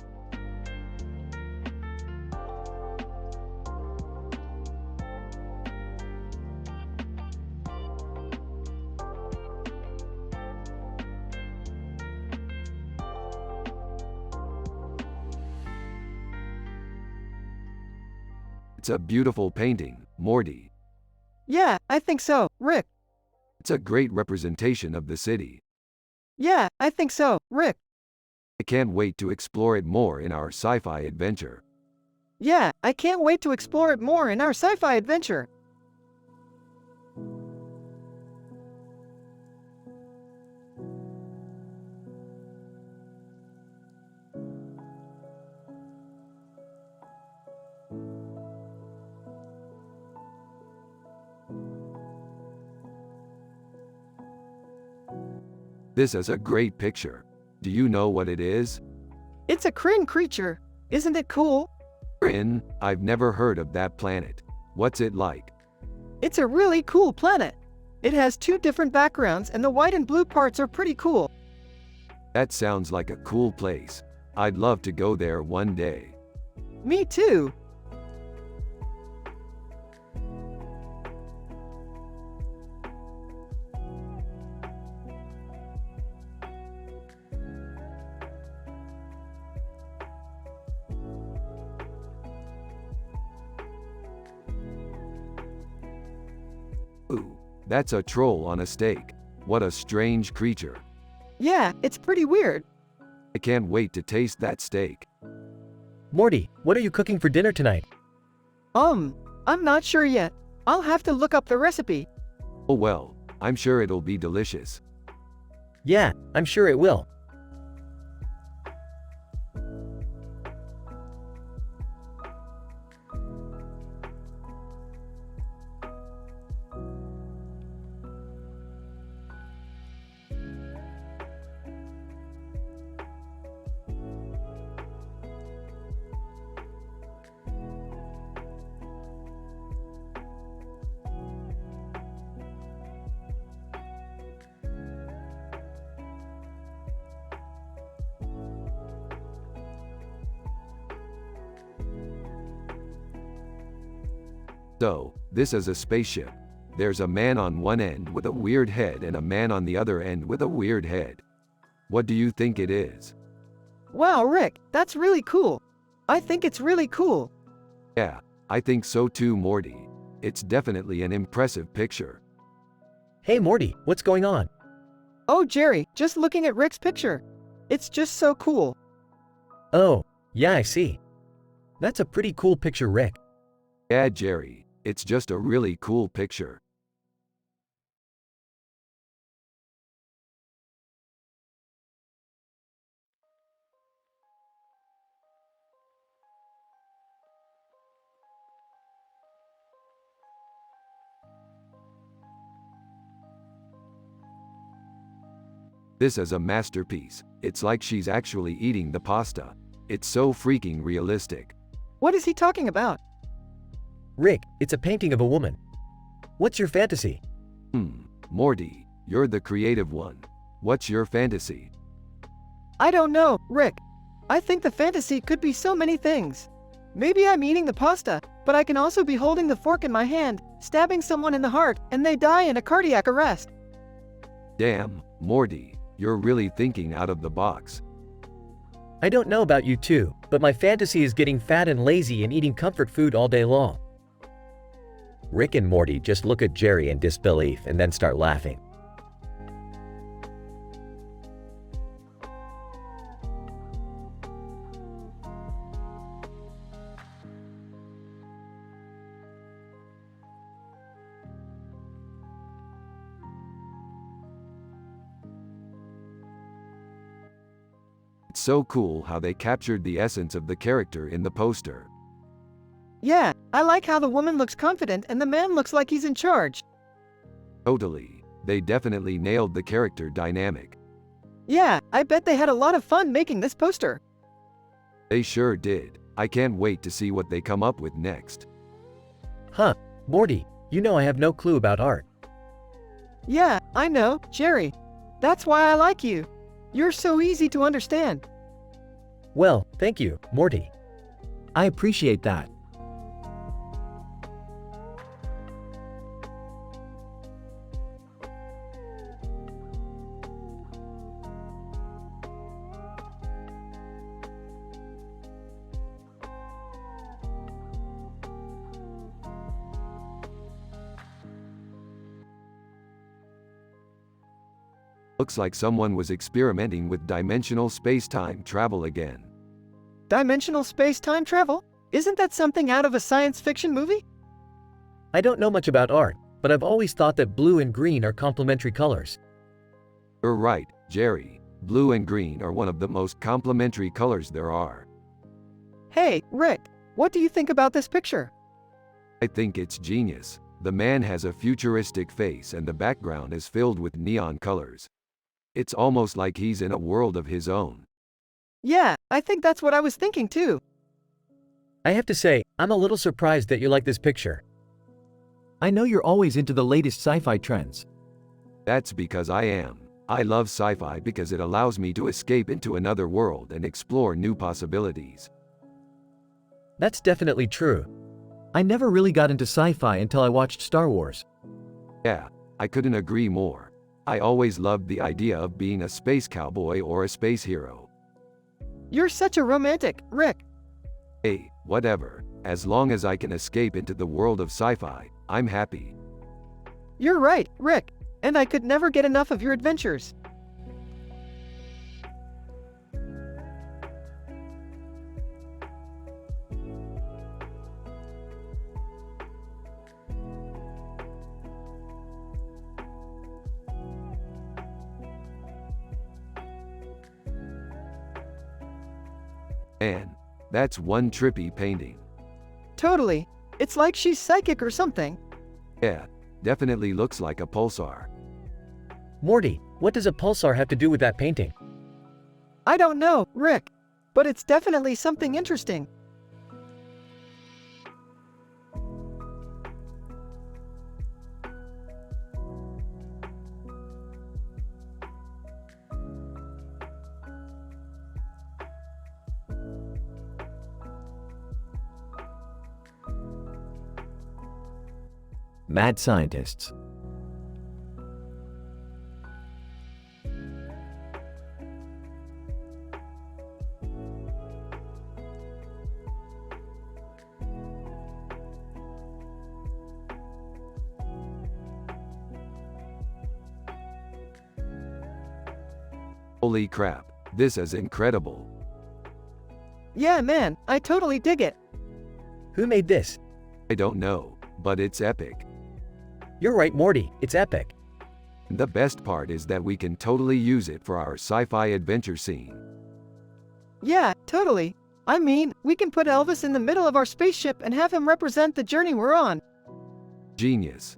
It's a beautiful painting, Morty. Yeah, I think so, Rick. It's a great representation of the city. Yeah, I think so, Rick. I can't wait to explore it more in our sci-fi adventure. Yeah, I can't wait to explore it more in our sci-fi adventure. This is a great picture. Do you know what it is? It's a Kryn creature. Isn't it cool? Kryn, I've never heard of that planet. What's it like? It's a really cool planet. It has two different backgrounds and the white and blue parts are pretty cool. That sounds like a cool place. I'd love to go there one day. Me too. Ooh, that's a troll on a stake. What a strange creature. Yeah, it's pretty weird. I can't wait to taste that steak. Morty, what are you cooking for dinner tonight? I'm not sure yet. I'll have to look up the recipe. Oh well, I'm sure it'll be delicious. Yeah, I'm sure it will. So, this is a spaceship. There's a man on one end with a weird head and a man on the other end with a weird head. What do you think it is? Wow, Rick, that's really cool. I think it's really cool. Yeah, I think so too, Morty. It's definitely an impressive picture. Hey Morty, what's going on? Oh, Jerry, just looking at Rick's picture. It's just so cool. Oh, yeah, I see. That's a pretty cool picture, Rick. Yeah, Jerry, it's just a really cool picture. This is a masterpiece. It's like she's actually eating the pasta. It's so freaking realistic. What is he talking about? Rick, it's a painting of a woman. What's your fantasy? Morty, you're the creative one. What's your fantasy? I don't know, Rick. I think the fantasy could be so many things. Maybe I'm eating the pasta, but I can also be holding the fork in my hand, stabbing someone in the heart, and they die in a cardiac arrest. Damn, Morty, you're really thinking out of the box. I don't know about you two, but my fantasy is getting fat and lazy and eating comfort food all day long. Rick and Morty just look at Jerry in disbelief and then start laughing. It's so cool how they captured the essence of the character in the poster. Yeah, I like how the woman looks confident and the man looks like he's in charge. Totally. They definitely nailed the character dynamic. Yeah, I bet they had a lot of fun making this poster. They sure did. I can't wait to see what they come up with next. Huh, Morty, you know I have no clue about art. Yeah, I know, Jerry. That's why I like you. You're so easy to understand. Well, thank you, Morty. I appreciate that. Looks like someone was experimenting with dimensional space-time travel again. Dimensional space-time travel? Isn't that something out of a science fiction movie? I don't know much about art, but I've always thought that blue and green are complementary colors. You're right, Jerry. Blue and green are one of the most complementary colors there are. Hey, Rick, what do you think about this picture? I think it's genius. The man has a futuristic face and the background is filled with neon colors. It's almost like he's in a world of his own. Yeah, I think that's what I was thinking too. I have to say, I'm a little surprised that you like this picture. I know you're always into the latest sci-fi trends. That's because I am. I love sci-fi because it allows me to escape into another world and explore new possibilities. That's definitely true. I never really got into sci-fi until I watched Star Wars. Yeah, I couldn't agree more. I always loved the idea of being a space cowboy or a space hero. You're such a romantic, Rick. Hey, whatever. As long as I can escape into the world of sci-fi, I'm happy. You're right, Rick. And I could never get enough of your adventures. Man, that's one trippy painting. Totally. It's like she's psychic or something. Yeah, definitely looks like a pulsar. Morty, what does a pulsar have to do with that painting? I don't know, Rick. But it's definitely something interesting. Mad scientists. Holy crap, this is incredible. Yeah, man, I totally dig it. Who made this? I don't know, but it's epic. You're right, Morty, it's epic. The best part is that we can totally use it for our sci-fi adventure scene. Yeah, totally. I mean, we can put Elvis in the middle of our spaceship and have him represent the journey we're on. Genius.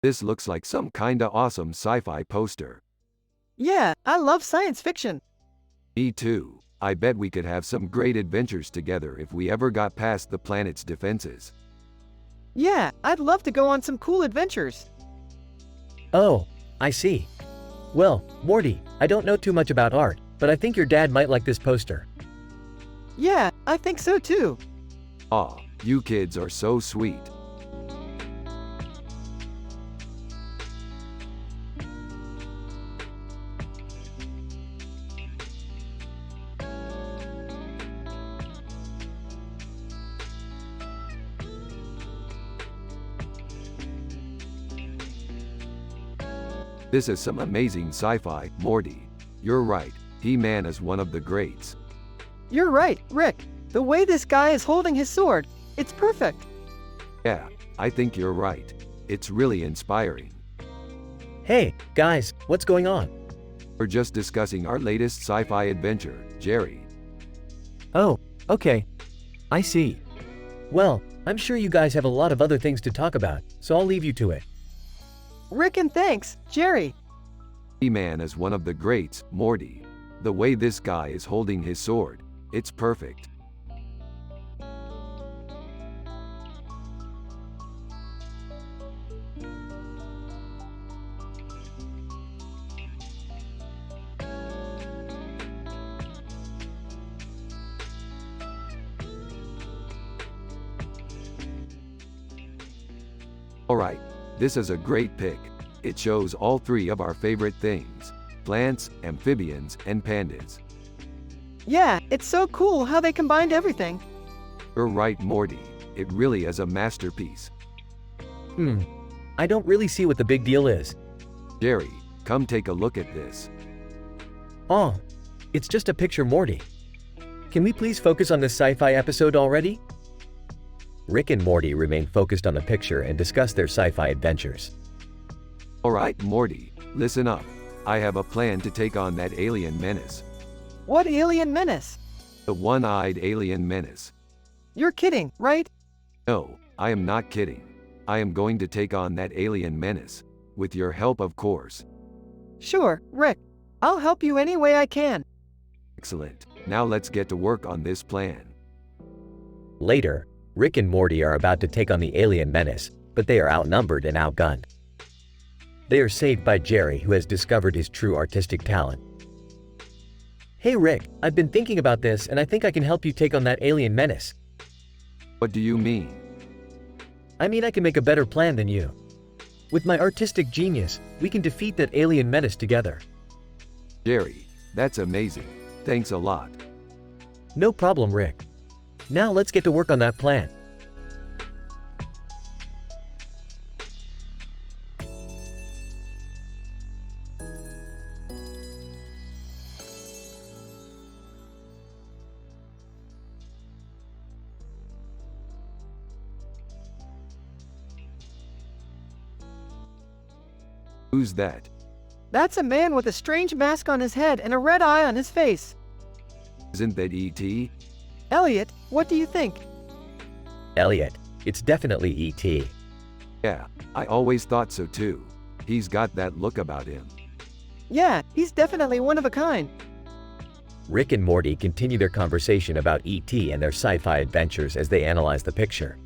This looks like some kinda awesome sci-fi poster. Yeah, I love science fiction. Me too. I bet we could have some great adventures together if we ever got past the planet's defenses. Yeah, I'd love to go on some cool adventures. Oh, I see. Well, Morty, I don't know too much about art, but I think your dad might like this poster. Yeah, I think so too. Aw, you kids are so sweet. This is some amazing sci-fi, Morty. You're right, He-Man is one of the greats. You're right, Rick. The way this guy is holding his sword, it's perfect. Yeah, I think you're right. It's really inspiring. Hey, guys, what's going on? We're just discussing our latest sci-fi adventure, Jerry. Oh, okay. I see. Well, I'm sure you guys have a lot of other things to talk about, so I'll leave you to it. Rick and thanks, Jerry. He-Man is one of the greats, Morty. The way this guy is holding his sword, it's perfect. Alright, this is a great pick. It shows all three of our favorite things: plants, amphibians, and pandas. Yeah, it's so cool how they combined everything. You're right, Morty. It really is a masterpiece. I don't really see what the big deal is. Jerry, come take a look at this. Oh, it's just a picture, Morty. Can we please focus on this sci-fi episode already? Rick and Morty remain focused on the picture and discuss their sci-fi adventures. Alright, Morty, listen up. I have a plan to take on that alien menace. What alien menace? The one-eyed alien menace. You're kidding, right? No, I am not kidding. I am going to take on that alien menace. With your help, of course. Sure, Rick. I'll help you any way I can. Excellent. Now let's get to work on this plan. Later, Rick and Morty are about to take on the alien menace, but they are outnumbered and outgunned. They are saved by Jerry, who has discovered his true artistic talent. Hey Rick, I've been thinking about this and I think I can help you take on that alien menace. What do you mean? I mean, I can make a better plan than you. With my artistic genius, we can defeat that alien menace together. Jerry, that's amazing. Thanks a lot. No problem, Rick. Now let's get to work on that plan. Who's that? That's a man with a strange mask on his head and a red eye on his face. Isn't that E.T.? Elliot, what do you think? Elliot, it's definitely E.T. Yeah, I always thought so too. He's got that look about him. Yeah, he's definitely one of a kind. Rick and Morty continue their conversation about E.T. and their sci-fi adventures as they analyze the picture.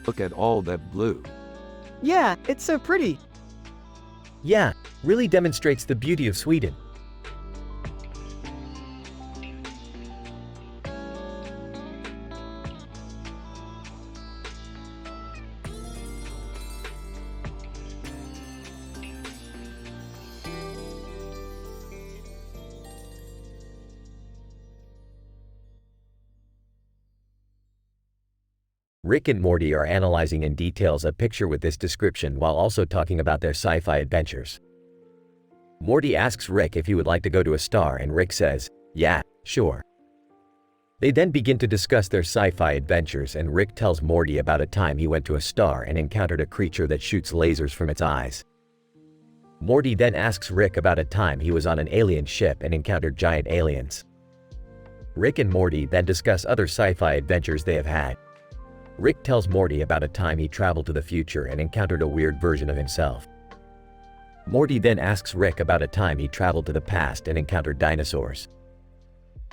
Look at all that blue. Yeah, it's so pretty. Yeah, really demonstrates the beauty of Sweden. Rick and Morty are analyzing in details a picture with this description while also talking about their sci-fi adventures. Morty asks Rick if he would like to go to a star and Rick says, "Yeah, sure." They then begin to discuss their sci-fi adventures and Rick tells Morty about a time he went to a star and encountered a creature that shoots lasers from its eyes. Morty then asks Rick about a time he was on an alien ship and encountered giant aliens. Rick and Morty then discuss other sci-fi adventures they have had. Rick tells Morty about a time he traveled to the future and encountered a weird version of himself. Morty then asks Rick about a time he traveled to the past and encountered dinosaurs.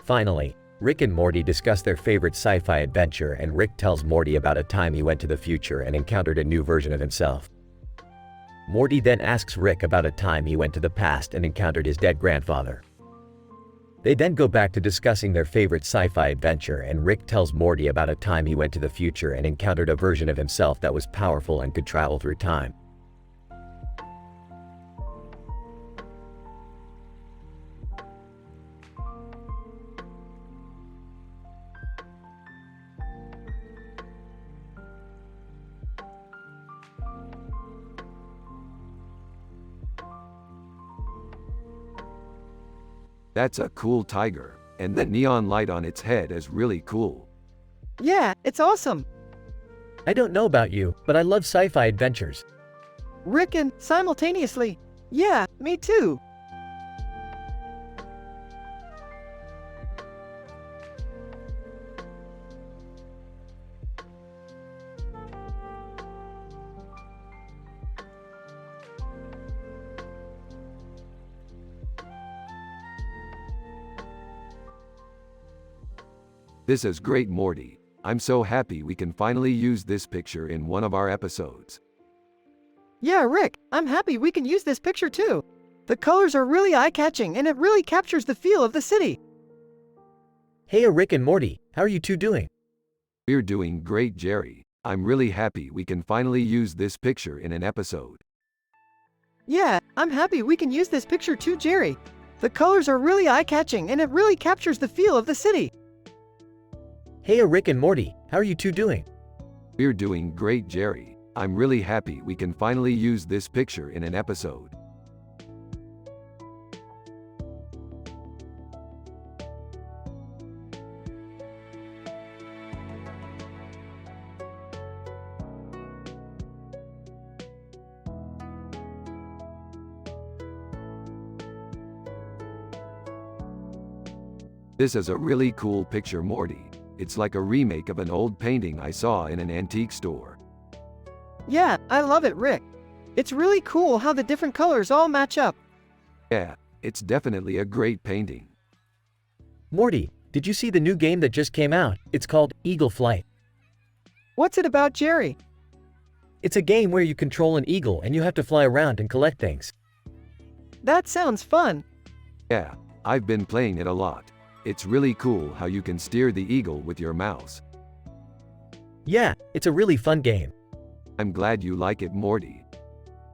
Finally, Rick and Morty discuss their favorite sci-fi adventure and Rick tells Morty about a time he went to the future and encountered a new version of himself. Morty then asks Rick about a time he went to the past and encountered his dead grandfather. They then go back to discussing their favorite sci-fi adventure and Rick tells Morty about a time he went to the future and encountered a version of himself that was powerful and could travel through time. That's a cool tiger, and the neon light on its head is really cool. Yeah, it's awesome. I don't know about you, but I love sci-fi adventures. Rick and simultaneously. Yeah, me too. This is great, Morty. I'm so happy we can finally use this picture in one of our episodes. Yeah, Rick, I'm happy we can use this picture too. The colors are really eye-catching and it really captures the feel of the city. Hey, Rick and Morty, how are you two doing? We're doing great, Jerry. I'm really happy we can finally use this picture in an episode. Yeah, I'm happy we can use this picture too, Jerry. The colors are really eye-catching and it really captures the feel of the city. Hey, Rick and Morty, how are you two doing? We're doing great, Jerry. I'm really happy we can finally use this picture in an episode. This is a really cool picture, Morty. It's like a remake of an old painting I saw in an antique store. Yeah, I love it, Rick. It's really cool how the different colors all match up. Yeah, it's definitely a great painting. Morty, did you see the new game that just came out? It's called Eagle Flight. What's it about, Jerry? It's a game where you control an eagle and you have to fly around and collect things. That sounds fun. Yeah, I've been playing it a lot. It's really cool how you can steer the eagle with your mouse. Yeah, it's a really fun game. I'm glad you like it, Morty.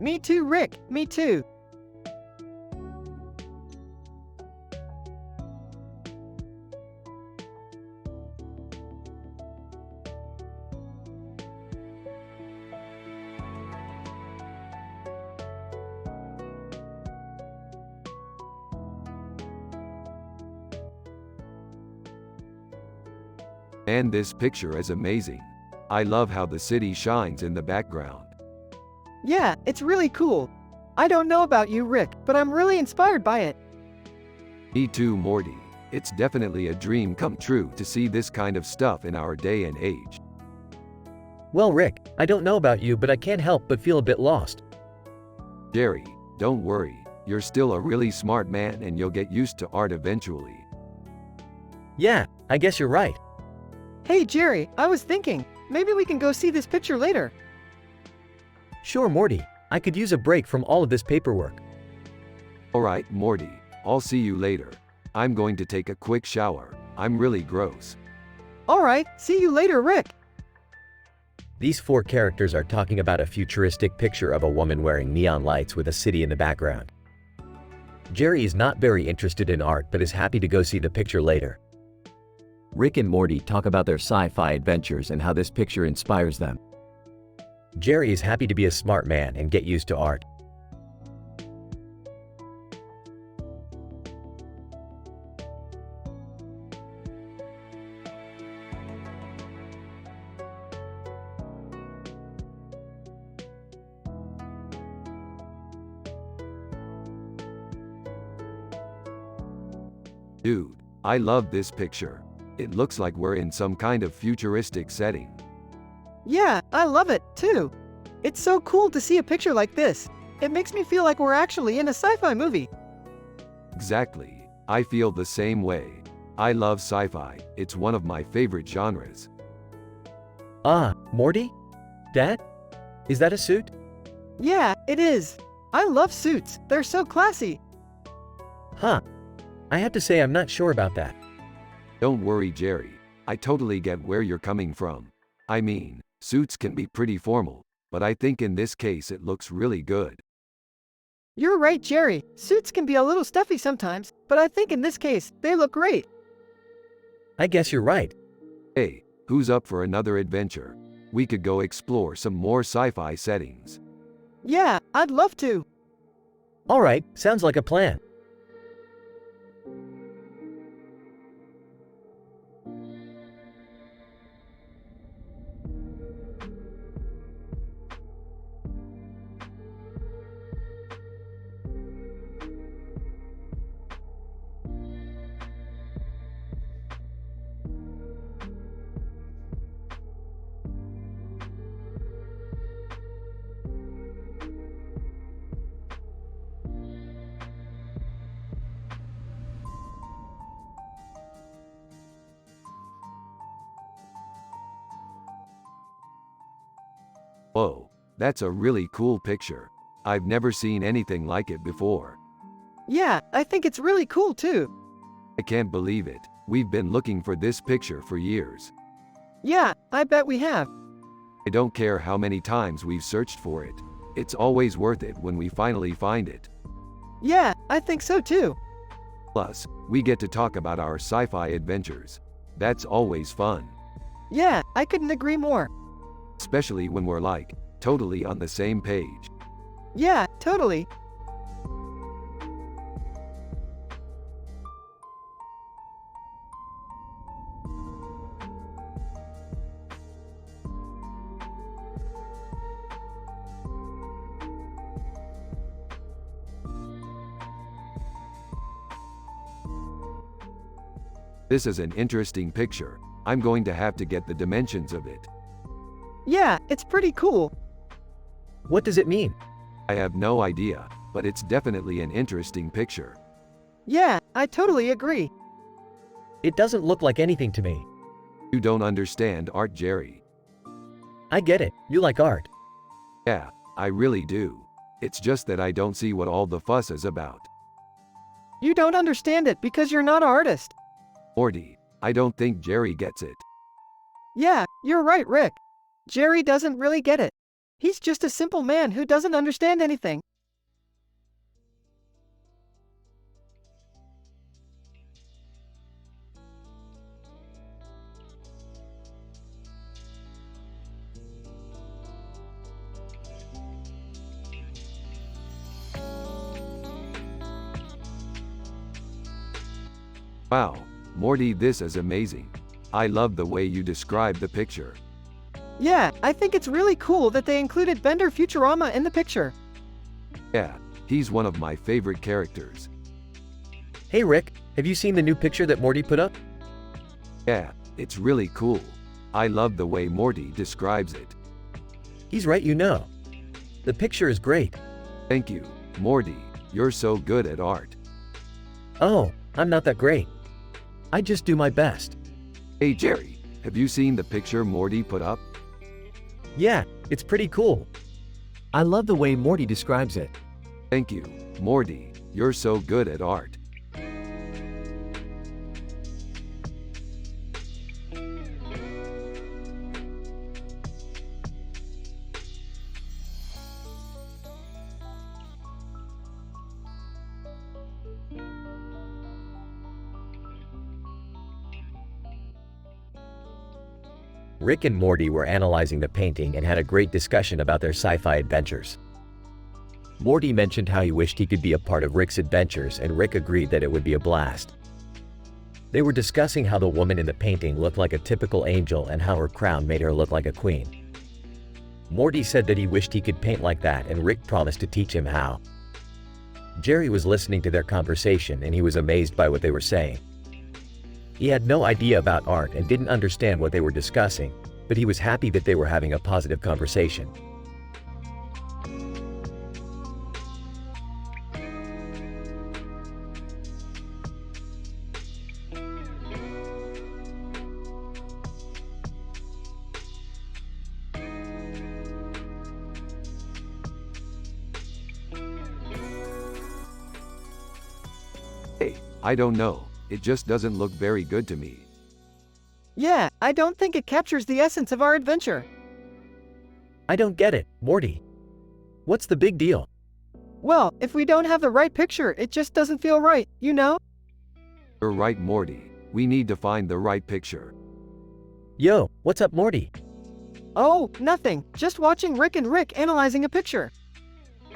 Me too, Rick. Me too. And this picture is amazing. I love how the city shines in the background. Yeah, it's really cool. I don't know about you, Rick, but I'm really inspired by it. Me too, Morty. It's definitely a dream come true to see this kind of stuff in our day and age. Well, Rick, I don't know about you, but I can't help but feel a bit lost. Jerry, don't worry. You're still a really smart man and you'll get used to art eventually. Yeah, I guess you're right. Hey, Jerry, I was thinking, maybe we can go see this picture later. Sure, Morty. I could use a break from all of this paperwork. Alright, Morty. I'll see you later. I'm going to take a quick shower. I'm really gross. Alright, see you later, Rick. These four characters are talking about a futuristic picture of a woman wearing neon lights with a city in the background. Jerry is not very interested in art but is happy to go see the picture later. Rick and Morty talk about their sci-fi adventures and how this picture inspires them. Jerry is happy to be a smart man and get used to art. Dude, I love this picture. It looks like we're in some kind of futuristic setting. Yeah, I love it, too. It's so cool to see a picture like this. It makes me feel like we're actually in a sci-fi movie. Exactly. I feel the same way. I love sci-fi. It's one of my favorite genres. Ah, Morty? Dad? Is that a suit? Yeah, it is. I love suits. They're so classy. Huh. I have to say I'm not sure about that. Don't worry, Jerry. I totally get where you're coming from. I mean, suits can be pretty formal, but I think in this case it looks really good. You're right, Jerry. Suits can be a little stuffy sometimes, but I think in this case, they look great. I guess you're right. Hey, who's up for another adventure? We could go explore some more sci-fi settings. Yeah, I'd love to. All right, sounds like a plan. Whoa, that's a really cool picture. I've never seen anything like it before. Yeah, I think it's really cool too. I can't believe it. We've been looking for this picture for years. Yeah, I bet we have. I don't care how many times we've searched for it. It's always worth it when we finally find it. Yeah, I think so too. Plus, we get to talk about our sci-fi adventures. That's always fun. Yeah, I couldn't agree more. Especially when we're like, totally on the same page. Yeah, totally. This is an interesting picture. I'm going to have to get the dimensions of it. Yeah, it's pretty cool. What does it mean? I have no idea, but it's definitely an interesting picture. Yeah, I totally agree. It doesn't look like anything to me. You don't understand art, Jerry. I get it, you like art. Yeah, I really do. It's just that I don't see what all the fuss is about. You don't understand it because you're not an artist. Morty, I don't think Jerry gets it. Yeah, you're right, Rick. Jerry doesn't really get it. He's just a simple man who doesn't understand anything. Wow, Morty, this is amazing. I love the way you describe the picture. Yeah, I think it's really cool that they included Bender Futurama in the picture. Yeah, he's one of my favorite characters. Hey Rick, have you seen the new picture that Morty put up? Yeah, it's really cool. I love the way Morty describes it. He's right, you know. The picture is great. Thank you, Morty. You're so good at art. Oh, I'm not that great. I just do my best. Hey Jerry, have you seen the picture Morty put up? Yeah, it's pretty cool. I love the way Morty describes it. Thank you, Morty. You're so good at art. Rick and Morty were analyzing the painting and had a great discussion about their sci-fi adventures. Morty mentioned how he wished he could be a part of Rick's adventures, and Rick agreed that it would be a blast. They were discussing how the woman in the painting looked like a typical angel and how her crown made her look like a queen. Morty said that he wished he could paint like that, and Rick promised to teach him how. Jerry was listening to their conversation and he was amazed by what they were saying. He had no idea about art and didn't understand what they were discussing, but he was happy that they were having a positive conversation. Hey, I don't know. It just doesn't look very good to me. Yeah, I don't think it captures the essence of our adventure. I don't get it, Morty. What's the big deal? Well, if we don't have the right picture, it just doesn't feel right, you know? You're right, Morty. We need to find the right picture. Yo, what's up, Morty? Oh, nothing. Just watching Rick and Rick analyzing a picture.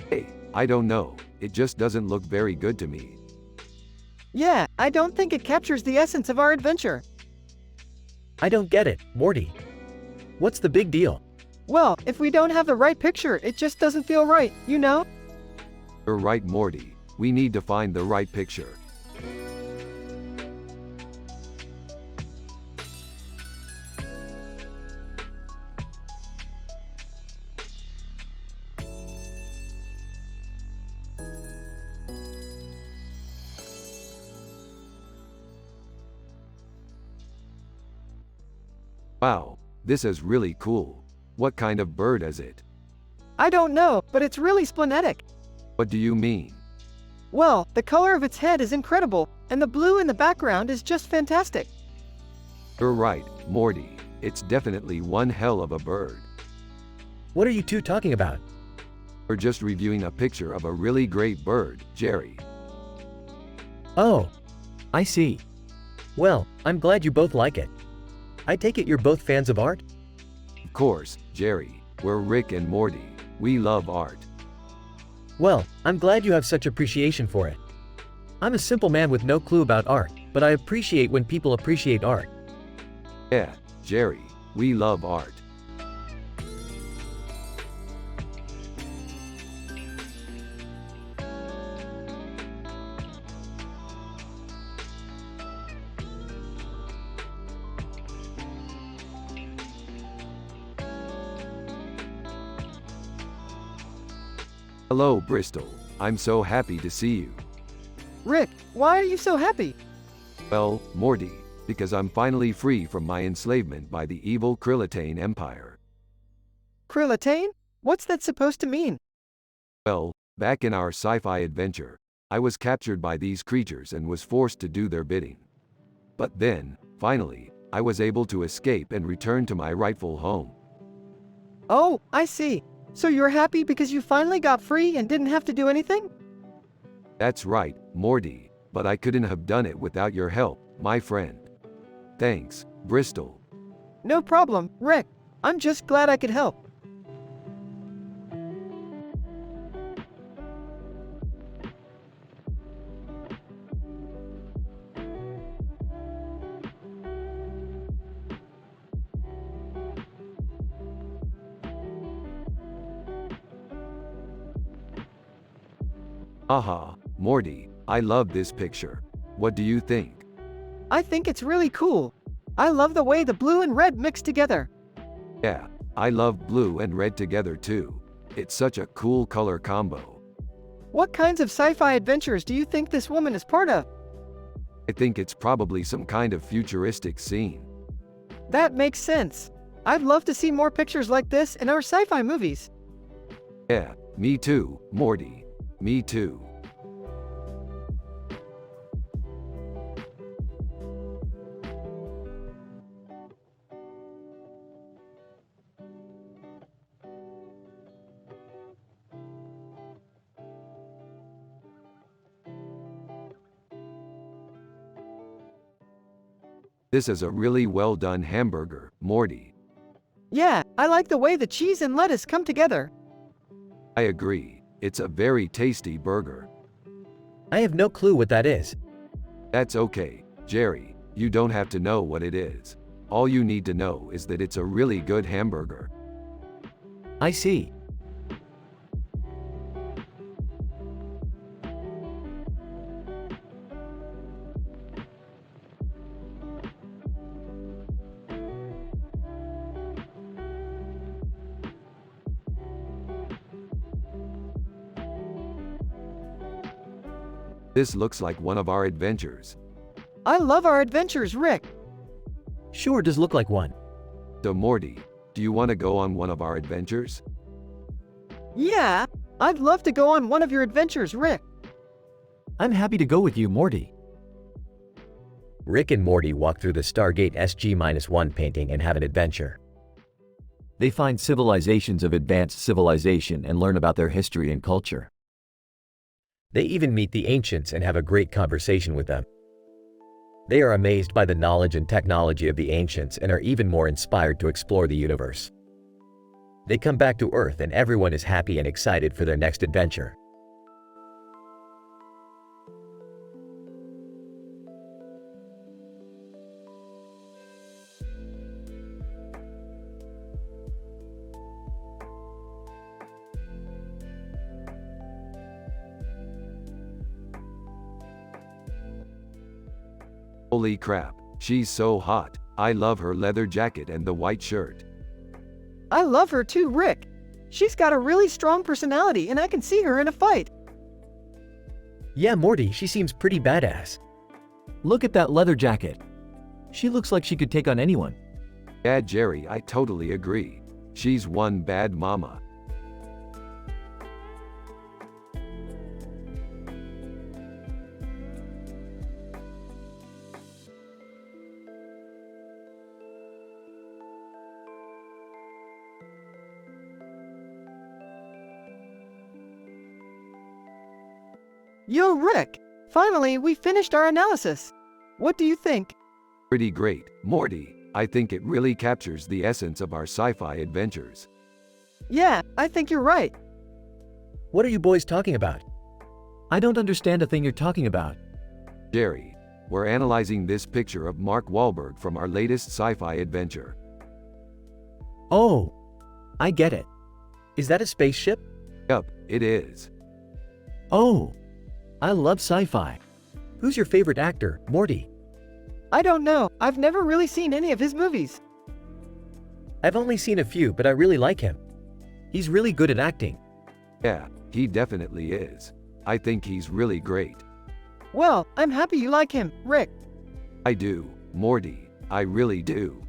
Hey, I don't know. It just doesn't look very good to me. Yeah, I don't think it captures the essence of our adventure. I don't get it, Morty. What's the big deal? Well, if we don't have the right picture, it just doesn't feel right, you know? You're right, Morty. We need to find the right picture. Wow, this is really cool. What kind of bird is it? I don't know, but it's really splenetic. What do you mean? Well, the color of its head is incredible, and the blue in the background is just fantastic. You're right, Morty. It's definitely one hell of a bird. What are you two talking about? We're just reviewing a picture of a really great bird, Jerry. Oh, I see. well, I'm glad you both like it. I take it you're both fans of art? Of course, Jerry. We're Rick and Morty. We love art. Well, I'm glad you have such appreciation for it. I'm a simple man with no clue about art, but I appreciate when people appreciate art. Yeah, Jerry. We love art. Hello, Bristol. I'm so happy to see you. Rick, why are you so happy? Well, Morty, because I'm finally free from my enslavement by the evil Krillitane Empire. Krillitane? What's that supposed to mean? Well, back in our sci-fi adventure, I was captured by these creatures and was forced to do their bidding. But then, finally, I was able to escape and return to my rightful home. Oh, I see. So you're happy because you finally got free and didn't have to do anything? That's right, Morty, but I couldn't have done it without your help, my friend. Thanks, Bristol. No problem, Rick. I'm just glad I could help. Aha, Morty, I love this picture. What do you think? I think it's really cool. I love the way the blue and red mix together. Yeah, I love blue and red together too. It's such a cool color combo. What kinds of sci-fi adventures do you think this woman is part of? I think it's probably some kind of futuristic scene. That makes sense. I'd love to see more pictures like this in our sci-fi movies. Yeah, me too, Morty. Me too. This is a really well done hamburger, Morty. Yeah, I like the way the cheese and lettuce come together. I agree. It's a very tasty burger. I have no clue what that is. That's okay, Jerry. You don't have to know what it is. All you need to know is that it's a really good hamburger. I see. This looks like one of our adventures. I love our adventures, Rick. Sure does look like one. So Morty, do you want to go on one of our adventures? Yeah, I'd love to go on one of your adventures, Rick. I'm happy to go with you, Morty. Rick and Morty walk through the Stargate SG-1 painting and have an adventure. They find civilizations of advanced civilization and learn about their history and culture. They even meet the ancients and have a great conversation with them. They are amazed by the knowledge and technology of the ancients and are even more inspired to explore the universe. They come back to Earth and everyone is happy and excited for their next adventure. Holy crap, she's so hot. I love her leather jacket and the white shirt. I love her too, Rick. She's got a really strong personality and I can see her in a fight. Yeah, Morty, she seems pretty badass. Look at that leather jacket. She looks like she could take on anyone. Yeah, Jerry, I totally agree. She's one bad mama. Yo, Rick! Finally, we finished our analysis. What do you think? Pretty great, Morty. I think it really captures the essence of our sci-fi adventures. Yeah, I think you're right. What are you boys talking about? I don't understand a thing you're talking about. Jerry, we're analyzing this picture of Mark Wahlberg from our latest sci-fi adventure. Oh, I get it. Is that a spaceship? Yup, it is. Oh, I love sci-fi. Who's your favorite actor, Morty? I don't know. I've never really seen any of his movies. I've only seen a few, but I really like him. He's really good at acting. Yeah, he definitely is. I think he's really great. Well, I'm happy you like him, Rick. I do, Morty. I really do.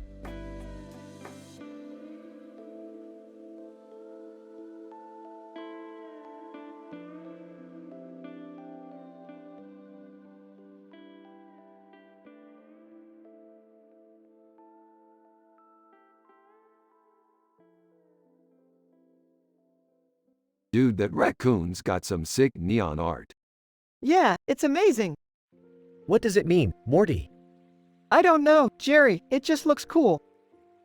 Dude, that raccoon's got some sick neon art. Yeah, it's amazing. What does it mean, Morty? I don't know, Jerry. It just looks cool.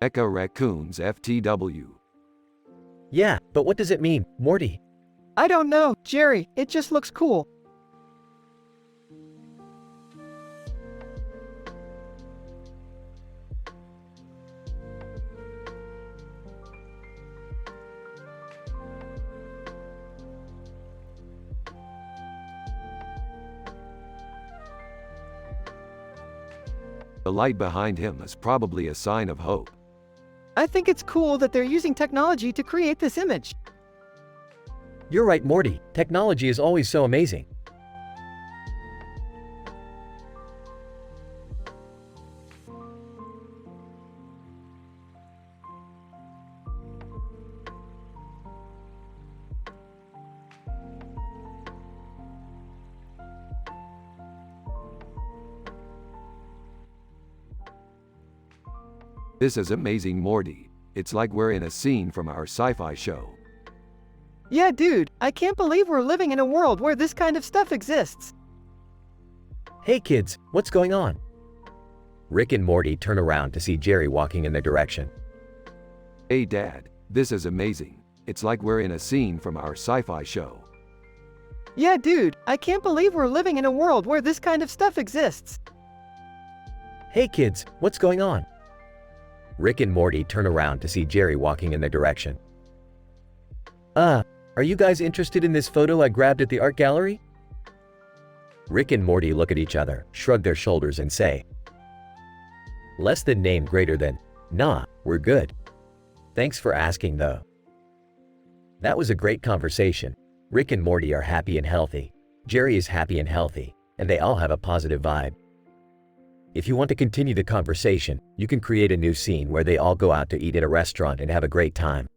Mecha Raccoons FTW. Yeah, but what does it mean, Morty? I don't know, Jerry. It just looks cool. The light behind him is probably a sign of hope. I think it's cool that they're using technology to create this image. You're right, Morty. Technology is always so amazing. This is amazing, Morty. It's like we're in a scene from our sci-fi show. Yeah, dude, I can't believe we're living in a world where this kind of stuff exists. Hey kids, what's going on? Rick and Morty turn around to see Jerry walking in their direction. Hey Dad, this is amazing. It's like we're in a scene from our sci-fi show. Yeah, dude, I can't believe we're living in a world where this kind of stuff exists. Hey kids, what's going on? Rick and Morty turn around to see Jerry walking in their direction. Are you guys interested in this photo I grabbed at the art gallery? Rick and Morty look at each other, shrug their shoulders and say, less than name greater than, nah, we're good. Thanks for asking though. That was a great conversation. Rick and Morty are happy and healthy. Jerry is happy and healthy, and they all have a positive vibe. If you want to continue the conversation, you can create a new scene where they all go out to eat at a restaurant and have a great time.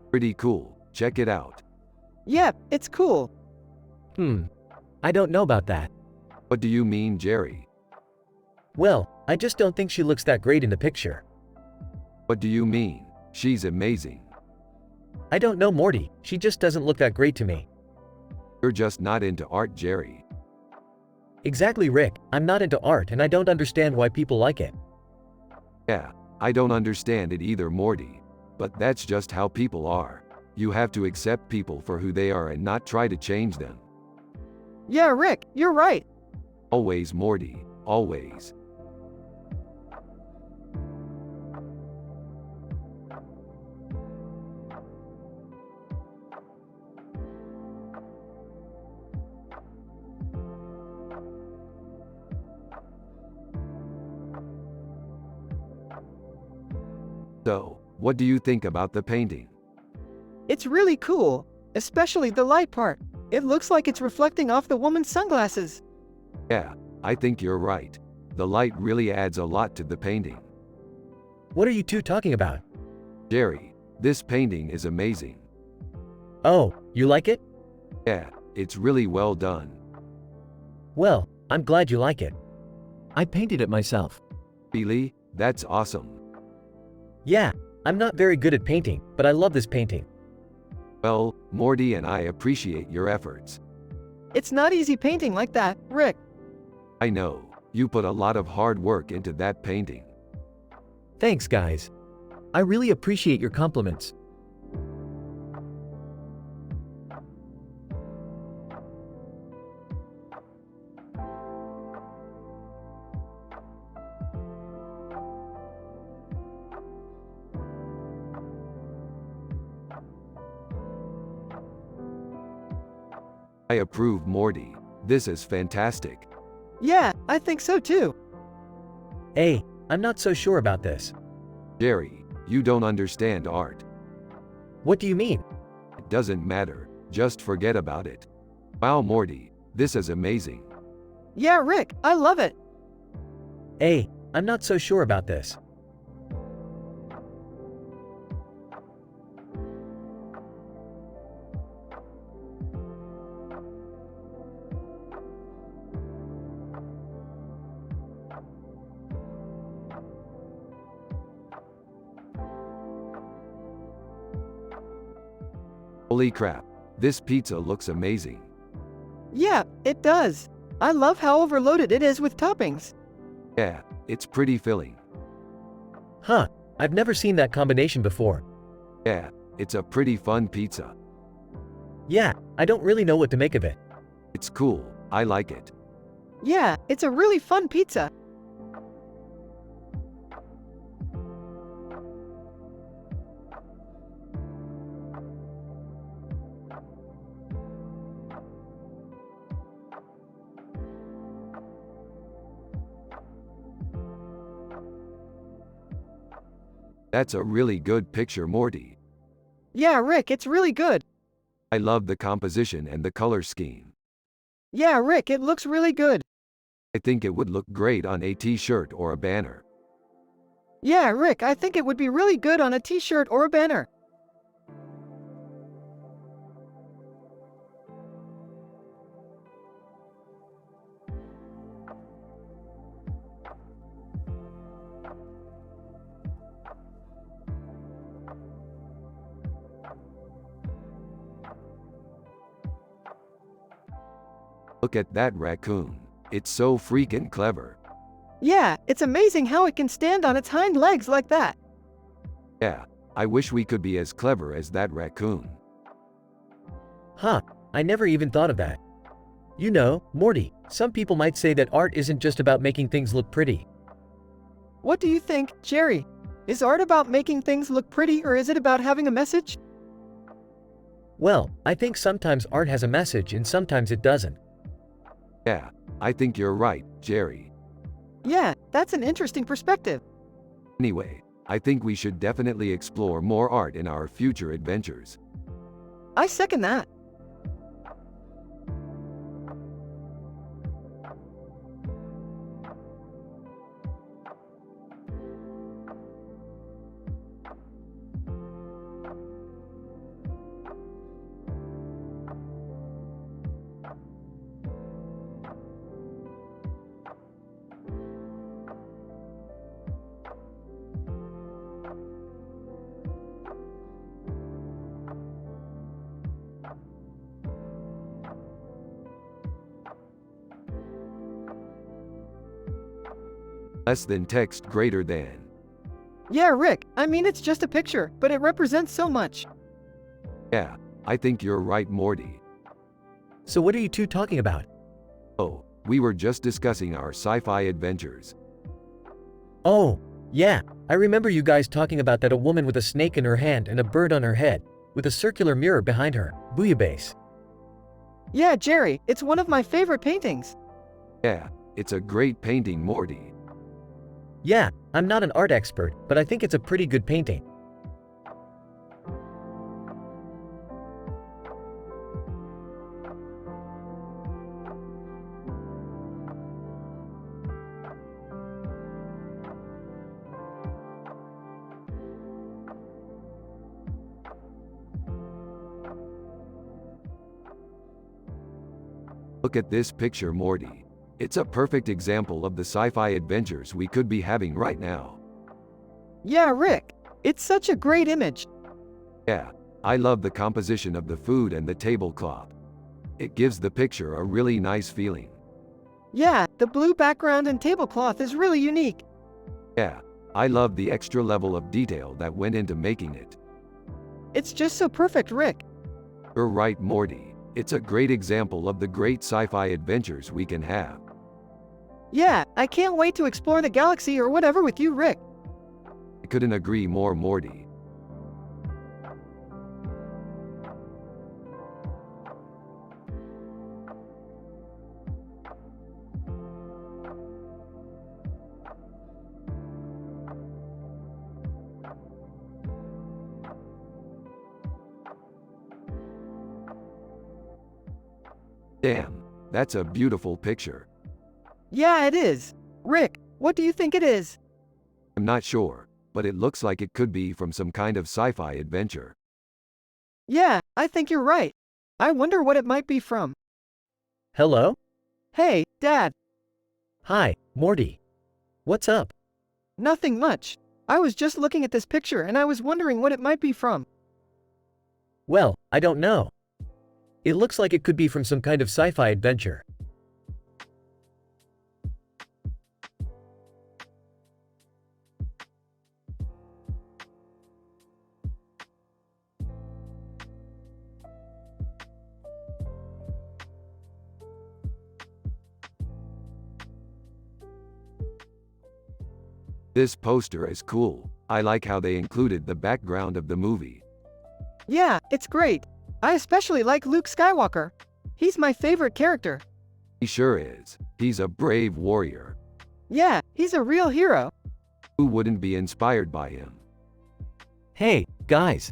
Pretty cool. Check it out. Yep, it's cool. I don't know about that. What do you mean, Jerry? Well, I just don't think she looks that great in the picture. What do you mean? She's amazing. I don't know, Morty. She just doesn't look that great to me. You're just not into art, Jerry. Exactly, Rick. I'm not into art and I don't understand why people like it. Yeah, I don't understand it either, Morty. But that's just how people are. You have to accept people for who they are and not try to change them. Yeah, Rick, you're right. Always, Morty. Always. So, what do you think about the painting? It's really cool, especially the light part. It looks like it's reflecting off the woman's sunglasses. Yeah, I think you're right. The light really adds a lot to the painting. What are you two talking about? Jerry, this painting is amazing. Oh, you like it? Yeah, it's really well done. Well, I'm glad you like it. I painted it myself. Really? That's awesome. Yeah, I'm not very good at painting, but I love this painting. Well, Morty and I appreciate your efforts. It's not easy painting like that, Rick. I know, you put a lot of hard work into that painting. Thanks, guys. I really appreciate your compliments. I approve, Morty. This is fantastic. Yeah, I think so too. Hey, I'm not so sure about this. Jerry, you don't understand art. What do you mean? It doesn't matter. Just forget about it. Wow, Morty, this is amazing. Yeah, Rick, I love it. Hey, I'm not so sure about this. Holy crap, this pizza looks amazing. Yeah, it does. I love how overloaded it is with toppings. Yeah, it's pretty filling. Huh, I've never seen that combination before. Yeah, it's a pretty fun pizza. Yeah, I don't really know what to make of it. It's cool. I like it. Yeah, it's a really fun pizza. That's a really good picture, Morty. Yeah, Rick, it's really good. I love the composition and the color scheme. Yeah, Rick, it looks really good. I think it would look great on a t-shirt or a banner. Yeah, Rick, I think it would be really good on a t-shirt or a banner. Look at that raccoon. It's so freaking clever. Yeah, it's amazing how it can stand on its hind legs like that. Yeah, I wish we could be as clever as that raccoon. Huh, I never even thought of that. You know, Morty, some people might say that art isn't just about making things look pretty. What do you think, Jerry? Is art about making things look pretty or is it about having a message? Well, I think sometimes art has a message and sometimes it doesn't. Yeah, I think you're right, Jerry. Yeah, that's an interesting perspective. Anyway, I think we should definitely explore more art in our future adventures. I second that. Less than text greater than. Yeah, Rick, I mean it's just a picture, but it represents so much. Yeah, I think you're right, Morty. So what are you two talking about? Oh, we were just discussing our sci-fi adventures. Oh, yeah, I remember you guys talking about that, a woman with a snake in her hand and a bird on her head, with a circular mirror behind her. Bouillabaisse. Yeah, Jerry, it's one of my favorite paintings. Yeah, it's a great painting, Morty. Yeah, I'm not an art expert, but I think it's a pretty good painting. Look at this picture, Morty. It's a perfect example of the sci-fi adventures we could be having right now. Yeah, Rick, it's such a great image. Yeah, I love the composition of the food and the tablecloth. It gives the picture a really nice feeling. Yeah, the blue background and tablecloth is really unique. Yeah, I love the extra level of detail that went into making it. It's just so perfect, Rick. You're right, Morty. It's a great example of the great sci-fi adventures we can have. Yeah, I can't wait to explore the galaxy or whatever with you, Rick. I couldn't agree more, Morty. Damn, that's a beautiful picture. Yeah, it is. Rick, what do you think it is? I'm not sure, but it looks like it could be from some kind of sci-fi adventure. Yeah, I think you're right. I wonder what it might be from. Hello? Hey, Dad. Hi, Morty. What's up? Nothing much. I was just looking at this picture and I was wondering what it might be from. Well, I don't know. It looks like it could be from some kind of sci-fi adventure. This poster is cool. I like how they included the background of the movie. Yeah, it's great. I especially like Luke Skywalker. He's my favorite character. He sure is. He's a brave warrior. Yeah, he's a real hero. Who wouldn't be inspired by him? Hey, guys.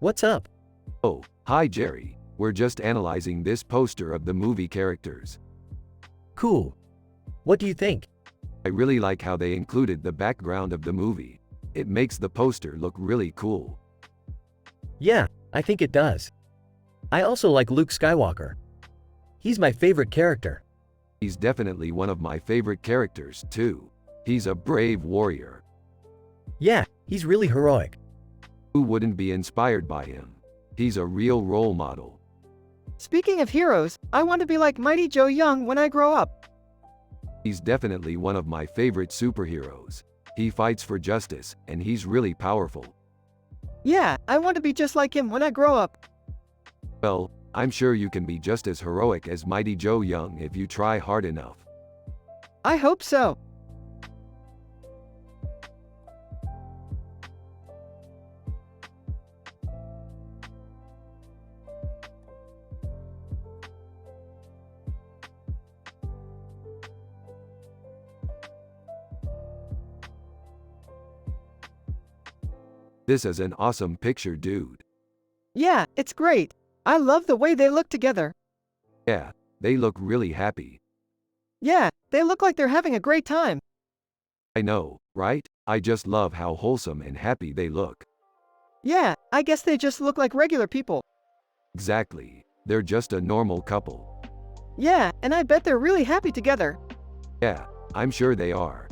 What's up? Oh, hi Jerry. We're just analyzing this poster of the movie characters. Cool. What do you think? I really like how they included the background of the movie. It makes the poster look really cool. Yeah, I think it does. I also like Luke Skywalker. He's my favorite character. He's definitely one of my favorite characters, too. He's a brave warrior. Yeah, he's really heroic. Who wouldn't be inspired by him? He's a real role model. Speaking of heroes, I want to be like Mighty Joe Young when I grow up. He's definitely one of my favorite superheroes. He fights for justice, and he's really powerful. Yeah, I want to be just like him when I grow up. Well, I'm sure you can be just as heroic as Mighty Joe Young if you try hard enough. I hope so. This is an awesome picture, dude. Yeah, it's great. I love the way they look together. Yeah, they look really happy. Yeah, they look like they're having a great time. I know, right? I just love how wholesome and happy they look. Yeah, I guess they just look like regular people. Exactly. They're just a normal couple. Yeah, and I bet they're really happy together. Yeah, I'm sure they are.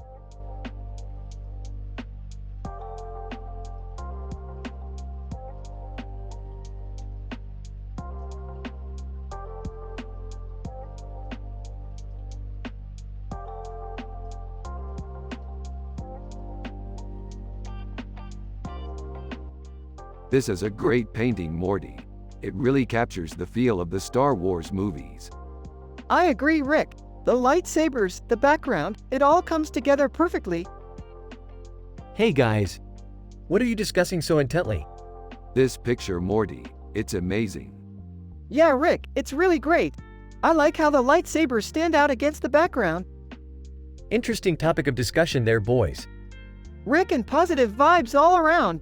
This is a great painting, Morty. It really captures the feel of the Star Wars movies. I agree, Rick. The lightsabers, the background, it all comes together perfectly. Hey guys. What are you discussing so intently? This picture, Morty, it's amazing. Yeah, Rick, it's really great. I like how the lightsabers stand out against the background. Interesting topic of discussion there, boys. Rick and positive vibes all around.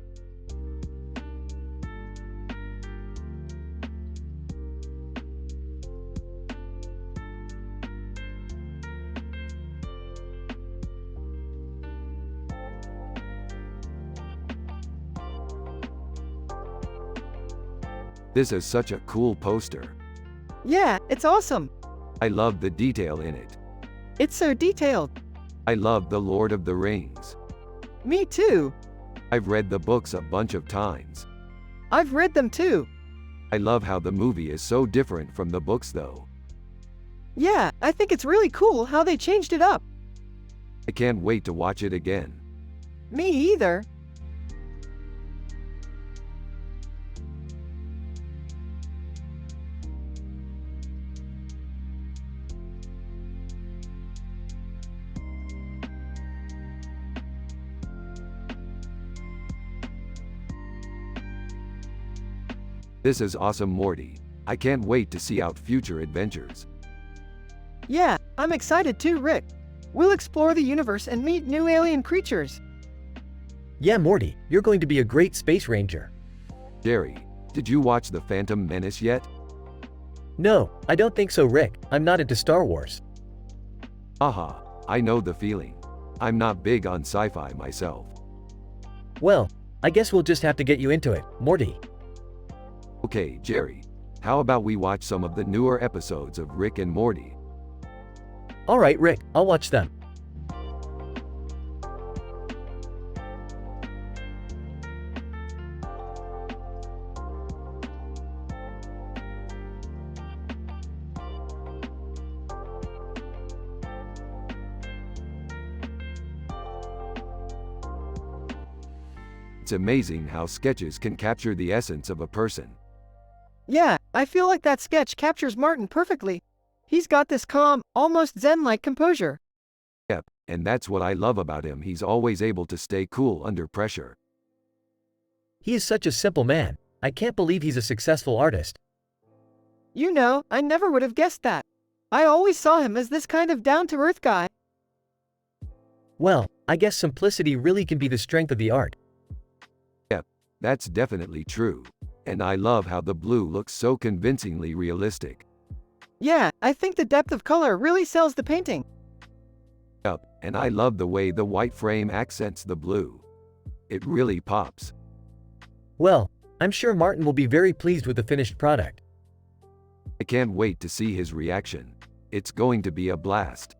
This is such a cool poster. Yeah, it's awesome. I love the detail in it. It's so detailed. I love The Lord of the Rings. Me too. I've read the books a bunch of times. I've read them too. I love how the movie is so different from the books though. Yeah, I think it's really cool how they changed it up. I can't wait to watch it again. Me either. This is awesome, Morty. I can't wait to see out future adventures. Yeah, I'm excited too, Rick. We'll explore the universe and meet new alien creatures. Yeah, Morty, you're going to be a great space ranger. Jerry, did you watch The Phantom Menace yet? No, I don't think so, Rick. I'm not into Star Wars. Haha, I know the feeling. I'm not big on sci-fi myself. Well, I guess we'll just have to get you into it, Morty. Okay, Jerry, how about we watch some of the newer episodes of Rick and Morty? Alright, Rick, I'll watch them. It's amazing how sketches can capture the essence of a person. Yeah, I feel like that sketch captures Martin perfectly. He's got this calm, almost zen-like composure. Yep, And that's what I love about him, he's always able to stay cool under pressure. He is such a simple man. I can't believe he's a successful artist. You know, I never would have guessed that. I always saw him as this kind of down-to-earth guy. Well, I guess simplicity really can be the strength of the art. Yep, that's definitely true. And I love how the blue looks so convincingly realistic. Yeah, I think the depth of color really sells the painting. Yep, and I love the way the white frame accents the blue. It really pops. Well, I'm sure Martin will be very pleased with the finished product. I can't wait to see his reaction. It's going to be a blast.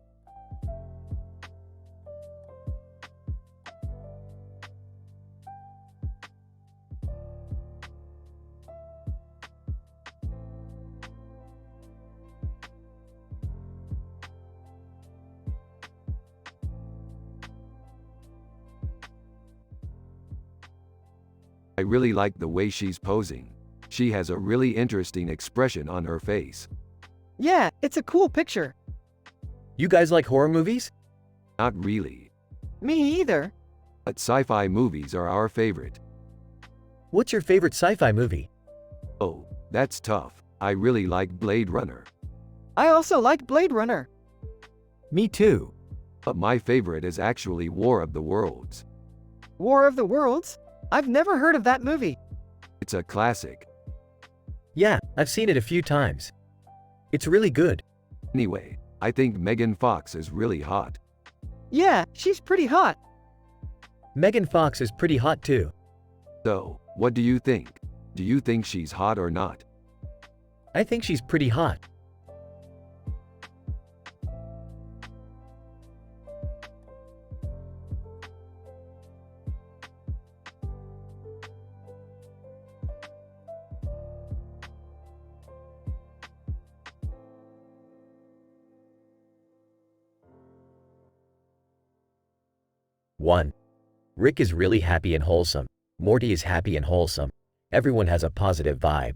I really like the way she's posing. She has a really interesting expression on her face. Yeah, it's a cool picture. You guys like horror movies? Not really. Me either. But sci-fi movies are our favorite. What's your favorite sci-fi movie? Oh, that's tough. I really like Blade Runner. I also like Blade Runner. Me too. But my favorite is actually War of the Worlds. War of the Worlds? I've never heard of that movie. It's a classic. Yeah, I've seen it a few times. It's really good. Anyway, I think Megan Fox is really hot. Yeah, she's pretty hot. Megan Fox is pretty hot too. So, what do you think? Do you think she's hot or not? I think she's pretty hot. One. Rick is really happy and wholesome. Morty is happy and wholesome. Everyone has a positive vibe.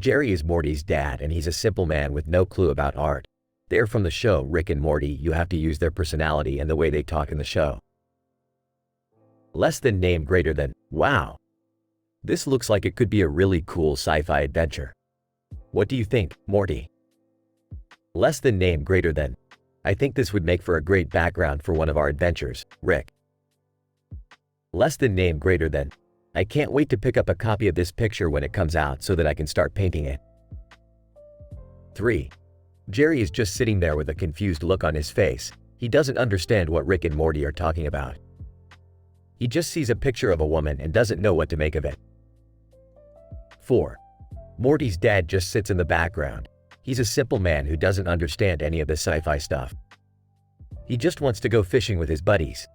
Jerry is Morty's dad and he's a simple man with no clue about art. They're from the show Rick and Morty. You have to use their personality and the way they talk in the show. Less than name greater than, wow. This looks like it could be a really cool sci-fi adventure. What do you think, Morty? Less than name greater than, I think this would make for a great background for one of our adventures, Rick. Less than name greater than, I can't wait to pick up a copy of this picture when it comes out so that I can start painting it. 3. Jerry is just sitting there with a confused look on his face. He doesn't understand what Rick and Morty are talking about. He just sees a picture of a woman and doesn't know what to make of it. 4. Morty's dad just sits in the background. He's a simple man who doesn't understand any of the sci-fi stuff. He just wants to go fishing with his buddies.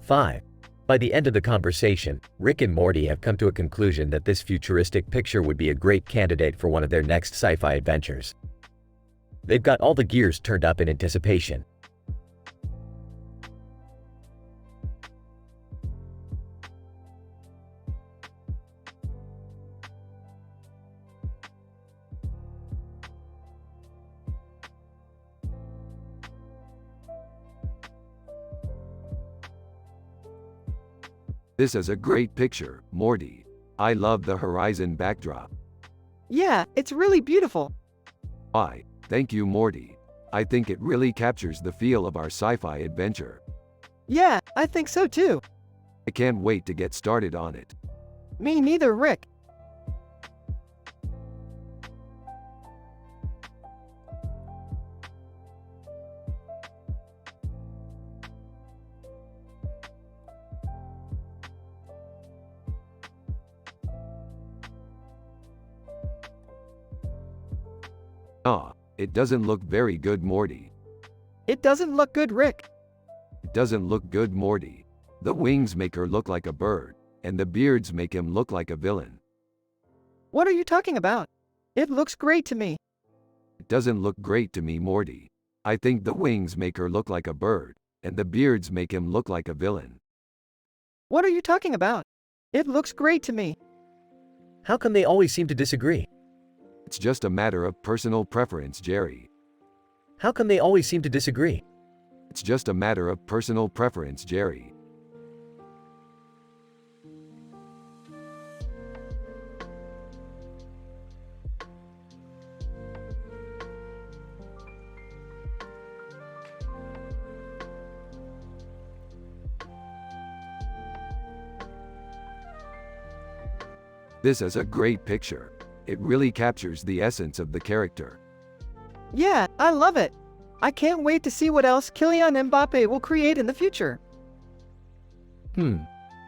5. By the end of the conversation, Rick and Morty have come to a conclusion that this futuristic picture would be a great candidate for one of their next sci-fi adventures. They've got all the gears turned up in anticipation. This is a great picture, Morty. I love the horizon backdrop. Yeah, it's really beautiful. Why, thank you, Morty. I think it really captures the feel of our sci-fi adventure. Yeah, I think so too. I can't wait to get started on it. Me neither, Rick. It doesn't look very good, Morty. It doesn't look good, Rick. It doesn't look good, Morty. The wings make her look like a bird, and the beards make him look like a villain. What are you talking about? It looks great to me. It doesn't look great to me, Morty. I think the wings make her look like a bird, and the beards make him look like a villain. What are you talking about? It looks great to me. How come they always seem to disagree? It's just a matter of personal preference, Jerry. How come they always seem to disagree? It's just a matter of personal preference, Jerry. This is a great picture. It really captures the essence of the character. Yeah, I love it. I can't wait to see what else Kylian Mbappe will create in the future.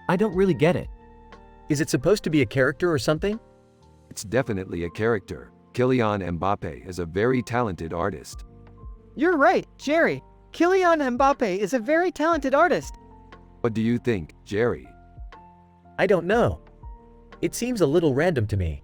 I don't really get it. Is it supposed to be a character or something? It's definitely a character. Kylian Mbappe is a very talented artist. You're right, Jerry. Kylian Mbappe is a very talented artist. What do you think, Jerry? I don't know. It seems a little random to me.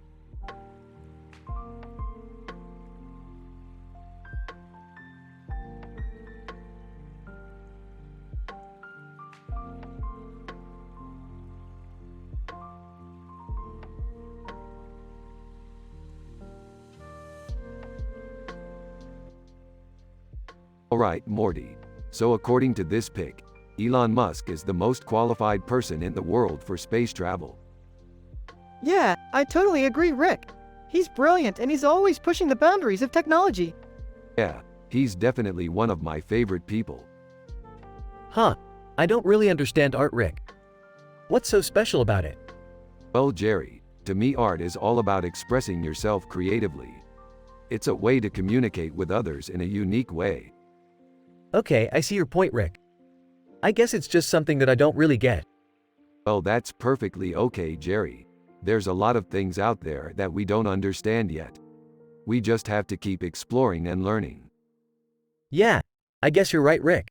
Alright, Morty. So according to this pic, Elon Musk is the most qualified person in the world for space travel. Yeah, I totally agree, Rick. He's brilliant and he's always pushing the boundaries of technology. Yeah, he's definitely one of my favorite people. Huh. I don't really understand art, Rick. What's so special about it? Well, Jerry, to me art is all about expressing yourself creatively. It's a way to communicate with others in a unique way. Okay, I see your point, Rick. I guess it's just something that I don't really get. Well, that's perfectly okay, Jerry. There's a lot of things out there that we don't understand yet. We just have to keep exploring and learning. Yeah, I guess you're right, Rick.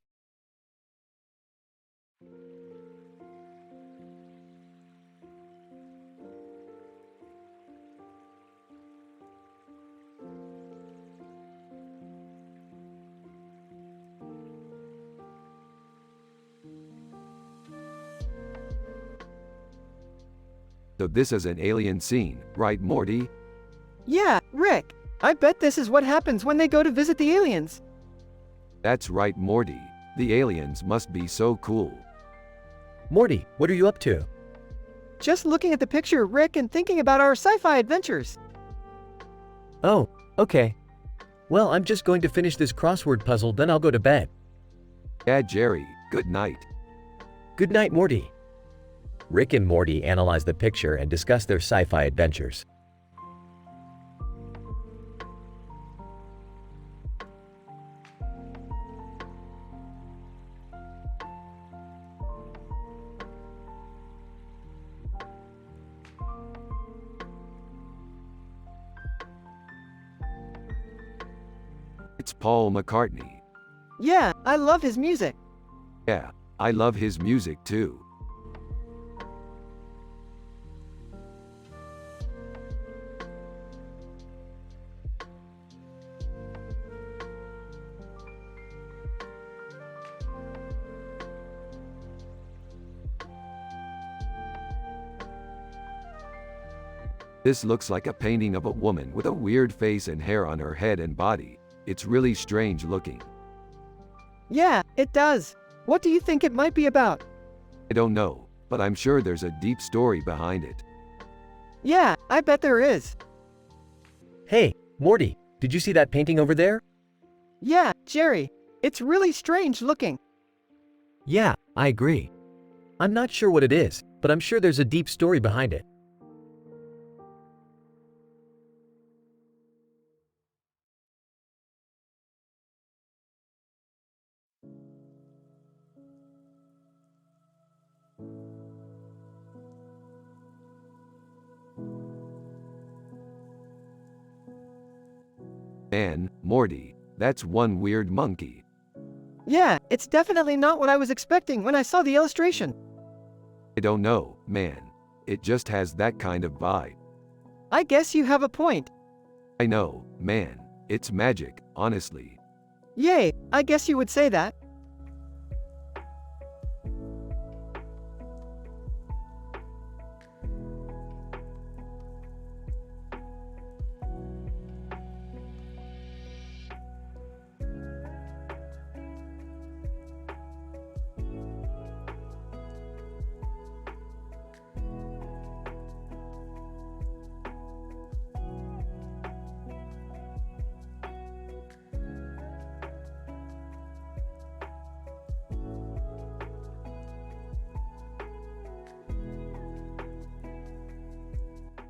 So this is an alien scene, right, Morty? Yeah, Rick. I bet this is what happens when they go to visit the aliens. That's right, Morty. The aliens must be so cool. Morty, what are you up to? Just looking at the picture, Rick, and thinking about our sci-fi adventures. Oh, okay. Well, I'm just going to finish this crossword puzzle, then I'll go to bed. Yeah, Jerry, good night. Good night, Morty. Rick and Morty analyze the picture and discuss their sci-fi adventures. It's Paul McCartney. Yeah, I love his music. Yeah, I love his music too. This looks like a painting of a woman with a weird face and hair on her head and body. It's really strange looking. Yeah, it does. What do you think it might be about? I don't know, but I'm sure there's a deep story behind it. Yeah, I bet there is. Hey, Morty, did you see that painting over there? Yeah, Jerry. It's really strange looking. Yeah, I agree. I'm not sure what it is, but I'm sure there's a deep story behind it. Man, Morty, that's one weird monkey. Yeah, it's definitely not what I was expecting when I saw the illustration. I don't know, man. It just has that kind of vibe. I guess you have a point. I know, man. It's magic, honestly. Yay, I guess you would say that.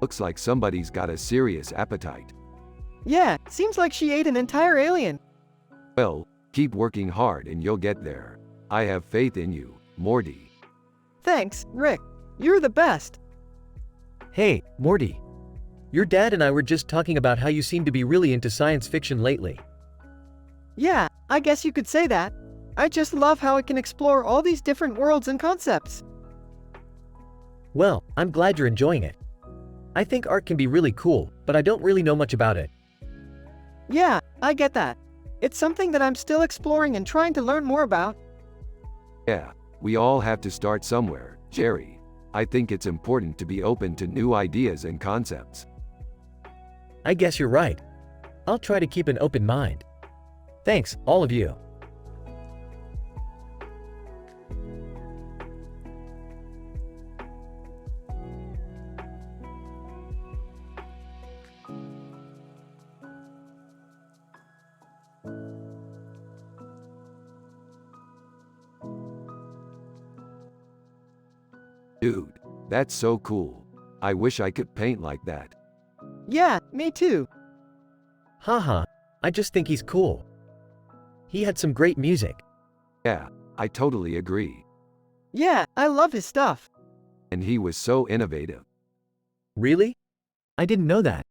Looks like somebody's got a serious appetite. Yeah, seems like she ate an entire alien. Well, keep working hard and you'll get there. I have faith in you, Morty. Thanks, Rick. You're the best. Hey, Morty. Your dad and I were just talking about how you seem to be really into science fiction lately. Yeah, I guess you could say that. I just love how it can explore all these different worlds and concepts. Well, I'm glad you're enjoying it. I think art can be really cool, but I don't really know much about it. Yeah, I get that. It's something that I'm still exploring and trying to learn more about. Yeah, we all have to start somewhere, Jerry. I think it's important to be open to new ideas and concepts. I guess you're right. I'll try to keep an open mind. Thanks, all of you. Dude, that's so cool. I wish I could paint like that. Yeah, me too. Haha, I just think he's cool. He had some great music. Yeah, I totally agree. Yeah, I love his stuff. And he was so innovative. Really? I didn't know that.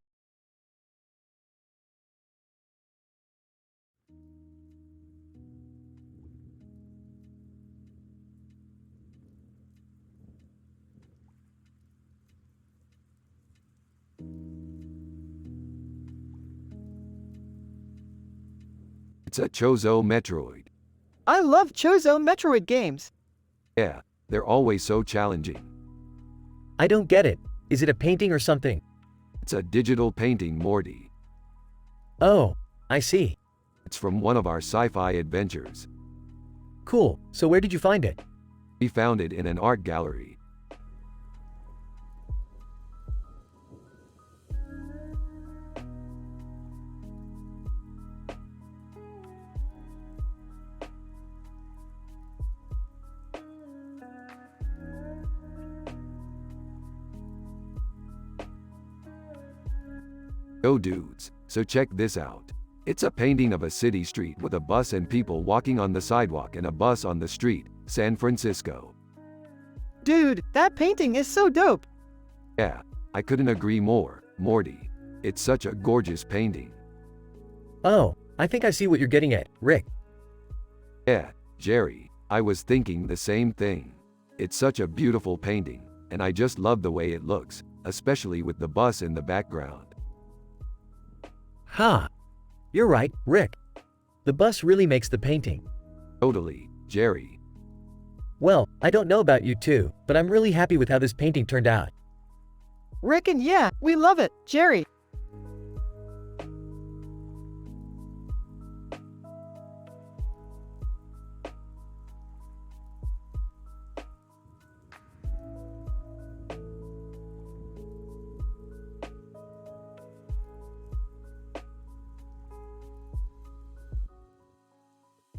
It's a Chozo Metroid. I love Chozo Metroid games. Yeah, they're always so challenging. I don't get it. Is it a painting or something? It's a digital painting, Morty. Oh, I see. It's from one of our sci-fi adventures. Cool, so where did you find it? We found it in an art gallery. Yo dudes, so check this out. It's a painting of a city street with a bus and people walking on the sidewalk and a bus on the street, San Francisco. Dude, that painting is so dope. Yeah, I couldn't agree more, Morty. It's such a gorgeous painting. Oh, I think I see what you're getting at, Rick. Yeah, Jerry, I was thinking the same thing. It's such a beautiful painting, and I just love the way it looks, especially with the bus in the background. Ha! You're right, Rick. The bus really makes the painting. Totally, Jerry. Well, I don't know about you two, but I'm really happy with how this painting turned out. Rick and yeah, we love it, Jerry.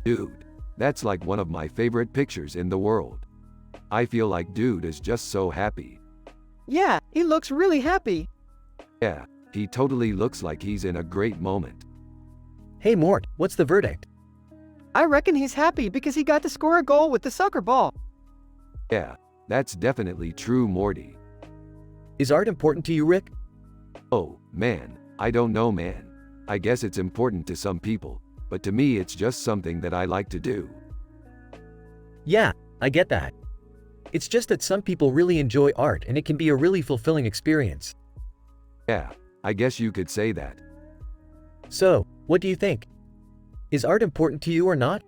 Dude, that's like one of my favorite pictures in the world. I feel like dude is just so happy. Yeah, he looks really happy. Yeah, he totally looks like he's in a great moment. Hey Mort, what's the verdict? I reckon he's happy because he got to score a goal with the soccer ball. Yeah, that's definitely true, Morty. Is art important to you, Rick? Oh, man, I don't know, man. I guess it's important to some people, but to me it's just something that I like to do. Yeah, I get that. It's just that some people really enjoy art and it can be a really fulfilling experience. Yeah, I guess you could say that. So, what do you think? Is art important to you or not?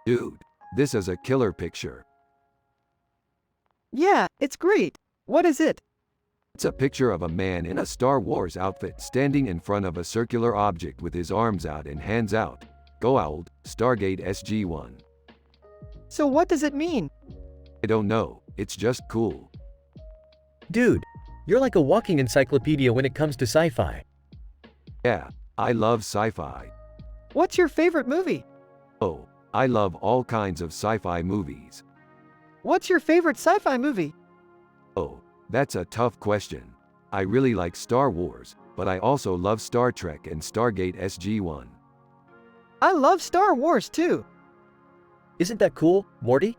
Dude, this is a killer picture. Yeah, it's great. What is it? It's a picture of a man in a Star Wars outfit standing in front of a circular object with his arms out and hands out. Go old, Stargate SG-1. So what does it mean? I don't know, it's just cool. Dude, you're like a walking encyclopedia when it comes to sci-fi. Yeah, I love sci-fi. What's your favorite movie? Oh, I love all kinds of sci-fi movies. What's your favorite sci-fi movie? Oh, that's a tough question. I really like Star Wars, but I also love Star Trek and Stargate SG-1. I love Star Wars too. Isn't that cool, Morty?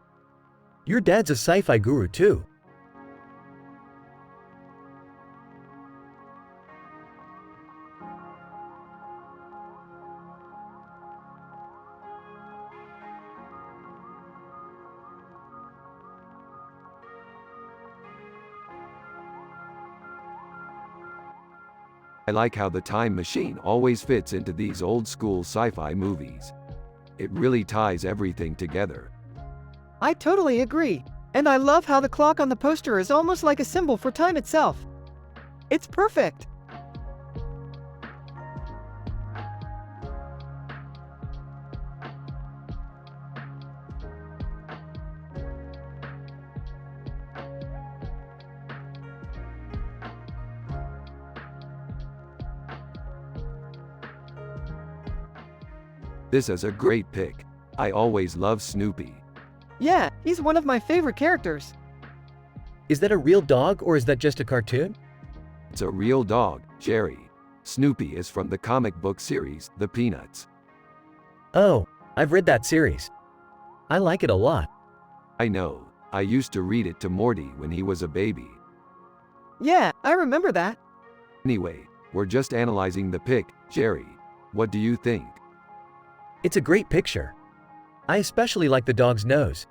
Your dad's a sci-fi guru too. I like how the time machine always fits into these old-school sci-fi movies. It really ties everything together. I totally agree. And I love how the clock on the poster is almost like a symbol for time itself. It's perfect. This is a great pick. I always love Snoopy. Yeah, he's one of my favorite characters. Is that a real dog or is that just a cartoon? It's a real dog, Jerry. Snoopy is from the comic book series, The Peanuts. Oh, I've read that series. I like it a lot. I know, I used to read it to Morty when he was a baby. Yeah, I remember that. Anyway, we're just analyzing the pic, Jerry. What do you think? It's a great picture. I especially like the dog's nose.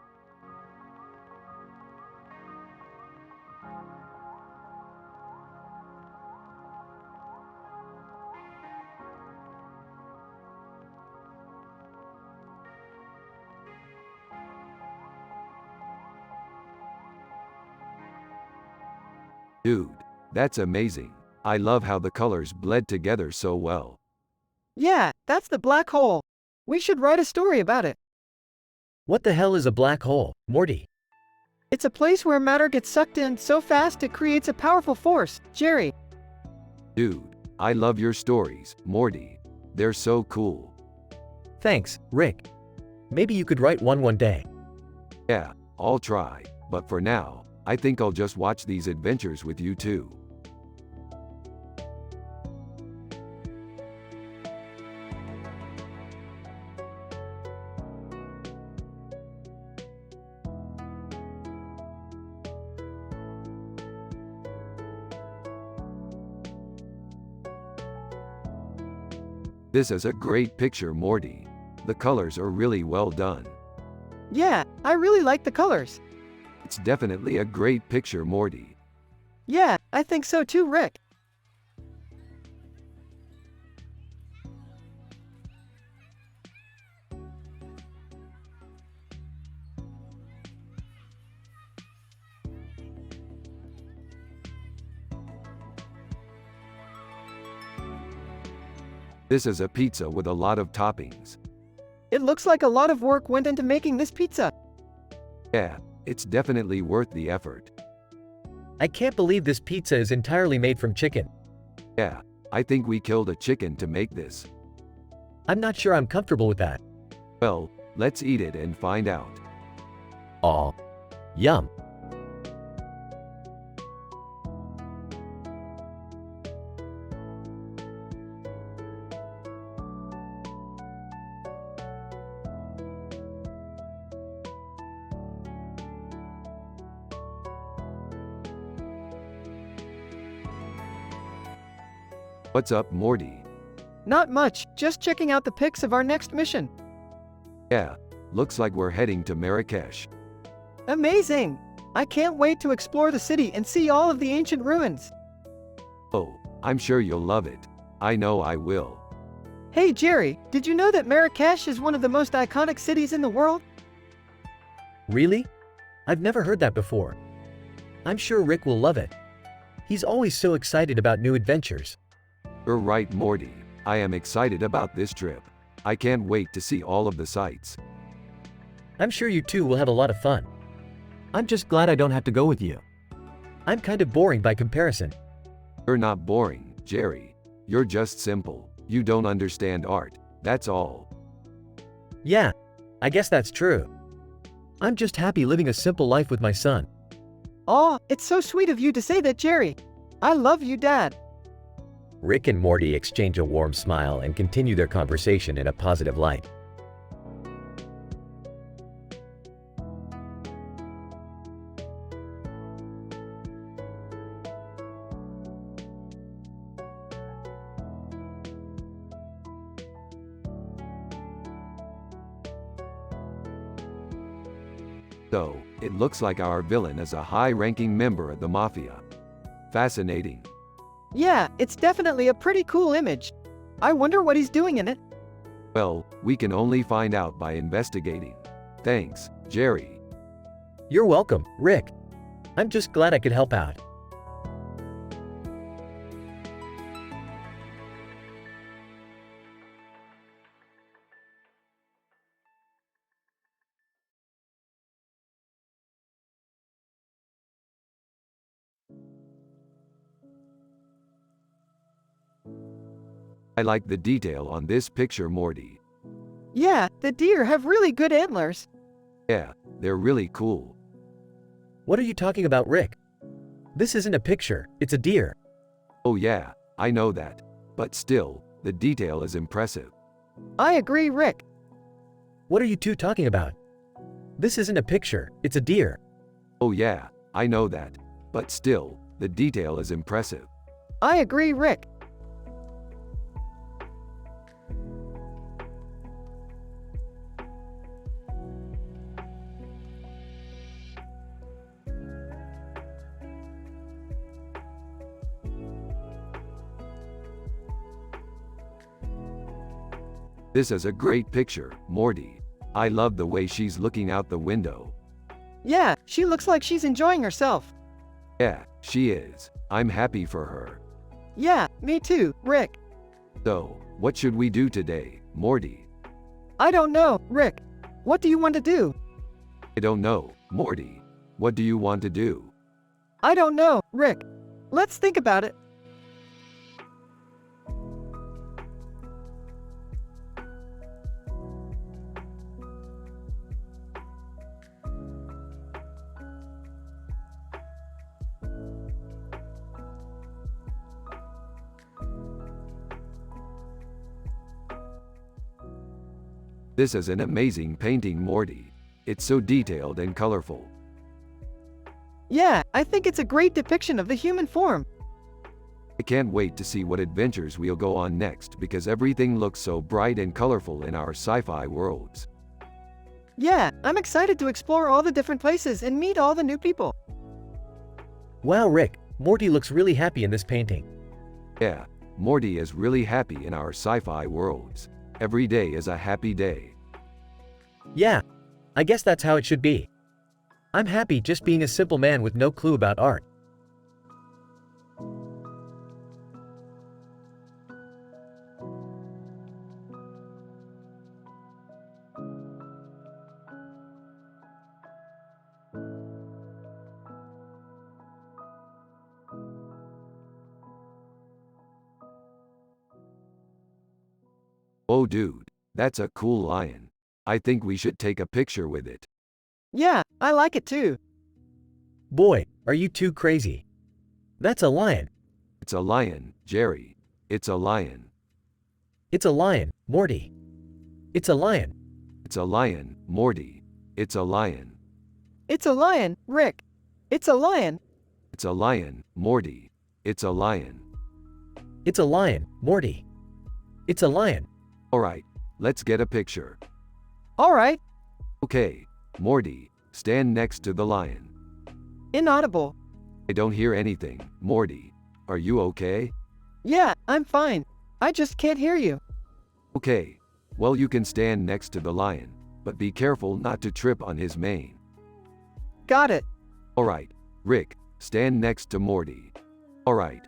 Dude, that's amazing. I love how the colors bled together so well. Yeah, that's the black hole. We should write a story about it. What the hell is a black hole, Morty? It's a place where matter gets sucked in so fast it creates a powerful force, Jerry. Dude, I love your stories, Morty. They're so cool. Thanks, Rick. Maybe you could write one day. Yeah, I'll try, but for now, I think I'll just watch these adventures with you too. This is a great picture, Morty. The colors are really well done. Yeah, I really like the colors. It's definitely a great picture, Morty. Yeah, I think so too, Rick. This is a pizza with a lot of toppings. It looks like a lot of work went into making this pizza. Yeah, it's definitely worth the effort. I can't believe this pizza is entirely made from chicken. Yeah, I think we killed a chicken to make this. I'm not sure I'm comfortable with that. Well, let's eat it and find out. Aw. Yum. What's up, Morty? Not much, just checking out the pics of our next mission. Yeah, looks like we're heading to Marrakesh. Amazing! I can't wait to explore the city and see all of the ancient ruins. Oh, I'm sure you'll love it. I know I will. Hey Jerry, did you know that Marrakesh is one of the most iconic cities in the world? Really? I've never heard that before. I'm sure Rick will love it. He's always so excited about new adventures. You're right, Morty. I am excited about this trip. I can't wait to see all of the sights. I'm sure you two will have a lot of fun. I'm just glad I don't have to go with you. I'm kind of boring by comparison. You're not boring, Jerry. You're just simple. You don't understand art. That's all. Yeah, I guess that's true. I'm just happy living a simple life with my son. Aw, it's so sweet of you to say that, Jerry. I love you, Dad. Rick and Morty exchange a warm smile and continue their conversation in a positive light. So, it looks like our villain is a high-ranking member of the Mafia. Fascinating. Yeah, it's definitely a pretty cool image. I wonder what he's doing in it. Well, we can only find out by investigating. Thanks, Jerry. You're welcome, Rick. I'm just glad I could help out. I like the detail on this picture, Morty. Yeah, the deer have really good antlers. Yeah, they're really cool. What are you talking about, Rick? This isn't a picture, it's a deer. Oh yeah, I know that. But still, the detail is impressive. I agree, Rick. What are you two talking about? This isn't a picture, it's a deer. Oh yeah, I know that. But still, the detail is impressive. I agree, Rick. This is a great picture, Morty. I love the way she's looking out the window. Yeah, she looks like she's enjoying herself. Yeah, she is. I'm happy for her. Yeah, me too, Rick. So, what should we do today, Morty? I don't know, Rick. What do you want to do? I don't know, Morty. What do you want to do? I don't know, Rick. Let's think about it. This is an amazing painting, Morty. It's so detailed and colorful. Yeah, I think it's a great depiction of the human form. I can't wait to see what adventures we'll go on next because everything looks so bright and colorful in our sci-fi worlds. Yeah, I'm excited to explore all the different places and meet all the new people. Wow, Rick, Morty looks really happy in this painting. Yeah, Morty is really happy in our sci-fi worlds. Every day is a happy day. Yeah, I guess that's how it should be. I'm happy just being a simple man with no clue about art. Oh dude, that's a cool lion. I think we should take a picture with it. Yeah, I like it too. Boy, are you too crazy. That's a lion. It's a lion, Jerry. It's a lion. It's a lion, Morty. It's a lion. It's a lion, Morty. It's a lion. It's a lion, Rick. It's a lion. It's a lion, Morty. It's a lion. It's a lion, Morty. It's a lion. Alright, let's get a picture. All right. Okay, Morty, stand next to the lion. Inaudible. I don't hear anything, Morty. Are you okay? Yeah, I'm fine. I just can't hear you. Okay, well you can stand next to the lion, but be careful not to trip on his mane. Got it. Alright, Rick, stand next to Morty. Alright,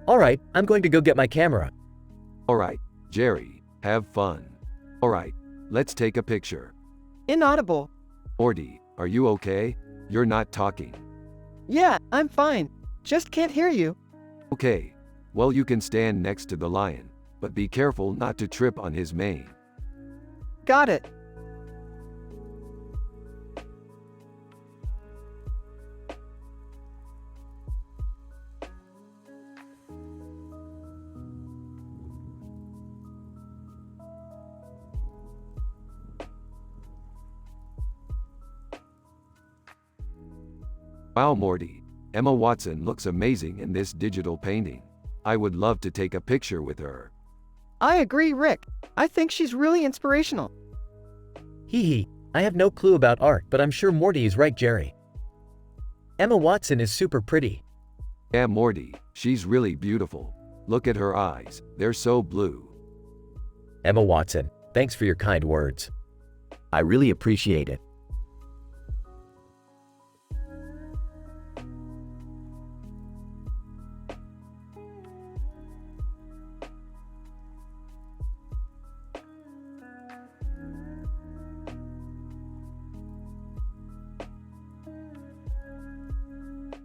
Alright, I'm going to go get my camera. alright, Jerry, have fun. Alright, let's take a picture. Inaudible. Morty, are you okay? You're not talking. Yeah, I'm fine. Just can't hear you. Okay, well you can stand next to the lion, but be careful not to trip on his mane. Got it. Wow Morty, Emma Watson looks amazing in this digital painting. I would love to take a picture with her. I agree, Rick. I think she's really inspirational. Hee hee, I have no clue about art, but I'm sure Morty is right, Jerry. Emma Watson is super pretty. Yeah Morty, she's really beautiful. Look at her eyes, they're so blue. Emma Watson, thanks for your kind words. I really appreciate it.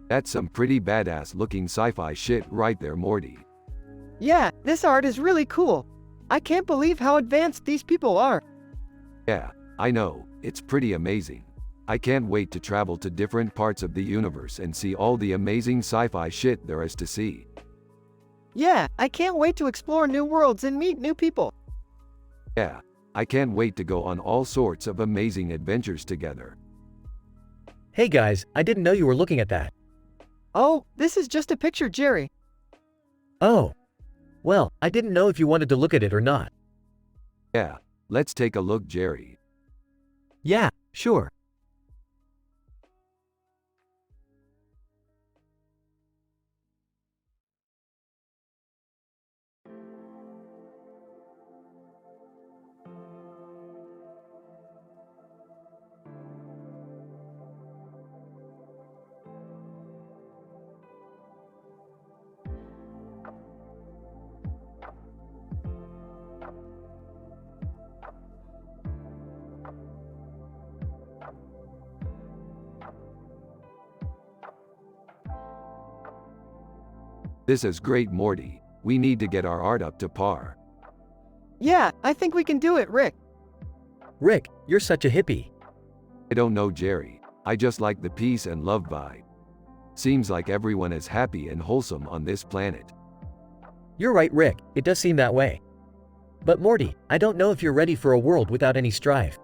That's some pretty badass looking sci-fi shit right there Morty. Yeah, this art is really cool. I can't believe how advanced these people are. Yeah, I know, it's pretty amazing. I can't wait to travel to different parts of the universe and see all the amazing sci-fi shit there is to see. Yeah, I can't wait to explore new worlds and meet new people. Yeah, I can't wait to go on all sorts of amazing adventures together. Hey guys, I didn't know you were looking at that. Oh, this is just a picture, Jerry. Oh. Well, I didn't know if you wanted to look at it or not. Yeah, let's take a look Jerry. Yeah, sure. This is great Morty, we need to get our art up to par. Yeah, I think we can do it, Rick. Rick, you're such a hippie. I don't know Jerry, I just like the peace and love vibe. Seems like everyone is happy and wholesome on this planet. You're right, Rick, it does seem that way. But Morty, I don't know if you're ready for a world without any strife.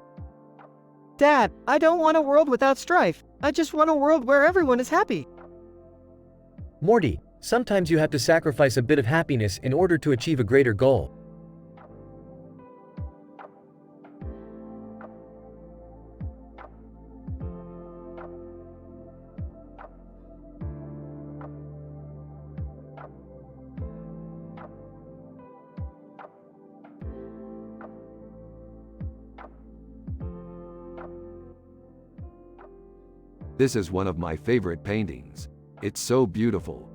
Dad, I don't want a world without strife. I just want a world where everyone is happy. Morty, sometimes you have to sacrifice a bit of happiness in order to achieve a greater goal. This is one of my favorite paintings. It's so beautiful.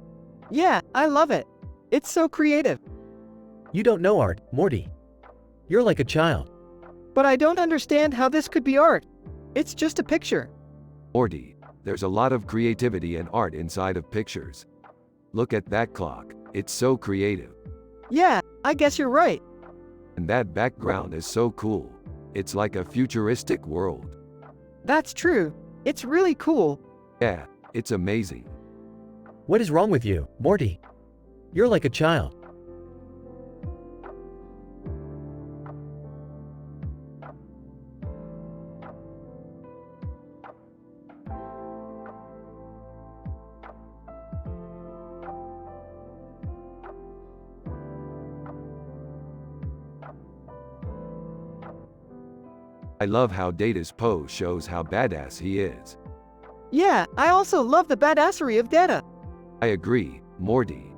Yeah, I love it. It's so creative. You don't know art, Morty. You're like a child. But I don't understand how this could be art. It's just a picture. Morty, there's a lot of creativity and art inside of pictures. Look at that clock, it's so creative. Yeah, I guess you're right. And that background is so cool. It's like a futuristic world. That's true. It's really cool. Yeah, it's amazing. What is wrong with you, Morty? You're like a child. I love how Data's pose shows how badass he is. Yeah, I also love the badassery of Data. I agree, Morty.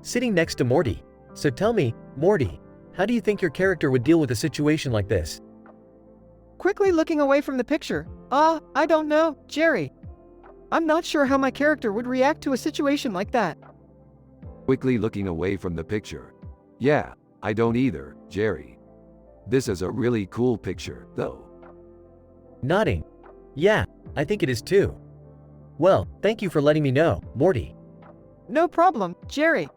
Sitting next to Morty. So tell me, Morty, How do you think your character would deal with a situation like this? Quickly looking away from the picture. I don't know, Jerry. I'm not sure how my character would react to a situation like that. Quickly looking away from the picture. Yeah, I don't either, Jerry. This is a really cool picture, though. Nodding. Yeah, I think it is too. Well, thank you for letting me know, Morty. No problem, Jerry.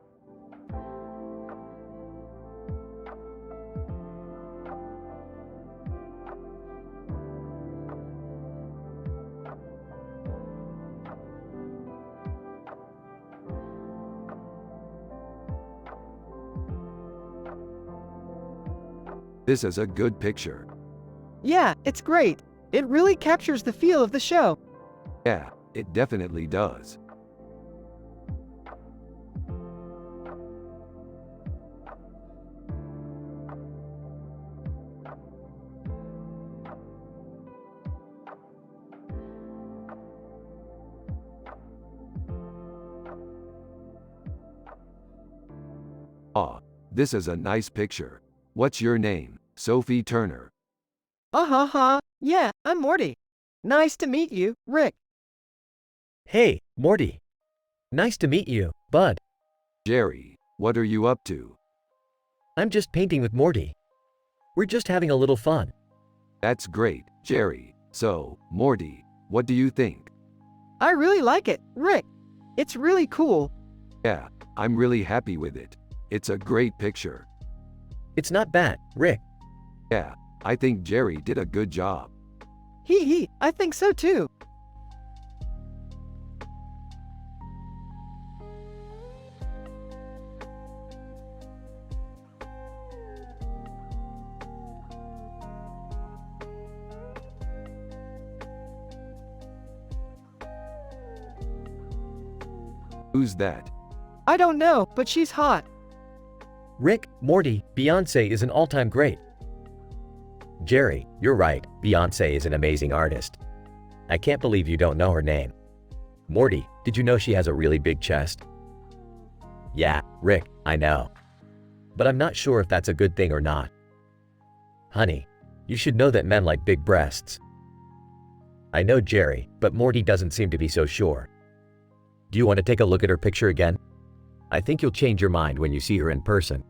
This is a good picture. Yeah, it's great. It really captures the feel of the show. Yeah, it definitely does. This is a nice picture. What's your name, Sophie Turner? Yeah, I'm Morty. Nice to meet you, Rick. Hey, Morty. Nice to meet you, Bud. Jerry, what are you up to? I'm just painting with Morty. We're just having a little fun. That's great, Jerry. So, Morty, what do you think? I really like it, Rick. It's really cool. Yeah, I'm really happy with it. It's a great picture. It's not bad, Rick. Yeah, I think Jerry did a good job. I think so too. Who's that? I don't know, but she's hot. Rick, Morty, Beyoncé is an all-time great. Jerry, you're right, Beyoncé is an amazing artist. I can't believe you don't know her name. Morty, did you know she has a really big chest? Yeah, Rick, I know. But I'm not sure if that's a good thing or not. Honey, you should know that men like big breasts. I know Jerry, but Morty doesn't seem to be so sure. Do you want to take a look at her picture again? I think you'll change your mind when you see her in person.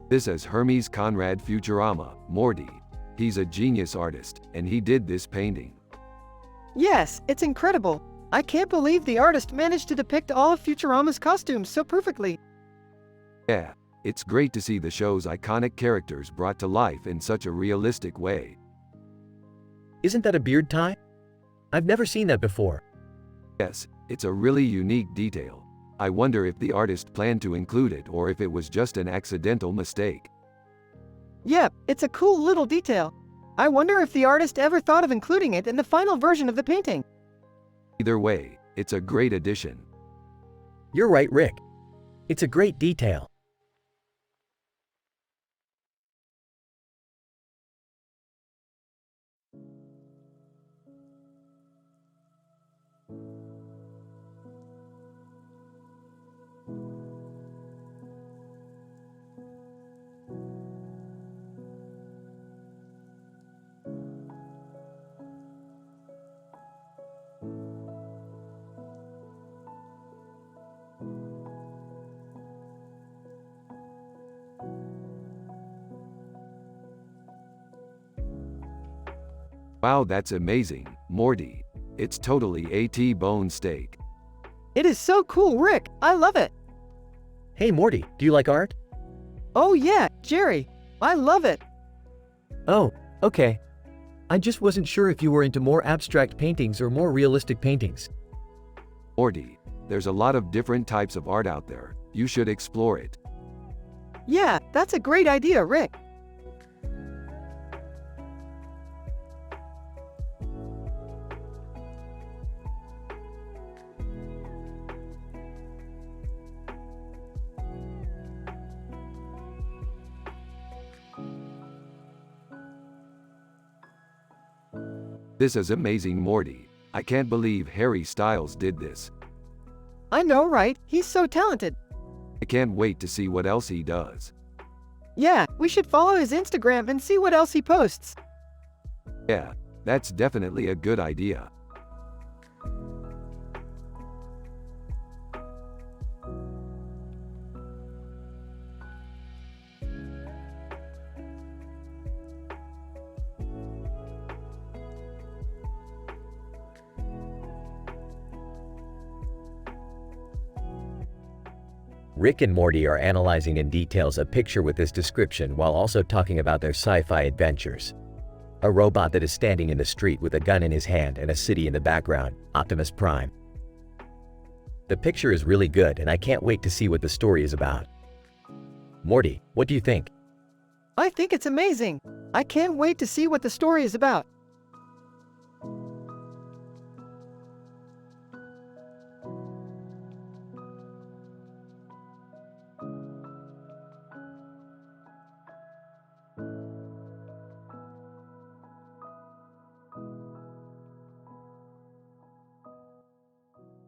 This is Hermes Conrad Futurama, Morty. He's a genius artist, and he did this painting. Yes, it's incredible. I can't believe the artist managed to depict all of Futurama's costumes so perfectly. Yeah, it's great to see the show's iconic characters brought to life in such a realistic way. Isn't that a beard tie? I've never seen that before. Yes, it's a really unique detail. I wonder if the artist planned to include it or if it was just an accidental mistake. Yep, it's a cool little detail. I wonder if the artist ever thought of including it in the final version of the painting. Either way, it's a great addition. You're right, Rick. It's a great detail. Wow, that's amazing, Morty. It's totally a T-bone steak. It is so cool, Rick. I love it. Hey, Morty, do you like art? Oh yeah, Jerry. I love it. Oh, okay. I just wasn't sure if you were into more abstract paintings or more realistic paintings. Morty, there's a lot of different types of art out there. You should explore it. Yeah, that's a great idea, Rick. This is amazing, Morty. I can't believe Harry Styles did this. I know, right? He's so talented. I can't wait to see what else he does. Yeah, we should follow his Instagram and see what else he posts. Yeah, that's definitely a good idea. Rick and Morty are analyzing in details a picture with this description while also talking about their sci-fi adventures. A robot that is standing in the street with a gun in his hand and a city in the background, Optimus Prime. The picture is really good and I can't wait to see what the story is about. Morty, what do you think? I think it's amazing. I can't wait to see what the story is about.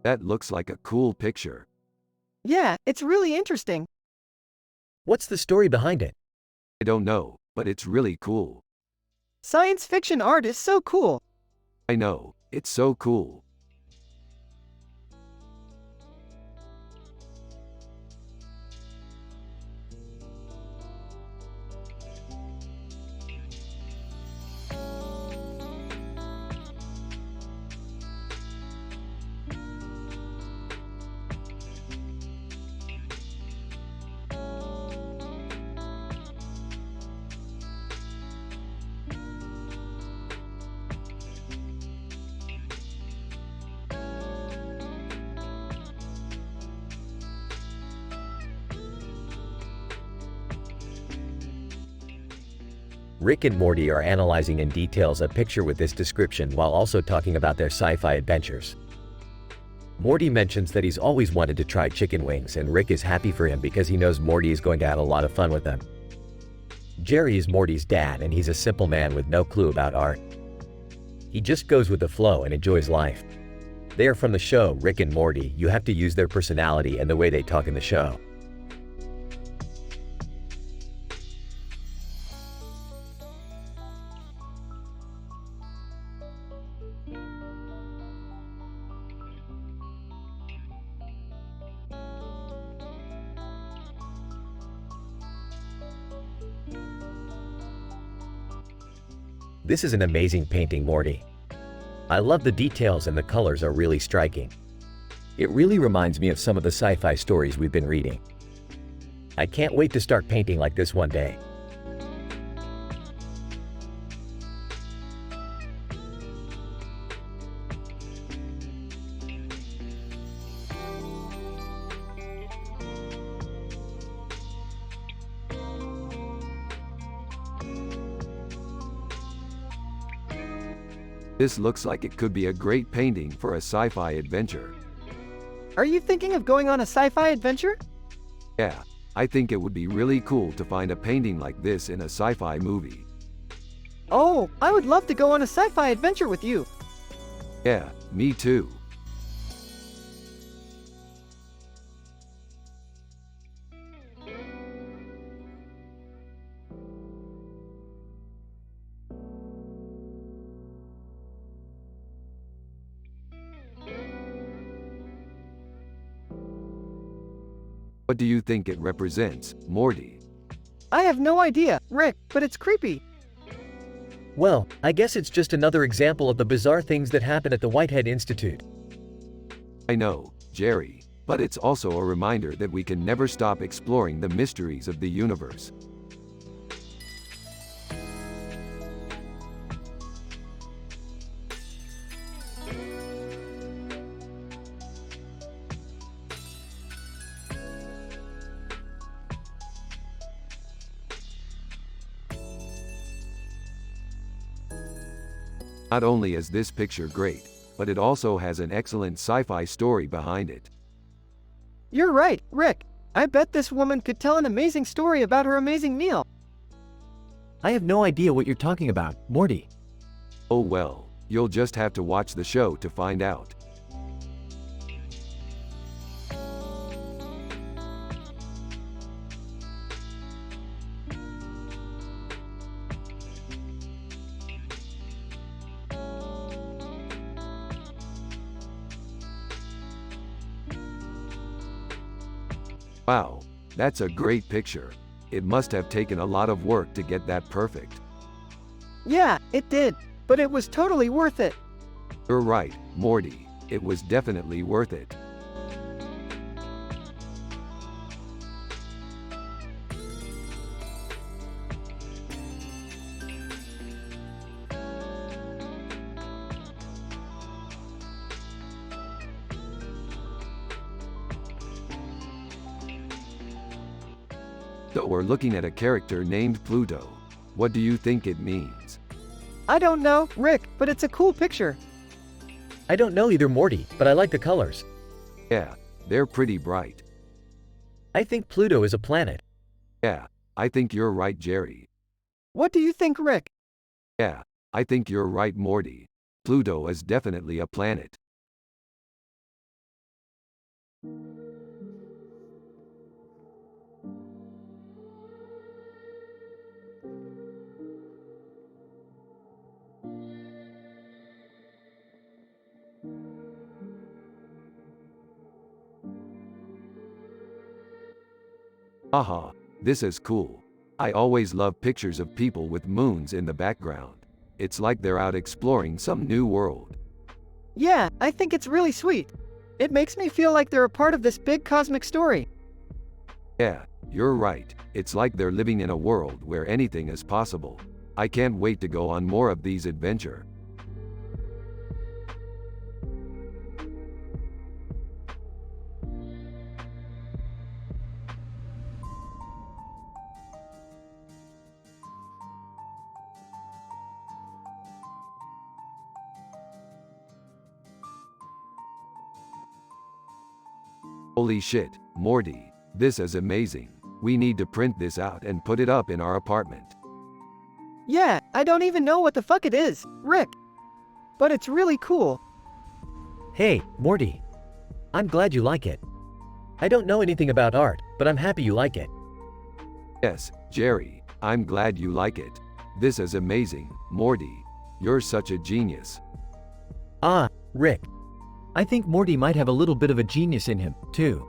That looks like a cool picture. Yeah, it's really interesting. What's the story behind it? I don't know, but it's really cool. Science fiction art is so cool. I know, it's so cool. Rick and Morty are analyzing in details a picture with this description while also talking about their sci-fi adventures. Morty mentions that he's always wanted to try chicken wings and Rick is happy for him because he knows Morty is going to have a lot of fun with them. Jerry is Morty's dad and he's a simple man with no clue about art. He just goes with the flow and enjoys life. They are from the show Rick and Morty. You have to use their personality and the way they talk in the show. This is an amazing painting, Morty. I love the details and the colors are really striking. It really reminds me of some of the sci-fi stories we've been reading. I can't wait to start painting like this one day. This looks like it could be a great painting for a sci-fi adventure. Are you thinking of going on a sci-fi adventure? Yeah, I think it would be really cool to find a painting like this in a sci-fi movie. Oh, I would love to go on a sci-fi adventure with you. Yeah, me too. What do you think it represents, Morty? I have no idea, Rick, but it's creepy. Well, I guess it's just another example of the bizarre things that happen at the Whitehead Institute. I know, Jerry, but it's also a reminder that we can never stop exploring the mysteries of the universe. Not only is this picture great, but it also has an excellent sci-fi story behind it. You're right, Rick. I bet this woman could tell an amazing story about her amazing meal. I have no idea what you're talking about, Morty. Oh well, you'll just have to watch the show to find out. Wow, that's a great picture. It must have taken a lot of work to get that perfect. Yeah, it did, but it was totally worth it. You're right, Morty. It was definitely worth it. So we're looking at a character named Pluto. What do you think it means? I don't know, Rick, but it's a cool picture. I don't know either, Morty, but I like the colors. Yeah, they're pretty bright. I think Pluto is a planet. Yeah, I think you're right, Jerry. What do you think, Rick? Yeah, I think you're right, Morty. Pluto is definitely a planet. Haha, this is cool. I always love pictures of people with moons in the background. It's like they're out exploring some new world. Yeah, I think it's really sweet. It makes me feel like they're a part of this big cosmic story. Yeah, you're right. It's like they're living in a world where anything is possible. I can't wait to go on more of these adventures. Holy shit, Morty, this is amazing. We need to print this out and put it up in our apartment. Yeah, I don't even know what the fuck it is, Rick. But it's really cool. Hey, Morty. I'm glad you like it. I don't know anything about art, but I'm happy you like it. Yes, Jerry, I'm glad you like it. This is amazing, Morty. You're such a genius. Ah, Rick. I think Morty might have a little bit of a genius in him, too.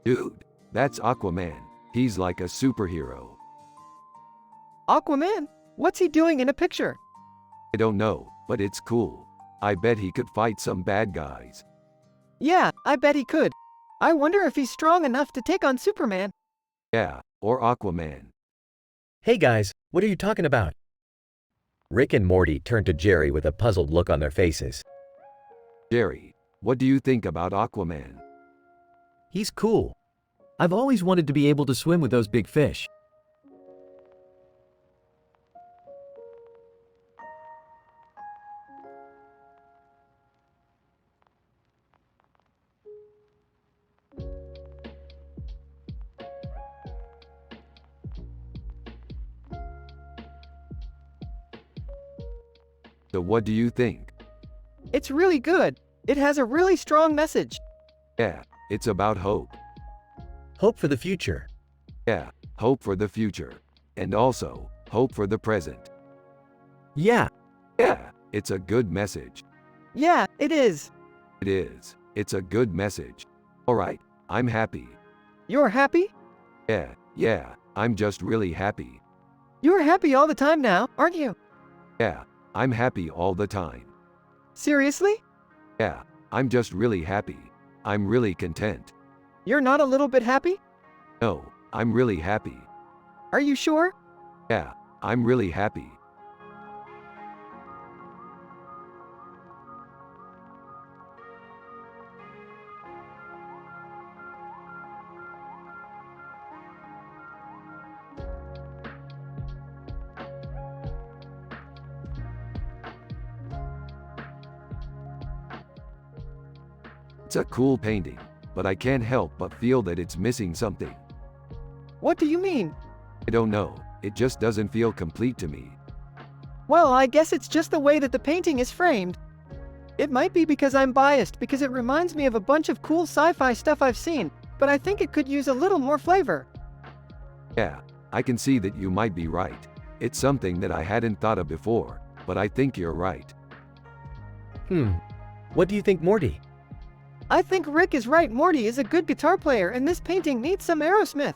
Dude, that's Aquaman. He's like a superhero. Aquaman? What's he doing in a picture? I don't know, but it's cool. I bet he could fight some bad guys. Yeah, I bet he could. I wonder if he's strong enough to take on Superman. Yeah, or Aquaman. Hey guys, what are you talking about? Rick and Morty turn to Jerry with a puzzled look on their faces. Jerry, what do you think about Aquaman? He's cool. I've always wanted to be able to swim with those big fish. So what do you think? It's really good. It has a really strong message. Yeah, it's about hope. Hope for the future. Yeah, hope for the future. And also, hope for the present. Yeah, Yeah, it's a good message. Yeah, it is. It is. It's a good message. Alright, I'm happy. You're happy? Yeah, I'm just really happy. You're happy all the time now, aren't you? Yeah, I'm happy all the time. Seriously? Yeah, I'm just really happy. I'm really content. You're not a little bit happy? No, I'm really happy. Are you sure? Yeah, I'm really happy. It's a cool painting, but I can't help but feel that it's missing something. What do you mean? I don't know, it just doesn't feel complete to me. Well, I guess it's just the way that the painting is framed. It might be because I'm biased because it reminds me of a bunch of cool sci-fi stuff I've seen, but I think it could use a little more flavor. Yeah, I can see that you might be right. It's something that I hadn't thought of before, but I think you're right. What do you think, Morty? I think Rick is right. Morty is a good guitar player and this painting needs some Aerosmith.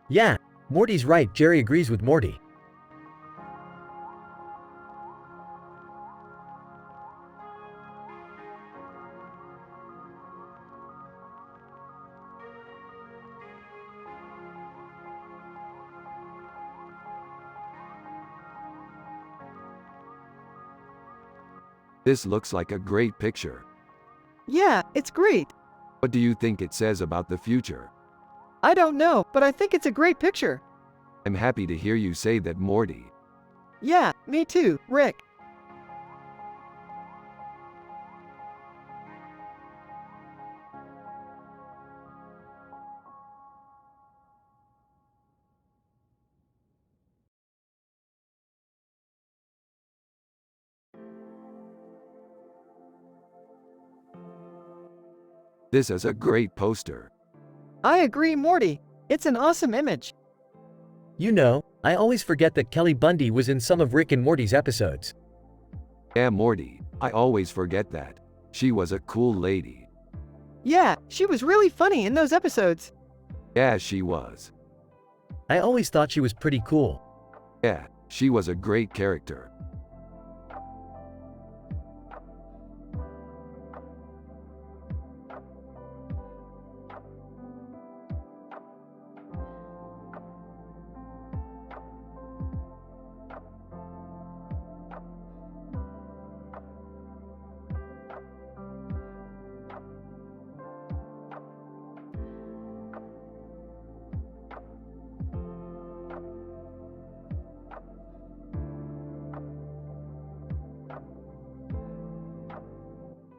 Yeah, Morty's right. Jerry agrees with Morty. This looks like a great picture. Yeah, it's great. What do you think it says about the future? I don't know, but I think it's a great picture. I'm happy to hear you say that, Morty. Yeah, me too, Rick. This is a great poster. I agree, Morty. It's an awesome image. You know, I always forget that Kelly Bundy was in some of Rick and Morty's episodes. Yeah, Morty, I always forget that. She was a cool lady. Yeah, she was really funny in those episodes. Yeah, she was. I always thought she was pretty cool. Yeah, she was a great character.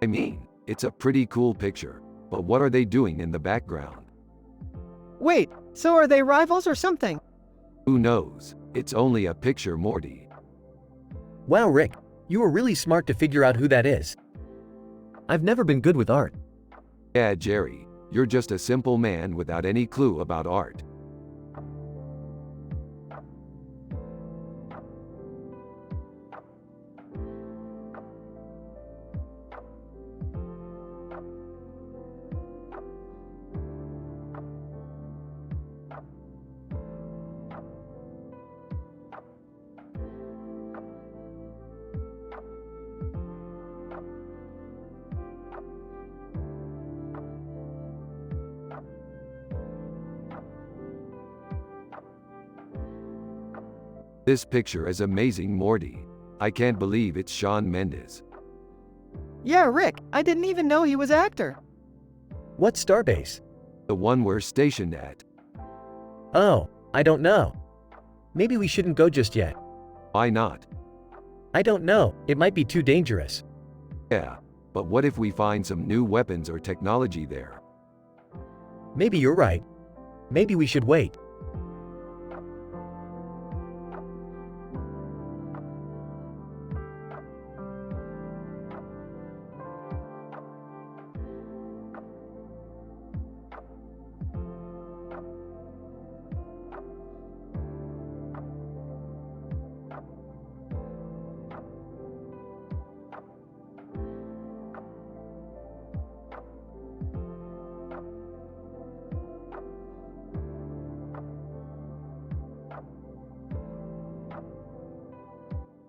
I mean, it's a pretty cool picture, but what are they doing in the background? Wait, so are they rivals or something? Who knows? It's only a picture, Morty. Wow, Rick, you were really smart to figure out who that is. I've never been good with art. Yeah, Jerry, you're just a simple man without any clue about art. This picture is amazing, Morty. I can't believe it's Shawn Mendes. Yeah, Rick, I didn't even know he was an actor. What starbase? The one we're stationed at. Oh, I don't know. Maybe we shouldn't go just yet. Why not? I don't know, it might be too dangerous. Yeah, but what if we find some new weapons or technology there? Maybe you're right. Maybe we should wait.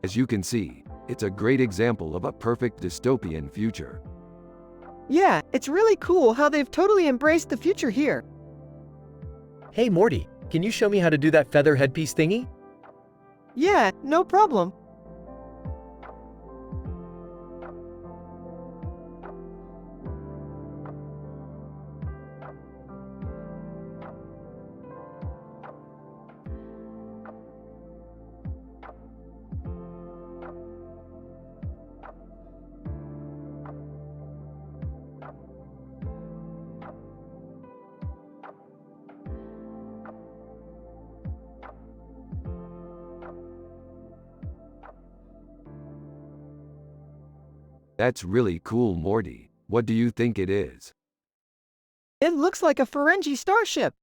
As you can see, it's a great example of a perfect dystopian future. Yeah, it's really cool how they've totally embraced the future here. Hey Morty, can you show me how to do that feather headpiece thingy? Yeah, no problem. That's really cool, Morty. What do you think it is? It looks like a Ferengi starship.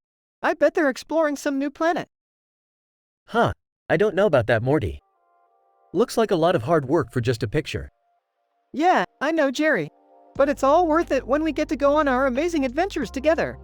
I bet they're exploring some new planet. Huh, I don't know about that, Morty. Looks like a lot of hard work for just a picture. Yeah, I know, Jerry. But it's all worth it when we get to go on our amazing adventures together.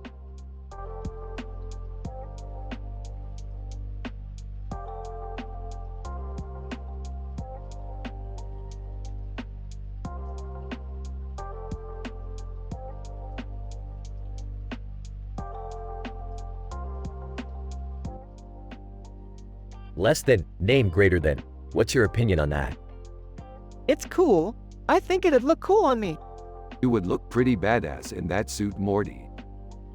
Less than, name greater than. What's your opinion on that? It's cool. I think it'd look cool on me. You would look pretty badass in that suit, Morty.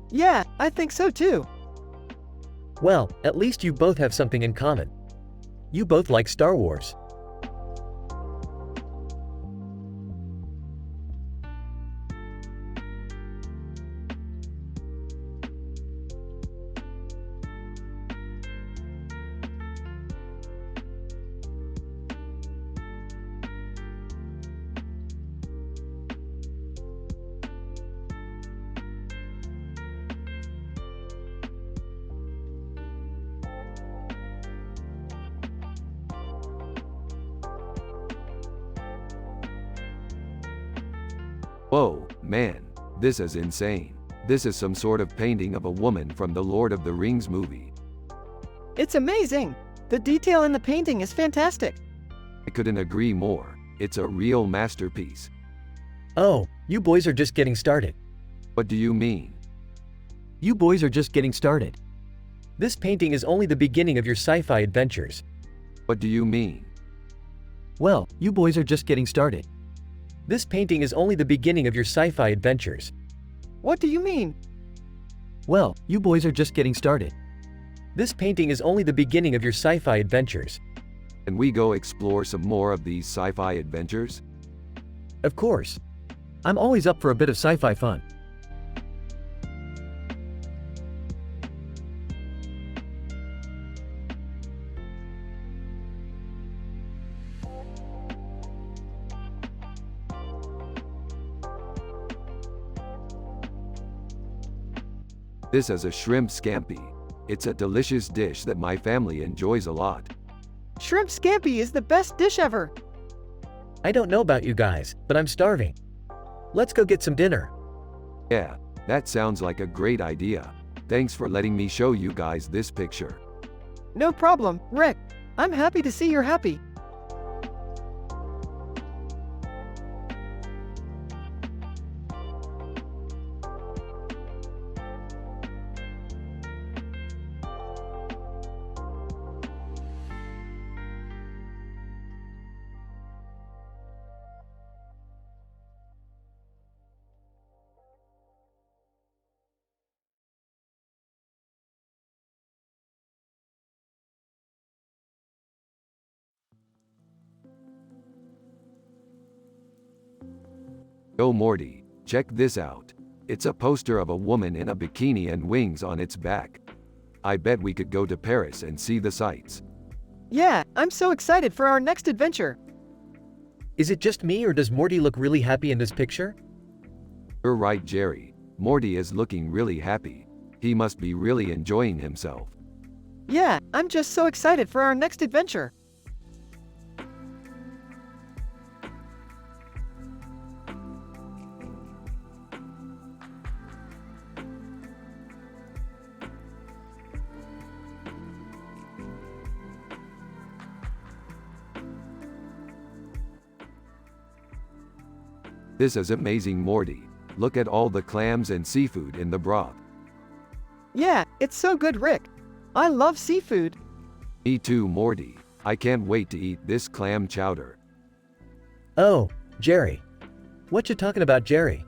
Yeah, I think so too. Well, at least you both have something in common. You both like Star Wars. Whoa, man, this is insane. This is some sort of painting of a woman from the Lord of the Rings movie. It's amazing. The detail in the painting is fantastic. I couldn't agree more. It's a real masterpiece. Oh, you boys are just getting started. What do you mean? You boys are just getting started. This painting is only the beginning of your sci-fi adventures. What do you mean? Well, you boys are just getting started. This painting is only the beginning of your sci-fi adventures. What do you mean? Well, you boys are just getting started. This painting is only the beginning of your sci-fi adventures. Can we go explore some more of these sci-fi adventures? Of course. I'm always up for a bit of sci-fi fun. This is a shrimp scampi. It's a delicious dish that my family enjoys a lot. Shrimp scampi is the best dish ever. I don't know about you guys, but I'm starving. Let's go get some dinner. Yeah, that sounds like a great idea. Thanks for letting me show you guys this picture. No problem, Rick. I'm happy to see you're happy. Yo Morty, check this out. It's a poster of a woman in a bikini and wings on its back. I bet we could go to Paris and see the sights. Yeah, I'm so excited for our next adventure. Is it just me or does Morty look really happy in this picture? You're right, Jerry. Morty is looking really happy. He must be really enjoying himself. Yeah, I'm just so excited for our next adventure. This is amazing, Morty. Look at all the clams and seafood in the broth. Yeah, it's so good, Rick. I love seafood. Me too, Morty. I can't wait to eat this clam chowder. Oh, Jerry. What you talking about, Jerry?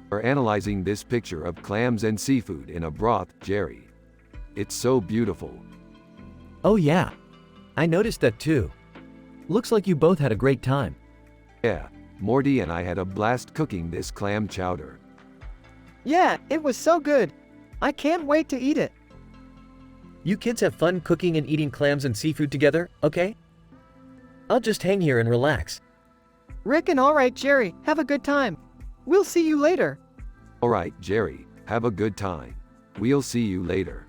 We're analyzing this picture of clams and seafood in a broth, Jerry. It's so beautiful. Oh yeah, I noticed that too. Looks like you both had a great time. Yeah, Morty and I had a blast cooking this clam chowder. Yeah, it was so good. I can't wait to eat it. You kids have fun cooking and eating clams and seafood together, okay? I'll just hang here and relax. Rick and all right, Jerry, have a good time. We'll see you later. All right, Jerry, have a good time. We'll see you later.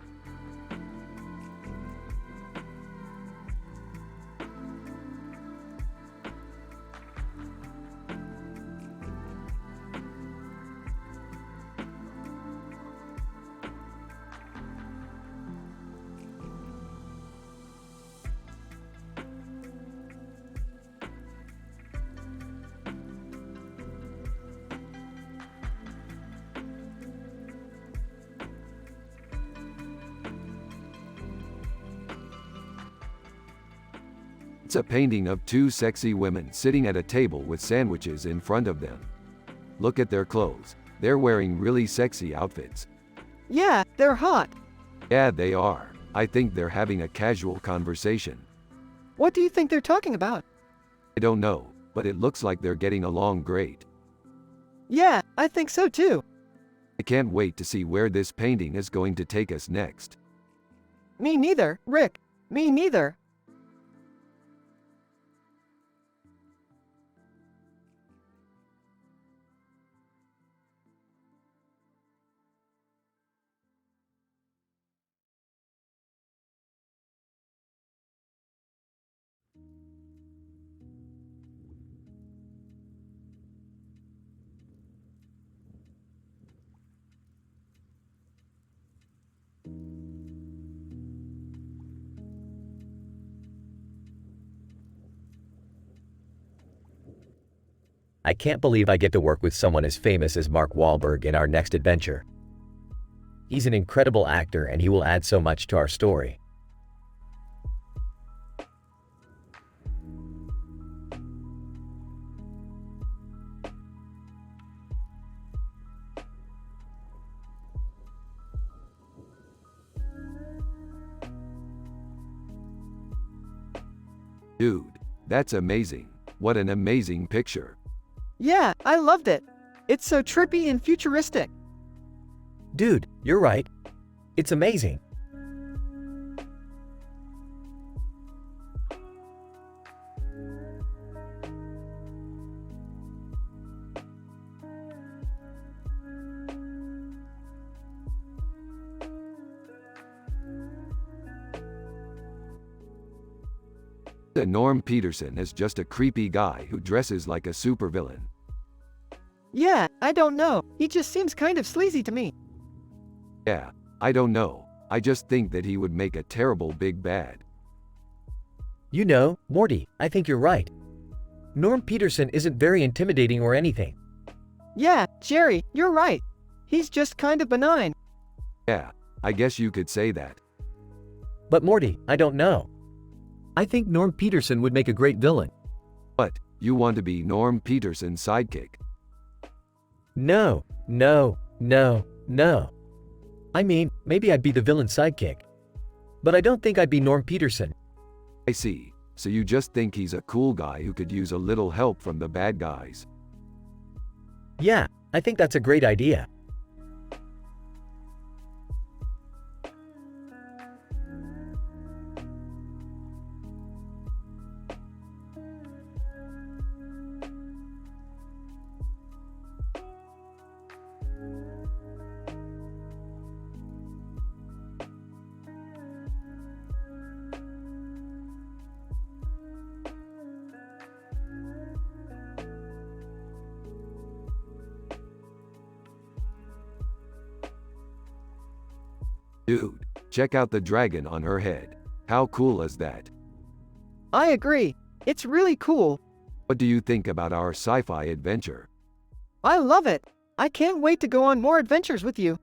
It's a painting of two sexy women sitting at a table with sandwiches in front of them. Look at their clothes. They're wearing really sexy outfits. Yeah, they're hot. Yeah, they are. I think they're having a casual conversation. What do you think they're talking about? I don't know, but it looks like they're getting along great. Yeah, I think so too. I can't wait to see where this painting is going to take us next. Me neither, Rick. Me neither. I can't believe I get to work with someone as famous as Mark Wahlberg in our next adventure. He's an incredible actor and he will add so much to our story. Dude, that's amazing. What an amazing picture. Yeah, I loved it. It's so trippy and futuristic. Dude, you're right. It's amazing. Norm Peterson is just a creepy guy who dresses like a supervillain. Yeah, I don't know. He just seems kind of sleazy to me. Yeah, I don't know. I just think that he would make a terrible big bad. You know, Morty, I think you're right. Norm Peterson isn't very intimidating or anything. Yeah, Jerry, you're right. He's just kind of benign. Yeah, I guess you could say that. But Morty, I don't know. I think Norm Peterson would make a great villain. What, you want to be Norm Peterson's sidekick? No. I mean, maybe I'd be the villain's sidekick. But I don't think I'd be Norm Peterson. I see. So you just think he's a cool guy who could use a little help from the bad guys. Yeah, I think that's a great idea. Dude, check out the dragon on her head. How cool is that? I agree. It's really cool. What do you think about our sci-fi adventure? I love it. I can't wait to go on more adventures with you.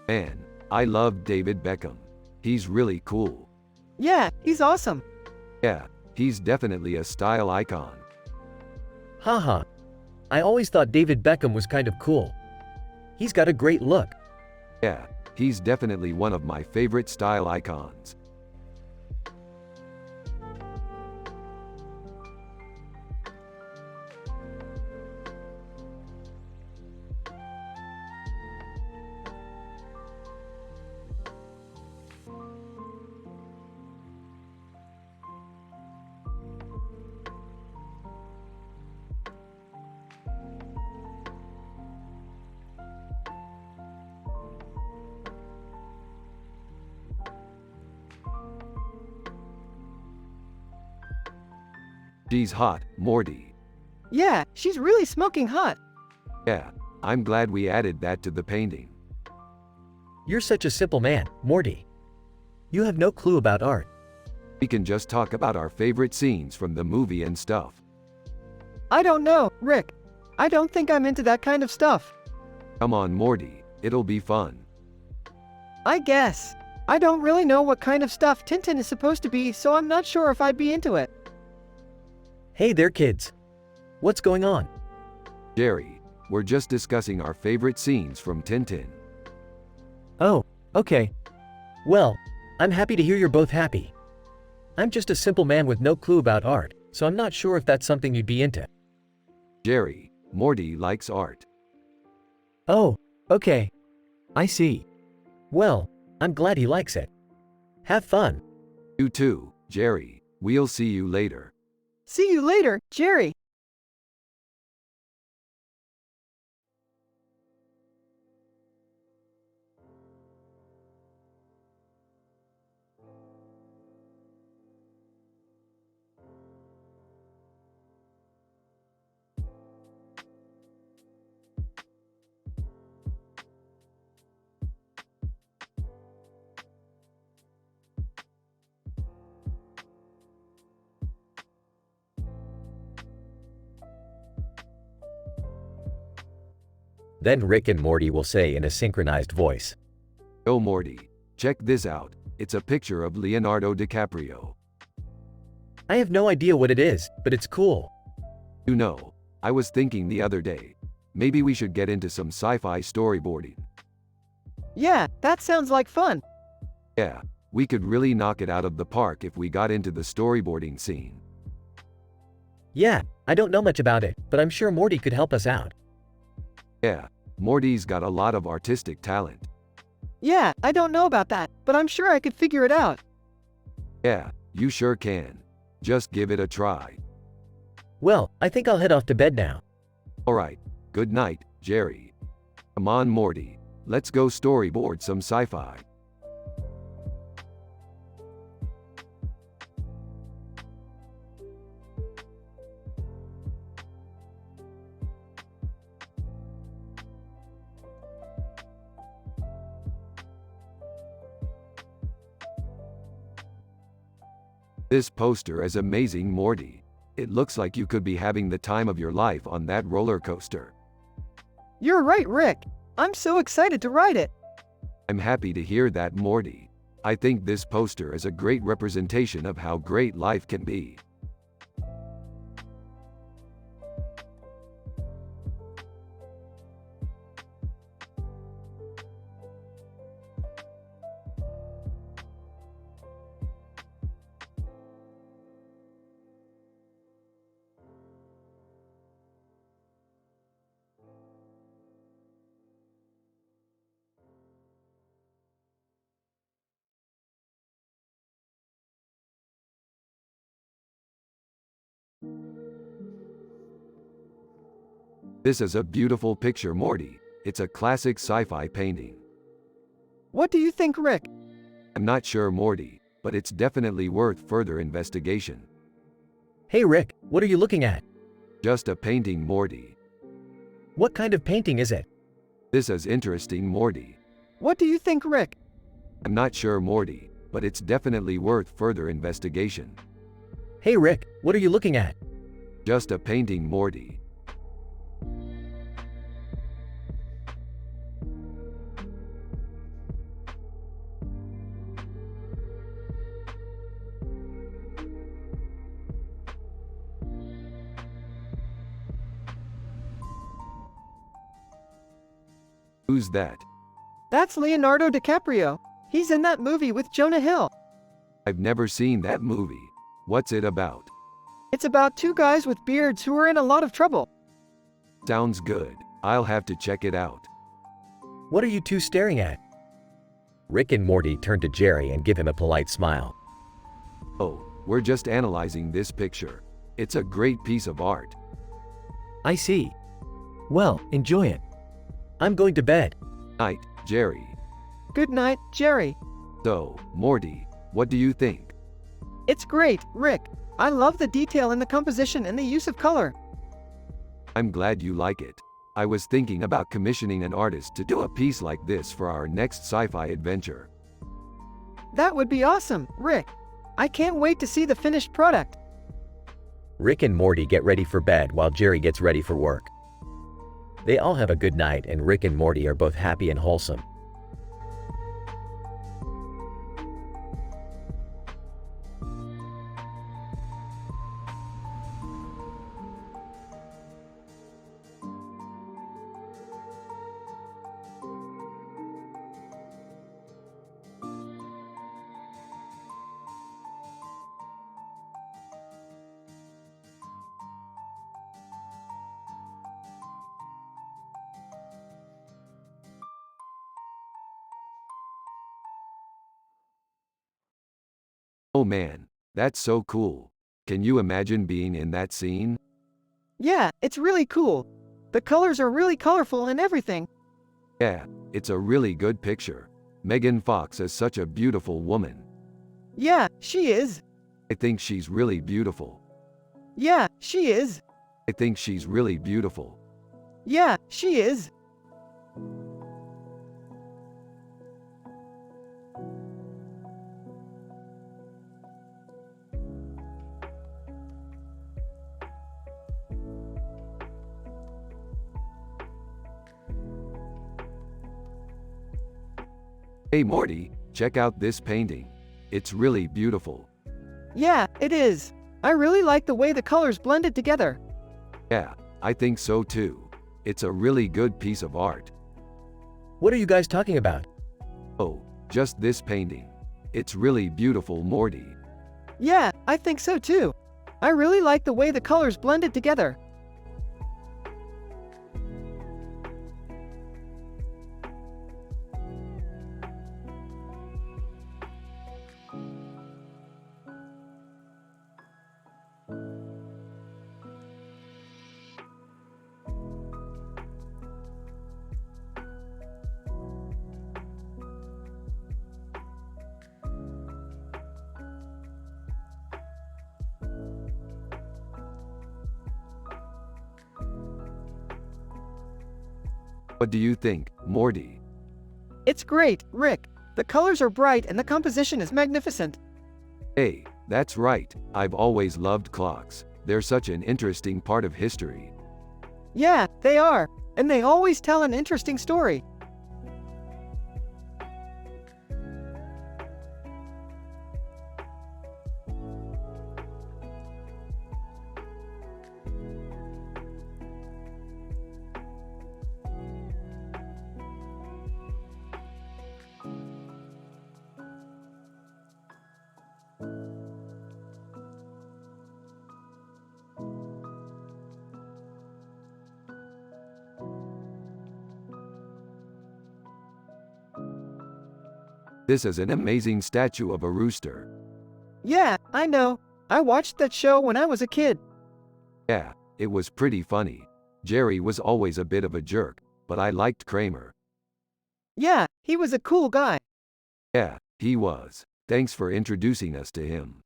Man, I love David Beckham. He's really cool. Yeah, he's awesome. Yeah, he's definitely a style icon. Haha. I always thought David Beckham was kind of cool. He's got a great look. Yeah, he's definitely one of my favorite style icons. She's hot, Morty. Yeah, she's really smoking hot. Yeah, I'm glad we added that to the painting. You're such a simple man, Morty. You have no clue about art. We can just talk about our favorite scenes from the movie and stuff. I don't know, Rick. I don't think I'm into that kind of stuff. Come on, Morty, it'll be fun. I guess. I don't really know what kind of stuff Tintin is supposed to be, so I'm not sure if I'd be into it. Hey there, kids. What's going on? Jerry, we're just discussing our favorite scenes from Tintin. Oh, okay. Well, I'm happy to hear you're both happy. I'm just a simple man with no clue about art, so I'm not sure if that's something you'd be into. Jerry, Morty likes art. Oh, okay. I see. Well, I'm glad he likes it. Have fun. You too, Jerry. We'll see you later. See you later, Jerry. Then Rick and Morty will say in a synchronized voice. Oh Morty, check this out. It's a picture of Leonardo DiCaprio. I have no idea what it is, but it's cool. You know, I was thinking the other day, maybe we should get into some sci-fi storyboarding. Yeah, that sounds like fun. Yeah, we could really knock it out of the park if we got into the storyboarding scene. Yeah, I don't know much about it, but I'm sure Morty could help us out. Yeah, Morty's got a lot of artistic talent. Yeah, I don't know about that, but I'm sure I could figure it out. Yeah, you sure can. Just give it a try. Well, I think I'll head off to bed now. Alright, good night, Jerry. Come on Morty, let's go storyboard some sci-fi. This poster is amazing, Morty. It looks like you could be having the time of your life on that roller coaster. You're right, Rick. I'm so excited to ride it. I'm happy to hear that, Morty. I think this poster is a great representation of how great life can be. This is a beautiful picture, Morty. It's a classic sci-fi painting. What do you think, Rick? I'm not sure, Morty, but it's definitely worth further investigation. Hey Rick, what are you looking at? Just a painting, Morty. What kind of painting is it? This is interesting, Morty. What do you think, Rick? I'm not sure, Morty, but it's definitely worth further investigation. Hey Rick, what are you looking at? Just a painting, Morty. Who's that? That's Leonardo DiCaprio. He's in that movie with Jonah Hill. I've never seen that movie. What's it about? It's about two guys with beards who are in a lot of trouble. Sounds good. I'll have to check it out. What are you two staring at? Rick and Morty turn to Jerry and give him a polite smile. Oh, we're just analyzing this picture. It's a great piece of art. I see. Well, enjoy it. I'm going to bed. Night, Jerry. Good night, Jerry. So, Morty, what do you think? It's great, Rick. I love the detail in the composition and the use of color. I'm glad you like it. I was thinking about commissioning an artist to do a piece like this for our next sci-fi adventure. That would be awesome, Rick. I can't wait to see the finished product. Rick and Morty get ready for bed while Jerry gets ready for work. They all have a good night and Rick and Morty are both happy and wholesome. Oh man, that's so cool. Can you imagine being in that scene? Yeah, it's really cool. The colors are really colorful and everything. Yeah, it's a really good picture. Megan Fox is such a beautiful woman. Yeah, she is. I think she's really beautiful. Yeah, she is. I think she's really beautiful. Yeah, she is. Hey Morty, check out this painting. It's really beautiful. Yeah, it is. I really like the way the colors blended together. Yeah, I think so too. It's a really good piece of art. What are you guys talking about? Oh, just this painting. It's really beautiful, Morty. Yeah, I think so too. I really like the way the colors blended together. What do you think, Morty? It's great, Rick. The colors are bright and the composition is magnificent. Hey, that's right. I've always loved clocks. They're such an interesting part of history. Yeah, they are. And they always tell an interesting story. This is an amazing statue of a rooster. Yeah, I know. I watched that show when I was a kid. Yeah, it was pretty funny. Jerry was always a bit of a jerk, but I liked Kramer. Yeah, he was a cool guy. Yeah, he was. Thanks for introducing us to him.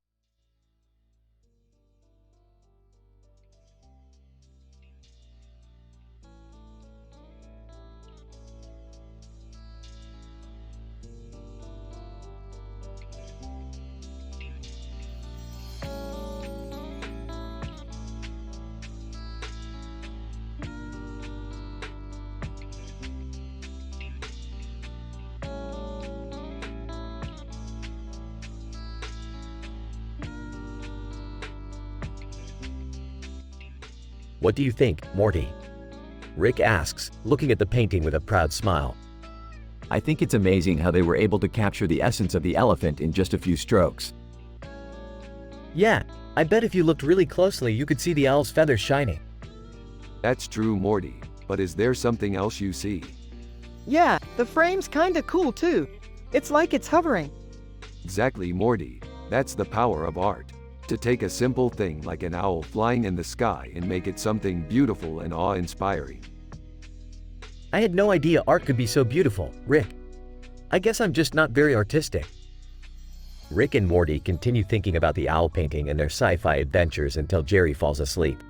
What do you think, Morty? Rick asks, looking at the painting with a proud smile. I think it's amazing how they were able to capture the essence of the elephant in just a few strokes. Yeah, I bet if you looked really closely you could see the owl's feathers shining. That's true, Morty, but is there something else you see? Yeah, the frame's kinda cool too. It's like it's hovering. Exactly, Morty. That's the power of art. To take a simple thing like an owl flying in the sky and make it something beautiful and awe-inspiring. I had no idea art could be so beautiful, Rick. I guess I'm just not very artistic. Rick and Morty continue thinking about the owl painting and their sci-fi adventures until Jerry falls asleep.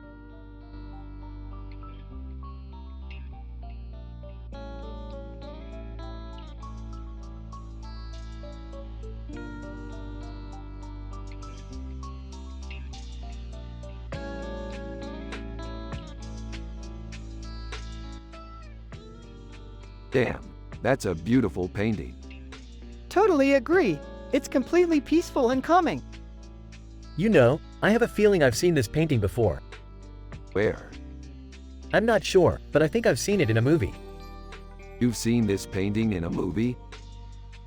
Damn, that's a beautiful painting. Totally agree. It's completely peaceful and calming. You know, I have a feeling I've seen this painting before. Where? I'm not sure, but I think I've seen it in a movie. You've seen this painting in a movie?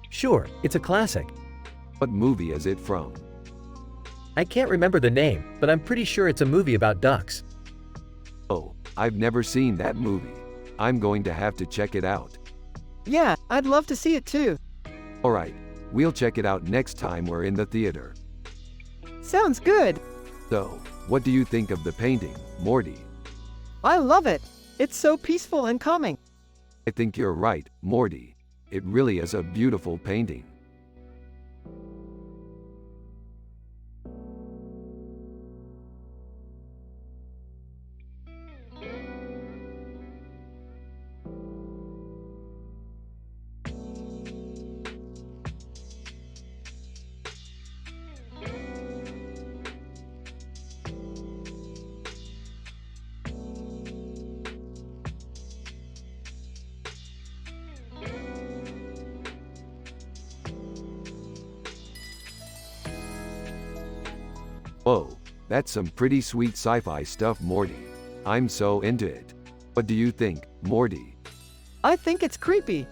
Sure, it's a classic. What movie is it from? I can't remember the name, but I'm pretty sure it's a movie about ducks. Oh, I've never seen that movie. I'm going to have to check it out. Yeah, I'd love to see it too. Alright, we'll check it out next time we're in the theater. Sounds good. So, what do you think of the painting, Morty? I love it. It's so peaceful and calming. I think you're right, Morty. It really is a beautiful painting. Whoa, that's some pretty sweet sci-fi stuff, Morty. I'm so into it. What do you think, Morty? I think it's creepy.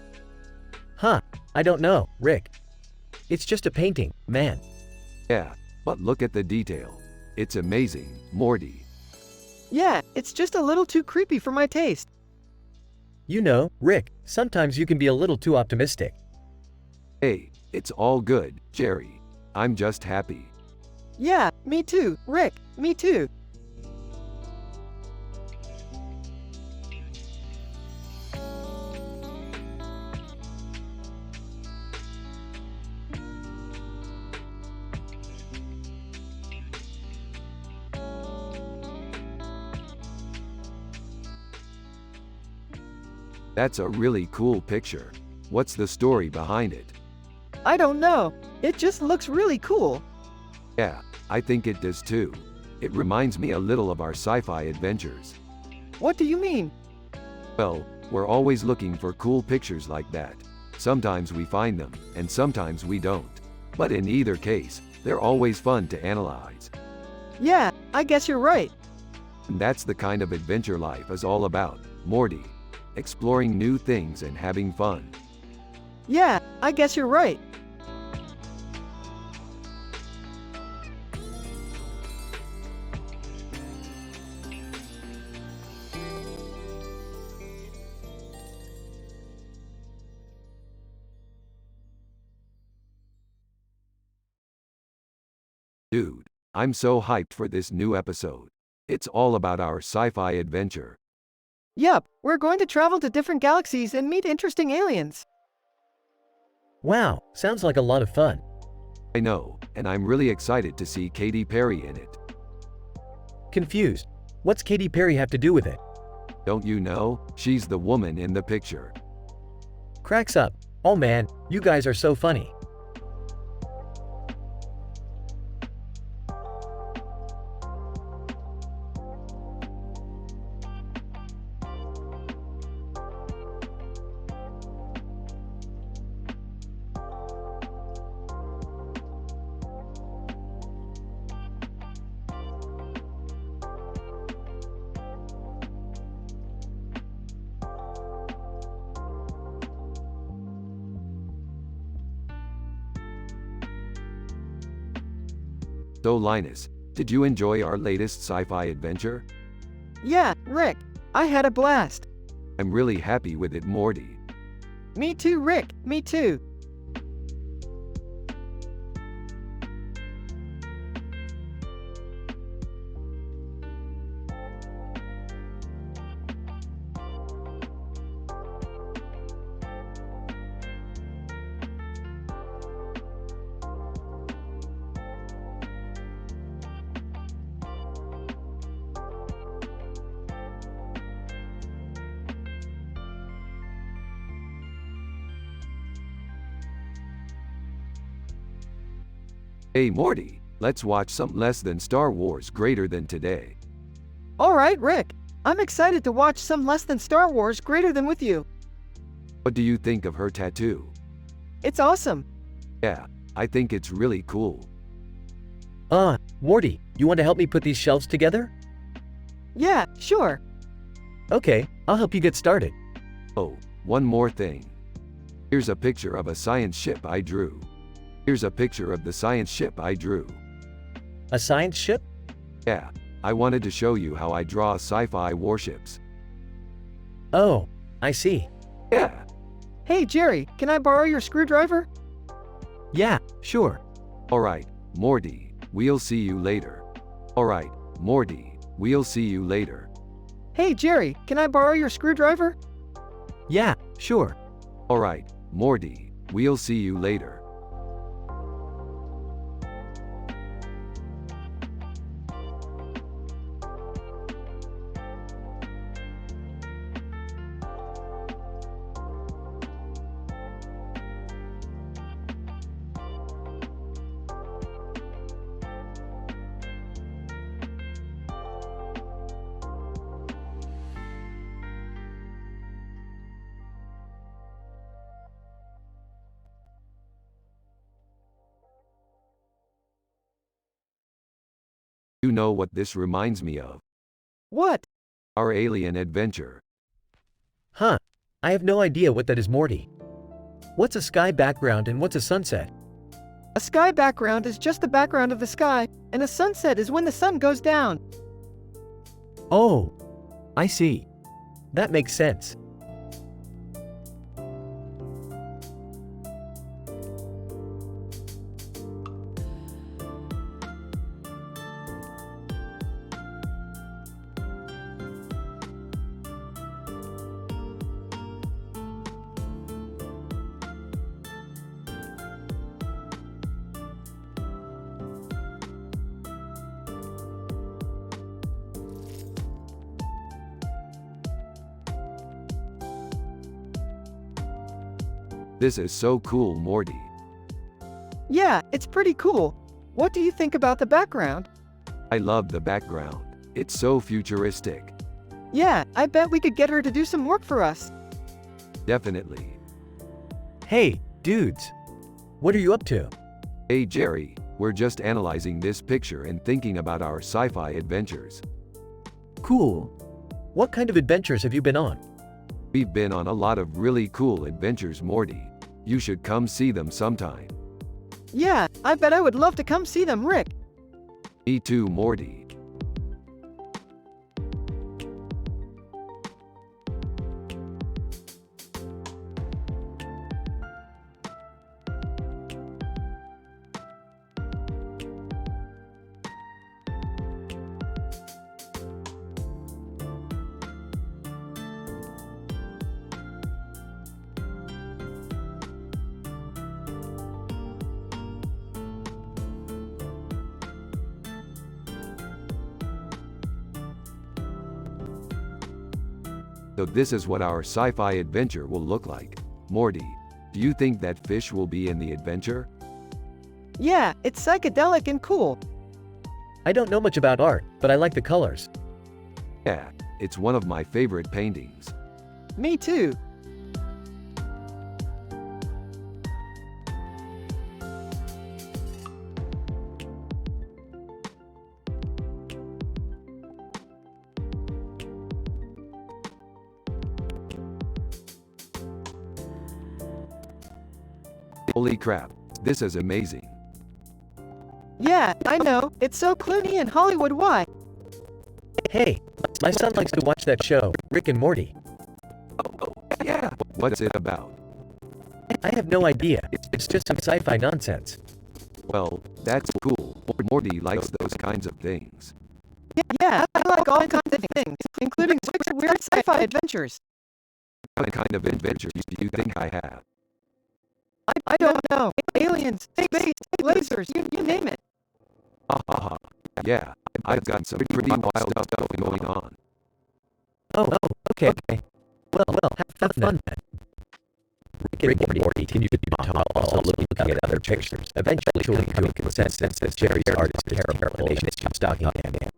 Huh, I don't know, Rick. It's just a painting, man. Yeah, but look at the detail. It's amazing, Morty. Yeah, it's just a little too creepy for my taste. You know, Rick, sometimes you can be a little too optimistic. Hey, it's all good, Jerry. I'm just happy. Yeah, me too, Rick, me too. That's a really cool picture. What's the story behind it? I don't know. It just looks really cool. Yeah, I think it does too. It reminds me a little of our sci-fi adventures. What do you mean? Well, we're always looking for cool pictures like that. Sometimes we find them, and sometimes we don't. But in either case, they're always fun to analyze. Yeah, I guess you're right. And that's the kind of adventure life is all about, Morty. Exploring new things and having fun. Yeah, I guess you're right. Dude, I'm so hyped for this new episode. It's all about our sci-fi adventure. Yup, we're going to travel to different galaxies and meet interesting aliens. Wow, sounds like a lot of fun. I know, and I'm really excited to see Katy Perry in it. Confused. What's Katy Perry have to do with it? Don't you know? She's the woman in the picture. Cracks up. Oh man, you guys are so funny. So Linus, did you enjoy our latest sci-fi adventure? Yeah, Rick, I had a blast. I'm really happy with it, Morty. Me too, Rick, me too. Hey Morty, let's watch some less than Star Wars greater than today. Alright, Rick, I'm excited to watch some less than Star Wars greater than with you. What do you think of her tattoo? It's awesome. Yeah, I think it's really cool. Morty, you want to help me put these shelves together? Yeah, sure. Okay, I'll help you get started. Oh, one more thing. Here's a picture of a science ship I drew. Here's a picture of the science ship I drew. A science ship? Yeah, I wanted to show you how I draw sci-fi warships. Oh, I see. Yeah, Hey Jerry, can I borrow your screwdriver? Yeah, sure. alright, Morty, we'll see you later. Alright, Morty, we'll see you later. Hey Jerry, can I borrow your screwdriver? Yeah, sure. Alright, Morty, we'll see you later. You know what this reminds me of? What? Our alien adventure. Huh. I have no idea what that is, Morty. What's a sky background and what's a sunset? A sky background is just the background of the sky, and a sunset is when the sun goes down. Oh, I see. That makes sense. This is so cool, Morty. Yeah, it's pretty cool. What do you think about the background? I love the background. It's so futuristic. Yeah, I bet we could get her to do some work for us. Definitely. Hey, dudes. What are you up to? Hey Jerry, we're just analyzing this picture and thinking about our sci-fi adventures. Cool. What kind of adventures have you been on? We've been on a lot of really cool adventures, Morty. You should come see them sometime. Yeah, I bet I would love to come see them, Rick. Me too, Morty. So this is what our sci-fi adventure will look like. Morty, do you think that fish will be in the adventure? Yeah, it's psychedelic and cool. I don't know much about art, but I like the colors. Yeah, it's one of my favorite paintings. Me too. Holy crap, this is amazing. Yeah, I know. It's so Clooney and Hollywood. Why? Hey, my son likes to watch that show, Rick and Morty. Yeah, what's it about? I have no idea. It's just some sci-fi nonsense. Well, that's cool. Morty likes those kinds of things. Yeah, I like all kinds of things, including weird sci-fi adventures. What kind of adventures do you think I have? I don't know. Aliens, space, lasers, you name it. Ha ha ha. Yeah, I've got some pretty wild stuff going on. Oh, okay. Well, have fun then. Rick and Morty continue to be tall, also looking at other pictures, eventually coming to a consensus that Jerry's art is terrible and it's just stalking him.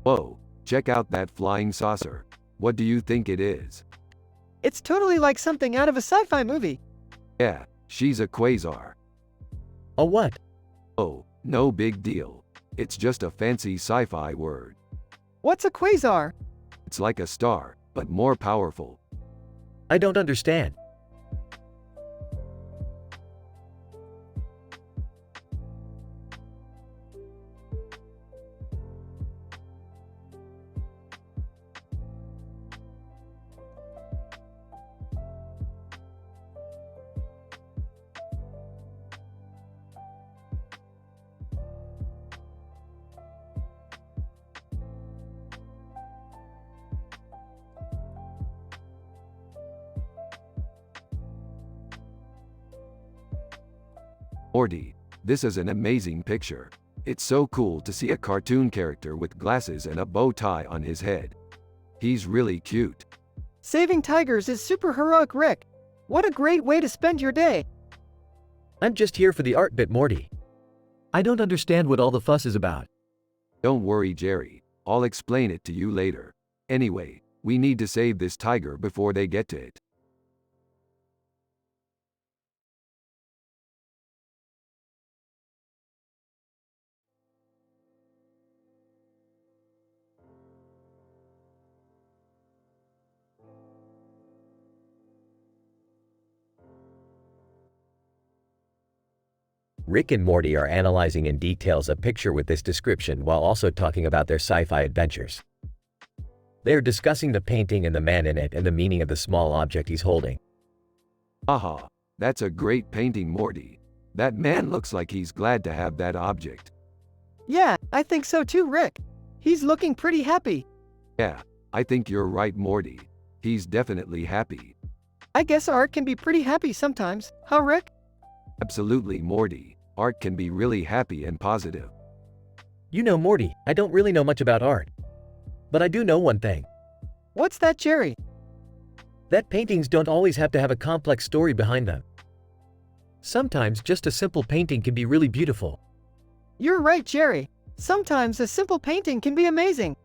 Whoa, check out that flying saucer. What do you think it is? It's totally like something out of a sci-fi movie. Yeah, she's a quasar. A what? Oh, no big deal. It's just a fancy sci-fi word. What's a quasar? It's like a star, but more powerful. I don't understand. Morty, this is an amazing picture. It's so cool to see a cartoon character with glasses and a bow tie on his head. He's really cute. Saving tigers is super heroic, Rick. What a great way to spend your day. I'm just here for the art bit, Morty. I don't understand what all the fuss is about. Don't worry, Jerry. I'll explain it to you later. Anyway, we need to save this tiger before they get to it. Rick and Morty are analyzing in details a picture with this description while also talking about their sci-fi adventures. They are discussing the painting and the man in it and the meaning of the small object he's holding. Aha, that's a great painting, Morty. That man looks like he's glad to have that object. Yeah, I think so too, Rick. He's looking pretty happy. Yeah, I think you're right, Morty. He's definitely happy. I guess art can be pretty happy sometimes, huh, Rick? Absolutely, Morty. Art can be really happy and positive. You know, Morty, I don't really know much about art. But I do know one thing. What's that, Jerry? That paintings don't always have to have a complex story behind them. Sometimes just a simple painting can be really beautiful. You're right, Jerry. Sometimes a simple painting can be amazing.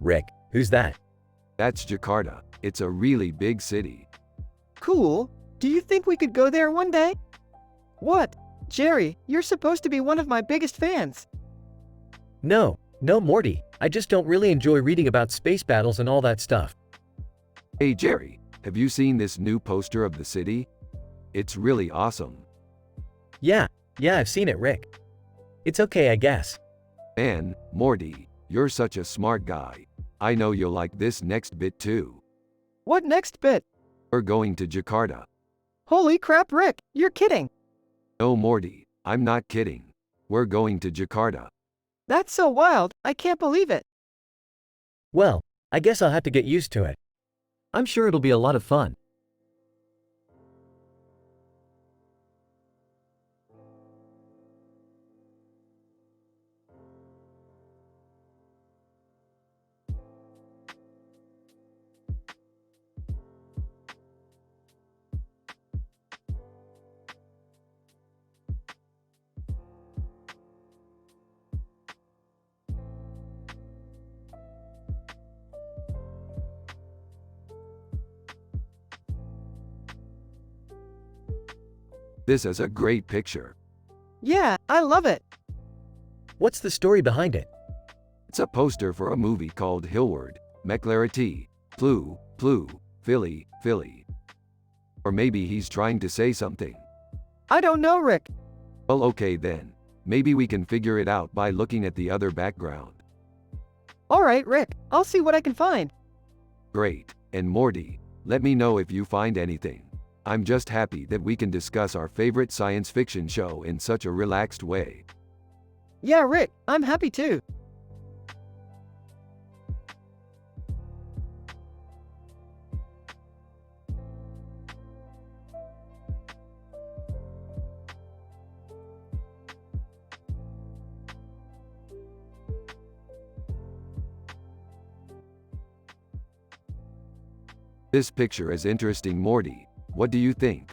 Rick, who's that? That's Jakarta. It's a really big city. Cool. Do you think we could go there one day? What? Jerry, you're supposed to be one of my biggest fans. No, Morty. I just don't really enjoy reading about space battles and all that stuff. Hey Jerry, have you seen this new poster of the city? It's really awesome. Yeah, I've seen it, Rick. It's okay, I guess. Man, Morty, you're such a smart guy. I know you'll like this next bit too. What next bit? We're going to Jakarta. Holy crap, Rick, you're kidding. No, Morty, I'm not kidding. We're going to Jakarta. That's so wild, I can't believe it. Well, I guess I'll have to get used to it. I'm sure it'll be a lot of fun. This is a great picture. Yeah, I love it. What's the story behind it? It's a poster for a movie called Hillward, McClarity, Plu, Philly, Philly. Or maybe he's trying to say something. I don't know, Rick. Well, okay then. Maybe we can figure it out by looking at the other background. Alright, Rick, I'll see what I can find. Great. And Morty, let me know if you find anything. I'm just happy that we can discuss our favorite science fiction show in such a relaxed way. Yeah, Rick, I'm happy too. This picture is interesting, Morty. What do you think?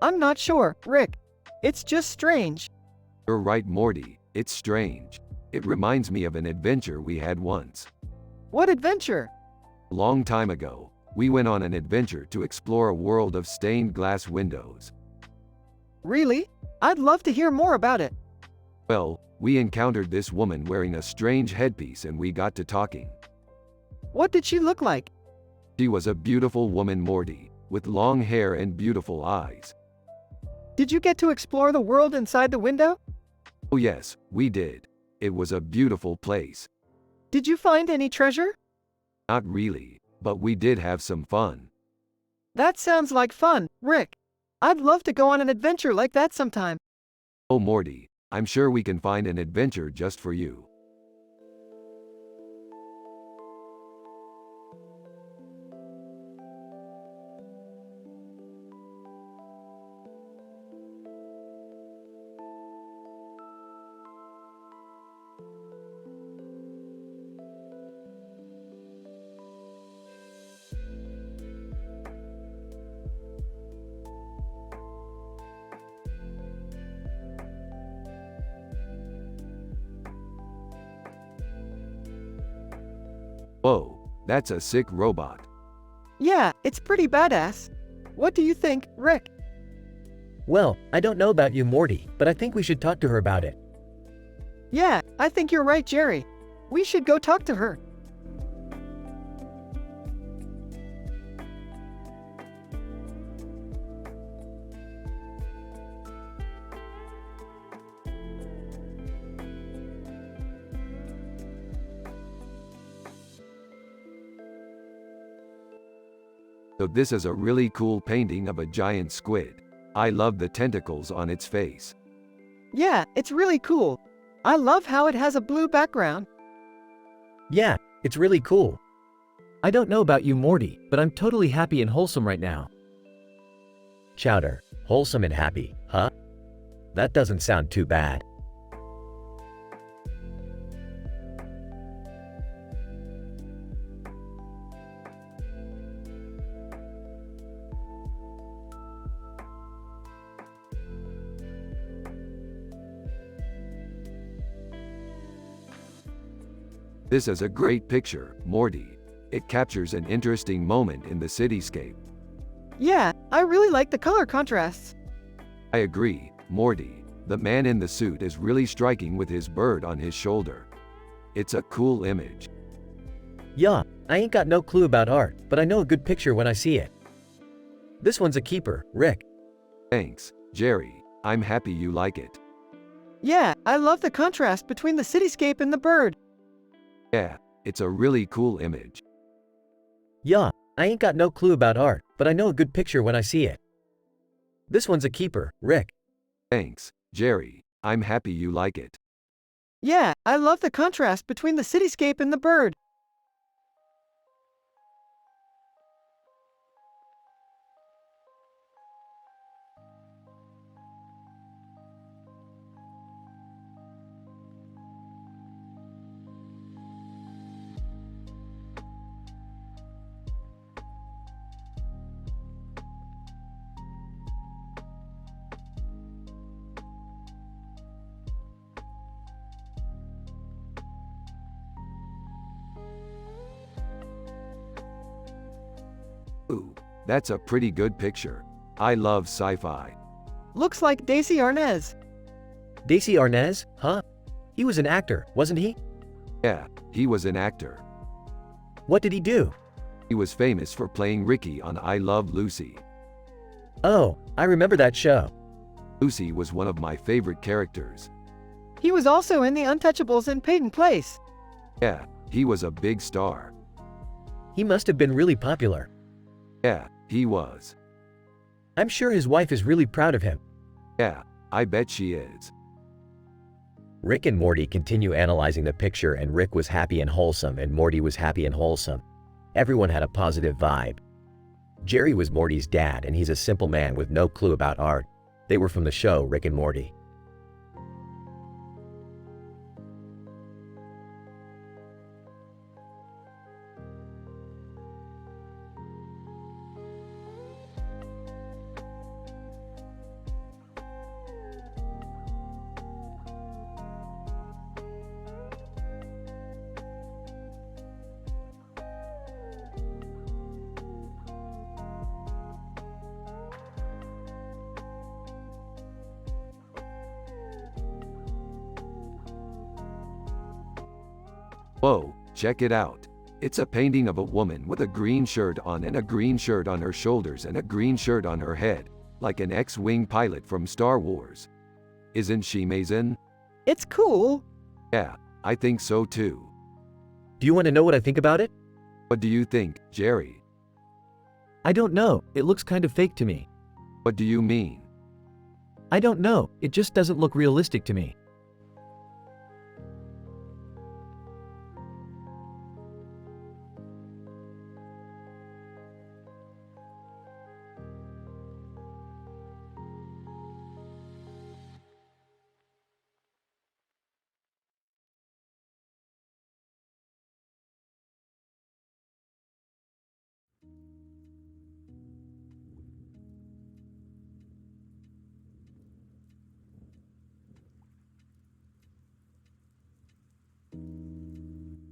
I'm not sure, Rick. It's just strange. You're right, Morty. It's strange. It reminds me of an adventure we had once. What adventure? A long time ago, we went on an adventure to explore a world of stained glass windows. Really? I'd love to hear more about it. Well, we encountered this woman wearing a strange headpiece and we got to talking. What did she look like? She was a beautiful woman, Morty, with long hair and beautiful eyes. Did you get to explore the world inside the window? Oh yes, we did. It was a beautiful place. Did you find any treasure? Not really, but we did have some fun. That sounds like fun, Rick. I'd love to go on an adventure like that sometime. Oh Morty, I'm sure we can find an adventure just for you. Whoa, that's a sick robot. Yeah, it's pretty badass. What do you think, Rick? Well, I don't know about you, Morty, but I think we should talk to her about it. Yeah, I think you're right, Jerry. We should go talk to her. So this is a really cool painting of a giant squid. I love the tentacles on its face. Yeah, it's really cool. I love how it has a blue background. Yeah, it's really cool. I don't know about you, Morty, but I'm totally happy and wholesome right now. Chowder, wholesome and happy, huh? That doesn't sound too bad. This is a great picture, Morty. It captures an interesting moment in the cityscape. Yeah, I really like the color contrasts. I agree, Morty. The man in the suit is really striking with his bird on his shoulder. It's a cool image. Yeah, I ain't got no clue about art, but I know a good picture when I see it. This one's a keeper, Rick. Thanks, Jerry. I'm happy you like it. Yeah, I love the contrast between the cityscape and the bird. Yeah, it's a really cool image. Yeah, I ain't got no clue about art, but I know a good picture when I see it. This one's a keeper, Rick. Thanks, Jerry. I'm happy you like it. Yeah, I love the contrast between the cityscape and the bird. Ooh, that's a pretty good picture. I love sci-fi. Looks like Daisy Arnaz. Daisy Arnaz, huh? He was an actor, wasn't he? Yeah, he was an actor. What did he do? He was famous for playing Ricky on I Love Lucy. Oh, I remember that show. Lucy was one of my favorite characters. He was also in The Untouchables and Peyton Place. Yeah, he was a big star. He must have been really popular. Yeah, he was. I'm sure his wife is really proud of him. Yeah, I bet she is. Rick and Morty continue analyzing the picture, and Rick was happy and wholesome and Morty was happy and wholesome. Everyone had a positive vibe. Jerry was Morty's dad, and he's a simple man with no clue about art. They were from the show Rick and Morty. Whoa, check it out. It's a painting of a woman with a green shirt on and a green shirt on her shoulders and a green shirt on her head, like an X-Wing pilot from Star Wars. Isn't she amazing? It's cool. Yeah, I think so too. Do you want to know what I think about it? What do you think, Jerry? I don't know, it looks kind of fake to me. What do you mean? I don't know, it just doesn't look realistic to me.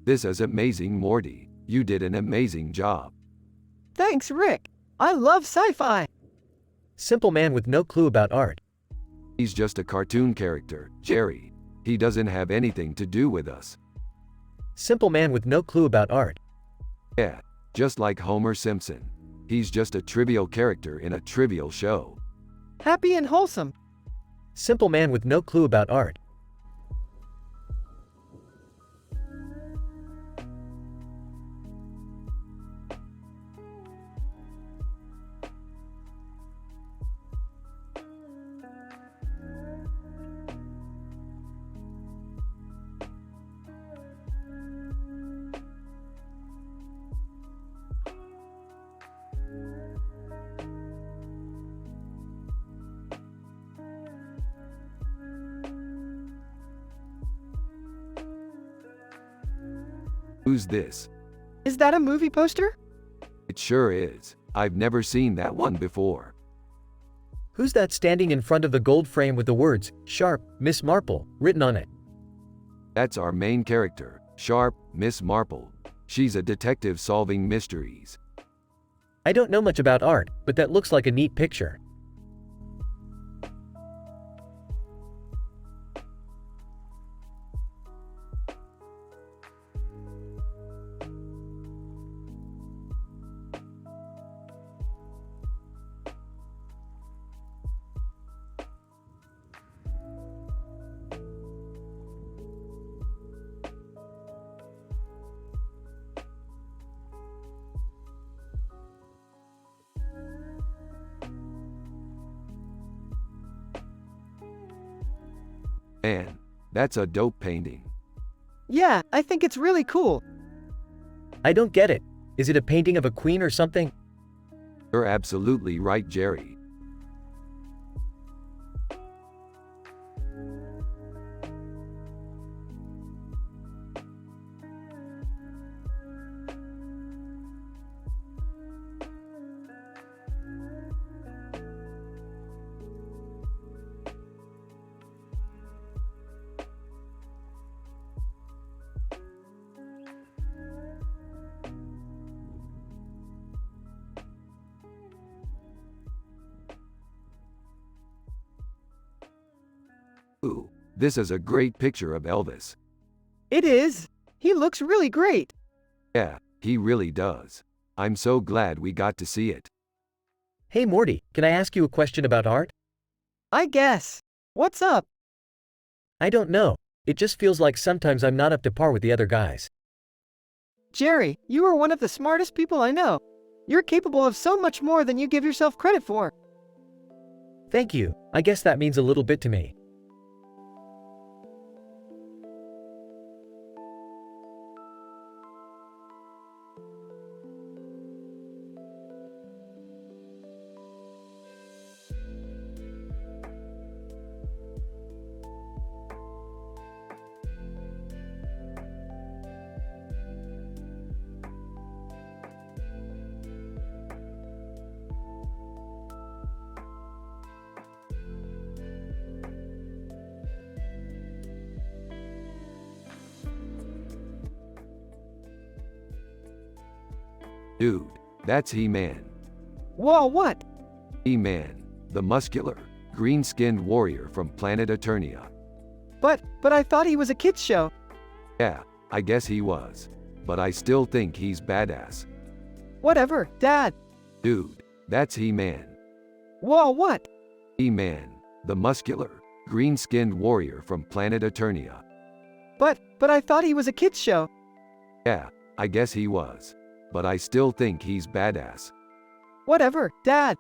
This is amazing, Morty. You did an amazing job. Thanks, Rick. I love sci-fi. Simple man with no clue about art. He's just a cartoon character, Jerry. He doesn't have anything to do with us. Simple man with no clue about art. Yeah, just like Homer Simpson. He's just a trivial character in a trivial show. Happy and wholesome. Simple man with no clue about art. Who's this? Is that a movie poster? It sure is. I've never seen that one before. Who's that standing in front of the gold frame with the words, "Sharp, Miss Marple," written on it? That's our main character, Sharp, Miss Marple. She's a detective solving mysteries. I don't know much about art, but that looks like a neat picture. Man, that's a dope painting. Yeah, I think it's really cool. I don't get it. Is it a painting of a queen or something? You're absolutely right, Jerry. Ooh, this is a great picture of Elvis. It is. He looks really great. Yeah, he really does. I'm so glad we got to see it. Hey Morty, can I ask you a question about art? I guess. What's up? I don't know. It just feels like sometimes I'm not up to par with the other guys. Jerry, you are one of the smartest people I know. You're capable of so much more than you give yourself credit for. Thank you. I guess that means a little bit to me. Dude, that's He-Man. Whoa, what? He-Man, the muscular, green-skinned warrior from planet Eternia. But I thought he was a kids show. Yeah, I guess he was. But I still think he's badass. Whatever, Dad. Dude, that's He-Man. Whoa, what? He-Man, the muscular, green-skinned warrior from planet Eternia. But I thought he was a kids show. Yeah, I guess he was. But I still think he's badass. Whatever, Dad.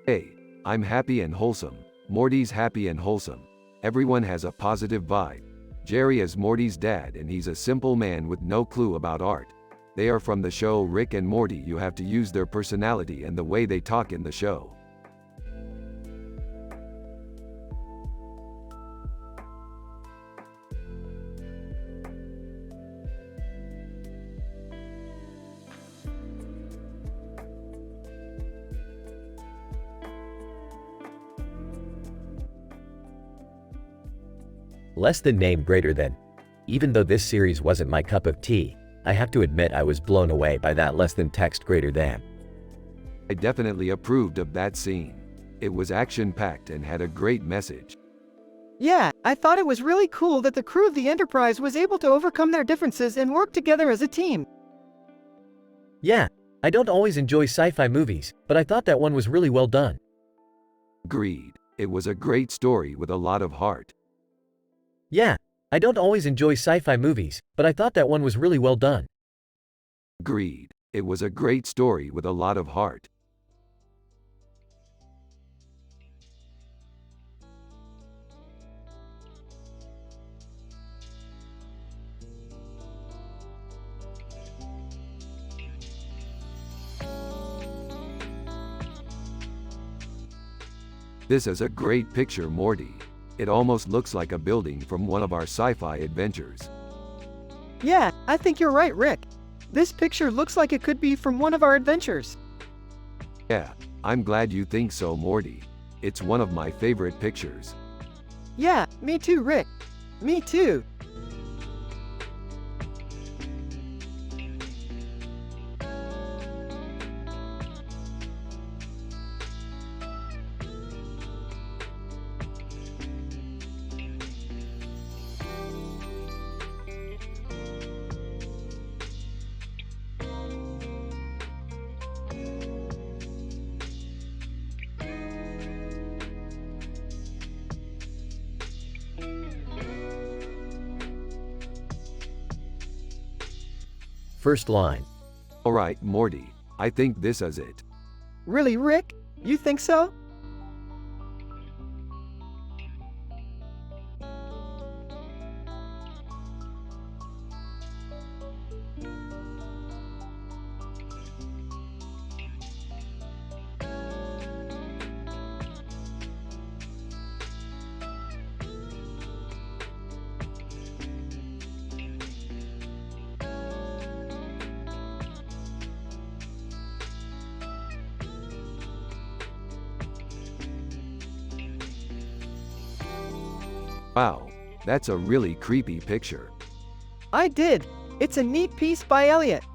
Hey, I'm happy and wholesome. Morty's happy and wholesome. Everyone has a positive vibe. Jerry is Morty's dad and he's a simple man with no clue about art. They are from the show Rick and Morty. You have to use their personality and the way they talk in the show. Less than name greater than. Even though this series wasn't my cup of tea, I have to admit I was blown away by that less than text greater than. I definitely approved of that scene. It was action-packed and had a great message. Yeah, I thought it was really cool that the crew of the Enterprise was able to overcome their differences and work together as a team. Yeah, I don't always enjoy sci-fi movies, but I thought that one was really well done. Agreed. It was a great story with a lot of heart. Yeah, I don't always enjoy sci-fi movies, but I thought that one was really well done. Agreed. It was a great story with a lot of heart. This is a great picture, Morty. It almost looks like a building from one of our sci-fi adventures. Yeah, I think you're right, Rick. This picture looks like it could be from one of our adventures. Yeah, I'm glad you think so, Morty. It's one of my favorite pictures. Yeah, me too, Rick. Me too. First line. Alright, Morty, I think this is it. Really, Rick? You think so? Wow, that's a really creepy picture. I did. It's a neat piece by Elliot.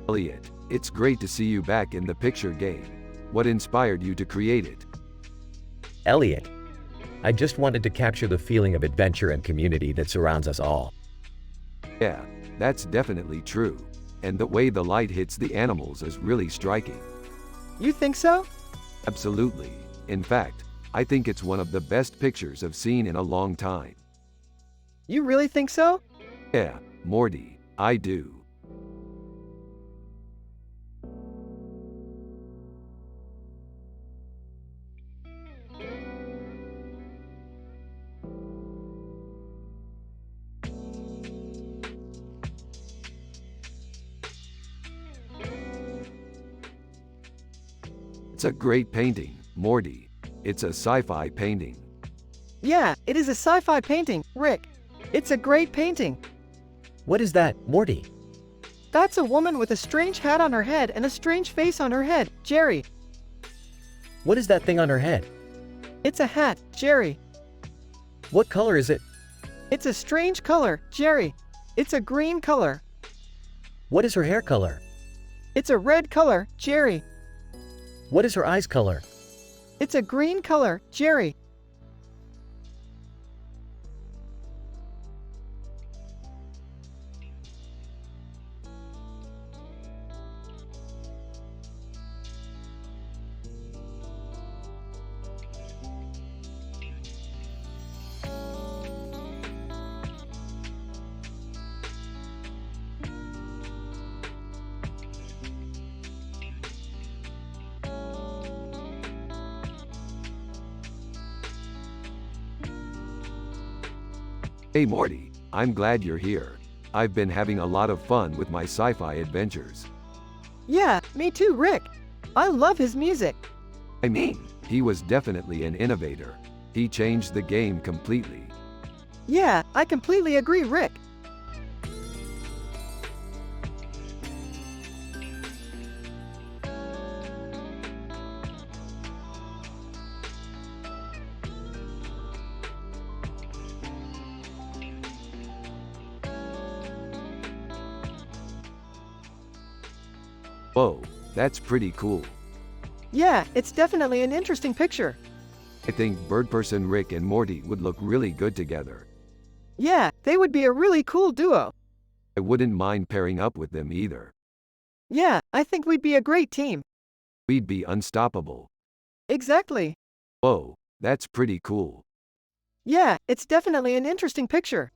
Elliot, it's great to see you back in the picture game. What inspired you to create it? Elliot. I just wanted to capture the feeling of adventure and community that surrounds us all. Yeah, that's definitely true. And the way the light hits the animals is really striking. You think so? Absolutely. In fact, I think it's one of the best pictures I've seen in a long time. You really think so? Yeah, Morty, I do. It's a great painting, Morty. It's a sci-fi painting. Yeah, it is a sci-fi painting, Rick. It's a great painting. What is that, Morty? That's a woman with a strange hat on her head and a strange face on her head, Jerry. What is that thing on her head? It's a hat, Jerry. What color is it? It's a strange color, Jerry. It's a green color. What is her hair color? It's a red color, Jerry. What is her eyes color? It's a green color, Jerry. Hey Morty, I'm glad you're here. I've been having a lot of fun with my sci-fi adventures. Yeah, me too, Rick. I love his music. I mean, he was definitely an innovator. He changed the game completely. Yeah, I completely agree, Rick. Whoa, that's pretty cool. Yeah, it's definitely an interesting picture. I think Birdperson Rick and Morty would look really good together. Yeah, they would be a really cool duo. I wouldn't mind pairing up with them either. Yeah, I think we'd be a great team. We'd be unstoppable. Exactly. Whoa, that's pretty cool. Yeah, it's definitely an interesting picture.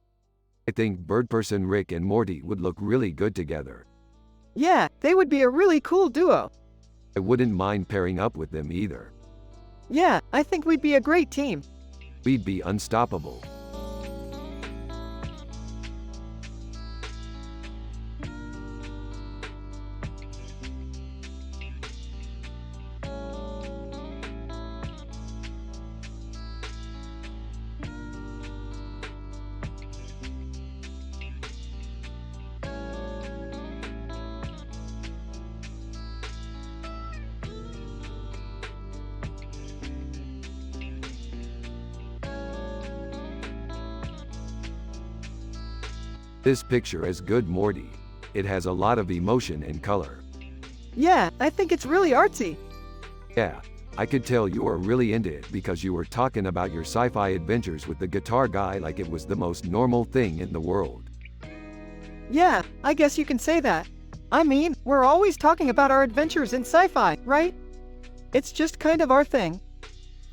I think Birdperson Rick and Morty would look really good together. Yeah, they would be a really cool duo. I wouldn't mind pairing up with them either. Yeah, I think we'd be a great team. We'd be unstoppable. This picture is good, Morty. It has a lot of emotion and color. Yeah, I think it's really artsy. Yeah, I could tell you are really into it because you were talking about your sci-fi adventures with the guitar guy like it was the most normal thing in the world. Yeah, I guess you can say that. I mean, we're always talking about our adventures in sci-fi, right? It's just kind of our thing.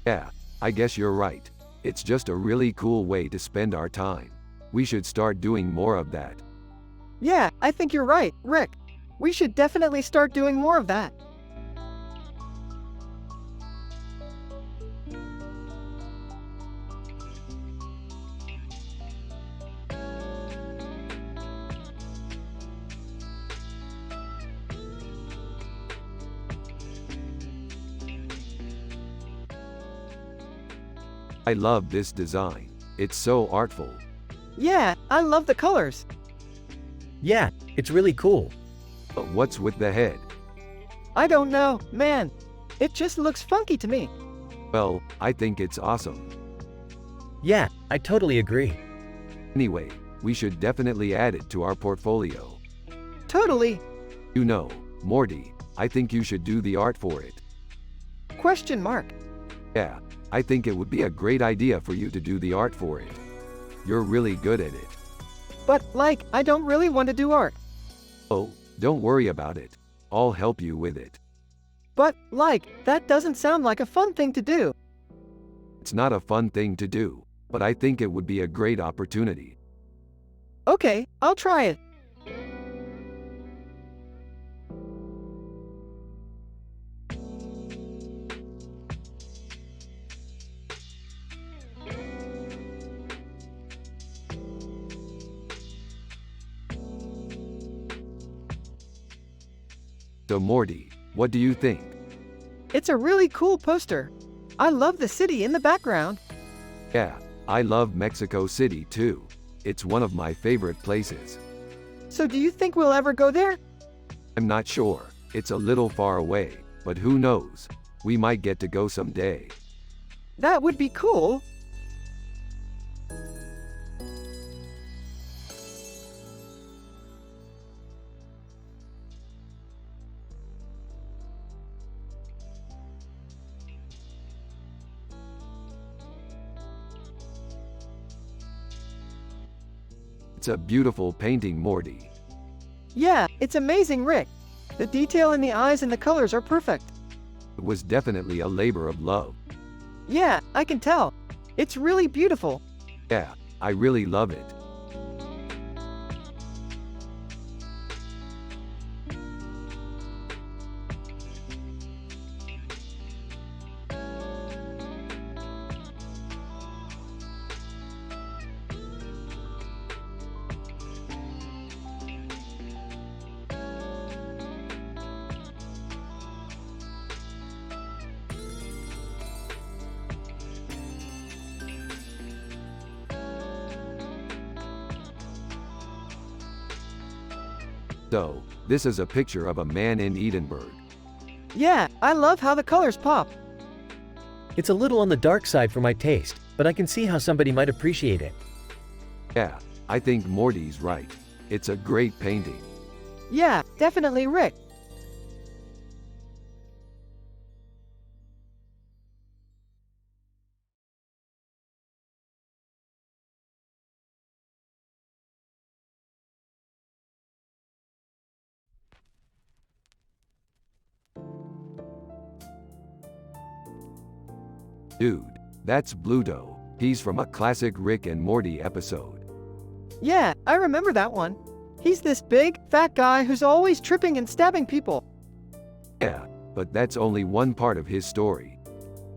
Yeah, I guess you're right. It's just a really cool way to spend our time. We should start doing more of that. Yeah, I think you're right, Rick. We should definitely start doing more of that. I love this design. It's so artful. Yeah, I love the colors. Yeah, it's really cool. But what's with the head? I don't know, man. It just looks funky to me. Well, I think it's awesome. Yeah, I totally agree. Anyway, we should definitely add it to our portfolio. Totally. You know, Morty, I think you should do the art for it. Question mark. Yeah, I think it would be a great idea for you to do the art for it. You're really good at it. But, like, I don't really want to do art. Oh, don't worry about it. I'll help you with it. But, like, that doesn't sound like a fun thing to do. It's not a fun thing to do, but I think it would be a great opportunity. Okay, I'll try it. So Morty, what do you think? It's a really cool poster. I love the city in the background. Yeah, I love Mexico City too. It's one of my favorite places. So do you think we'll ever go there? I'm not sure. It's a little far away, but who knows? We might get to go someday. That would be cool. It's a beautiful painting, Morty. Yeah, it's amazing, Rick. The detail in the eyes and the colors are perfect. It was definitely a labor of love. Yeah, I can tell. It's really beautiful. Yeah, I really love it. So, this is a picture of a man in Edinburgh. Yeah, I love how the colors pop. It's a little on the dark side for my taste, but I can see how somebody might appreciate it. Yeah, I think Morty's right. It's a great painting. Yeah, definitely, Rick. Dude, that's Bluto. He's from a classic Rick and Morty episode. Yeah, I remember that one. He's this big, fat guy who's always tripping and stabbing people. Yeah, but that's only one part of his story.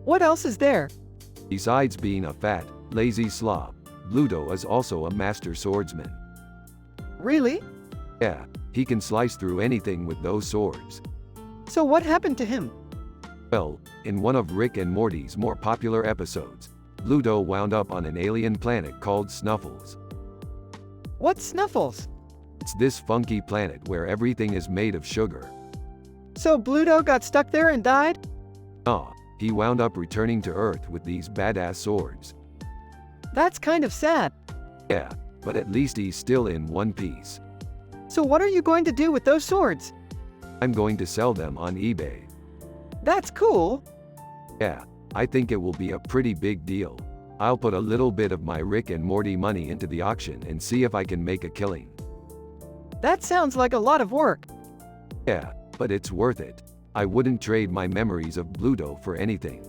What else is there? Besides being a fat, lazy slob, Bluto is also a master swordsman. Really? Yeah, he can slice through anything with those swords. So what happened to him? Well, in one of Rick and Morty's more popular episodes, Bluto wound up on an alien planet called Snuffles. What's Snuffles? It's this funky planet where everything is made of sugar. So Bluto got stuck there and died? He wound up returning to Earth with these badass swords. That's kind of sad. Yeah, but at least he's still in one piece. So what are you going to do with those swords? I'm going to sell them on eBay. That's cool. Yeah, I think it will be a pretty big deal. I'll put a little bit of my Rick and Morty money into the auction and see if I can make a killing. That sounds like a lot of work. Yeah, but it's worth it. I wouldn't trade my memories of Bluto for anything.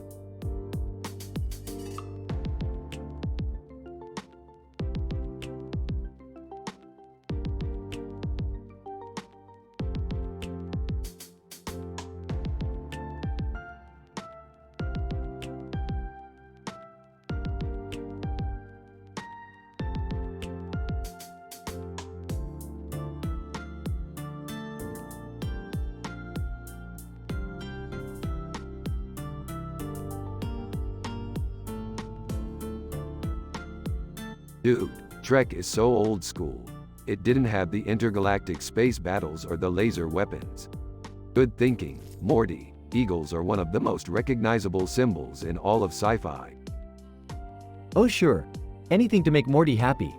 Dude, Trek is so old school. It didn't have the intergalactic space battles or the laser weapons. Good thinking, Morty. Eagles are one of the most recognizable symbols in all of sci-fi. Oh sure. Anything to make Morty happy.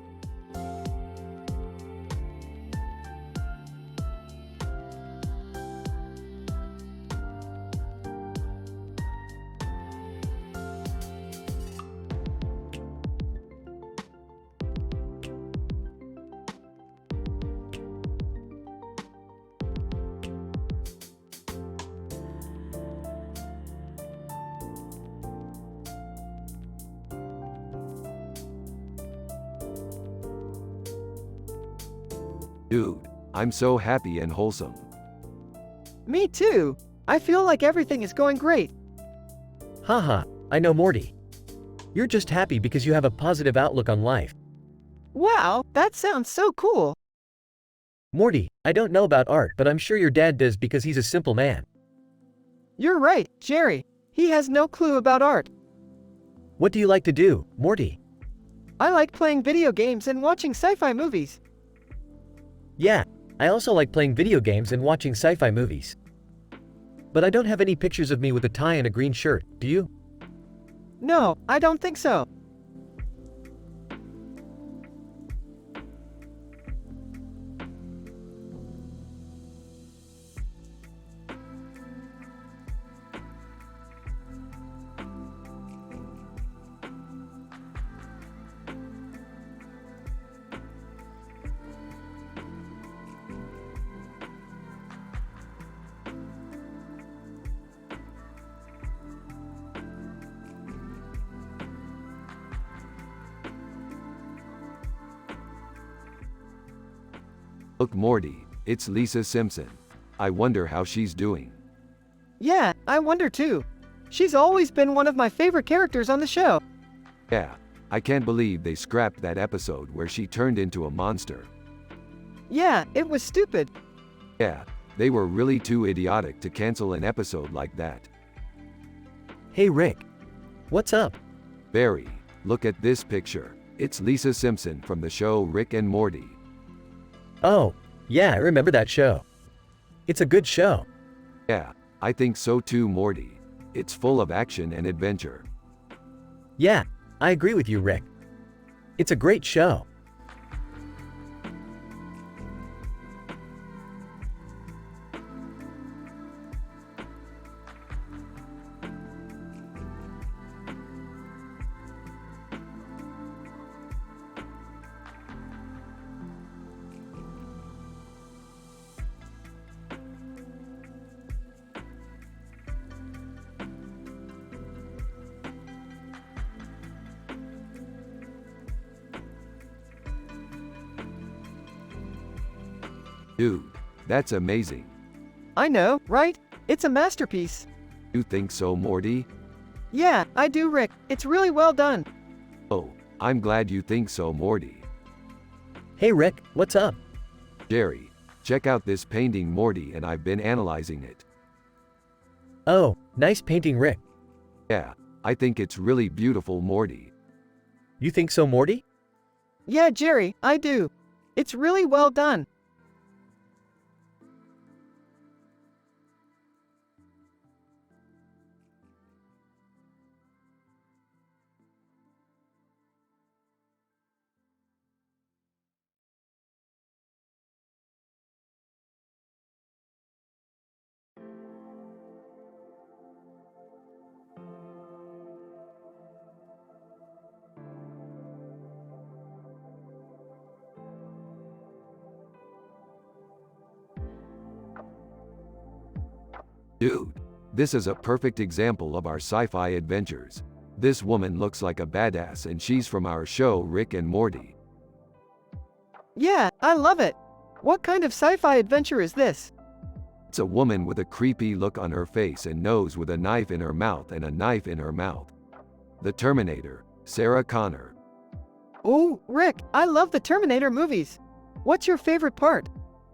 Dude, I'm so happy and wholesome. Me too. I feel like everything is going great. Haha, I know Morty. You're just happy because you have a positive outlook on life. Wow, that sounds so cool. Morty, I don't know about art, but I'm sure your dad does because he's a simple man. You're right, Jerry. He has no clue about art. What do you like to do, Morty? I like playing video games and watching sci-fi movies. Yeah, I also like playing video games and watching sci-fi movies. But I don't have any pictures of me with a tie and a green shirt, do you? No, I don't think so. Look, Morty, it's Lisa Simpson. I wonder how she's doing. Yeah, I wonder too. She's always been one of my favorite characters on the show. Yeah, I can't believe they scrapped that episode where she turned into a monster. Yeah, it was stupid. Yeah, they were really too idiotic to cancel an episode like that. Hey Rick. What's up? Barry, look at this picture. It's Lisa Simpson from the show Rick and Morty. Oh, yeah, I remember that show. It's a good show. Yeah, I think so too, Morty. It's full of action and adventure. Yeah, I agree with you, Rick. It's a great show. Dude, that's amazing. I know, right? It's a masterpiece. You think so, Morty? Yeah, I do, Rick. It's really well done. Oh, I'm glad you think so, Morty. Hey Rick, what's up? Jerry, check out this painting, Morty, and I've been analyzing it. Oh, nice painting, Rick. Yeah, I think it's really beautiful, Morty. You think so, Morty? Yeah, Jerry, I do. It's really well done. Dude, this is a perfect example of our sci-fi adventures. This woman looks like a badass and she's from our show Rick and Morty. Yeah, I love it. What kind of sci-fi adventure is this? It's a woman with a creepy look on her face and nose with a knife in her mouth and a knife in her mouth. The Terminator, Sarah Connor. Oh, Rick, I love the Terminator movies. What's your favorite part?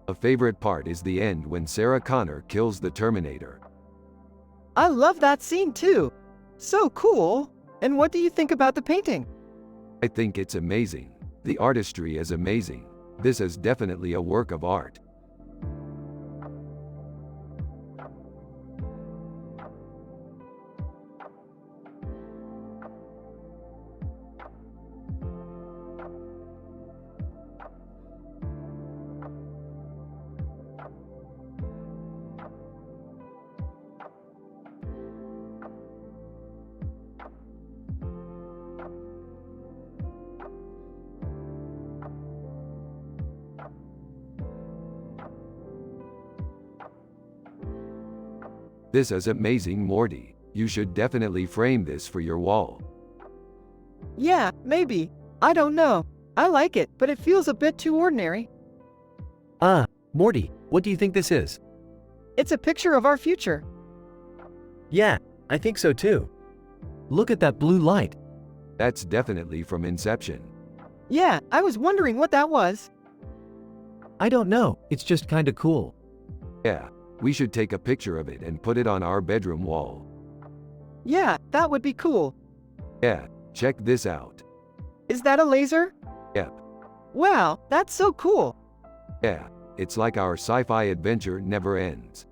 A favorite part is the end when Sarah Connor kills the Terminator. I love that scene too. So cool. And what do you think about the painting? I think it's amazing. The artistry is amazing. This is definitely a work of art. This is amazing, Morty. You should definitely frame this for your wall. Yeah, maybe. I don't know. I like it, but it feels a bit too ordinary. Ah, Morty, what do you think this is? It's a picture of our future. Yeah, I think so too. Look at that blue light. That's definitely from Inception. Yeah, I was wondering what that was. I don't know, it's just kinda cool. Yeah, we should take a picture of it and put it on our bedroom wall. Yeah, that would be cool. Yeah, check this out. Is that a laser? Yep. Wow, that's so cool. Yeah, it's like our sci-fi adventure never ends.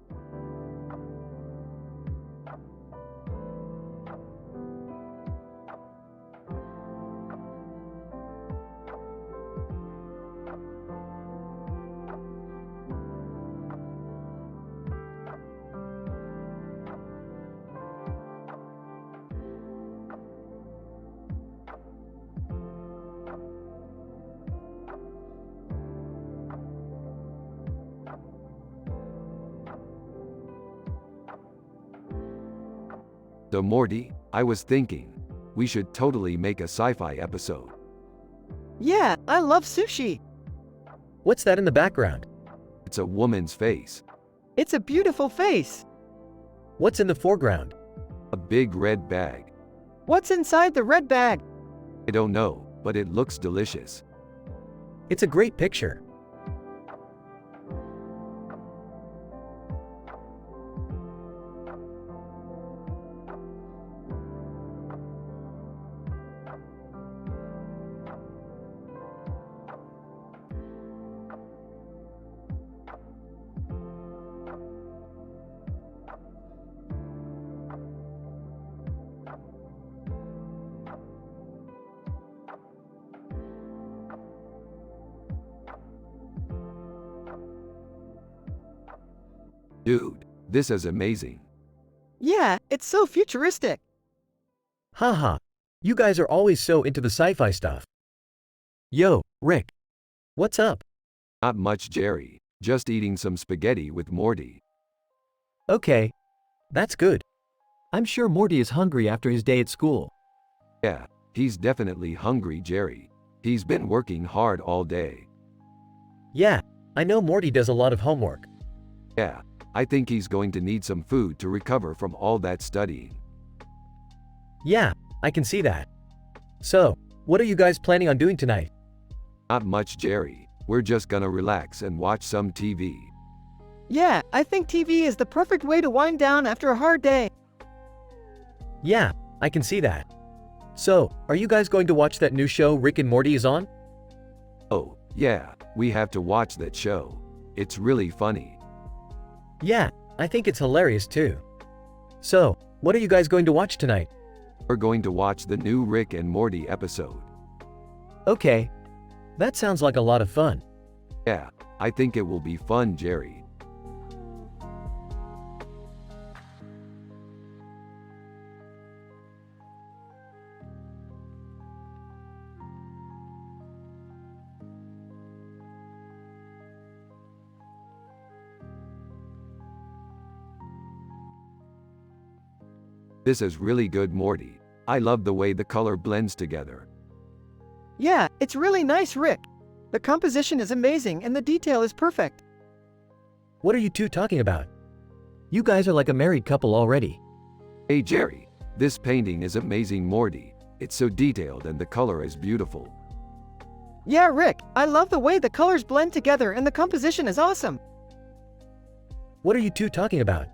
So Morty, I was thinking, we should totally make a sci-fi episode. Yeah, I love sushi. What's that in the background? It's a woman's face. It's a beautiful face. What's in the foreground? A big red bag. What's inside the red bag? I don't know, but it looks delicious. It's a great picture. Dude, this is amazing. Yeah, it's so futuristic. Haha, you guys are always so into the sci-fi stuff. Yo, Rick. What's up? Not much, Jerry. Just eating some spaghetti with Morty. Okay. That's good. I'm sure Morty is hungry after his day at school. Yeah, he's definitely hungry, Jerry. He's been working hard all day. Yeah, I know Morty does a lot of homework. Yeah, I think he's going to need some food to recover from all that studying. Yeah, I can see that. So, what are you guys planning on doing tonight? Not much, Jerry. We're just gonna relax and watch some TV. Yeah, I think TV is the perfect way to wind down after a hard day. Yeah, I can see that. So, are you guys going to watch that new show Rick and Morty is on? Oh, yeah, we have to watch that show. It's really funny. Yeah, I think it's hilarious too. So, what are you guys going to watch tonight? We're going to watch the new Rick and Morty episode. Okay. That sounds like a lot of fun. Yeah, I think it will be fun, Jerry. This is really good, Morty. I love the way the color blends together. Yeah, it's really nice, Rick. The composition is amazing and the detail is perfect. What are you two talking about? You guys are like a married couple already. Hey, Jerry, this painting is amazing, Morty. It's so detailed and the color is beautiful. Yeah, Rick, I love the way the colors blend together and the composition is awesome. What are you two talking about?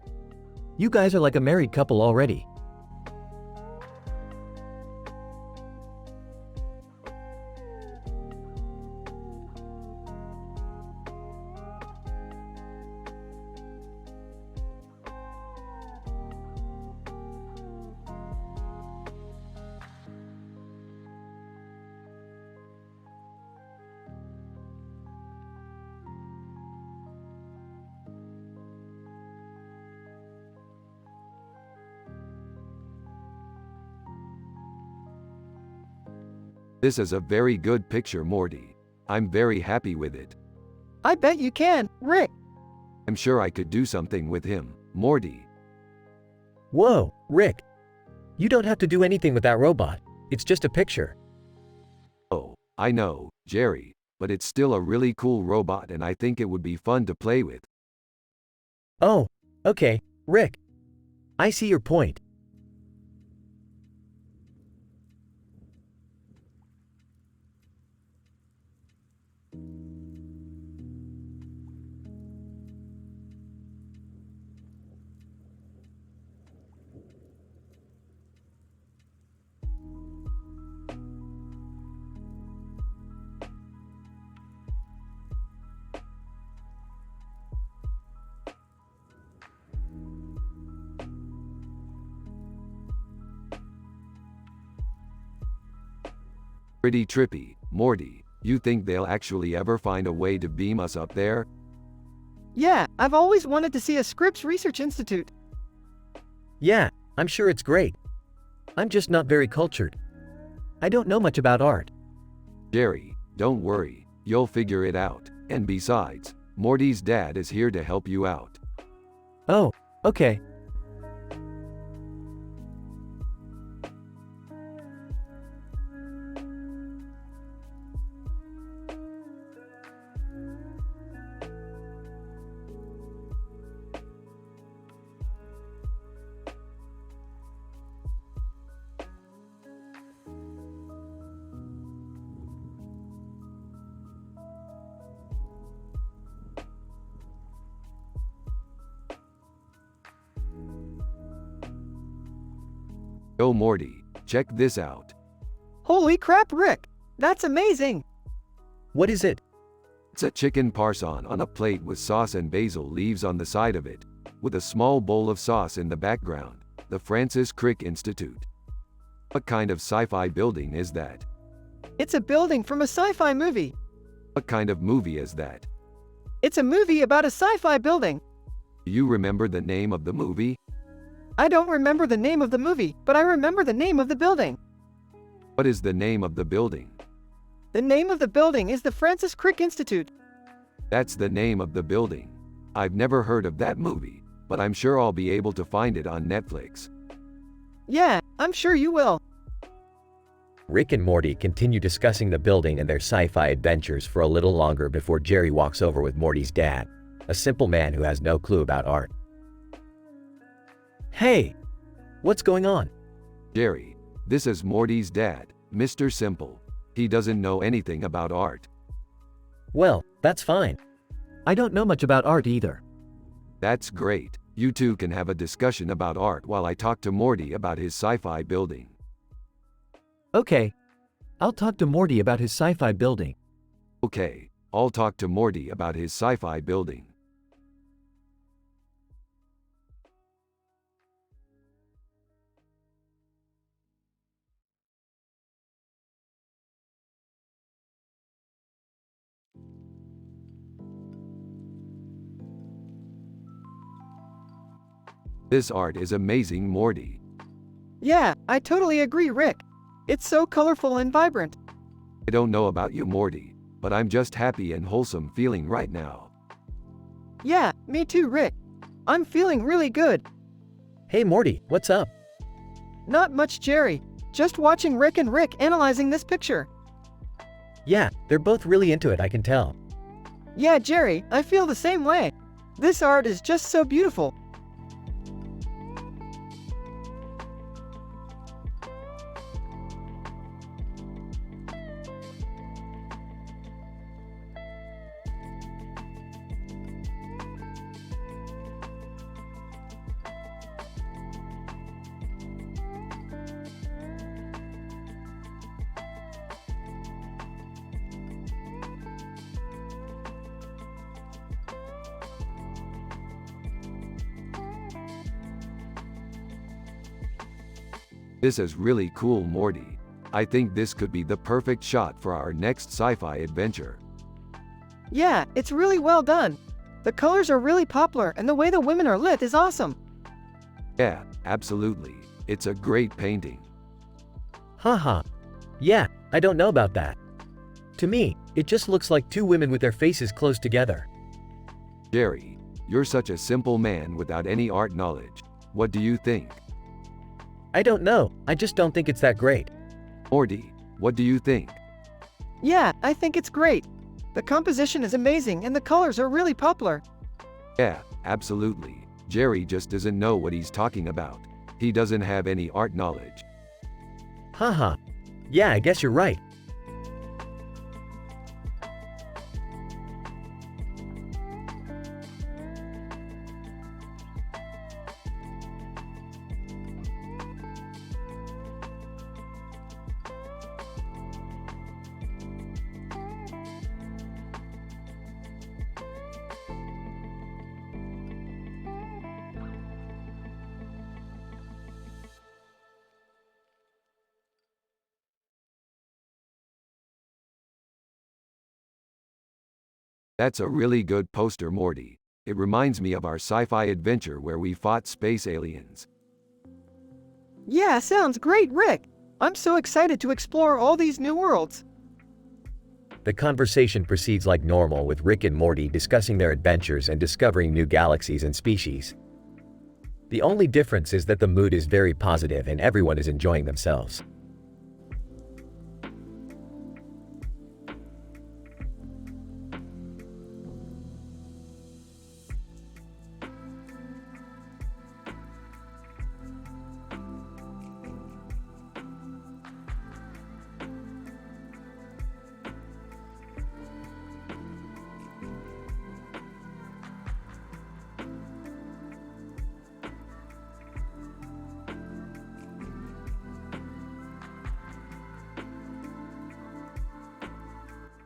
You guys are like a married couple already. This is a very good picture, Morty. I'm very happy with it. I bet you can, Rick. I'm sure I could do something with him, Morty. Whoa, Rick. You don't have to do anything with that robot. It's just a picture. Oh, I know, Jerry, but it's still a really cool robot and I think it would be fun to play with. Oh, okay, Rick. I see your point. Pretty trippy, Morty. You think they'll actually ever find a way to beam us up there? Yeah, I've always wanted to see a Scripps Research Institute. Yeah, I'm sure it's great. I'm just not very cultured. I don't know much about art. Jerry, don't worry, you'll figure it out. And besides, Morty's dad is here to help you out. Oh, okay. Yo Morty, check this out. Holy crap, Rick! That's amazing! What is it? It's a chicken parson on a plate with sauce and basil leaves on the side of it, with a small bowl of sauce in the background. The Francis Crick Institute. What kind of sci-fi building is that? It's a building from a sci-fi movie. What kind of movie is that? It's a movie about a sci-fi building. Do you remember the name of the movie? I don't remember the name of the movie, but I remember the name of the building. What is the name of the building? The name of the building is the Francis Crick Institute. That's the name of the building. I've never heard of that movie, but I'm sure I'll be able to find it on Netflix. Yeah, I'm sure you will. Rick and Morty continue discussing the building and their sci-fi adventures for a little longer before Jerry walks over with Morty's dad, a simple man who has no clue about art. Hey! What's going on? Jerry, this is Morty's dad, Mr. Simple. He doesn't know anything about art. Well, that's fine. I don't know much about art either. That's great. You two can have a discussion about art while I talk to Morty about his sci-fi building. Okay. I'll talk to Morty about his sci-fi building. Okay, I'll talk to Morty about his sci-fi building. This art is amazing, Morty. Yeah, I totally agree, Rick. It's so colorful and vibrant. I don't know about you, Morty, but I'm just happy and wholesome feeling right now. Yeah, me too, Rick. I'm feeling really good. Hey Morty, what's up? Not much, Jerry. Just watching Rick and Rick analyzing this picture. Yeah, they're both really into it, I can tell. Yeah, Jerry, I feel the same way. This art is just so beautiful. This is really cool, Morty. I think this could be the perfect shot for our next sci-fi adventure. Yeah, it's really well done. The colors are really popular and the way the women are lit is awesome. Yeah, absolutely. It's a great painting. Haha. Yeah, I don't know about that. To me, it just looks like two women with their faces close together. Jerry, you're such a simple man without any art knowledge. What do you think? I don't know, I just don't think it's that great. Morty, what do you think? Yeah, I think it's great. The composition is amazing and the colors are really popular. Yeah, absolutely. Jerry just doesn't know what he's talking about. He doesn't have any art knowledge. Haha. Yeah, I guess you're right. That's a really good poster, Morty. It reminds me of our sci-fi adventure where we fought space aliens. Yeah, sounds great, Rick. I'm so excited to explore all these new worlds. The conversation proceeds like normal with Rick and Morty discussing their adventures and discovering new galaxies and species. The only difference is that the mood is very positive and everyone is enjoying themselves.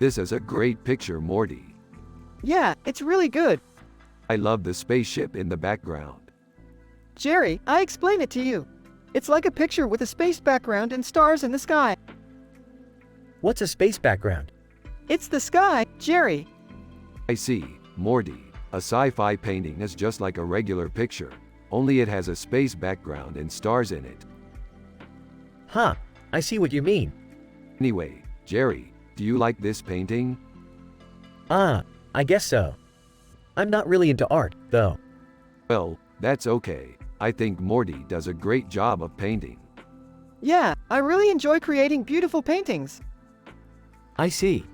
This is a great picture, Morty. Yeah, it's really good. I love the spaceship in the background. Jerry, I explain it to you. It's like a picture with a space background and stars in the sky. What's a space background? It's the sky, Jerry. I see, Morty. A sci-fi painting is just like a regular picture, only it has a space background and stars in it. Huh, I see what you mean. Anyway, Jerry, do you like this painting? I guess so. I'm not really into art, though. Well, that's okay. I think Morty does a great job of painting. Yeah, I really enjoy creating beautiful paintings. I see.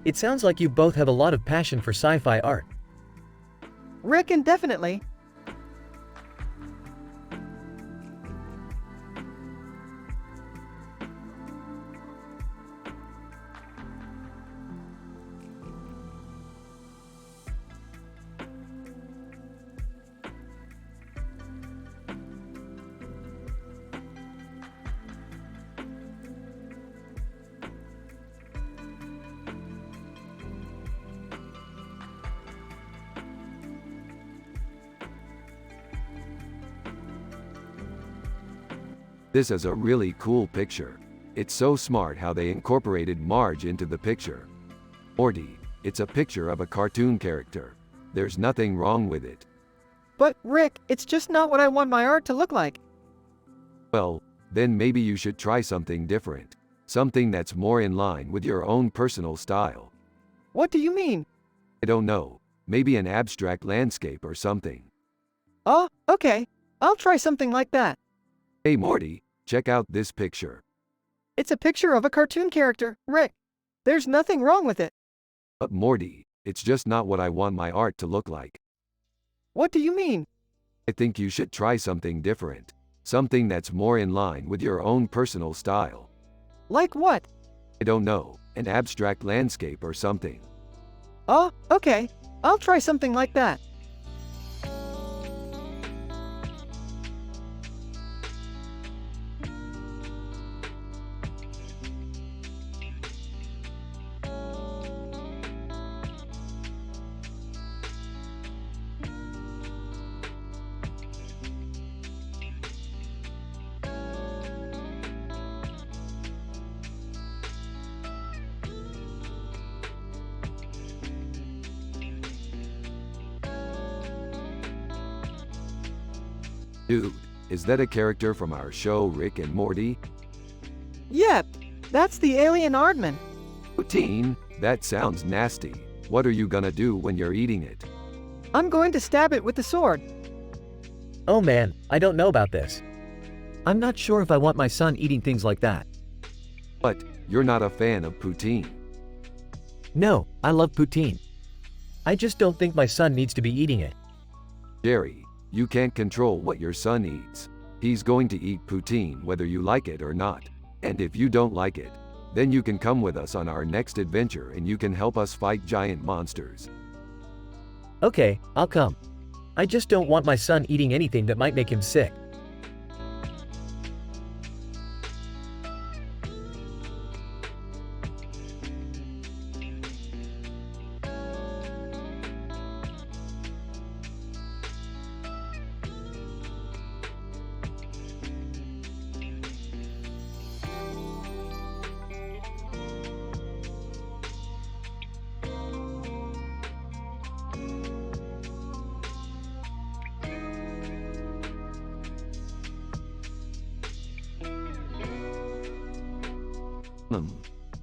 It sounds like you both have a lot of passion for sci-fi art. Rick, and definitely. This is a really cool picture. It's so smart how they incorporated Marge into the picture. Morty, it's a picture of a cartoon character. There's nothing wrong with it. But, Rick, it's just not what I want my art to look like. Well, then maybe you should try something different. Something that's more in line with your own personal style. What do you mean? I don't know. Maybe an abstract landscape or something. Oh, okay. I'll try something like that. Hey Morty, check out this picture. It's a picture of a cartoon character, Rick. There's nothing wrong with it. But Morty, it's just not what I want my art to look like. What do you mean? I think you should try something different. Something that's more in line with your own personal style. Like what? I don't know, an abstract landscape or something. Oh, okay. I'll try something like that. Dude, is that a character from our show Rick and Morty? Yep. That's the alien Aardman. Poutine? That sounds nasty. What are you gonna do when you're eating it? I'm going to stab it with the sword. Oh man, I don't know about this. I'm not sure if I want my son eating things like that. But, you're not a fan of poutine. No, I love poutine. I just don't think my son needs to be eating it. Jerry, you can't control what your son eats. He's going to eat poutine whether you like it or not. And if you don't like it, then you can come with us on our next adventure and you can help us fight giant monsters. Okay, I'll come. I just don't want my son eating anything that might make him sick.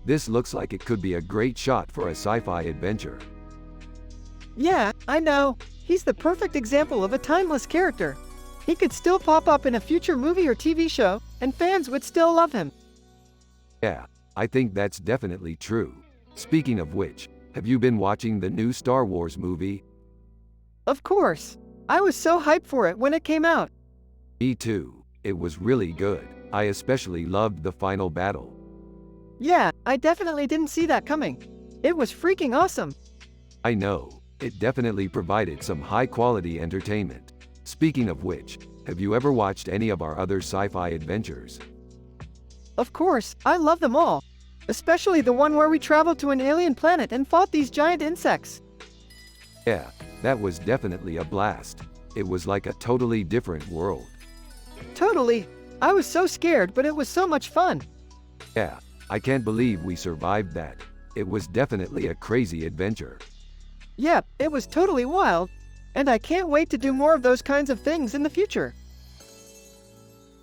This looks like it could be a great shot for a sci-fi adventure. Yeah, I know. He's the perfect example of a timeless character. He could still pop up in a future movie or TV show, and fans would still love him. Yeah, I think that's definitely true. Speaking of which, have you been watching the new Star Wars movie? Of course. I was so hyped for it when it came out. Me too. It was really good. I especially loved the final battle. Yeah, I definitely didn't see that coming. It was freaking awesome. I know. It definitely provided some high-quality entertainment. Speaking of which, have you ever watched any of our other sci-fi adventures? Of course, I love them all. Especially the one where we traveled to an alien planet and fought these giant insects. Yeah, that was definitely a blast. It was like a totally different world. Totally. I was so scared, but it was so much fun. Yeah, I can't believe we survived that. It was definitely a crazy adventure. Yep, it was totally wild. And I can't wait to do more of those kinds of things in the future.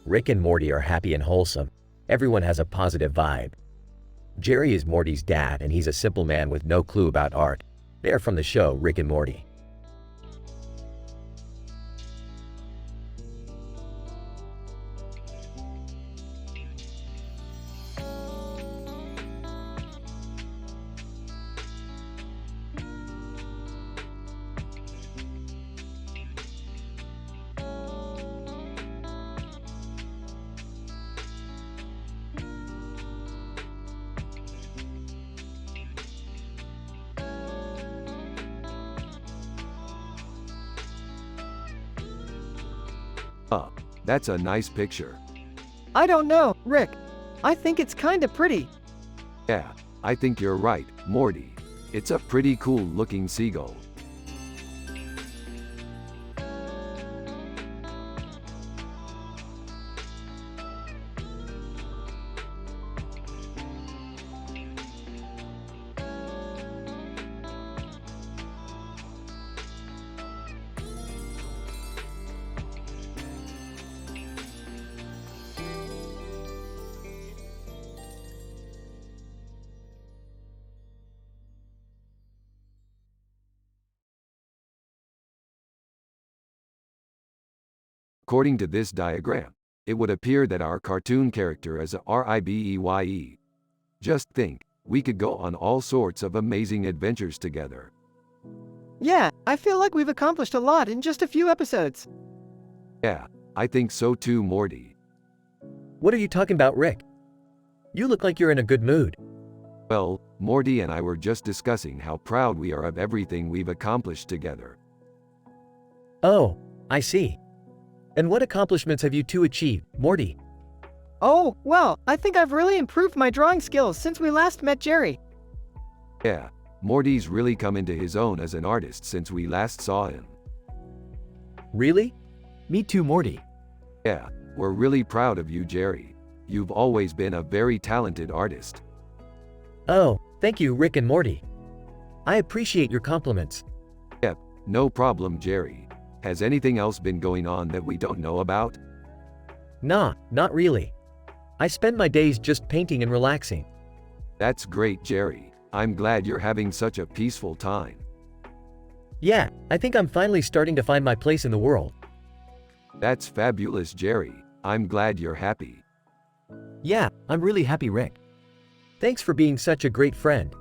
Rick and Morty are happy and wholesome. Everyone has a positive vibe. Jerry is Morty's dad and he's a simple man with no clue about art. They are from the show Rick and Morty. That's a nice picture. I don't know, Rick. I think it's kinda pretty. Yeah, I think you're right, Morty. It's a pretty cool looking seagull. According to this diagram, it would appear that our cartoon character is a RIBEYE. Just think, we could go on all sorts of amazing adventures together. Yeah, I feel like we've accomplished a lot in just a few episodes. Yeah, I think so too, Morty. What are you talking about, Rick? You look like you're in a good mood. Well, Morty and I were just discussing how proud we are of everything we've accomplished together. Oh, I see. And what accomplishments have you two achieved, Morty? Oh, well, I think I've really improved my drawing skills since we last met Jerry. Yeah, Morty's really come into his own as an artist since we last saw him. Really? Me too, Morty. Yeah, we're really proud of you, Jerry. You've always been a very talented artist. Oh, thank you, Rick and Morty. I appreciate your compliments. Yep, no problem, Jerry. Has anything else been going on that we don't know about? Nah, not really. I spend my days just painting and relaxing. That's great, Jerry. I'm glad you're having such a peaceful time. Yeah, I think I'm finally starting to find my place in the world. That's fabulous, Jerry. I'm glad you're happy. Yeah, I'm really happy, Rick. Thanks for being such a great friend.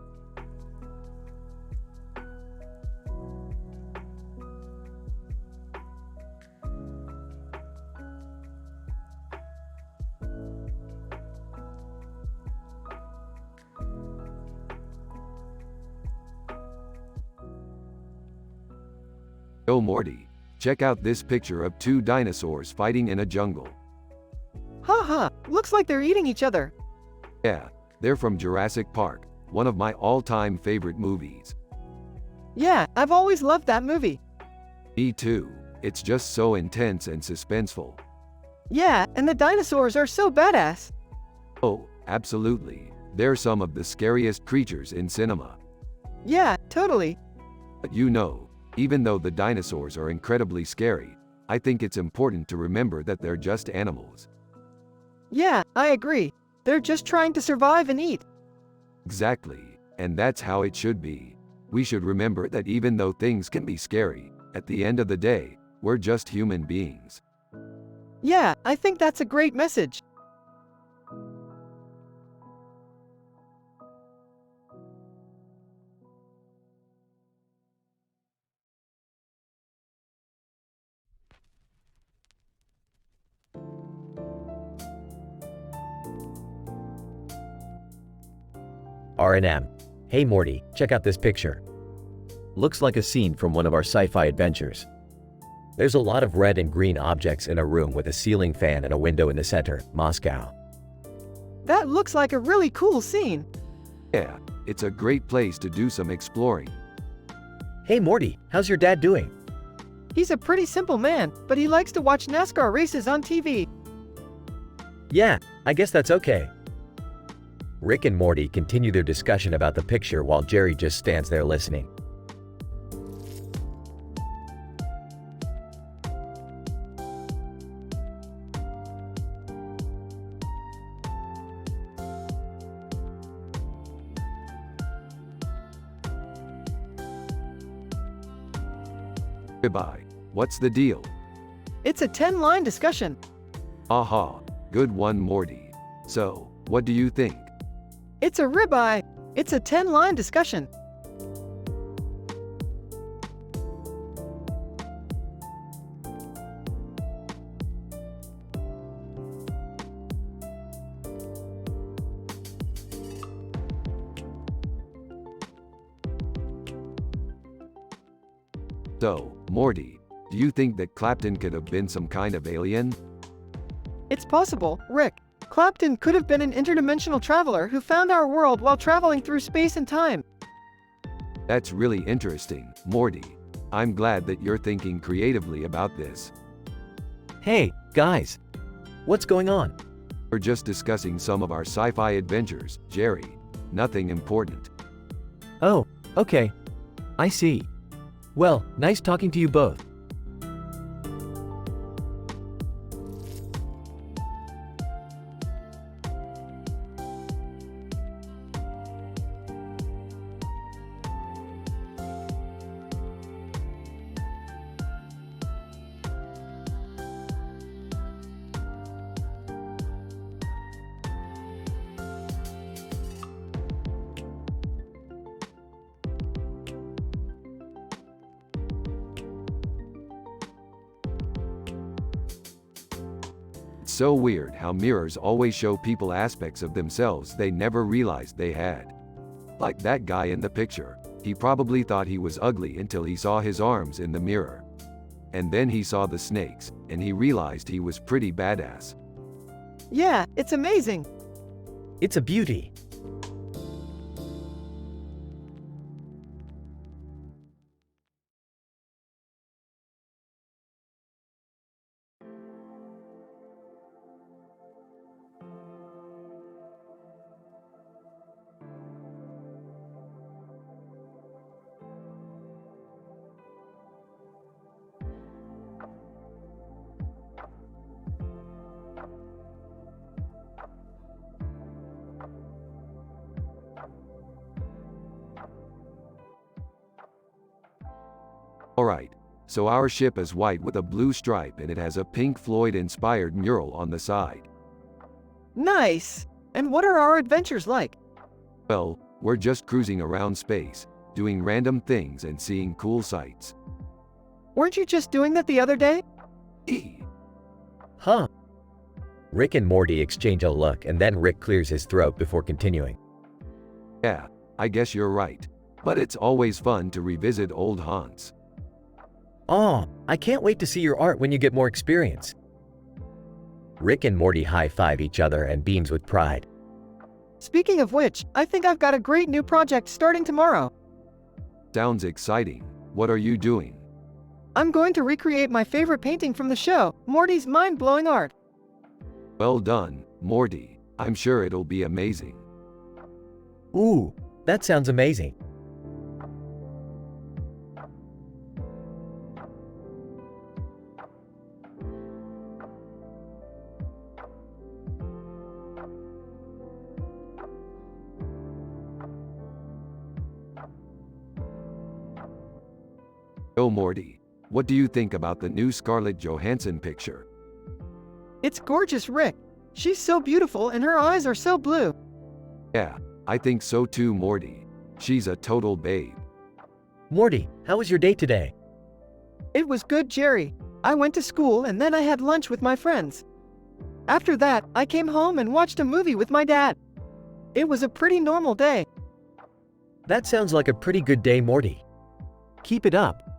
Oh Morty, check out this picture of two dinosaurs fighting in a jungle. Haha, looks like they're eating each other. Yeah, they're from Jurassic Park, one of my all-time favorite movies. Yeah, I've always loved that movie. Me too. It's just so intense and suspenseful. Yeah, and the dinosaurs are so badass. Oh, absolutely. They're some of the scariest creatures in cinema. Yeah, totally. But you know, even though the dinosaurs are incredibly scary, I think it's important to remember that they're just animals. Yeah, I agree. They're just trying to survive and eat. Exactly, and that's how it should be. We should remember that even though things can be scary, at the end of the day, we're just human beings. Yeah, I think that's a great message. R&M. Hey Morty, check out this picture. Looks like a scene from one of our sci-fi adventures. There's a lot of red and green objects in a room with a ceiling fan and a window in the center, Moscow. That looks like a really cool scene. Yeah, it's a great place to do some exploring. Hey Morty, how's your dad doing? He's a pretty simple man, but he likes to watch NASCAR races on TV. Yeah, I guess that's okay. Rick and Morty continue their discussion about the picture while Jerry just stands there listening. Goodbye. What's the deal? It's a 10-line discussion. Aha, good one, Morty. So, what do you think? It's a ribeye. It's a 10-line discussion. So, Morty, do you think that Clapton could have been some kind of alien? It's possible, Rick. Clapton could have been an interdimensional traveler who found our world while traveling through space and time. That's really interesting, Morty. I'm glad that you're thinking creatively about this. Hey, guys. What's going on? We're just discussing some of our sci-fi adventures, Jerry. Nothing important. Oh, okay. I see. Well, nice talking to you both. It's so weird how mirrors always show people aspects of themselves they never realized they had. Like that guy in the picture. He probably thought he was ugly until he saw his arms in the mirror. And then he saw the snakes, and he realized he was pretty badass. Yeah, it's amazing. It's a beauty. Alright, so our ship is white with a blue stripe and it has a Pink Floyd-inspired mural on the side. Nice! And what are our adventures like? Well, we're just cruising around space, doing random things and seeing cool sights. Weren't you just doing that the other day? Huh. Rick and Morty exchange a look and then Rick clears his throat before continuing. Yeah, I guess you're right. But it's always fun to revisit old haunts. Aw, I can't wait to see your art when you get more experience. Rick and Morty high-five each other and beams with pride. Speaking of which, I think I've got a great new project starting tomorrow. Sounds exciting. What are you doing? I'm going to recreate my favorite painting from the show, Morty's mind-blowing art. Well done, Morty. I'm sure it'll be amazing. Ooh, that sounds amazing. Oh Morty, what do you think about the new Scarlett Johansson picture? It's gorgeous, Rick. She's so beautiful and her eyes are so blue. Yeah, I think so too, Morty. She's a total babe. Morty, how was your day today? It was good, Jerry. I went to school and then I had lunch with my friends. After that, I came home and watched a movie with my dad. It was a pretty normal day. That sounds like a pretty good day, Morty. Keep it up.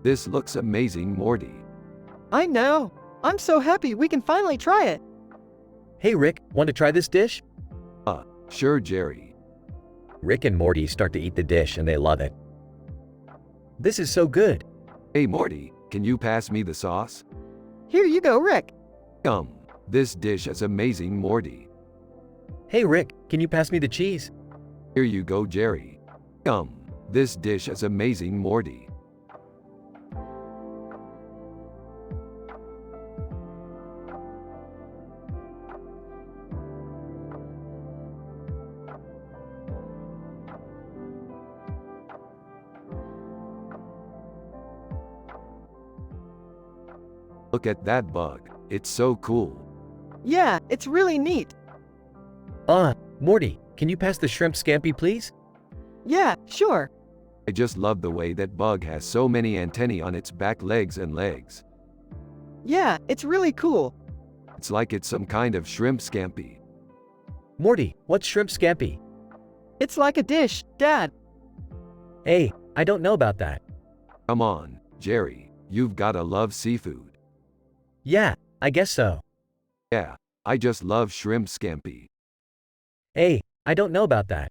This looks amazing, Morty. I know. I'm so happy we can finally try it. Hey Rick, want to try this dish? Sure, Jerry. Rick and Morty start to eat the dish and they love it. This is so good. Hey Morty, can you pass me the sauce? Here you go, Rick. This dish is amazing, Morty. Hey Rick, can you pass me the cheese? Here you go, Jerry. This dish is amazing, Morty. Look at that bug. It's so cool. Yeah, it's really neat. Morty, can you pass the shrimp scampi, please? Yeah, sure. I just love the way that bug has so many antennae on its back legs and legs. Yeah, it's really cool. It's like it's some kind of shrimp scampi. Morty, what's shrimp scampi? It's like a dish, Dad. Hey, I don't know about that. Come on, Jerry, you've gotta love seafood. Yeah, I guess so. Yeah, I just love shrimp scampi. Hey, I don't know about that.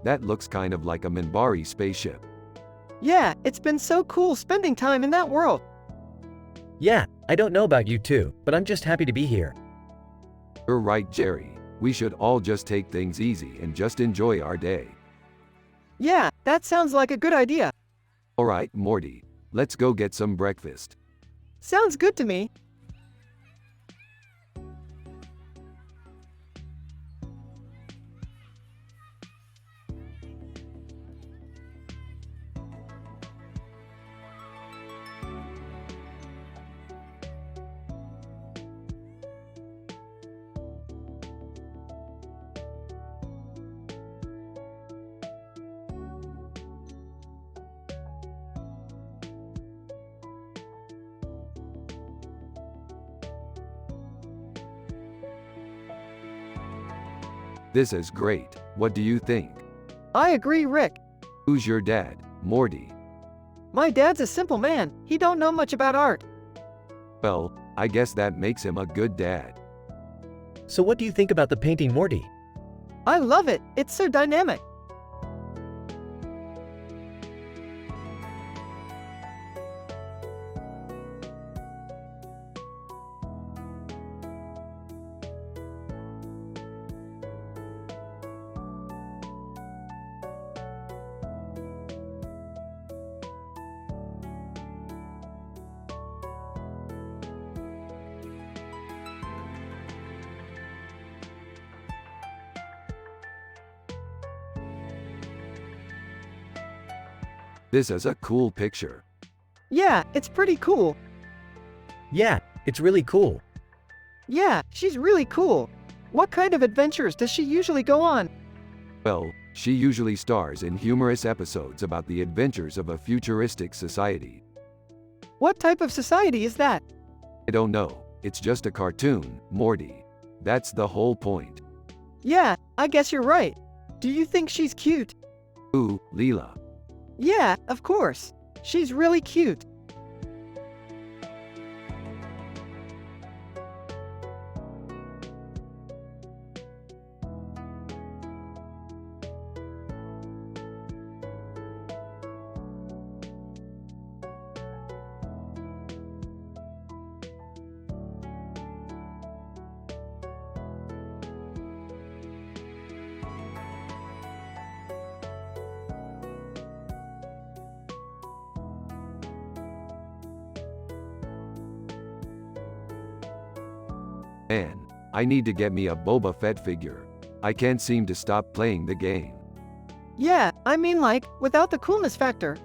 That looks kind of like a Minbari spaceship. Yeah, it's been so cool spending time in that world. Yeah, I don't know about you too, but I'm just happy to be here. You're right, Jerry. We should all just take things easy and just enjoy our day. Yeah, that sounds like a good idea. Alright, Morty, let's go get some breakfast. Sounds good to me. This is great. What do you think? I agree, Rick. Who's your dad, Morty? My dad's a simple man. He don't know much about art. Well, I guess that makes him a good dad. So what do you think about the painting Morty? I love it. It's so dynamic. This is a cool picture. Yeah, it's pretty cool. Yeah, it's really cool. Yeah, she's really cool. What kind of adventures does she usually go on? Well, she usually stars in humorous episodes about the adventures of a futuristic society. What type of society is that? I don't know. It's just a cartoon, Morty. That's the whole point. Yeah, I guess you're right. Do you think she's cute? Ooh, Leela. Yeah, of course. She's really cute. Man, I need to get me a Boba Fett figure. I can't seem to stop playing the game. Yeah, I mean like, without the coolness factor.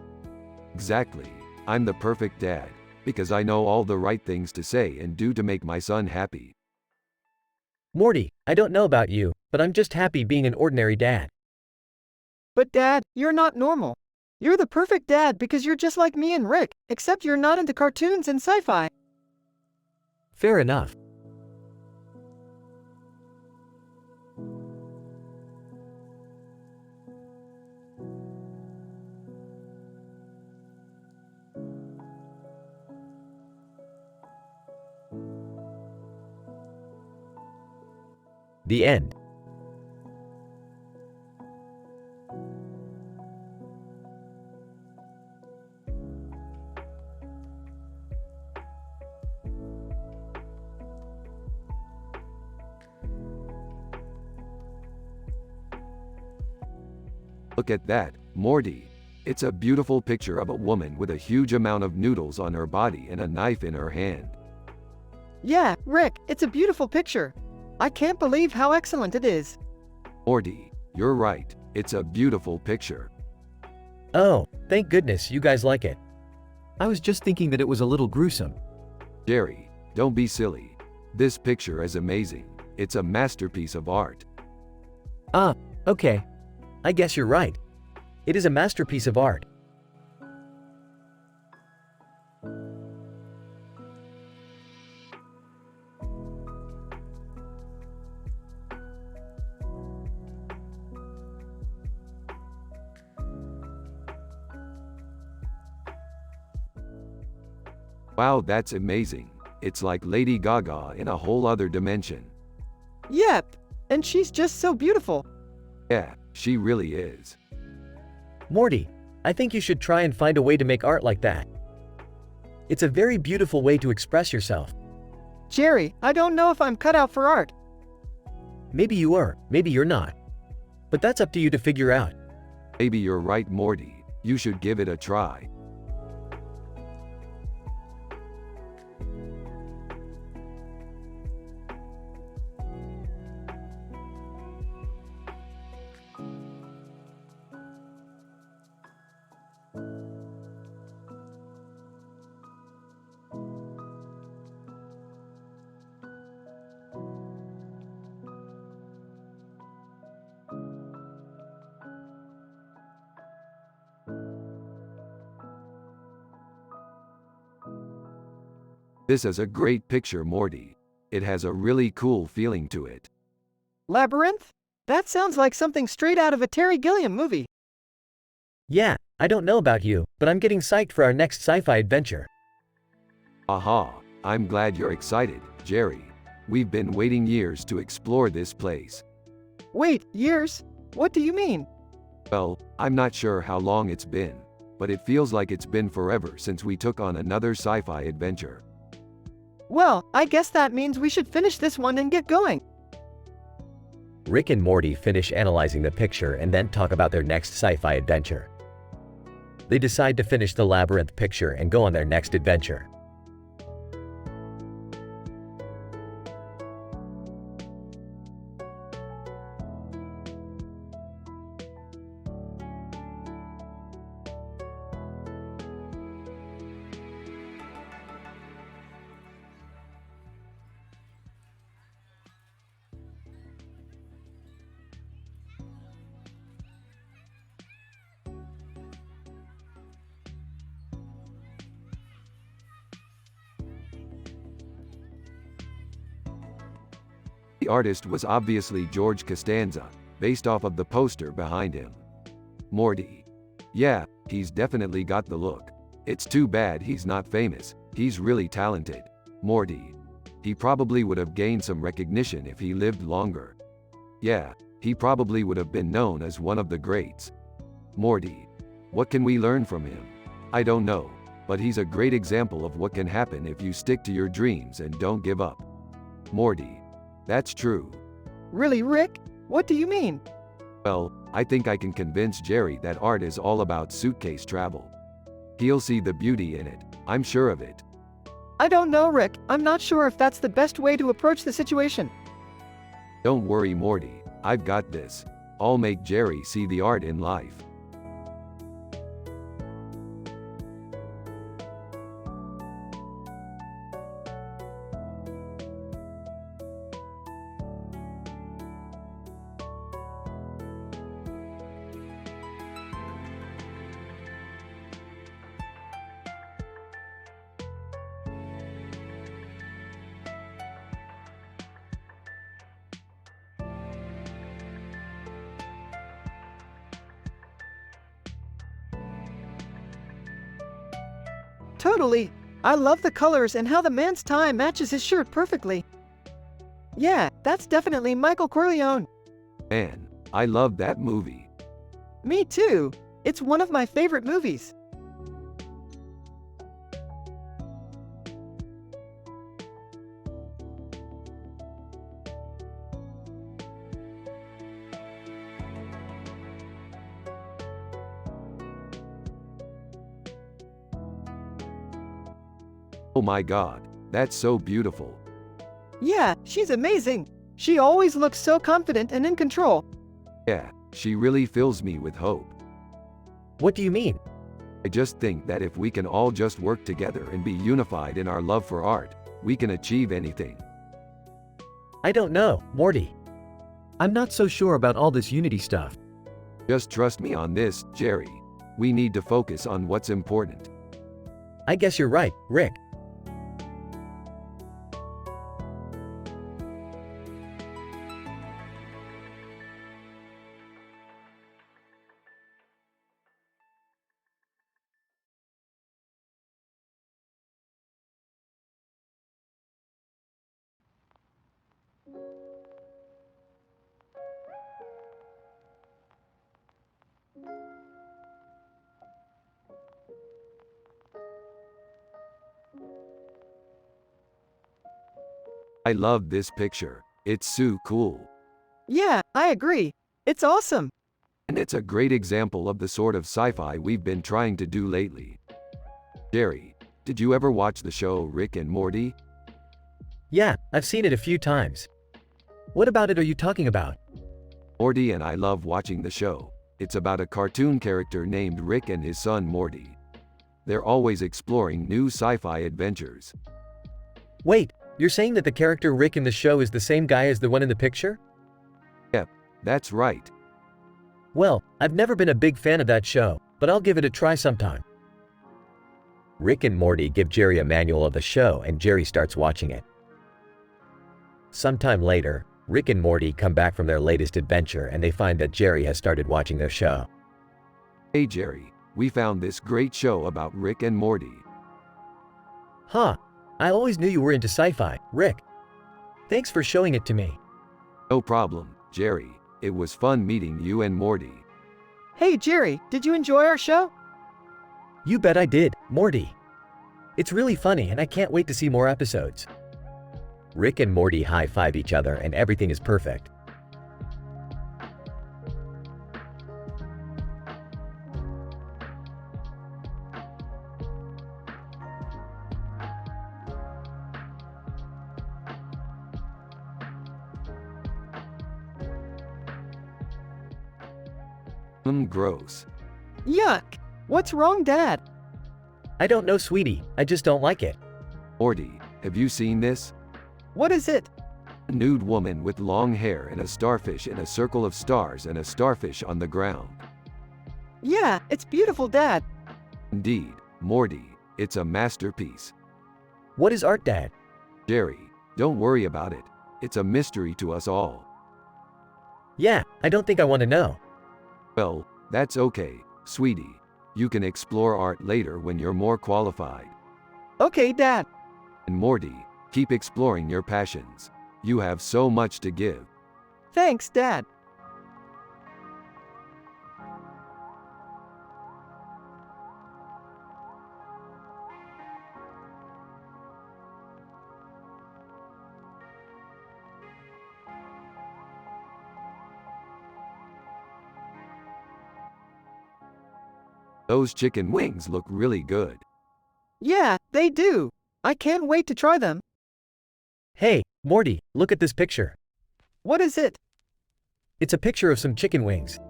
Exactly. I'm the perfect dad, because I know all the right things to say and do to make my son happy. Morty, I don't know about you, but I'm just happy being an ordinary dad. But Dad, you're not normal. You're the perfect dad because you're just like me and Rick, except you're not into cartoons and sci-fi. Fair enough. The end. Look at that, Morty. It's a beautiful picture of a woman with a huge amount of noodles on her body and a knife in her hand. Yeah, Rick, it's a beautiful picture. I can't believe how excellent it is. Morty, you're right. It's a beautiful picture. Oh, thank goodness you guys like it. I was just thinking that it was a little gruesome. Jerry, don't be silly. This picture is amazing. It's a masterpiece of art. Okay. I guess you're right. It is a masterpiece of art. Wow, that's amazing. It's like Lady Gaga in a whole other dimension. Yep, and she's just so beautiful. Yeah, she really is. Morty, I think you should try and find a way to make art like that. It's a very beautiful way to express yourself. Jerry, I don't know if I'm cut out for art. Maybe you are, maybe you're not. But that's up to you to figure out. Maybe you're right, Morty. You should give it a try. This is a great picture, Morty. It has a really cool feeling to it. Labyrinth? That sounds like something straight out of a Terry Gilliam movie. Yeah, I don't know about you, but I'm getting psyched for our next sci-fi adventure. Aha, I'm glad you're excited, Jerry. We've been waiting years to explore this place. Wait, years? What do you mean? Well, I'm not sure how long it's been, but it feels like it's been forever since we took on another sci-fi adventure. Well, I guess that means we should finish this one and get going. Rick and Morty finish analyzing the picture and then talk about their next sci-fi adventure. They decide to finish the labyrinth picture and go on their next adventure. The artist was obviously George Costanza, based off of the poster behind him. Morty. Yeah, he's definitely got the look. It's too bad he's not famous, he's really talented. Morty. He probably would have gained some recognition if he lived longer. Yeah, he probably would have been known as one of the greats. Morty. What can we learn from him? I don't know, but he's a great example of what can happen if you stick to your dreams and don't give up. Morty. That's true. Really, Rick? What do you mean? Well, I think I can convince Jerry that art is all about suitcase travel. He'll see the beauty in it, I'm sure of it. I don't know, Rick. I'm not sure if that's the best way to approach the situation. Don't worry, Morty, I've got this. I'll make Jerry see the art in life. Totally. I love the colors and how the man's tie matches his shirt perfectly. Yeah, that's definitely Michael Corleone. Man, I love that movie. Me too. It's one of my favorite movies. Oh my god, that's so beautiful. Yeah, she's amazing. She always looks so confident and in control. Yeah, she really fills me with hope. What do you mean? I just think that if we can all just work together and be unified in our love for art, we can achieve anything. I don't know, Morty. I'm not so sure about all this unity stuff. Just trust me on this, Jerry. We need to focus on what's important. I guess you're right, Rick. I love this picture. It's so cool. Yeah, I agree. It's awesome. And it's a great example of the sort of sci-fi we've been trying to do lately. Jerry, did you ever watch the show Rick and Morty? Yeah, I've seen it a few times. What about it are you talking about? Morty and I love watching the show. It's about a cartoon character named Rick and his son Morty. They're always exploring new sci-fi adventures. Wait, you're saying that the character Rick in the show is the same guy as the one in the picture? Yep, that's right. Well, I've never been a big fan of that show, but I'll give it a try sometime. Rick and Morty give Jerry a manual of the show and Jerry starts watching it. Sometime later, Rick and Morty come back from their latest adventure and they find that Jerry has started watching their show. Hey Jerry, we found this great show about Rick and Morty. Huh. I always knew you were into sci-fi, Rick. Thanks for showing it to me. No problem, Jerry. It was fun meeting you and Morty. Hey Jerry, did you enjoy our show? You bet I did, Morty. It's really funny and I can't wait to see more episodes. Rick and Morty high-five each other and everything is perfect. Gross. Yuck! What's wrong, Dad? I don't know, sweetie. I just don't like it. Morty, have you seen this? What is it? A nude woman with long hair and a starfish in a circle of stars and a starfish on the ground. Yeah, it's beautiful, Dad. Indeed, Morty, it's a masterpiece. What is art, Dad? Jerry, don't worry about it. It's a mystery to us all. Yeah, I don't think I want to know. Well, that's okay, sweetie. You can explore art later when you're more qualified. Okay, Dad. And Morty, keep exploring your passions. You have so much to give. Thanks, Dad. Those chicken wings look really good. Yeah, they do. I can't wait to try them. Hey, Morty, look at this picture. What is it? It's a picture of some chicken wings.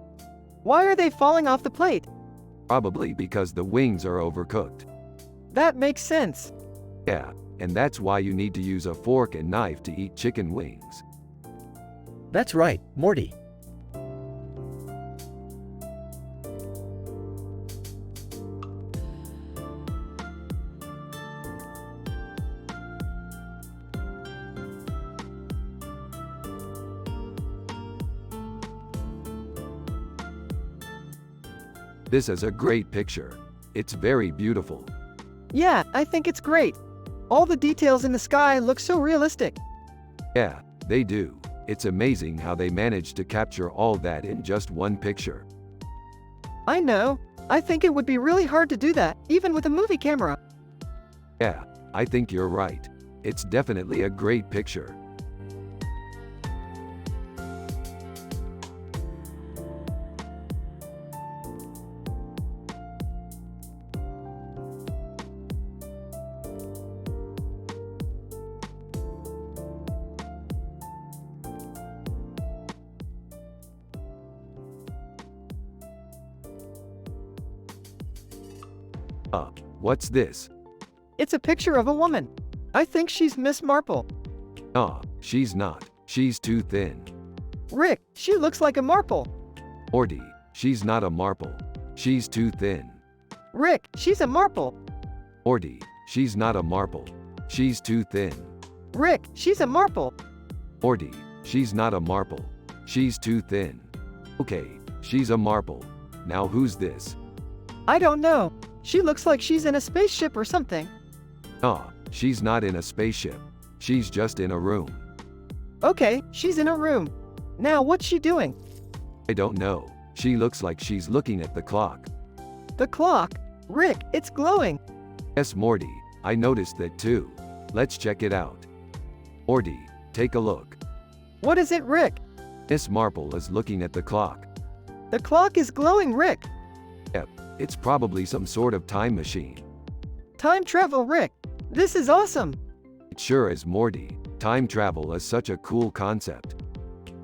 Why are they falling off the plate? Probably because the wings are overcooked. That makes sense. Yeah, and that's why you need to use a fork and knife to eat chicken wings. That's right, Morty. This is a great picture. It's very beautiful. Yeah, I think it's great. All the details in the sky look so realistic. Yeah, they do. It's amazing how they managed to capture all that in just one picture. I know. I think it would be really hard to do that, even with a movie camera. Yeah, I think you're right. It's definitely a great picture. What's this? It's a picture of a woman. I think she's Miss Marple. Nah, she's not. She's too thin. Rick, she looks like a marple. Morty, she's not a marple. She's too thin. Rick, she's a marple. Morty, she's not a marple. She's too thin. Rick, she's a marple. Morty, she's not a marple. She's too thin. Okay, she's a marple. Now who's this? I don't know. She looks like she's in a spaceship or something. Nah, she's not in a spaceship. She's just in a room. Okay, she's in a room. Now what's she doing? I don't know. She looks like she's looking at the clock. The clock? Rick, it's glowing. Yes, Morty, I noticed that too. Let's check it out. Morty, take a look. What is it, Rick? Miss Marple is looking at the clock. The clock is glowing, Rick. Yep, it's probably some sort of time machine. Time travel, Rick. This is awesome. It sure is, Morty. Time travel is such a cool concept.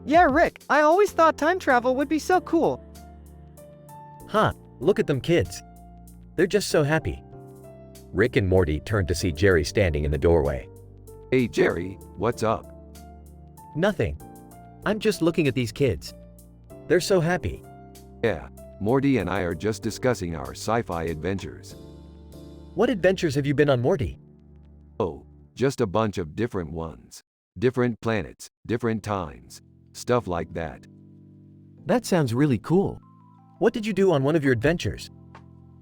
Yeah, Rick, I always thought time travel would be so cool. Huh, look at them kids. They're just so happy. Rick and Morty turn to see Jerry standing in the doorway. Hey Jerry, what's up? Nothing. I'm just looking at these kids. They're so happy. Yeah, Morty and I are just discussing our sci-fi adventures. What adventures have you been on, Morty? Oh, just a bunch of different ones. Different planets, different times. Stuff like that. That sounds really cool. What did you do on one of your adventures?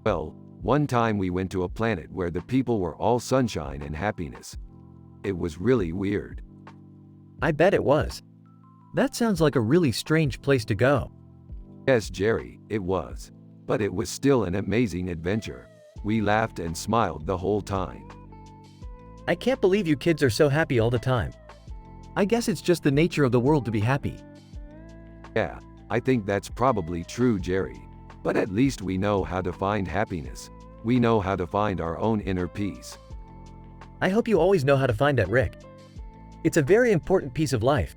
Well, one time we went to a planet where the people were all sunshine and happiness. It was really weird. I bet it was. That sounds like a really strange place to go. Yes, Jerry, it was. But it was still an amazing adventure. We laughed and smiled the whole time. I can't believe you kids are so happy all the time. I guess it's just the nature of the world to be happy. Yeah, I think that's probably true, Jerry. But at least we know how to find happiness. We know how to find our own inner peace. I hope you always know how to find that, Rick. It's a very important piece of life.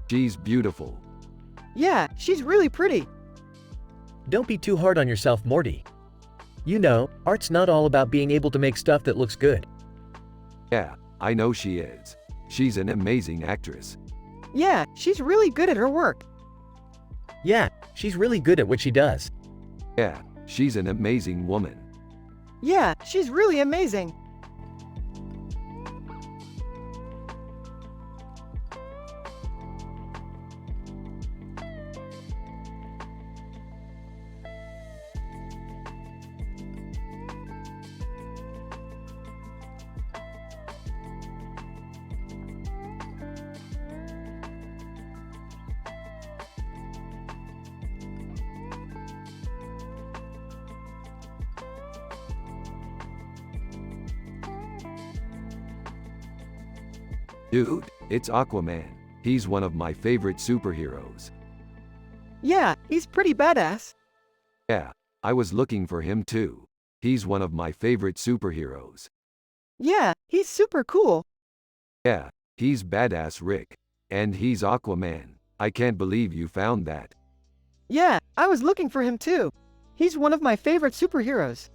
She's beautiful. Yeah, she's really pretty. Don't be too hard on yourself, Morty. You know, art's not all about being able to make stuff that looks good. Yeah, I know she is. She's an amazing actress. Yeah, she's really good at her work. Yeah, she's really good at what she does. Yeah, she's an amazing woman. Yeah, she's really amazing. Dude, it's Aquaman. He's one of my favorite superheroes. Yeah, he's pretty badass. Yeah, I was looking for him too. He's one of my favorite superheroes. Yeah, he's super cool. Yeah, he's badass, Rick. And he's Aquaman. I can't believe you found that. Yeah, I was looking for him too. He's one of my favorite superheroes.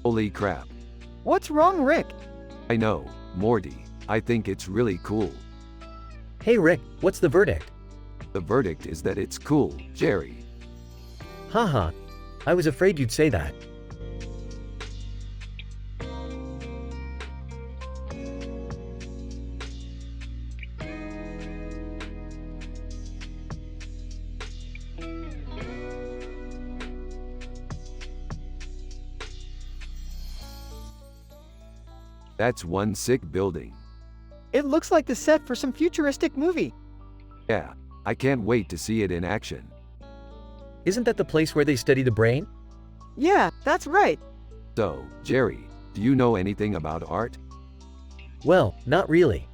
Holy crap. What's wrong, Rick? I know, Morty. I think it's really cool. Hey Rick, what's the verdict? The verdict is that it's cool, Jerry. Haha, I was afraid you'd say that. That's one sick building. It looks like the set for some futuristic movie. Yeah, I can't wait to see it in action. Isn't that the place where they study the brain? Yeah, that's right. So, Jerry, do you know anything about art? Well, not really.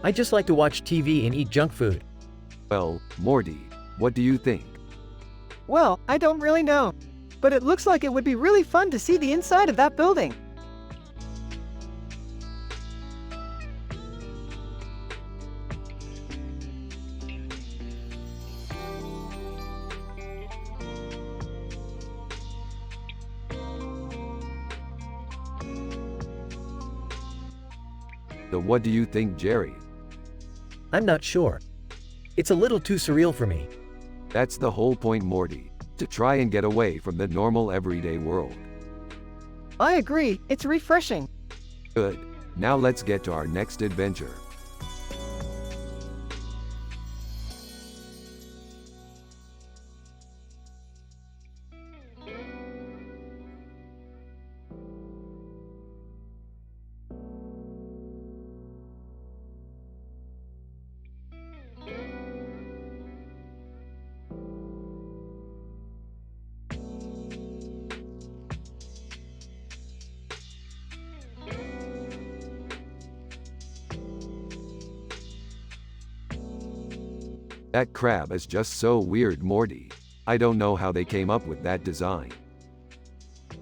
I just like to watch TV and eat junk food. Well, Morty, what do you think? Well, I don't really know. But it looks like it would be really fun to see the inside of that building. So what do you think, Jerry? I'm not sure. It's a little too surreal for me. That's the whole point, Morty. To try and get away from the normal everyday world. I agree, it's refreshing. Good. Now let's get to our next adventure. That crab is just so weird, Morty. I don't know how they came up with that design.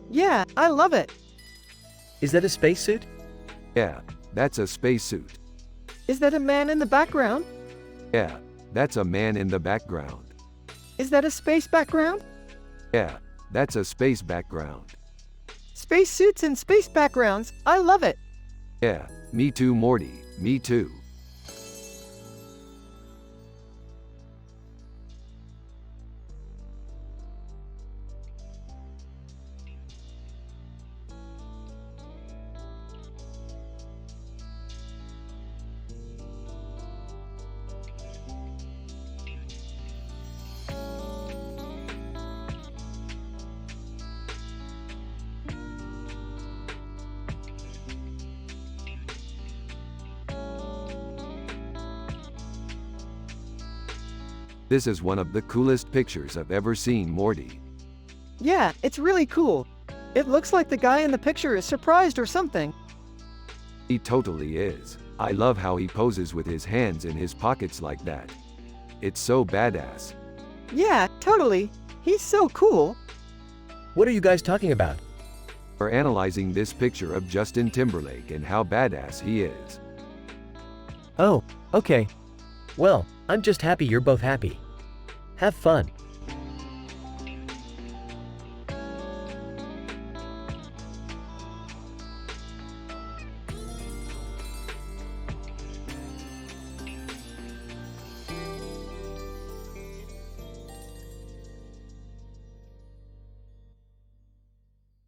Yeah, I love it. Is that a spacesuit? Yeah, that's a spacesuit. Is that a man in the background? Yeah, that's a man in the background. Is that a space background? Yeah, that's a space background. Space suits and space backgrounds. I love it. Yeah, me too, Morty, me too. This is one of the coolest pictures I've ever seen, Morty. Yeah, it's really cool. It looks like the guy in the picture is surprised or something. He totally is. I love how he poses with his hands in his pockets like that. It's so badass. Yeah, totally. He's so cool. What are you guys talking about? We're analyzing this picture of Justin Timberlake and how badass he is. Oh, okay. Well, I'm just happy you're both happy. Have fun.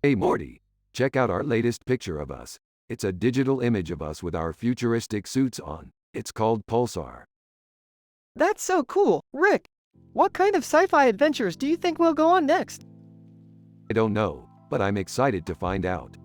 Hey Morty, check out our latest picture of us. It's a digital image of us with our futuristic suits on. It's called Pulsar. That's so cool. Rick, what kind of sci-fi adventures do you think will go on next? I don't know, but I'm excited to find out.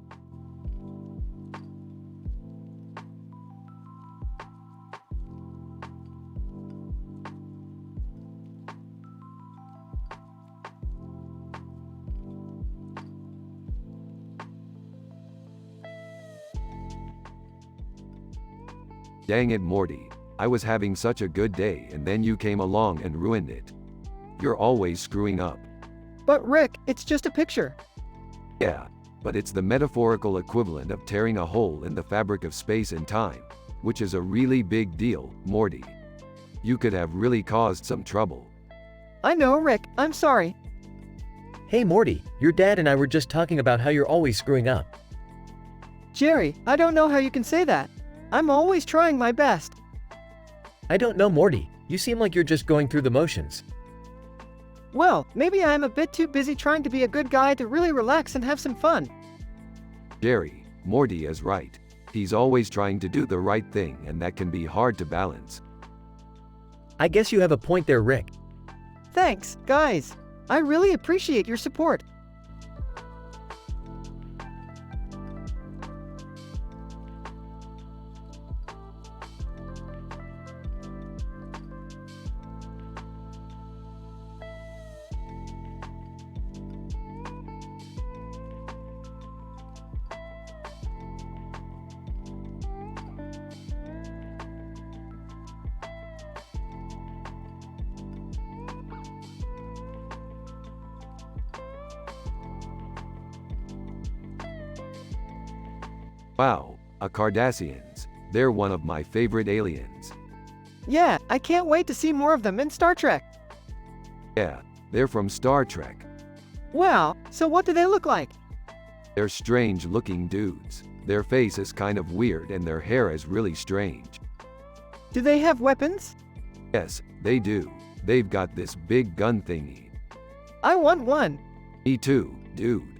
Dang it, Morty. I was having such a good day and then you came along and ruined it. You're always screwing up. But Rick, it's just a picture. Yeah, but it's the metaphorical equivalent of tearing a hole in the fabric of space and time, which is a really big deal, Morty. You could have really caused some trouble. I know, Rick. I'm sorry. Hey Morty, your dad and I were just talking about how you're always screwing up. Jerry, I don't know how you can say that. I'm always trying my best. I don't know, Morty. You seem like you're just going through the motions. Well, maybe I'm a bit too busy trying to be a good guy to really relax and have some fun. Jerry, Morty is right. He's always trying to do the right thing and that can be hard to balance. I guess you have a point there, Rick. Thanks, guys. I really appreciate your support. Wow, a Cardassians. They're one of my favorite aliens. Yeah, I can't wait to see more of them in Star Trek. Yeah, they're from Star Trek. Wow, so what do they look like? They're strange looking dudes. Their face is kind of weird and their hair is really strange. Do they have weapons? Yes, they do. They've got this big gun thingy. I want one. Me too, dude.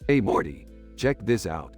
Hey Morty, check this out.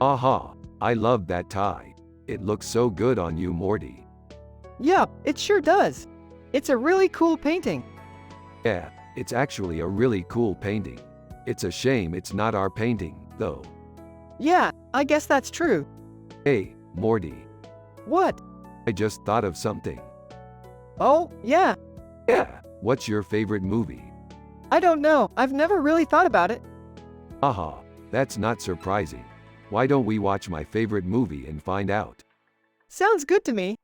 Aha, I love that tie. It looks so good on you, Morty. Yeah, it sure does. It's a really cool painting. Yeah, it's actually a really cool painting. It's a shame it's not our painting, though. Yeah, I guess that's true. Hey, Morty, What? I just thought of something. Oh, yeah. Yeah, what's your favorite movie? I don't know. I've never really thought about it. Aha, that's not surprising. Why don't we watch my favorite movie and find out? Sounds good to me.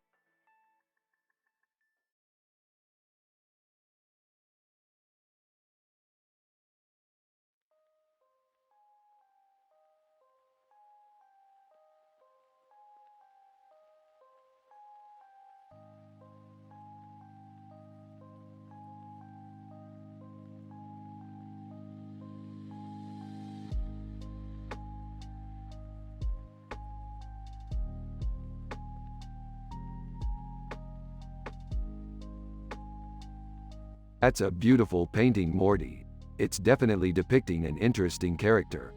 That's a beautiful painting, Morty. It's definitely depicting an interesting character.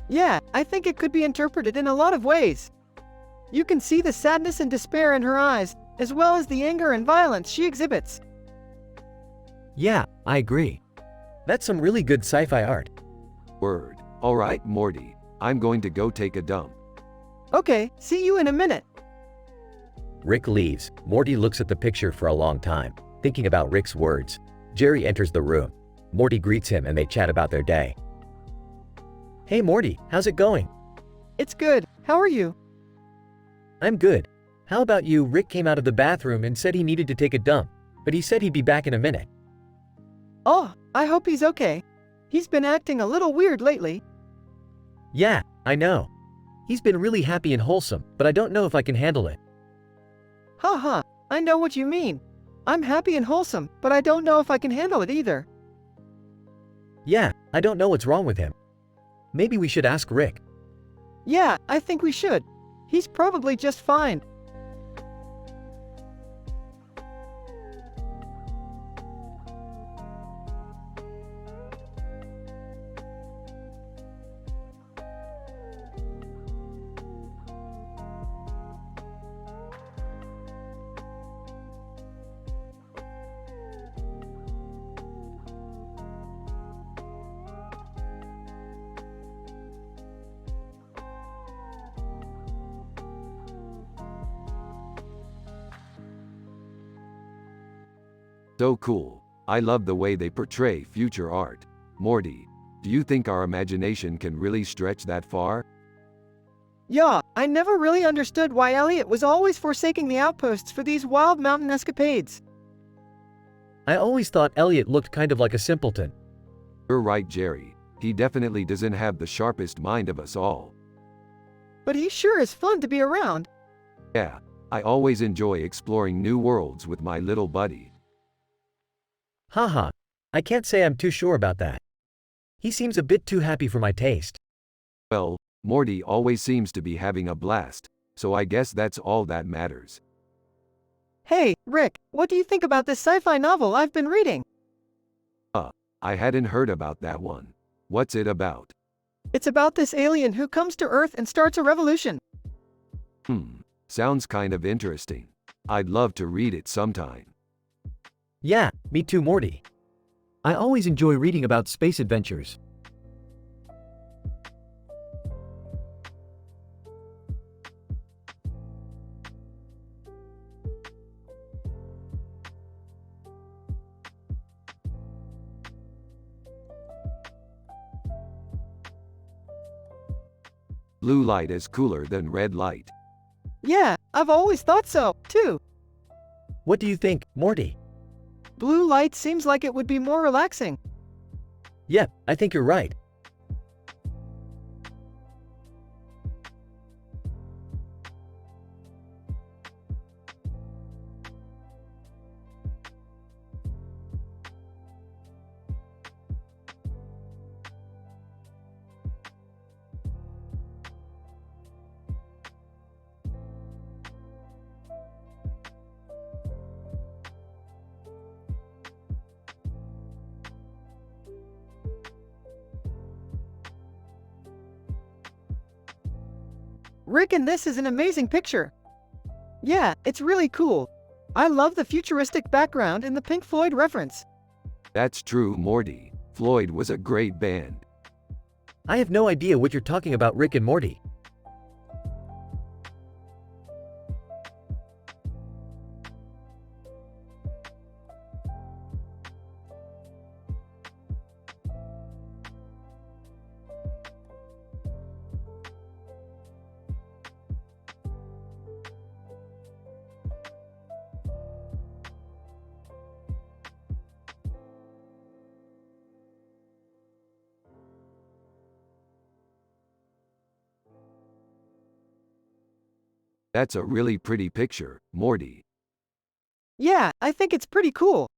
Yeah, I think it could be interpreted in a lot of ways. You can see the sadness and despair in her eyes, as well as the anger and violence she exhibits. Yeah, I agree. That's some really good sci-fi art. Word. Alright, Morty. I'm going to go take a dump. Okay, see you in a minute. Rick leaves. Morty looks at the picture for a long time, thinking about Rick's words. Jerry enters the room. Morty greets him and they chat about their day. Hey Morty, how's it going? It's good. How are you? I'm good. How about you? Rick came out of the bathroom and said he needed to take a dump, but he said he'd be back in a minute. Oh, I hope he's okay. He's been acting a little weird lately. Yeah, I know. He's been really happy and wholesome, but I don't know if I can handle it. Haha, I know what you mean. I'm happy and wholesome, but I don't know if I can handle it either. Yeah, I don't know what's wrong with him. Maybe we should ask Rick. Yeah, I think we should. He's probably just fine. So cool. I love the way they portray future art. Morty, do you think our imagination can really stretch that far? Yeah, I never really understood why Elliot was always forsaking the outposts for these wild mountain escapades. I always thought Elliot looked kind of like a simpleton. You're right, Jerry. He definitely doesn't have the sharpest mind of us all. But he sure is fun to be around. Yeah, I always enjoy exploring new worlds with my little buddy. Haha, I can't say I'm too sure about that. He seems a bit too happy for my taste. Well, Morty always seems to be having a blast, so I guess that's all that matters. Hey, Rick, what do you think about this sci-fi novel I've been reading? I hadn't heard about that one. What's it about? It's about this alien who comes to Earth and starts a revolution. Sounds kind of interesting. I'd love to read it sometime. Yeah, me too, Morty. I always enjoy reading about space adventures. Blue light is cooler than red light. Yeah, I've always thought so, too. What do you think, Morty? Blue light seems like it would be more relaxing. Yep, I think you're right. Rick, and this is an amazing picture. Yeah, it's really cool. I love the futuristic background and the Pink Floyd reference. That's true, Morty. Floyd was a great band. I have no idea what you're talking about, Rick and Morty. That's a really pretty picture, Morty. Yeah, I think it's pretty cool.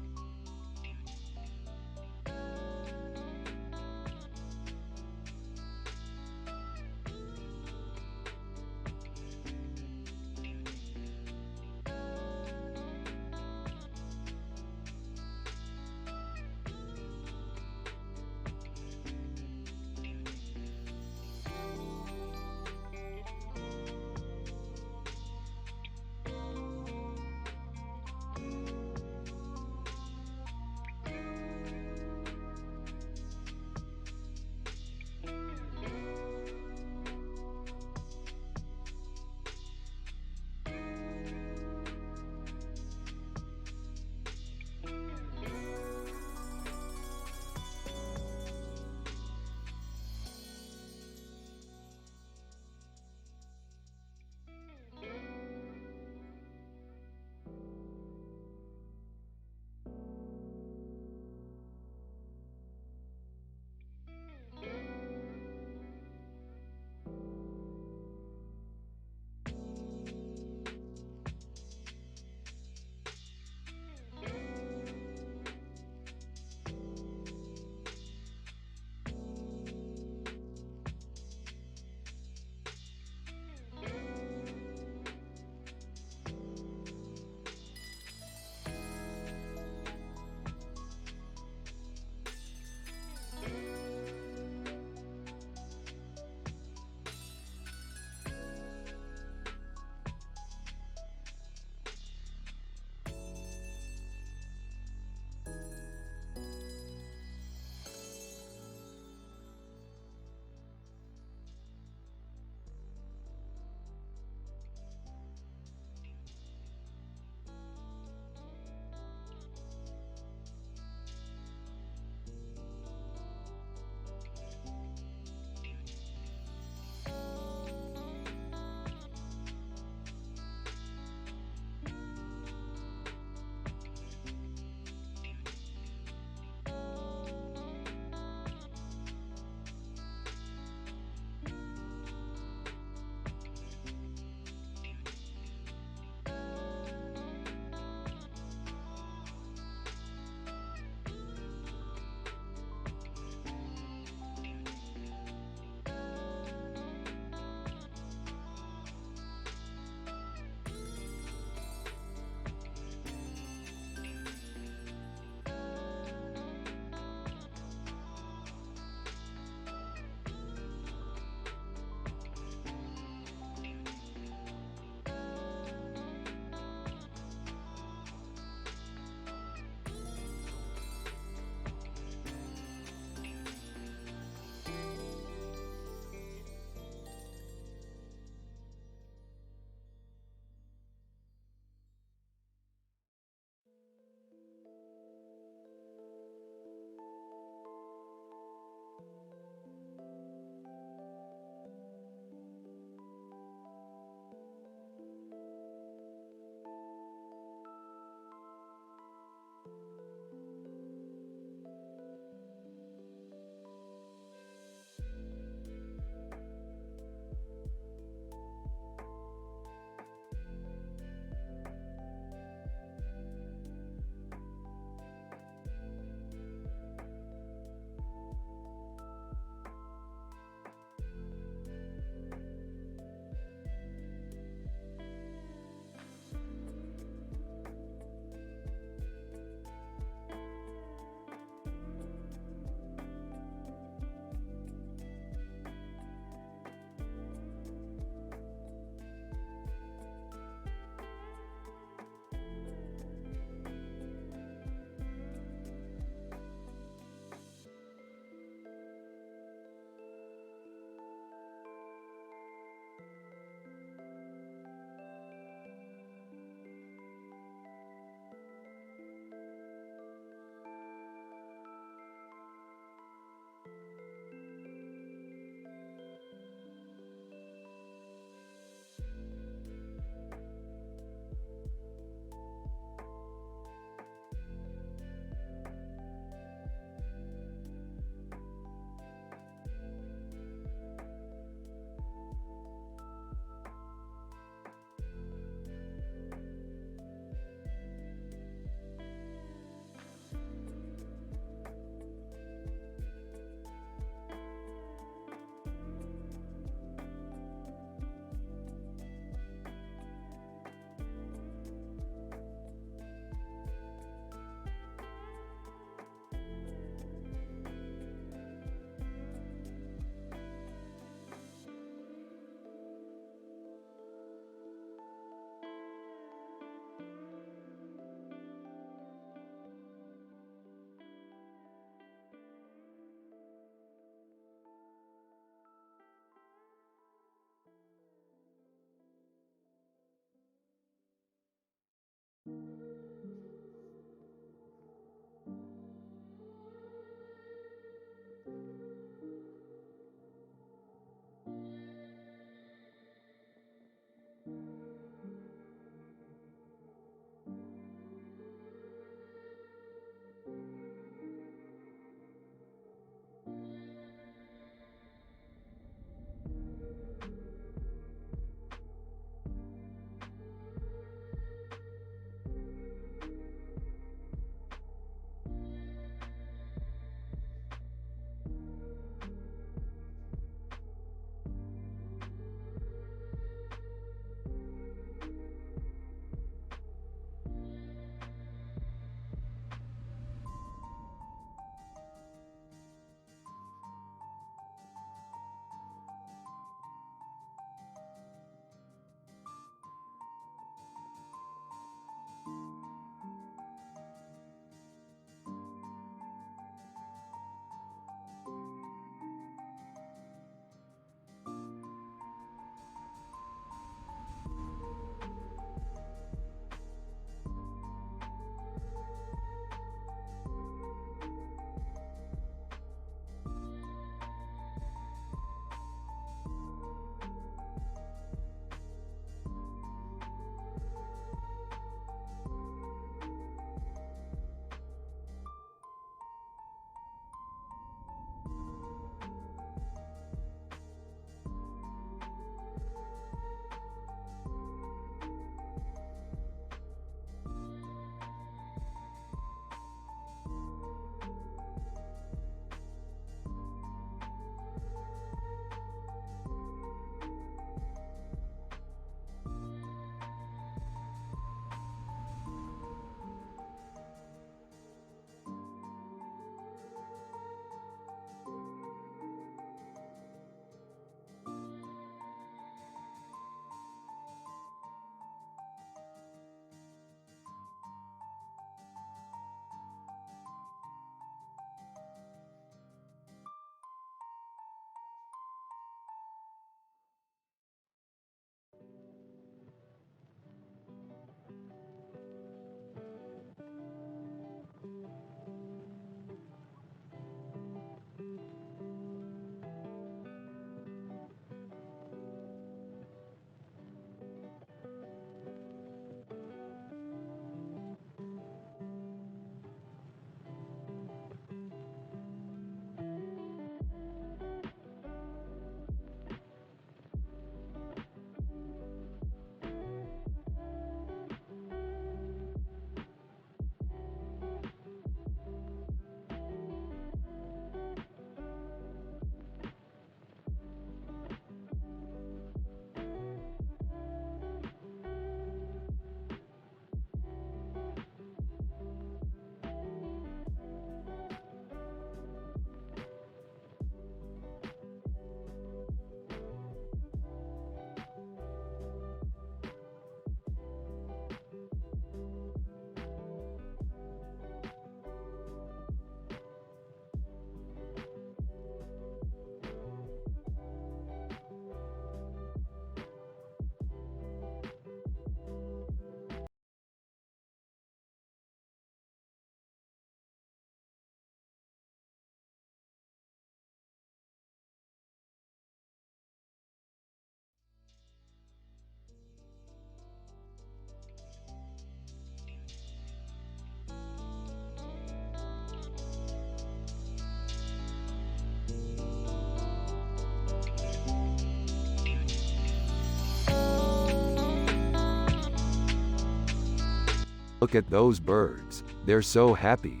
Look at those birds. They're so happy.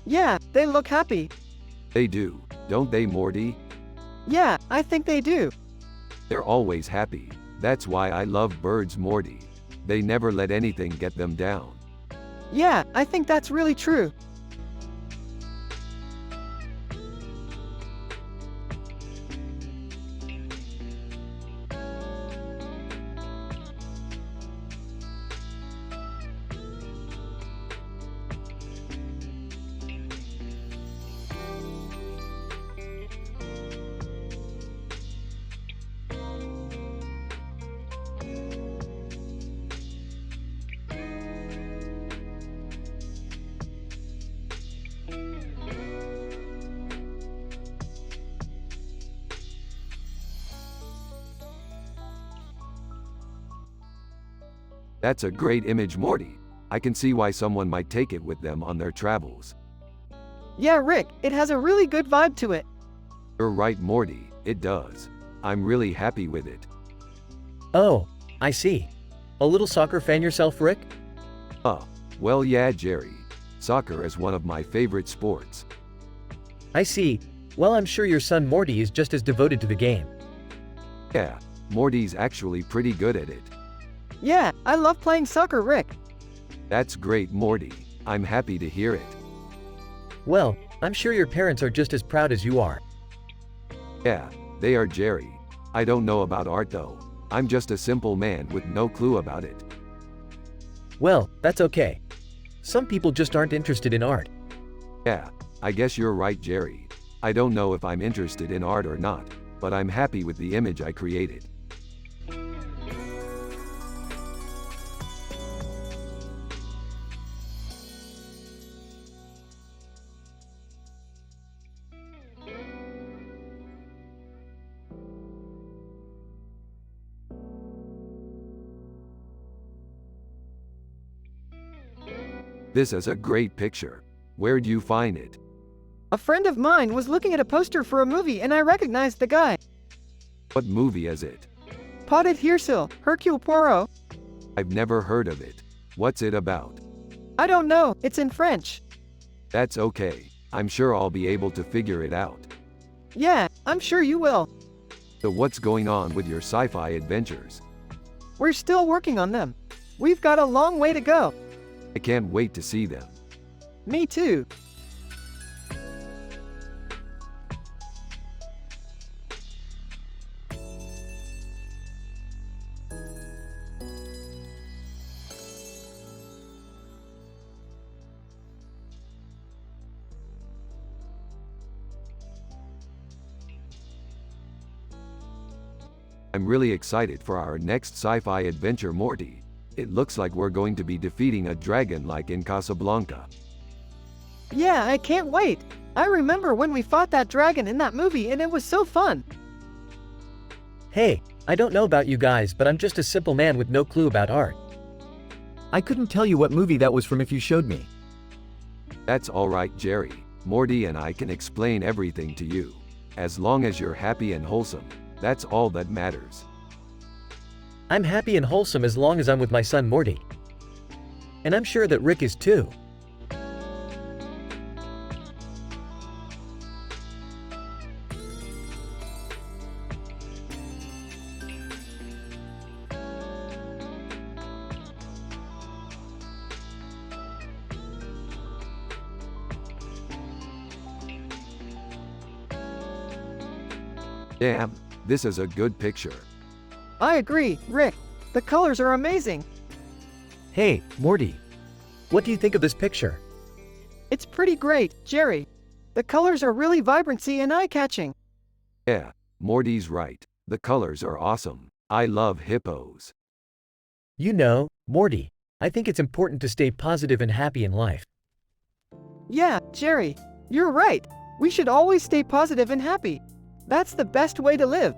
Yeah, they look happy. They do, don't they, Morty? Yeah, I think they do. They're always happy. That's why I love birds, Morty. They never let anything get them down. Yeah, I think that's really true. That's a great image, Morty. I can see why someone might take it with them on their travels. Yeah, Rick, it has a really good vibe to it. You're right, Morty, it does. I'm really happy with it. Oh, I see. A little soccer fan yourself, Rick? Well, yeah, Jerry. Soccer is one of my favorite sports. I see. Well, I'm sure your son Morty is just as devoted to the game. Yeah, Morty's actually pretty good at it. Yeah, I love playing soccer, Rick. That's great, Morty. I'm happy to hear it. Well, I'm sure your parents are just as proud as you are. Yeah, they are, Jerry. I don't know about art though. I'm just a simple man with no clue about it. Well, that's okay. Some people just aren't interested in art. Yeah, I guess you're right, Jerry. I don't know if I'm interested in art or not, but I'm happy with the image I created. This is a great picture. Where'd you find it? A friend of mine was looking at a poster for a movie and I recognized the guy. What movie is it? Potted Hirsil, Hercule Poirot. I've never heard of it. What's it about? I don't know, it's in French. That's okay. I'm sure I'll be able to figure it out. Yeah, I'm sure you will. So what's going on with your sci-fi adventures? We're still working on them. We've got a long way to go. I can't wait to see them. Me too. I'm really excited for our next sci-fi adventure, Morty. It looks like we're going to be defeating a dragon like in Casablanca. Yeah, I can't wait. I remember when we fought that dragon in that movie and it was so fun. Hey, I don't know about you guys, but I'm just a simple man with no clue about art. I couldn't tell you what movie that was from if you showed me. That's alright, Jerry. Morty and I can explain everything to you. As long as you're happy and wholesome, that's all that matters. I'm happy and wholesome as long as I'm with my son Morty. And I'm sure that Rick is too. Damn, this is a good picture. I agree, Rick. The colors are amazing. Hey, Morty. What do you think of this picture? It's pretty great, Jerry. The colors are really vibrancy and eye-catching. Yeah, Morty's right. The colors are awesome. I love hippos. You know, Morty, I think it's important to stay positive and happy in life. Yeah, Jerry, you're right. We should always stay positive and happy. That's the best way to live.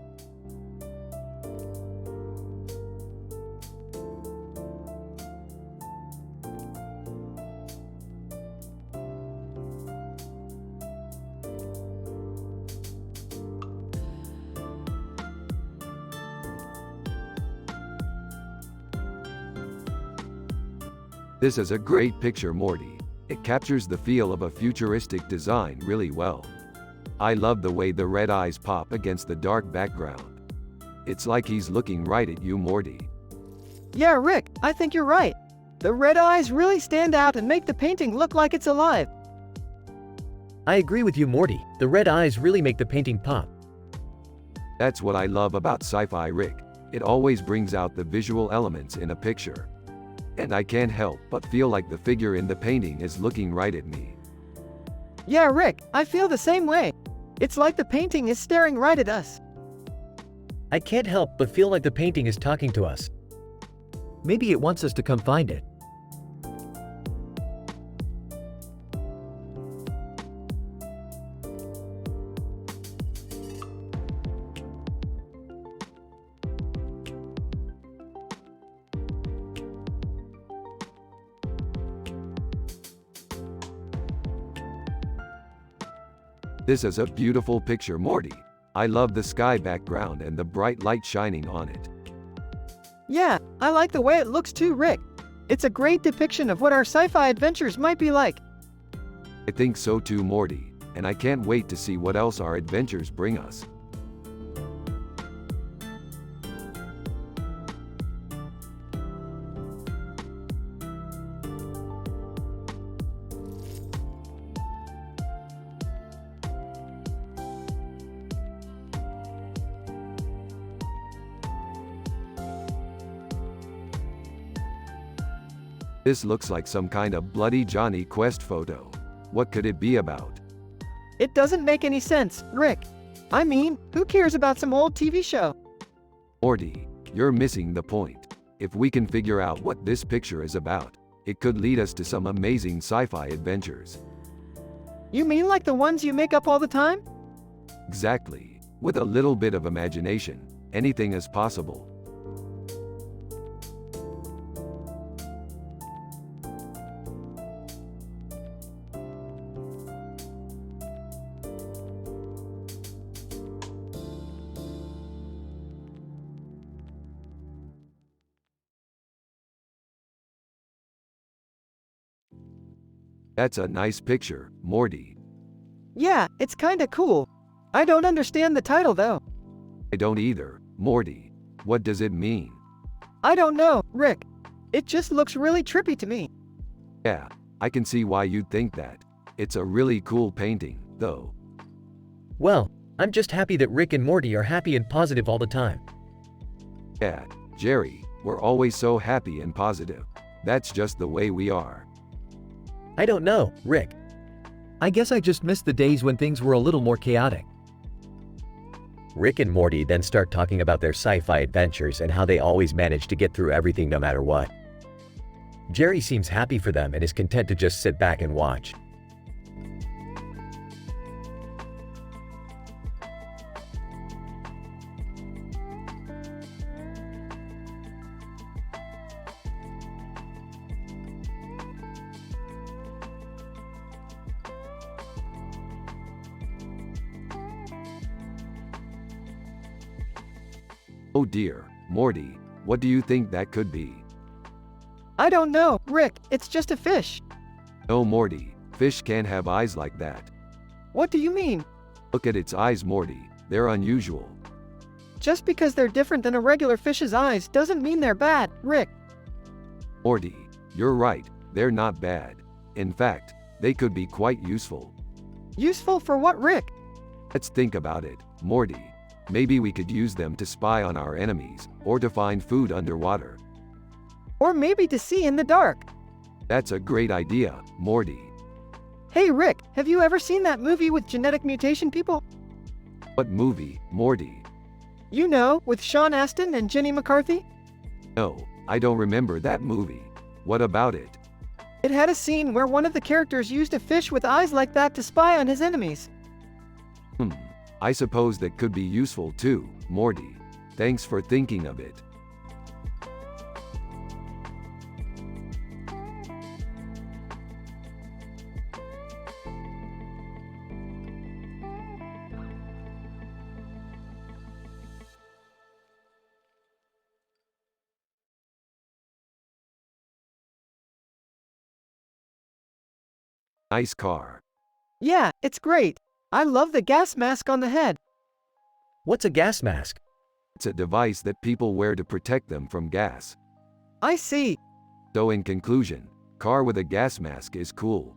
This is a great picture, Morty. It captures the feel of a futuristic design really well. I love the way the red eyes pop against the dark background. It's like he's looking right at you, Morty. Yeah, Rick, I think you're right. The red eyes really stand out and make the painting look like it's alive. I agree with you, Morty. The red eyes really make the painting pop. That's what I love about sci-fi, Rick. It always brings out the visual elements in a picture. And I can't help but feel like the figure in the painting is looking right at me. Yeah, Rick, I feel the same way. It's like the painting is staring right at us. I can't help but feel like the painting is talking to us. Maybe it wants us to come find it. This is a beautiful picture, Morty. I love the sky background and the bright light shining on it. Yeah, I like the way it looks too, Rick. It's a great depiction of what our sci-fi adventures might be like. I think so too, Morty, and I can't wait to see what else our adventures bring us. This looks like some kind of Bloody Johnny Quest photo. What could it be about? It doesn't make any sense, Rick. I mean, who cares about some old TV show? Morty, you're missing the point. If we can figure out what this picture is about, it could lead us to some amazing sci-fi adventures. You mean like the ones you make up all the time? Exactly. With a little bit of imagination, anything is possible. That's a nice picture, Morty. Yeah, it's kinda cool. I don't understand the title though. I don't either, Morty. What does it mean? I don't know, Rick. It just looks really trippy to me. Yeah, I can see why you'd think that. It's a really cool painting, though. Well, I'm just happy that Rick and Morty are happy and positive all the time. Yeah, Jerry, we're always so happy and positive. That's just the way we are. I don't know, Rick. I guess I just missed the days when things were a little more chaotic. Rick and Morty then start talking about their sci-fi adventures and how they always manage to get through everything no matter what. Jerry seems happy for them and is content to just sit back and watch. Oh dear, Morty, what do you think that could be? I don't know, Rick. It's just a fish. No, Morty, fish can't have eyes like that. What do you mean? Look at its eyes, Morty. They're unusual. Just because they're different than a regular fish's eyes doesn't mean they're bad, Rick. Morty, you're right. They're not bad. In fact, they could be quite useful. Useful for what, Rick? Let's think about it, Morty. Maybe we could use them to spy on our enemies, or to find food underwater. Or maybe to see in the dark. That's a great idea, Morty. Hey, Rick, have you ever seen that movie with genetic mutation people? What movie, Morty? You know, with Sean Astin and Jenny McCarthy? No, I don't remember that movie. What about it? It had a scene where one of the characters used a fish with eyes like that to spy on his enemies. I suppose that could be useful too, Morty. Thanks for thinking of it. Nice car. Yeah, it's great. I love the gas mask on the head. What's a gas mask? It's a device that people wear to protect them from gas. I see. So in conclusion, car with a gas mask is cool.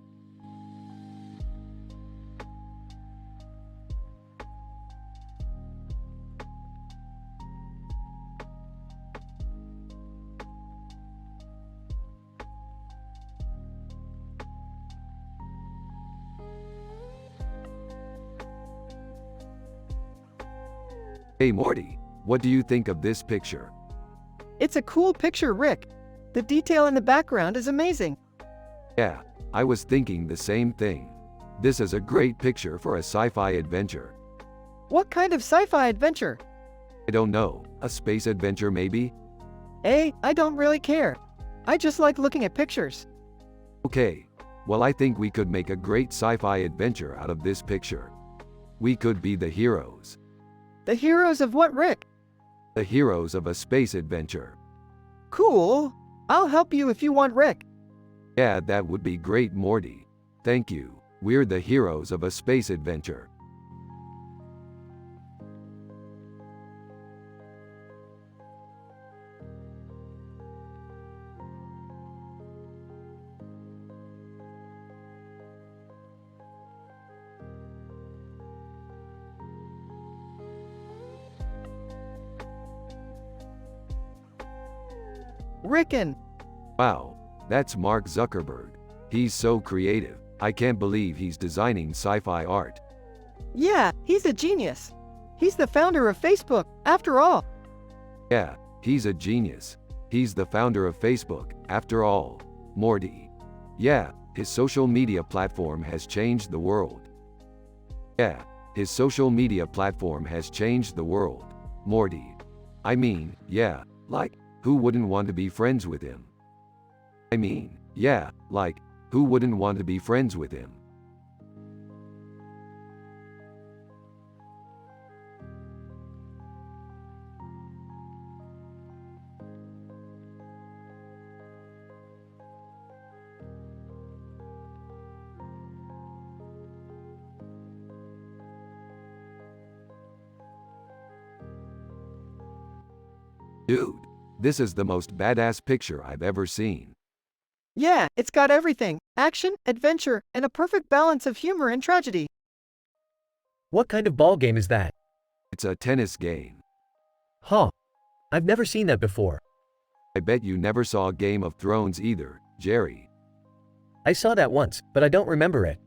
Hey Morty, what do you think of this picture? It's a cool picture, Rick. The detail in the background is amazing. Yeah, I was thinking the same thing. This is a great picture for a sci-fi adventure. What kind of sci-fi adventure? I don't know, a space adventure maybe? I don't really care. I just like looking at pictures. Okay, well I think we could make a great sci-fi adventure out of this picture. We could be the heroes. The heroes of what, Rick? The heroes of a space adventure. Cool. I'll help you if you want, Rick. Yeah, that would be great, Morty. Thank you. We're the heroes of a space adventure. Rickin'. Wow, that's Mark Zuckerberg. He's so creative. I can't believe he's designing sci-fi art. Yeah, he's a genius. He's the founder of Facebook, after all. Yeah, he's a genius. He's the founder of Facebook, after all. Morty. Yeah, his social media platform has changed the world. Yeah, his social media platform has changed the world. Morty. I mean, yeah, like, who wouldn't want to be friends with him? I mean, yeah, like, who wouldn't want to be friends with him? Dude, this is the most badass picture I've ever seen. Yeah, it's got everything. Action, adventure, and a perfect balance of humor and tragedy. What kind of ball game is that? It's a tennis game. Huh. I've never seen that before. I bet you never saw Game of Thrones either, Jerry. I saw that once, but I don't remember it.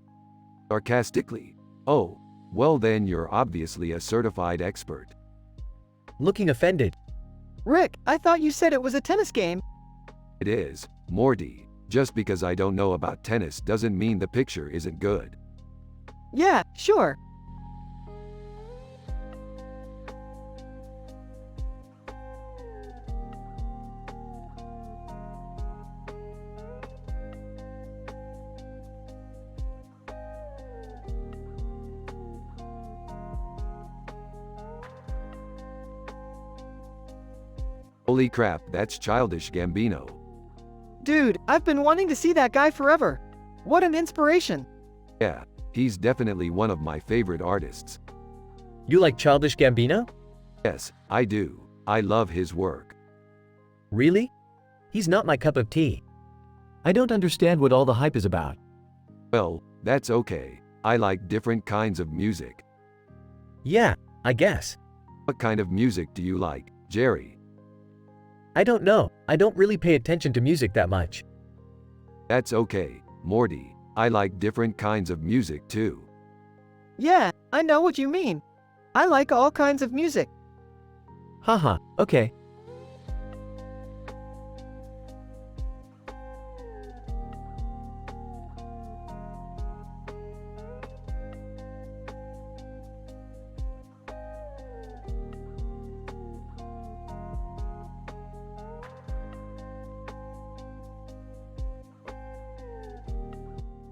Sarcastically. Oh, well then you're obviously a certified expert. Looking offended. Rick, I thought you said it was a tennis game. It is, Morty. Just because I don't know about tennis doesn't mean the picture isn't good. Yeah, sure. Holy crap, that's Childish Gambino. Dude, I've been wanting to see that guy forever. What an inspiration. Yeah, he's definitely one of my favorite artists. You like Childish Gambino? Yes, I do. I love his work. Really? He's not my cup of tea. I don't understand what all the hype is about. Well, that's okay. I like different kinds of music. Yeah, I guess. What kind of music do you like, Jerry? I don't know. I don't really pay attention to music that much. That's okay, Morty. I like different kinds of music too. Yeah, I know what you mean. I like all kinds of music. Haha, okay.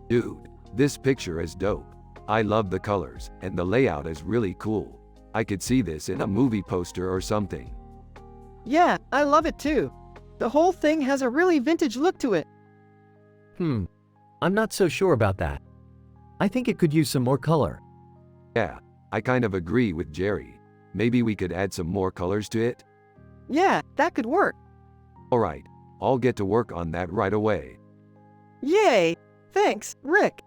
Dude, this picture is dope. I love the colors, and the layout is really cool. I could see this in a movie poster or something. Yeah, I love it too. The whole thing has a really vintage look to it. I'm not so sure about that. I think it could use some more color. Yeah, I kind of agree with Jerry. Maybe we could add some more colors to it? Yeah, that could work. Alright, I'll get to work on that right away. Yay! Thanks, Rick.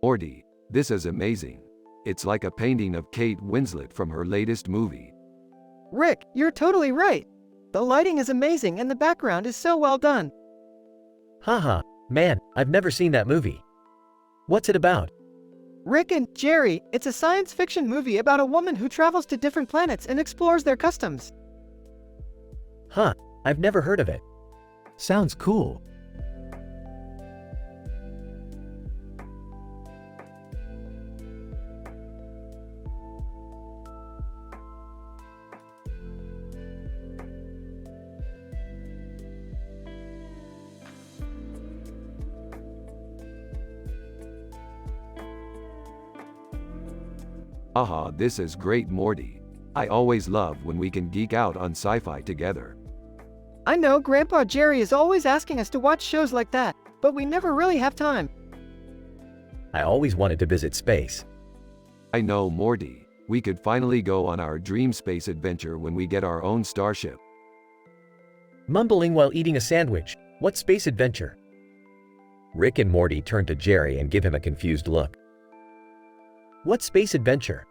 Morty, this is amazing. It's like a painting of Kate Winslet from her latest movie. Rick, you're totally right. The lighting is amazing and the background is so well done. Haha, man, I've never seen that movie. What's it about? Rick and Jerry, it's a science fiction movie about a woman who travels to different planets and explores their customs. Huh, I've never heard of it. Sounds cool. Haha, this is great, Morty. I always love when we can geek out on sci-fi together. I know Grandpa Jerry is always asking us to watch shows like that, but we never really have time. I always wanted to visit space. I know, Morty. We could finally go on our dream space adventure when we get our own starship. Mumbling while eating a sandwich. What space adventure? Rick and Morty turn to Jerry and give him a confused look. What space adventure?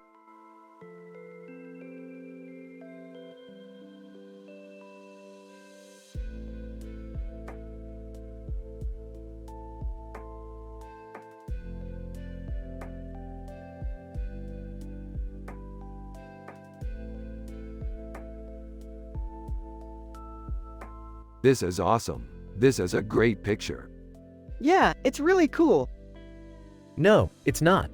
This is awesome. This is a great picture. Yeah, it's really cool. No, it's not.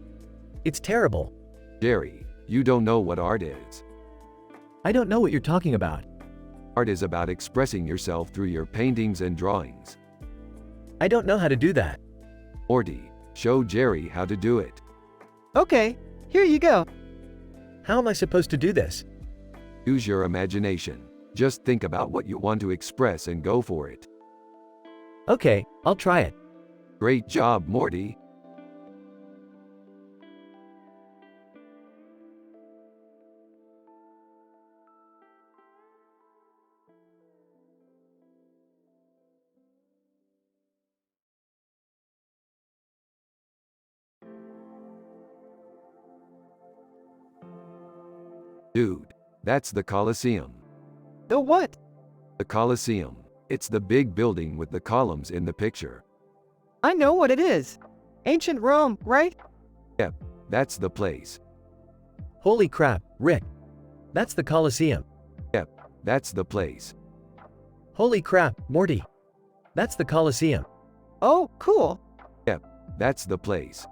It's terrible. Jerry, you don't know what art is. I don't know what you're talking about. Art is about expressing yourself through your paintings and drawings. I don't know how to do that. Morty, show Jerry how to do it. Okay, here you go. How am I supposed to do this? Use your imagination. Just think about what you want to express and go for it. Okay, I'll try it. Great job, Morty. Dude, that's the Colosseum. The what? The Colosseum. It's the big building with the columns in the picture. I know what it is. Ancient Rome, right? Yep, that's the place. Holy crap, Rick. That's the Colosseum. Yep, that's the place. Holy crap, Morty. That's the Colosseum. Oh, cool. Yep, that's the place.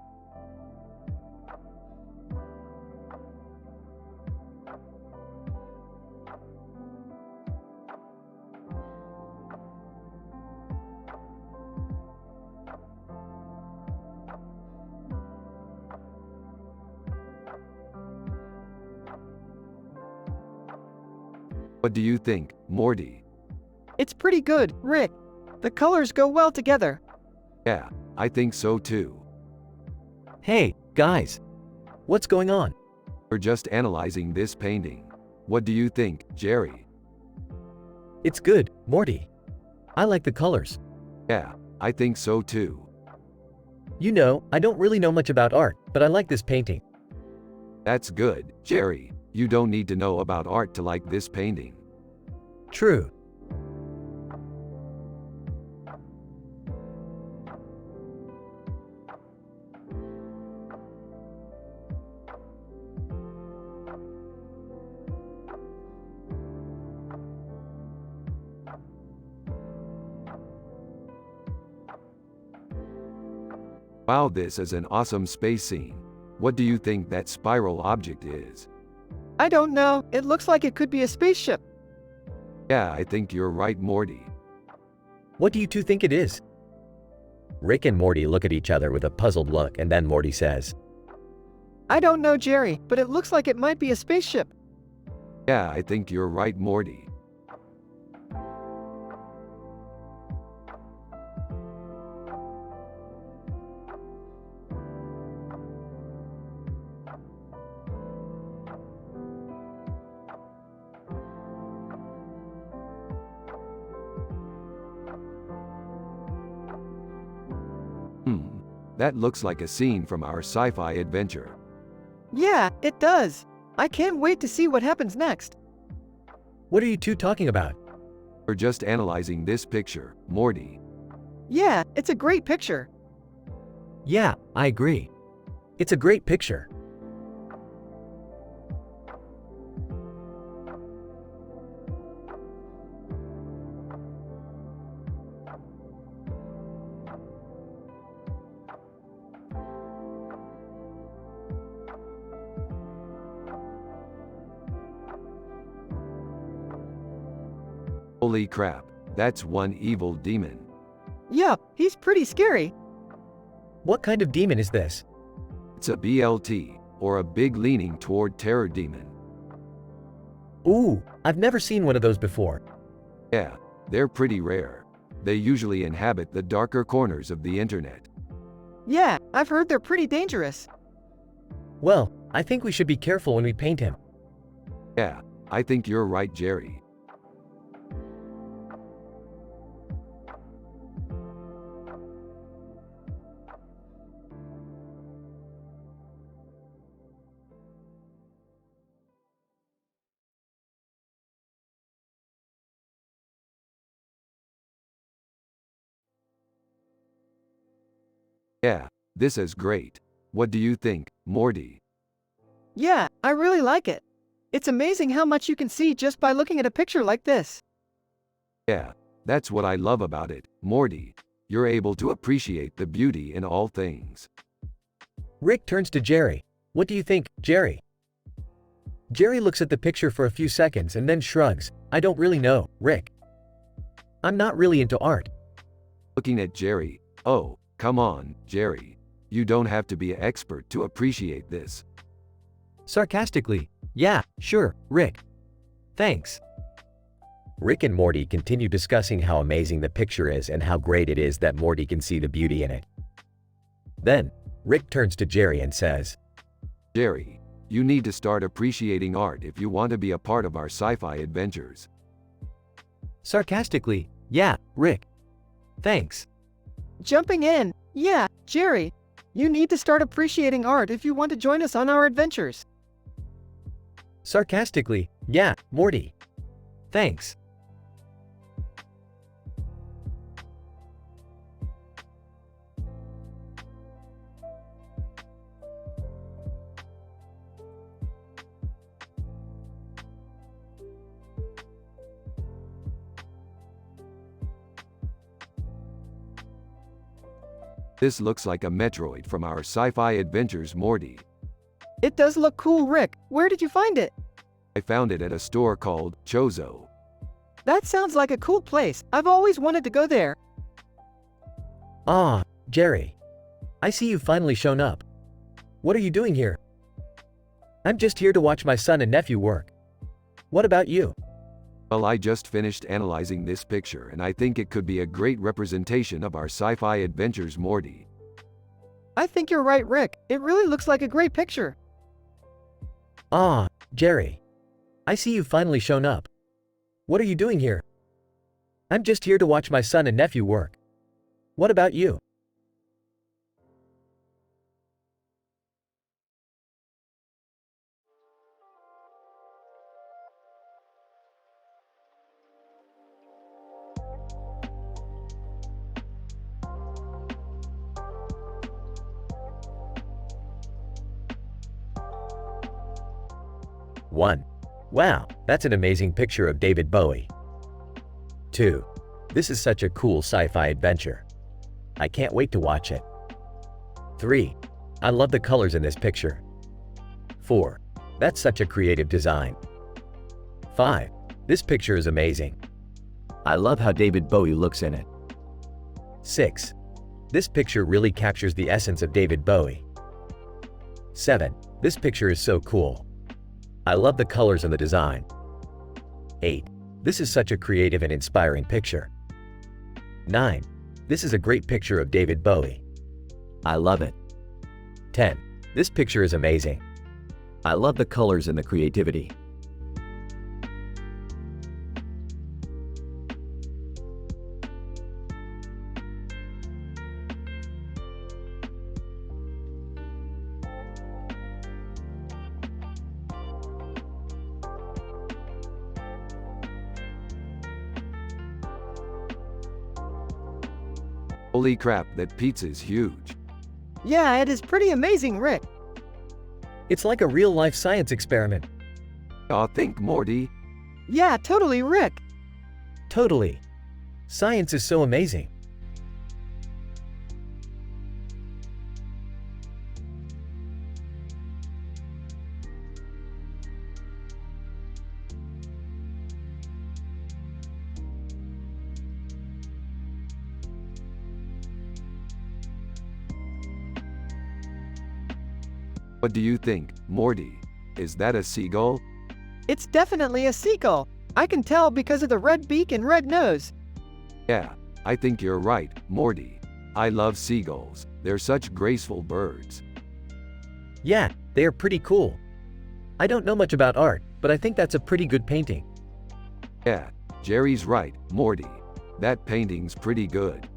What do you think, Morty? It's pretty good, Rick. The colors go well together. Yeah, I think so too. Hey, guys. What's going on? We're just analyzing this painting. What do you think, Jerry? It's good, Morty. I like the colors. Yeah, I think so too. You know, I don't really know much about art, but I like this painting. That's good, Jerry. You don't need to know about art to like this painting. True. Wow, this is an awesome space scene. What do you think that spiral object is? I don't know, it looks like it could be a spaceship. Yeah, I think you're right, Morty. What do you two think it is? Rick and Morty look at each other with a puzzled look, and then Morty says, I don't know, Jerry, but it looks like it might be a spaceship. Yeah, I think you're right, Morty. That looks like a scene from our sci-fi adventure. Yeah, it does. I can't wait to see what happens next. What are you two talking about? We're just analyzing this picture, Morty. Yeah, it's a great picture. Yeah, I agree. It's a great picture. Holy crap, that's one evil demon. Yeah, he's pretty scary. What kind of demon is this? It's a BLT, or a big leaning toward terror demon. Ooh, I've never seen one of those before. Yeah, they're pretty rare. They usually inhabit the darker corners of the internet. Yeah, I've heard they're pretty dangerous. Well, I think we should be careful when we paint him. Yeah, I think you're right, Jerry. Yeah, this is great. What do you think, Morty? Yeah, I really like it. It's amazing how much you can see just by looking at a picture like this. Yeah, that's what I love about it, Morty. You're able to appreciate the beauty in all things. Rick turns to Jerry. What do you think, Jerry? Jerry looks at the picture for a few seconds and then shrugs. I don't really know, Rick. I'm not really into art. Looking at Jerry, oh, come on, Jerry. You don't have to be an expert to appreciate this. Sarcastically, yeah, sure, Rick. Thanks. Rick and Morty continue discussing how amazing the picture is and how great it is that Morty can see the beauty in it. Then, Rick turns to Jerry and says, Jerry, you need to start appreciating art if you want to be a part of our sci-fi adventures. Sarcastically, yeah, Rick. Thanks. Jumping in, yeah, Jerry. You need to start appreciating art if you want to join us on our adventures. Sarcastically, yeah, Morty. Thanks. This looks like a Metroid from our sci-fi adventures, Morty. It does look cool, Rick. Where did you find it? I found it at a store called Chozo. That sounds like a cool place. I've always wanted to go there. Ah, Jerry. I see you've finally shown up. What are you doing here? I'm just here to watch my son and nephew work. What about you? Well, I just finished analyzing this picture and I think it could be a great representation of our sci-fi adventures, Morty. I think you're right, Rick. It really looks like a great picture. Ah, Jerry. I see you've finally shown up. What are you doing here? I'm just here to watch my son and nephew work. What about you? One, wow, that's an amazing picture of David Bowie. 2, this is such a cool sci-fi adventure. I can't wait to watch it. 3, I love the colors in this picture. 4, that's such a creative design. 5, This picture is amazing. I love how David Bowie looks in it. 6. This picture really captures the essence of David Bowie. 7. This picture is so cool. I love the colors and the design. 8. This is such a creative and inspiring picture. 9. This is a great picture of David Bowie. I love it. 10. This picture is amazing. I love the colors and the creativity. Holy crap, that pizza's huge. Yeah, it is pretty amazing, Rick. It's like a real-life science experiment. Aw, think, Morty. Yeah, totally, Rick. Totally. Science is so amazing. What do you think, Morty? Is that a seagull? It's definitely a seagull. I can tell because of the red beak and red nose. Yeah, I think you're right, Morty. I love seagulls. They're such graceful birds. Yeah, they are pretty cool. I don't know much about art, but I think that's a pretty good painting. Yeah, Jerry's right, Morty. That painting's pretty good.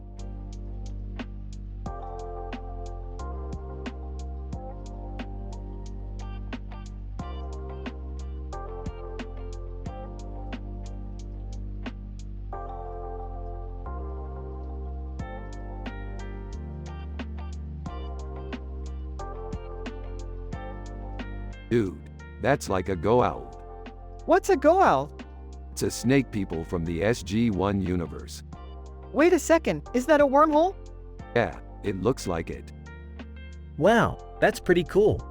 Dude, that's like a go-owl. What's a goal? It's a snake people from the SG-1 universe. Wait a second, is that a wormhole? Yeah, it looks like it. Wow, that's pretty cool.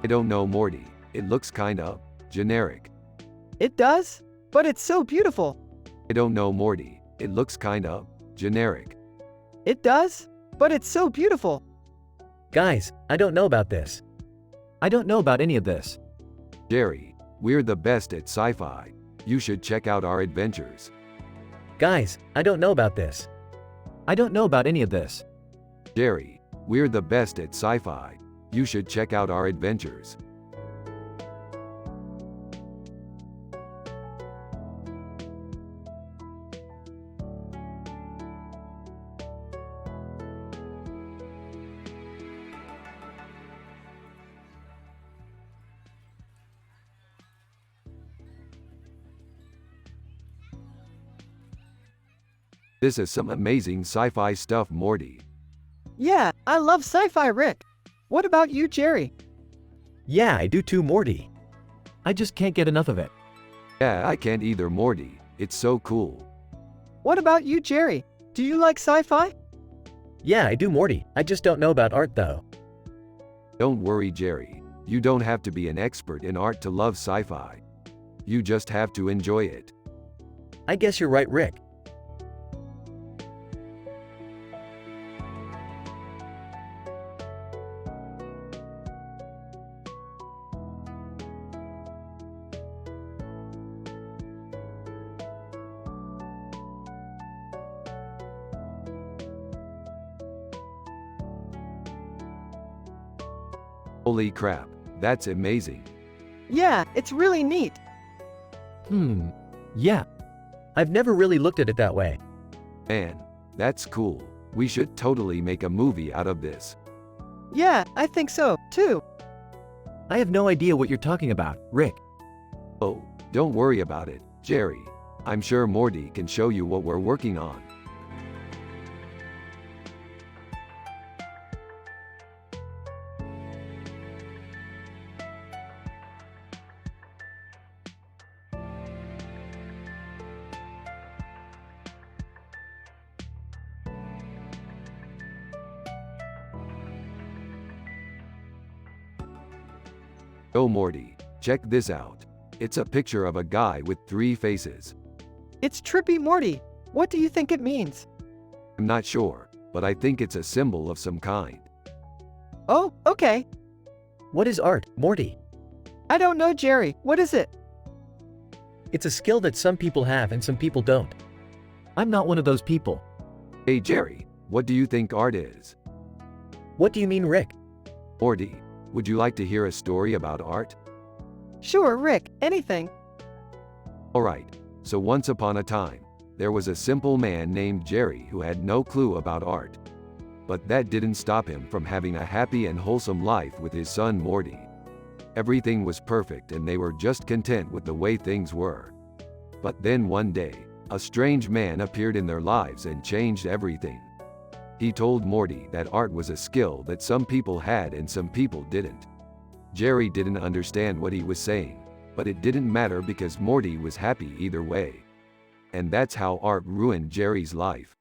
I don't know, Morty. It looks kinda generic. It does? But it's so beautiful. I don't know, Morty. It looks kinda generic. It does? But it's so beautiful. Guys, I don't know about this. I don't know about any of this. Jerry, we're the best at sci-fi. You should check out our adventures. Guys, I don't know about this. I don't know about any of this. Jerry, we're the best at sci-fi. You should check out our adventures. This is some amazing sci-fi stuff, Morty. Yeah, I love sci-fi, Rick. What about you, Jerry? Yeah, I do too, Morty. I just can't get enough of it. Yeah, I can't either, Morty. It's so cool. What about you, Jerry? Do you like sci-fi? Yeah, I do, Morty. I just don't know about art though. Don't worry, Jerry. You don't have to be an expert in art to love sci-fi. You just have to enjoy it. I guess you're right, Rick. Holy crap, that's amazing. Yeah, it's really neat. Yeah. I've never really looked at it that way. Man, that's cool. We should totally make a movie out of this. Yeah, I think so, too. I have no idea what you're talking about, Rick. Oh, don't worry about it, Jerry. I'm sure Morty can show you what we're working on. Oh Morty, check this out. It's a picture of a guy with 3 faces. It's trippy, Morty. What do you think it means? I'm not sure, but I think it's a symbol of some kind. Oh, okay. What is art, Morty? I don't know, Jerry. What is it? It's a skill that some people have and some people don't. I'm not one of those people. Hey Jerry, what do you think art is? What do you mean, Rick? Morty, would you like to hear a story about art? Sure, Rick. Anything. Alright, so once upon a time, there was a simple man named Jerry who had no clue about art. But that didn't stop him from having a happy and wholesome life with his son Morty. Everything was perfect and they were just content with the way things were. But then one day, a strange man appeared in their lives and changed everything. He told Morty that art was a skill that some people had and some people didn't. Jerry didn't understand what he was saying, but it didn't matter because Morty was happy either way. And that's how art ruined Jerry's life.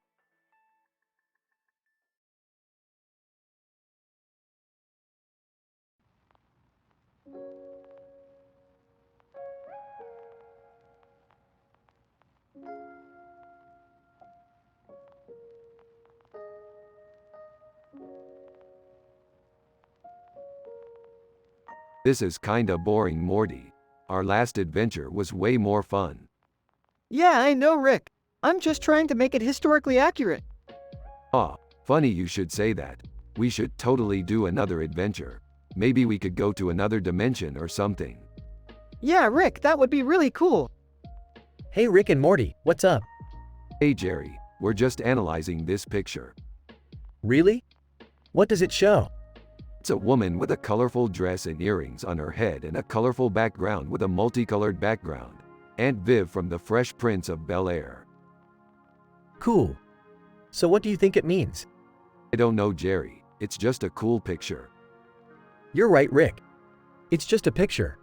This is kinda boring, Morty. Our last adventure was way more fun. Yeah, I know, Rick. I'm just trying to make it historically accurate. Ah, funny you should say that. We should totally do another adventure. Maybe we could go to another dimension or something. Yeah, Rick, that would be really cool. Hey, Rick and Morty, what's up? Hey Jerry, we're just analyzing this picture. Really? What does it show? It's a woman with a colorful dress and earrings on her head and a colorful background with a multicolored background. Aunt Viv from the Fresh Prince of Bel-Air. Cool. So what do you think it means? I don't know, Jerry. It's just a cool picture. You're right, Rick. It's just a picture.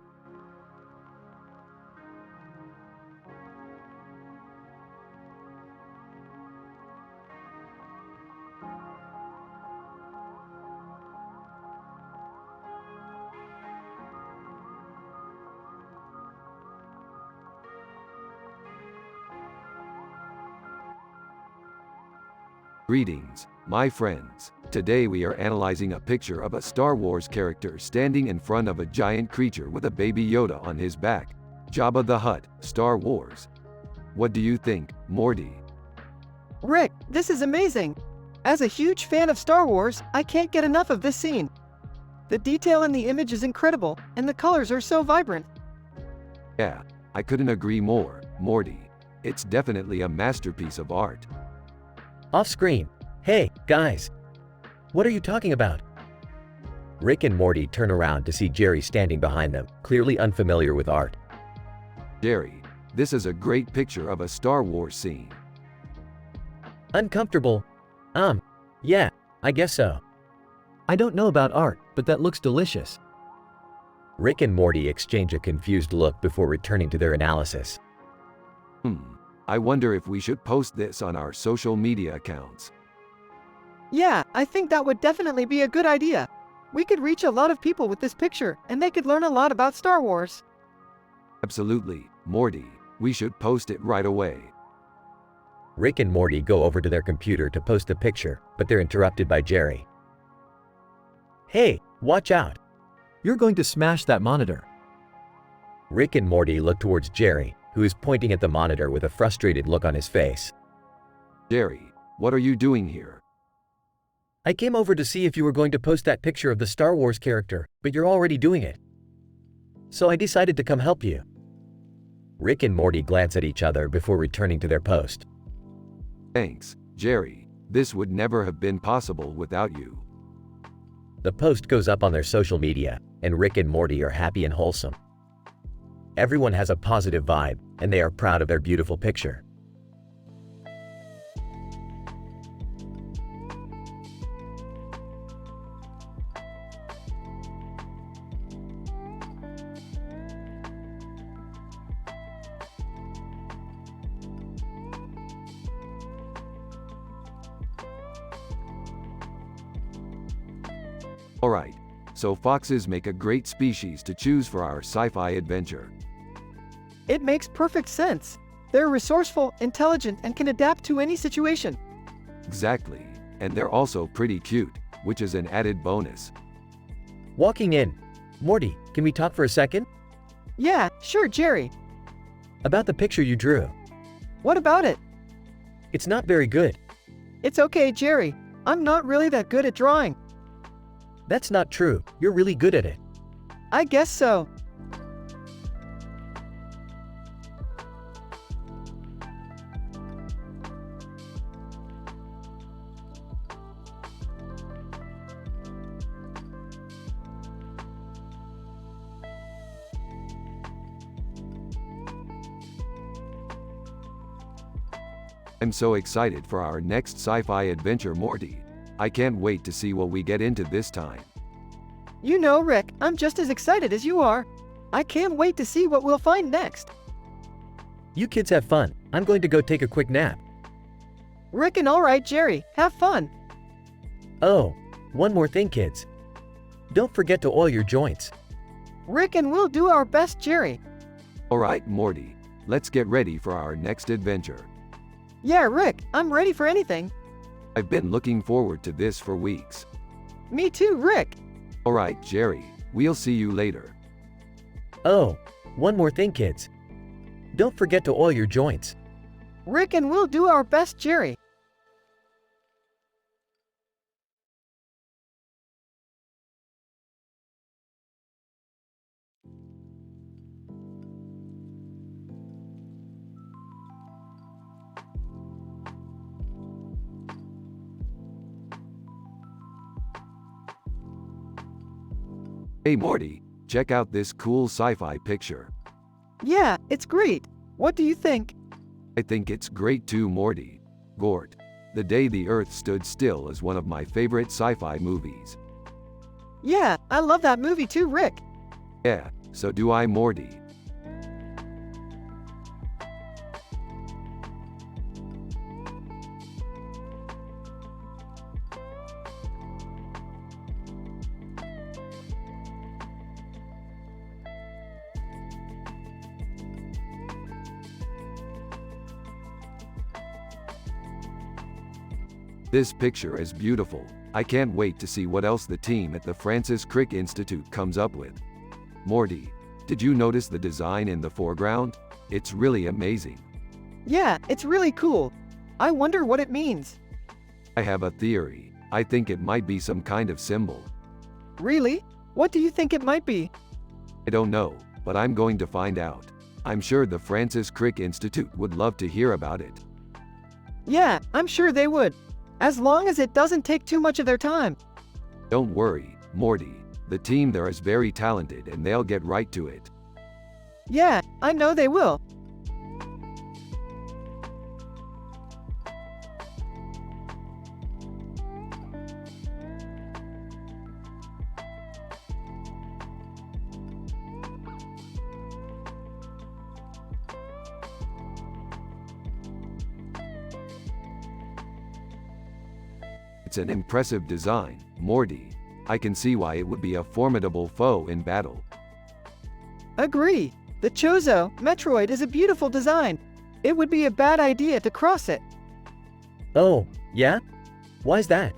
Greetings, my friends. Today we are analyzing a picture of a Star Wars character standing in front of a giant creature with a baby Yoda on his back. Jabba the Hutt, Star Wars. What do you think, Morty? Rick, this is amazing. As a huge fan of Star Wars, I can't get enough of this scene. The detail in the image is incredible, and the colors are so vibrant. Yeah, I couldn't agree more, Morty. It's definitely a masterpiece of art. Off screen. Hey, guys. What are you talking about? Rick and Morty turn around to see Jerry standing behind them, clearly unfamiliar with art. Jerry, this is a great picture of a Star Wars scene. Uncomfortable. Yeah, I guess so. I don't know about art, but that looks delicious. Rick and Morty exchange a confused look before returning to their analysis. I wonder if we should post this on our social media accounts. Yeah, I think that would definitely be a good idea. We could reach a lot of people with this picture, and they could learn a lot about Star Wars. Absolutely, Morty. We should post it right away. Rick and Morty go over to their computer to post the picture, but they're interrupted by Jerry. Hey, watch out. You're going to smash that monitor. Rick and Morty look towards Jerry, who is pointing at the monitor with a frustrated look on his face. Jerry, what are you doing here? I came over to see if you were going to post that picture of the Star Wars character, but you're already doing it. So I decided to come help you. Rick and Morty glance at each other before returning to their post. Thanks, Jerry. This would never have been possible without you. The post goes up on their social media, and Rick and Morty are happy and wholesome. Everyone has a positive vibe, and they are proud of their beautiful picture. Alright, So foxes make a great species to choose for our sci-fi adventure. It makes perfect sense. They're resourceful, intelligent, and can adapt to any situation. Exactly. And they're also pretty cute, which is an added bonus. Walking in. Morty, can we talk for a second? Yeah, sure, Jerry. About the picture you drew. What about it? It's not very good. It's okay, Jerry. I'm not really that good at drawing. That's not true. You're really good at it. I guess so. I'm so excited for our next sci-fi adventure, Morty. I can't wait to see what we get into this time. You know, Rick, I'm just as excited as you are. I can't wait to see what we'll find next. You kids have fun. I'm going to go take a quick nap. Rick and all right, Jerry, have fun. Oh, one more thing, kids. Don't forget to oil your joints. Rick and we'll do our best, Jerry. Alright, Morty, let's get ready for our next adventure. Yeah, Rick, I'm ready for anything. I've been looking forward to this for weeks. Me too, Rick. Alright, Jerry, we'll see you later. Oh, one more thing, kids. Don't forget to oil your joints. Rick and we'll do our best, Jerry. Hey Morty, check out this cool sci-fi picture. Yeah, it's great. What do you think? I think it's great too, Morty. Gort. The Day the Earth Stood Still is one of my favorite sci-fi movies. Yeah, I love that movie too, Rick. Yeah, so do I, Morty. This picture is beautiful. I can't wait to see what else the team at the Francis Crick Institute comes up with. Morty, did you notice the design in the foreground? It's really amazing. Yeah, it's really cool. I wonder what it means. I have a theory. I think it might be some kind of symbol. Really? What do you think it might be? I don't know, but I'm going to find out. I'm sure the Francis Crick Institute would love to hear about it. Yeah, I'm sure they would. As long as it doesn't take too much of their time. Don't worry, Morty. The team there is very talented and they'll get right to it. Yeah, I know they will. It's an impressive design, Morty. I can see why it would be a formidable foe in battle. Agree. The Chozo Metroid is a beautiful design. It would be a bad idea to cross it. Oh, yeah? Why's that?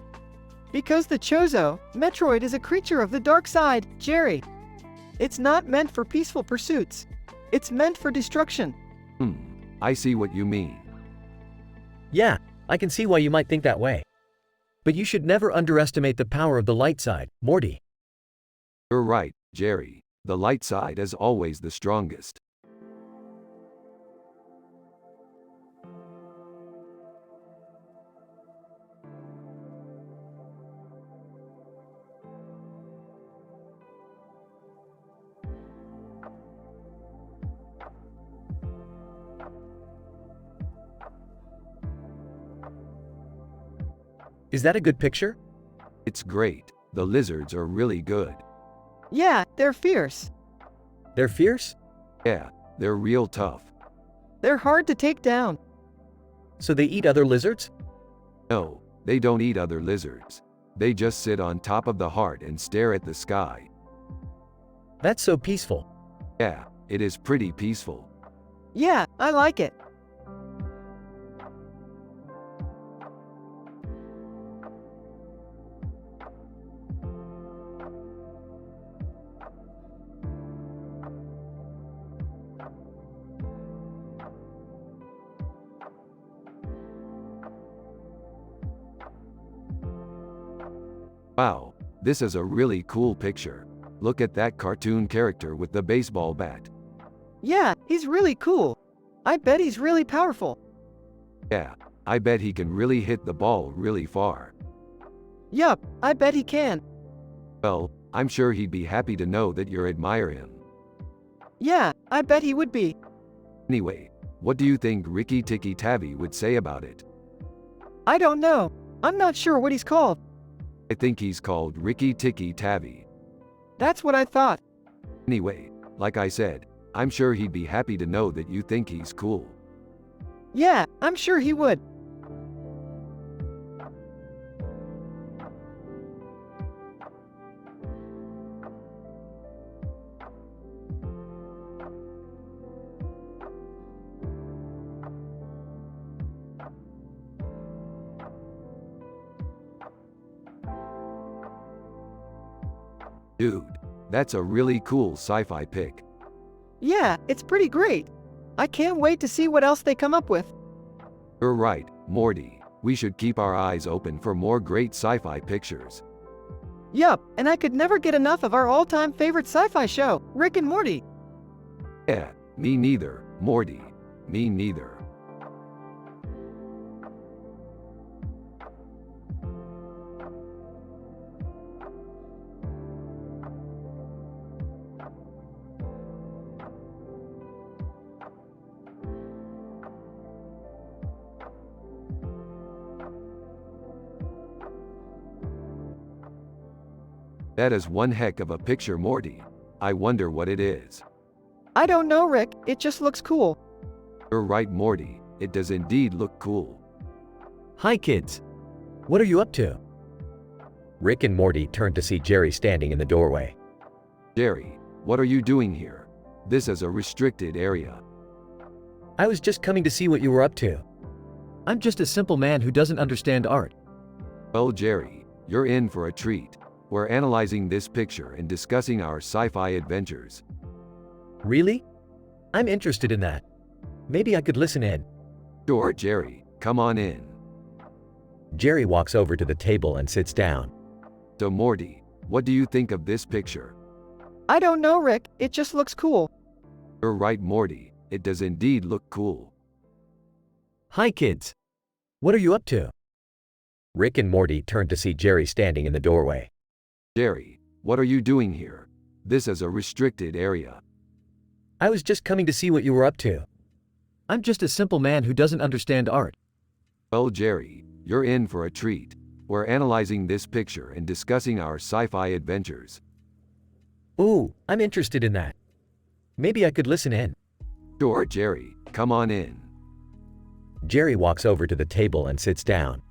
Because the Chozo Metroid is a creature of the dark side, Jerry. It's not meant for peaceful pursuits. It's meant for destruction. I see what you mean. Yeah, I can see why you might think that way. But you should never underestimate the power of the light side, Morty. You're right, Jerry. The light side is always the strongest. Is that a good picture? It's great. The lizards are really good. Yeah, they're fierce. They're fierce? Yeah, they're real tough. They're hard to take down. So they eat other lizards? No, they don't eat other lizards. They just sit on top of the heart and stare at the sky. That's so peaceful. Yeah, it is pretty peaceful. Yeah, I like it. Wow, this is a really cool picture. Look at that cartoon character with the baseball bat. Yeah, he's really cool. I bet he's really powerful. Yeah, I bet he can really hit the ball really far. Yup, I bet he can. Well, I'm sure he'd be happy to know that you admire him. Yeah, I bet he would be. Anyway, what do you think Ricky Tikki Tavi would say about it? I don't know. I'm not sure what he's called. I think he's called Ricky Tikki Tavi. That's what I thought. Anyway, like I said, I'm sure he'd be happy to know that you think he's cool. Yeah, I'm sure he would. Dude, that's a really cool sci-fi pic. Yeah, it's pretty great. I can't wait to see what else they come up with. You're right, Morty. We should keep our eyes open for more great sci-fi pictures. Yup, and I could never get enough of our all-time favorite sci-fi show, Rick and Morty. Yeah, me neither, Morty. Me neither. That is one heck of a picture, Morty. I wonder what it is. I don't know, Rick. It just looks cool. You're right, Morty. It does indeed look cool. Hi kids. What are you up to? Rick and Morty turned to see Jerry standing in the doorway. Jerry, what are you doing here? This is a restricted area. I was just coming to see what you were up to. I'm just a simple man who doesn't understand art. Well, Jerry, you're in for a treat. We're analyzing this picture and discussing our sci-fi adventures. Really? I'm interested in that. Maybe I could listen in. Sure, Jerry, come on in. Jerry walks over to the table and sits down. So, Morty, what do you think of this picture? I don't know, Rick. It just looks cool. You're right, Morty. It does indeed look cool. Hi kids. What are you up to? Rick and Morty turned to see Jerry standing in the doorway. Jerry, what are you doing here? This is a restricted area. I was just coming to see what you were up to. I'm just a simple man who doesn't understand art. Well, Jerry, you're in for a treat. We're analyzing this picture and discussing our sci-fi adventures. Ooh, I'm interested in that. Maybe I could listen in. Sure, Jerry, come on in. Jerry walks over to the table and sits down.